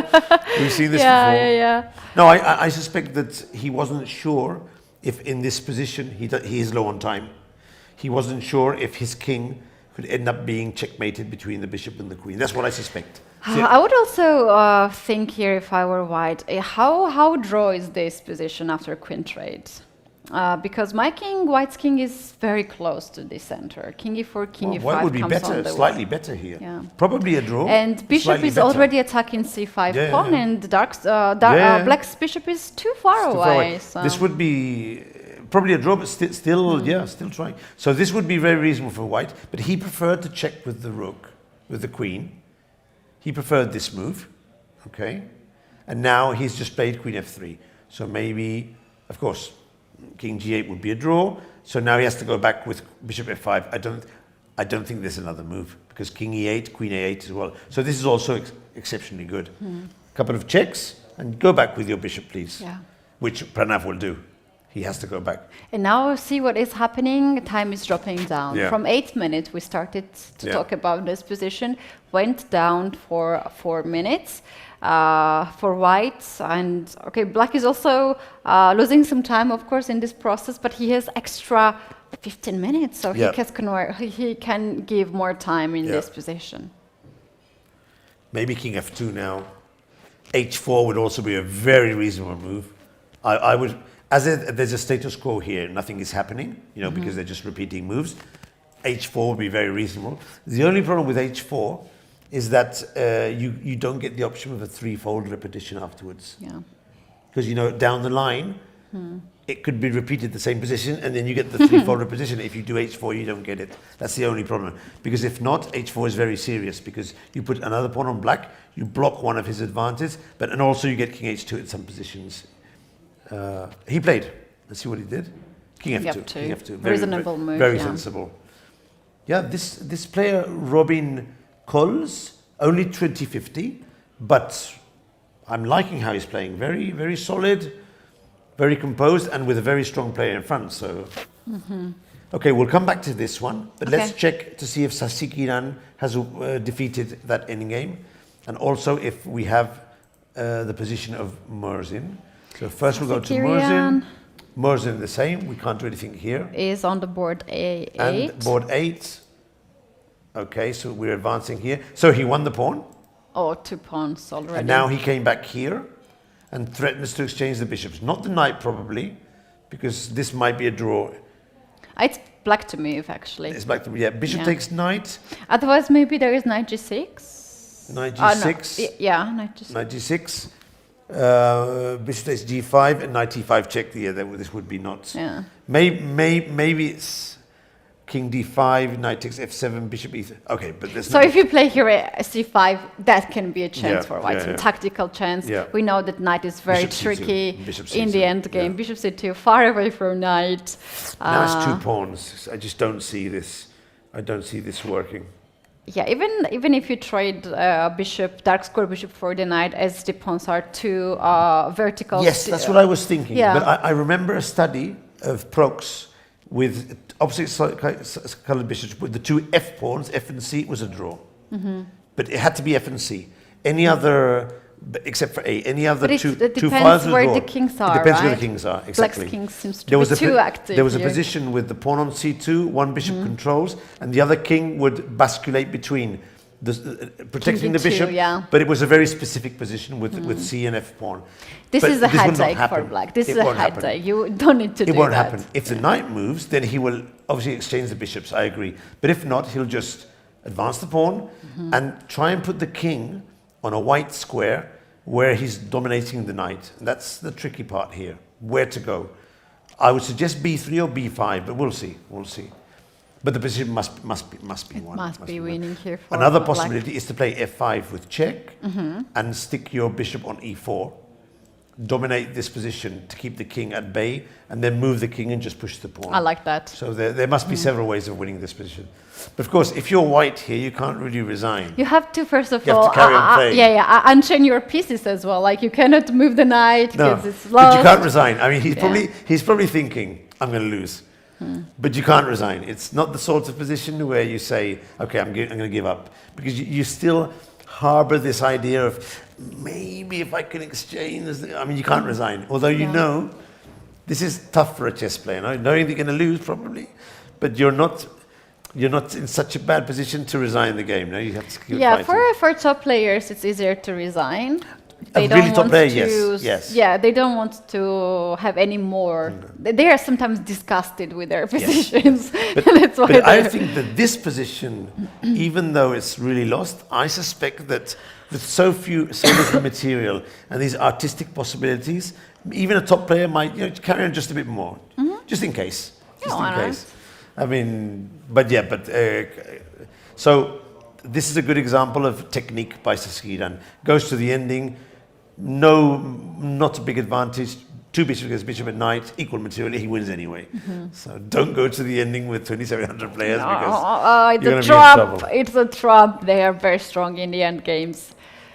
We've seen this before. Yeah. No, I suspect that he wasn't sure if in this position, he is low on time. He wasn't sure if his king could end up being checkmated between the bishop and the queen. That's what I suspect. I would also think here, if I were white, how draw is this position after queen trade? Because white's king is very close to the center. King e4, king e5 white would be comes better, on the slightly way. better here. Yeah. Probably a draw. And bishop is already attacking c5 pawn, and black's bishop is too far away. So. This would be probably a draw, but still trying. So this would be very reasonable for white, but he preferred to check with the rook, with the queen. He preferred this move, okay? And now he's just played queen f3. So maybe, of course, king g8 would be a draw. So now he has to go back with bishop f5. I don't think there's another move, because king e8, queen a8 as well. So this is also exceptionally good. Couple of checks, and go back with your bishop, please. Yeah. Which Pranav will do. He has to go back. And now see what is happening. Time is dropping down. Yeah. From 8 minutes, we started to talk about this position. Went down for 4 minutes for white. And okay, black is also losing some time, of course, in this process. But he has extra 15 minutes, so he can give more time in this position. Maybe king f2 now. h4 would also be a very reasonable move. I would, there's a status quo here, nothing is happening, because they're just repeating moves. H4 would be very reasonable. The only problem with H4 is that you don't get the option of a threefold repetition afterwards. Yeah. Because, down the line, it could be repeated the same position, and then you get the threefold repetition. If you do H4, you don't get it. That's the only problem. Because if not, H4 is very serious, because you put another pawn on black, you block one of his advantages, and also you get King H2 at some positions. He played. Let's see what he did. King F2. King F2. Very, reasonable move. Very sensible. Yeah, this player, Robin Coles, only 2050, but I'm liking how he's playing. Very, very solid, very composed, and with a very strong player in front. So, okay, we'll come back to this one, but let's check to see if Sasikiran has defeated that endgame, and also if we have the position of Murzin. So first we'll go to Murzin. Murzin the same. We can't do anything here. Is on the board A8. And board 8. Okay, so we're advancing here. So he won the pawn. Oh, 2 pawns already. And now he came back here and threatens to exchange the bishops. Not the knight, probably, because this might be a draw. It's black to move, actually. It's black to move, yeah. Bishop takes knight. Otherwise, maybe there is knight g6. Knight g6. No. Yeah, knight g6. Knight g6. Bishop takes g5 and knight e5 check. Yeah, this would be not. Yeah. Maybe it's king d5, knight takes f7, bishop e3. Okay, but there's so if you play here c5, that can be a chance for white, yeah. tactical chance. Yeah. We know that knight is very bishop tricky C2. in the end game. Yeah. Bishop c2, far away from knight. Now it's 2 pawns. I just don't see this. I don't see this working. Yeah, even if you trade bishop, dark square bishop for the knight, as the pawns are too vertical. Yes, that's what I was thinking. Yeah. But I remember a study of Prox with opposite colored bishops with the 2 f pawns, f and c was a draw. But it had to be f and c. Any other, except for a, any other two files. It depends where the kings are. It depends where the kings are, exactly. Black's king seems to be too active. There was here. a position with the pawn on c2, one bishop controls, and the other king would basculate between, protecting the bishop. Yeah. But it was a very specific position with c and f pawn. This but is a high take for happen. black. This it is a high take. You don't need to do that. It won't happen. If the knight moves, then he will obviously exchange the bishops, I agree. But if not, he'll just advance the pawn and try and put the king on a white square where he's dominating the knight. And that's the tricky part here, where to go. I would suggest b3 or b5, but we'll see. We'll see. But the position must be won. Must be winning here. For Another black. possibility is to play f5 with check and stick your bishop on e4. Dominate this position to keep the king at bay, and then move the king and just push the pawn. I like that. So there must be several ways of winning this position. But of course, if you're white here, you can't really resign. You have to, first of You all, have to carry on playing. unchain your pieces as well. Like, you cannot move the knight because it's but lost. you can't resign. I mean, he's probably thinking, I'm going to lose. But you can't resign. It's not the sort of position where you say, okay, I'm going to give up. Because you still harbor this idea of, maybe if I can exchange, I mean, you can't resign. Although you know, this is tough for a chess player, knowing they're going to lose probably, but you're not in such a bad position to resign the game. No, you have to keep fighting. For top players, it's easier to resign. They really don't top want player, to, yes. Yeah, they don't want to have any more. They are sometimes disgusted with their positions. That's why But I think that this position, even though it's really lost, I suspect that with so little material and these artistic possibilities, even a top player might carry on just a bit more, just in case. Just in case. I mean, so this is a good example of technique by Sasikiran. Goes to the ending, not a big advantage. 2 bishops against bishop at knight, equal material, he wins anyway. So don't go to the ending with 2,700 players because you're going to be in trouble. It's a trap. They are very strong in the end games.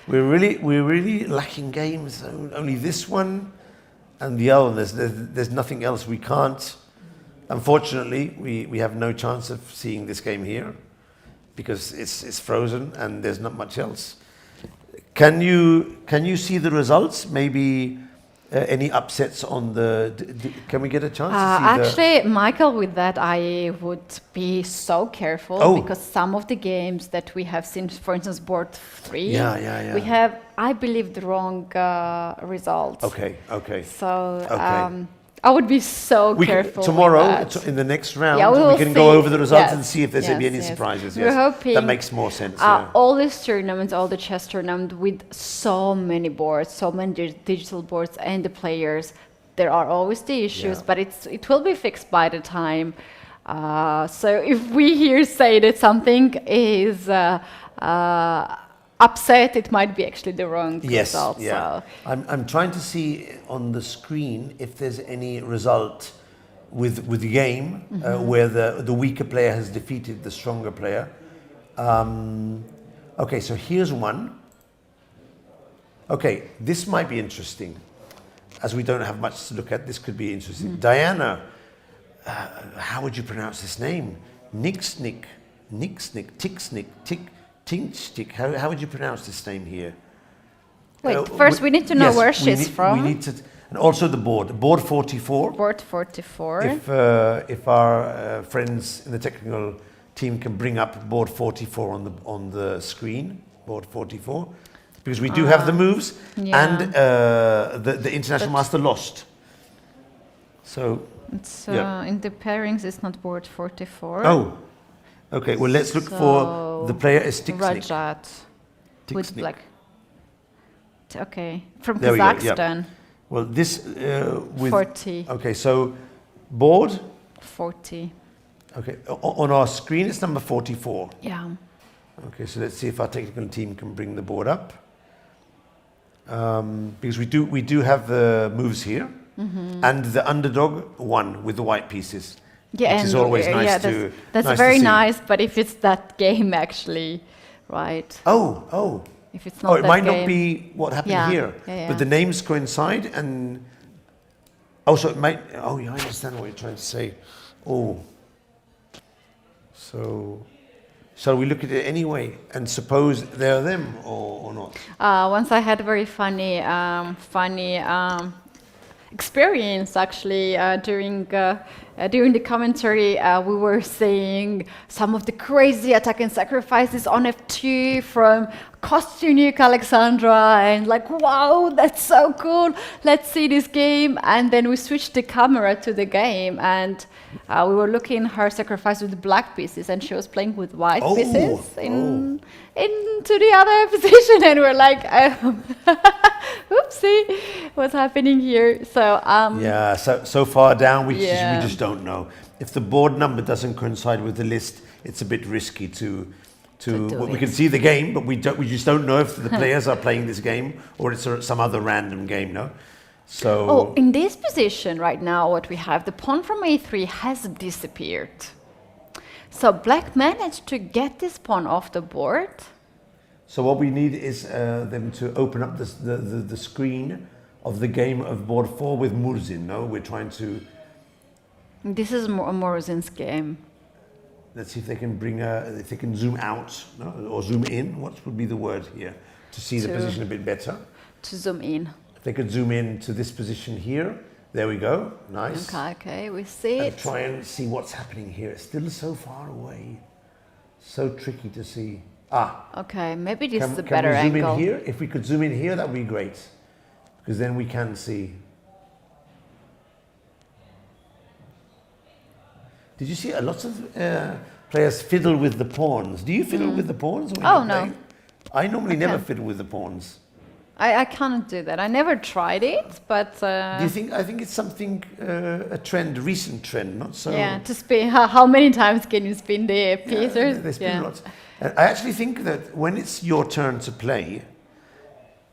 We're really lacking games. Only this one and the other. There's nothing else. We can't. Unfortunately, we have no chance of seeing this game here because it's frozen and there's not much else. Can you see the results? Maybe any upsets on the... can we get a chance to see actually, Michael, with that, I would be so careful because some of the games that we have seen, for instance, board 3, we have, I believe, the wrong results. Okay. So Okay. I would be so careful. Tomorrow, in the next round, we can go over the results and see if there's any surprises. We're hoping that makes more sense. All these tournaments, all the chess tournaments with so many boards, so many digital boards and the players, there are always the issues, but it will be fixed by the time. So if we here say that something is upset, it might be actually the wrong result. So. I'm trying to see on the screen if there's any result with the game where the weaker player has defeated the stronger player. Okay, so here's one. Okay, this might be interesting. As we don't have much to look at, this could be interesting. Diana, how would you pronounce this name? Nixnick, Tixnick, Tinkstick. How would you pronounce this name here? Wait, first we need to know where she's from. We need to, and also the board. Board 44. Board 44. If our friends in the technical team can bring up board 44 on the screen, board 44, because we do have the moves, and the international master lost. So it's in the pairings, it's not board 44. Oh. Okay, well, let's look for the player is Tixnick. Rajat with black. Okay, from there Kazakhstan. We go, well, this with 40. Okay, so board 40. Okay, on our screen it's number 44. Yeah. Okay, so let's see if our technical team can bring the board up, because we do have the moves here, and the underdog won with the white pieces. Yeah, which is always nice to. That's nice very to see. nice. But if it's that game, actually, right? Oh. If it's not it that might game. not be what happened here, but the names coincide, and also it might. Oh, yeah, I understand what you're trying to say. Oh, so shall we look at it anyway and suppose they're them or not? Once I had a very funny experience actually during the commentary. We were seeing some of the crazy attack and sacrifices on F2 from Kostyuniuk Alexandra, and like, wow, that's so cool, let's see this game. And then we switched the camera to the game, and we were looking her sacrifice with black pieces, and she was playing with white pieces into the other position, and we're like, oopsie, what's happening here? So so far down we just don't know. If the board number doesn't coincide with the list, it's a bit risky to we can see the game, but we just don't know if the players are playing this game or it's some other random game, no? So in this position right now, what we have, the pawn from A3 has disappeared. So black managed to get this pawn off the board. So what we need is them to open up the screen of the game of board 4 with Murzin. No, we're trying to. This is Murzin's game. Let's see if they can if they can zoom out, no? Or zoom in. What would be the word here to see the position a bit better? To zoom in. If they could zoom in to this position here. There we go. Nice. Okay, we see it. And try and see what's happening here. It's still so far away. So tricky to see. Okay, maybe this is a better angle. Can we zoom in here? If we could zoom in here, that would be great. Because then we can see. Did you see lots of players fiddle with the pawns? Do you fiddle with the pawns? Oh, no. I normally never fiddle with the pawns. I cannot do that. I never tried it, but... Do you think? I think it's something, a trend, recent trend, not so... Yeah, to spin. How many times can you spin the pieces? They spin lots. I actually think that when it's your turn to play,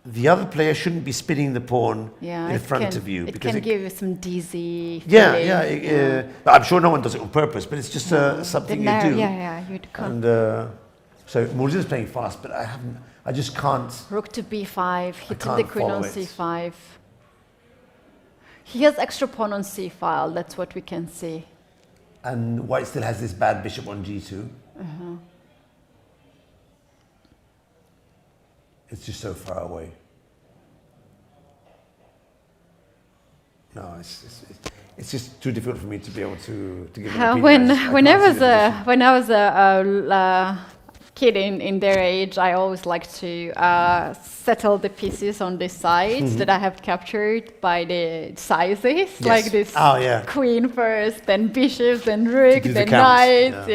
the other player shouldn't be spinning the pawn in front of you. It can give you some dizzy feeling. I'm sure no one does it on purpose, but it's just something you do. You can't. And so Murzin is playing fast, but I just can't. Rook to b5, hitting the queen on c5. He has extra pawn on c-file, that's what we can see. And white still has this bad bishop on g2. It's just so far away. No, it's just too difficult for me to be able to give an When opinion. when I was a kid in their age, I always liked to settle the pieces on the sides that I have captured by the sizes, like this queen first, then bishops, then rook, then knights,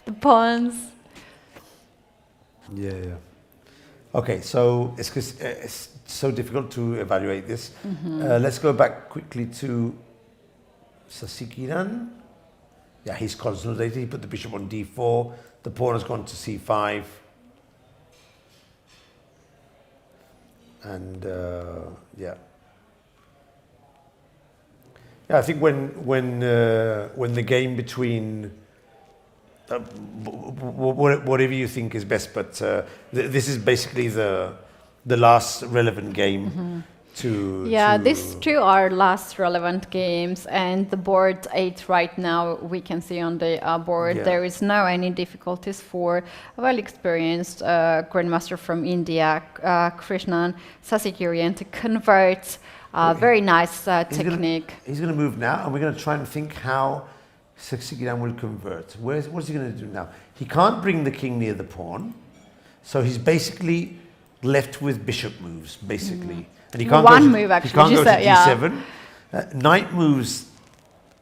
the pawns. Yeah. Okay, so it's so difficult to evaluate this. Let's go back quickly to Sasikiran. Yeah, he's consolidated. He put the bishop on d4. The pawn has gone to c5. And yeah, I think when the game between whatever you think is best, but this is basically the last relevant game these two are last relevant games, and the board 8 right now we can see on the board there is no any difficulties for a well-experienced grandmaster from India, Krishnan Sasikirian, to convert very nice technique. He's going to move now, and we're going to try and think how Sasikirian will convert. What's he going to do now? He can't bring the king near the pawn, so he's basically left with bishop moves, basically. And he can't move, actually. He can't go to d7. Knight moves,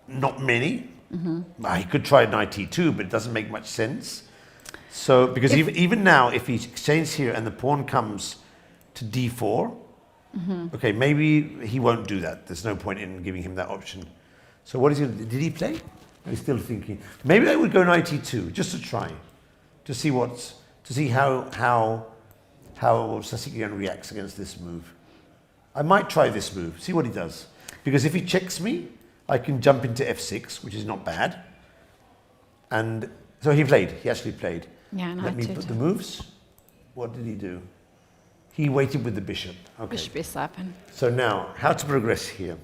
not many. He could try knight e2, but it doesn't make much sense. So, because even now, if he exchanges here and the pawn comes to d4, okay, maybe he won't do that. There's no point in giving him that option. So what is he going to do? Did he play? He's still thinking. Maybe I would go knight e2, just to try, to see how Sasikirian reacts against this move. I might try this move, see what he does. Because if he checks me, I can jump into f6, which is not bad. And so he actually played. Yeah, Let me put the moves. What did he do? He waited with the bishop. Okay. Bishop e7. So now, how to progress here?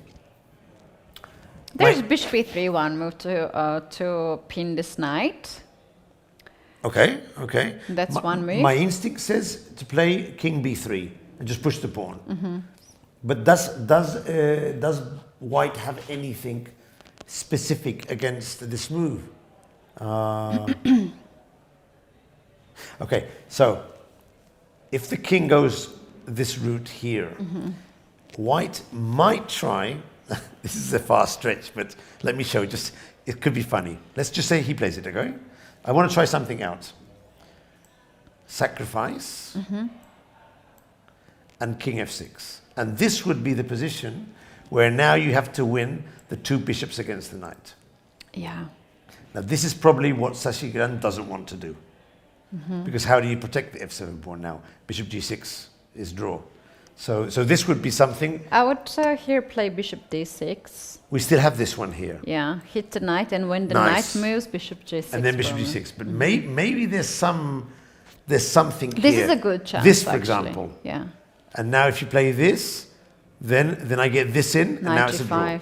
There's bishop e3, one move to pin this knight. Okay. That's one move. My instinct says to play king b3 and just push the pawn. But does white have anything specific against this move? Okay, so if the king goes this route here, white might try. This is a far stretch, but let me show. It could be funny. Let's just say he plays it. Okay, I want to try something out. Sacrifice and king f6. And this would be the position where now you have to win the two bishops against the knight. Yeah. Now this is probably what Sasikirian doesn't want to do. Because how do you protect the f7 pawn now? Bishop g6 is draw. So this would be something. I would here play bishop d6. We still have this one here. Yeah, hit the knight, and when the knight moves, bishop g6. And then bishop g6. But maybe there's something here. This is a good chance. This, for example. Yeah. And now if you play this, then I get this in, and now it's a draw.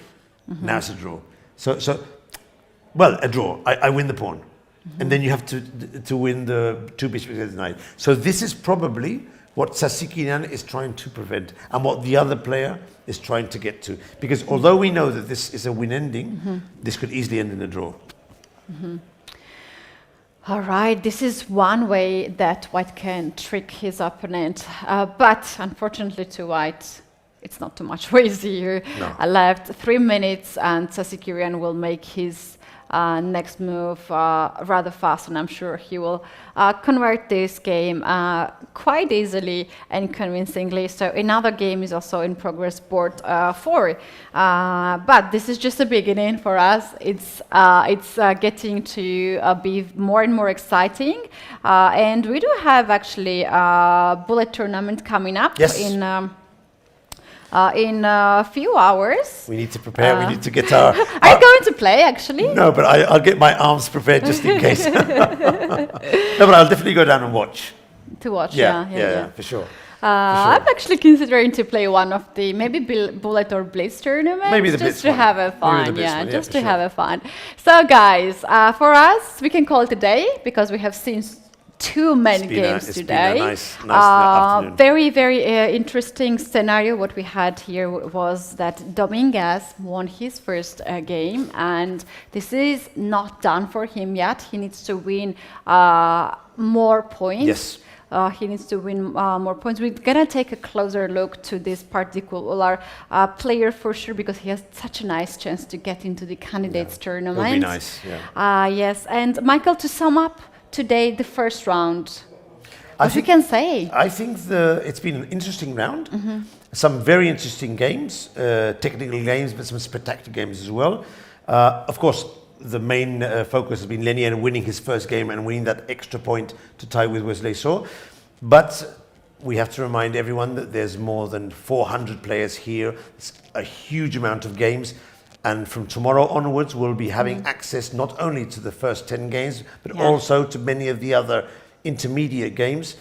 Now it's a draw. So well, a draw. I win the pawn. And then you have to win the two bishops against the knight. So this is probably what Sasikirian is trying to prevent, and what the other player is trying to get to. Because although we know that this is a win ending, this could easily end in a draw. All right, this is one way that white can trick his opponent, but unfortunately to white, it's not too much ways here. No. Left 3 minutes, and Sasikirian will make his next move rather fast, and I'm sure he will convert this game quite easily and convincingly. So another game is also in progress, board 4. But this is just the beginning for us. It's getting to be more and more exciting. And we do have actually a bullet tournament coming up in a few hours. We need to prepare. We need to get our. Are you going to play, actually? No, but I'll get my arms prepared just in case. No, but I'll definitely go down and watch. To watch, yeah, for sure. I'm actually considering to play one of the maybe bullet or blitz tournaments. Maybe the just blitz to one. have a fun, just to sure. have a fun. So, guys, for us, we can call it a day because we have seen too many games It's today. been a nice afternoon. Very, very interesting scenario. What we had here was that Dominguez won his first game, and this is not done for him yet. He needs to win more points. Yes. He needs to win more points. We're going to take a closer look to this particular player for sure, because he has such a nice chance to get into the candidates tournament. It'll be nice, yeah. Yes, and Michael, to sum up today, the first round, what you can say? I think it's been an interesting round. Some very interesting games, technical games, but some spectacular games as well. Of course, the main focus has been Lenier winning his first game and winning that extra point to tie with Wesley Saw. But we have to remind everyone that there's more than 400 players here. It's a huge amount of games. And from tomorrow onwards, we'll be having access not only to the first 10 games, but also to many of the other intermediate games,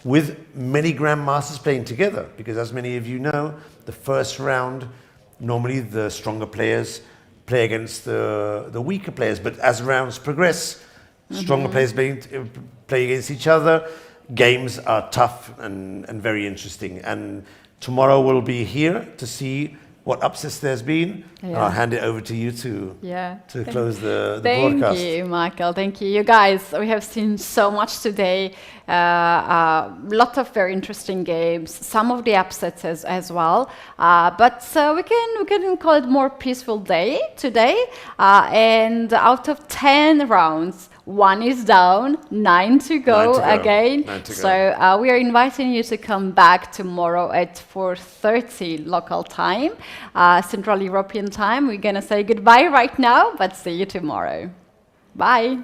with many grandmasters playing together. Because as many of you know, the first round, normally the stronger players play against the weaker players. But as rounds progress, stronger players play against each other. Games are tough and very interesting. And tomorrow we'll be here to see what upsets there's been. I'll hand it over to you to close the broadcast. Thank you, Michael. Thank you. You guys, we have seen so much today. Lot of very interesting games, some of the upsets as well. But we can call it more peaceful day today. And out of 10 rounds, 1 is down, 9 to go again. So we are inviting you to come back tomorrow at 4:30 local time, Central European time. We're going to say goodbye right now, but see you tomorrow. Bye.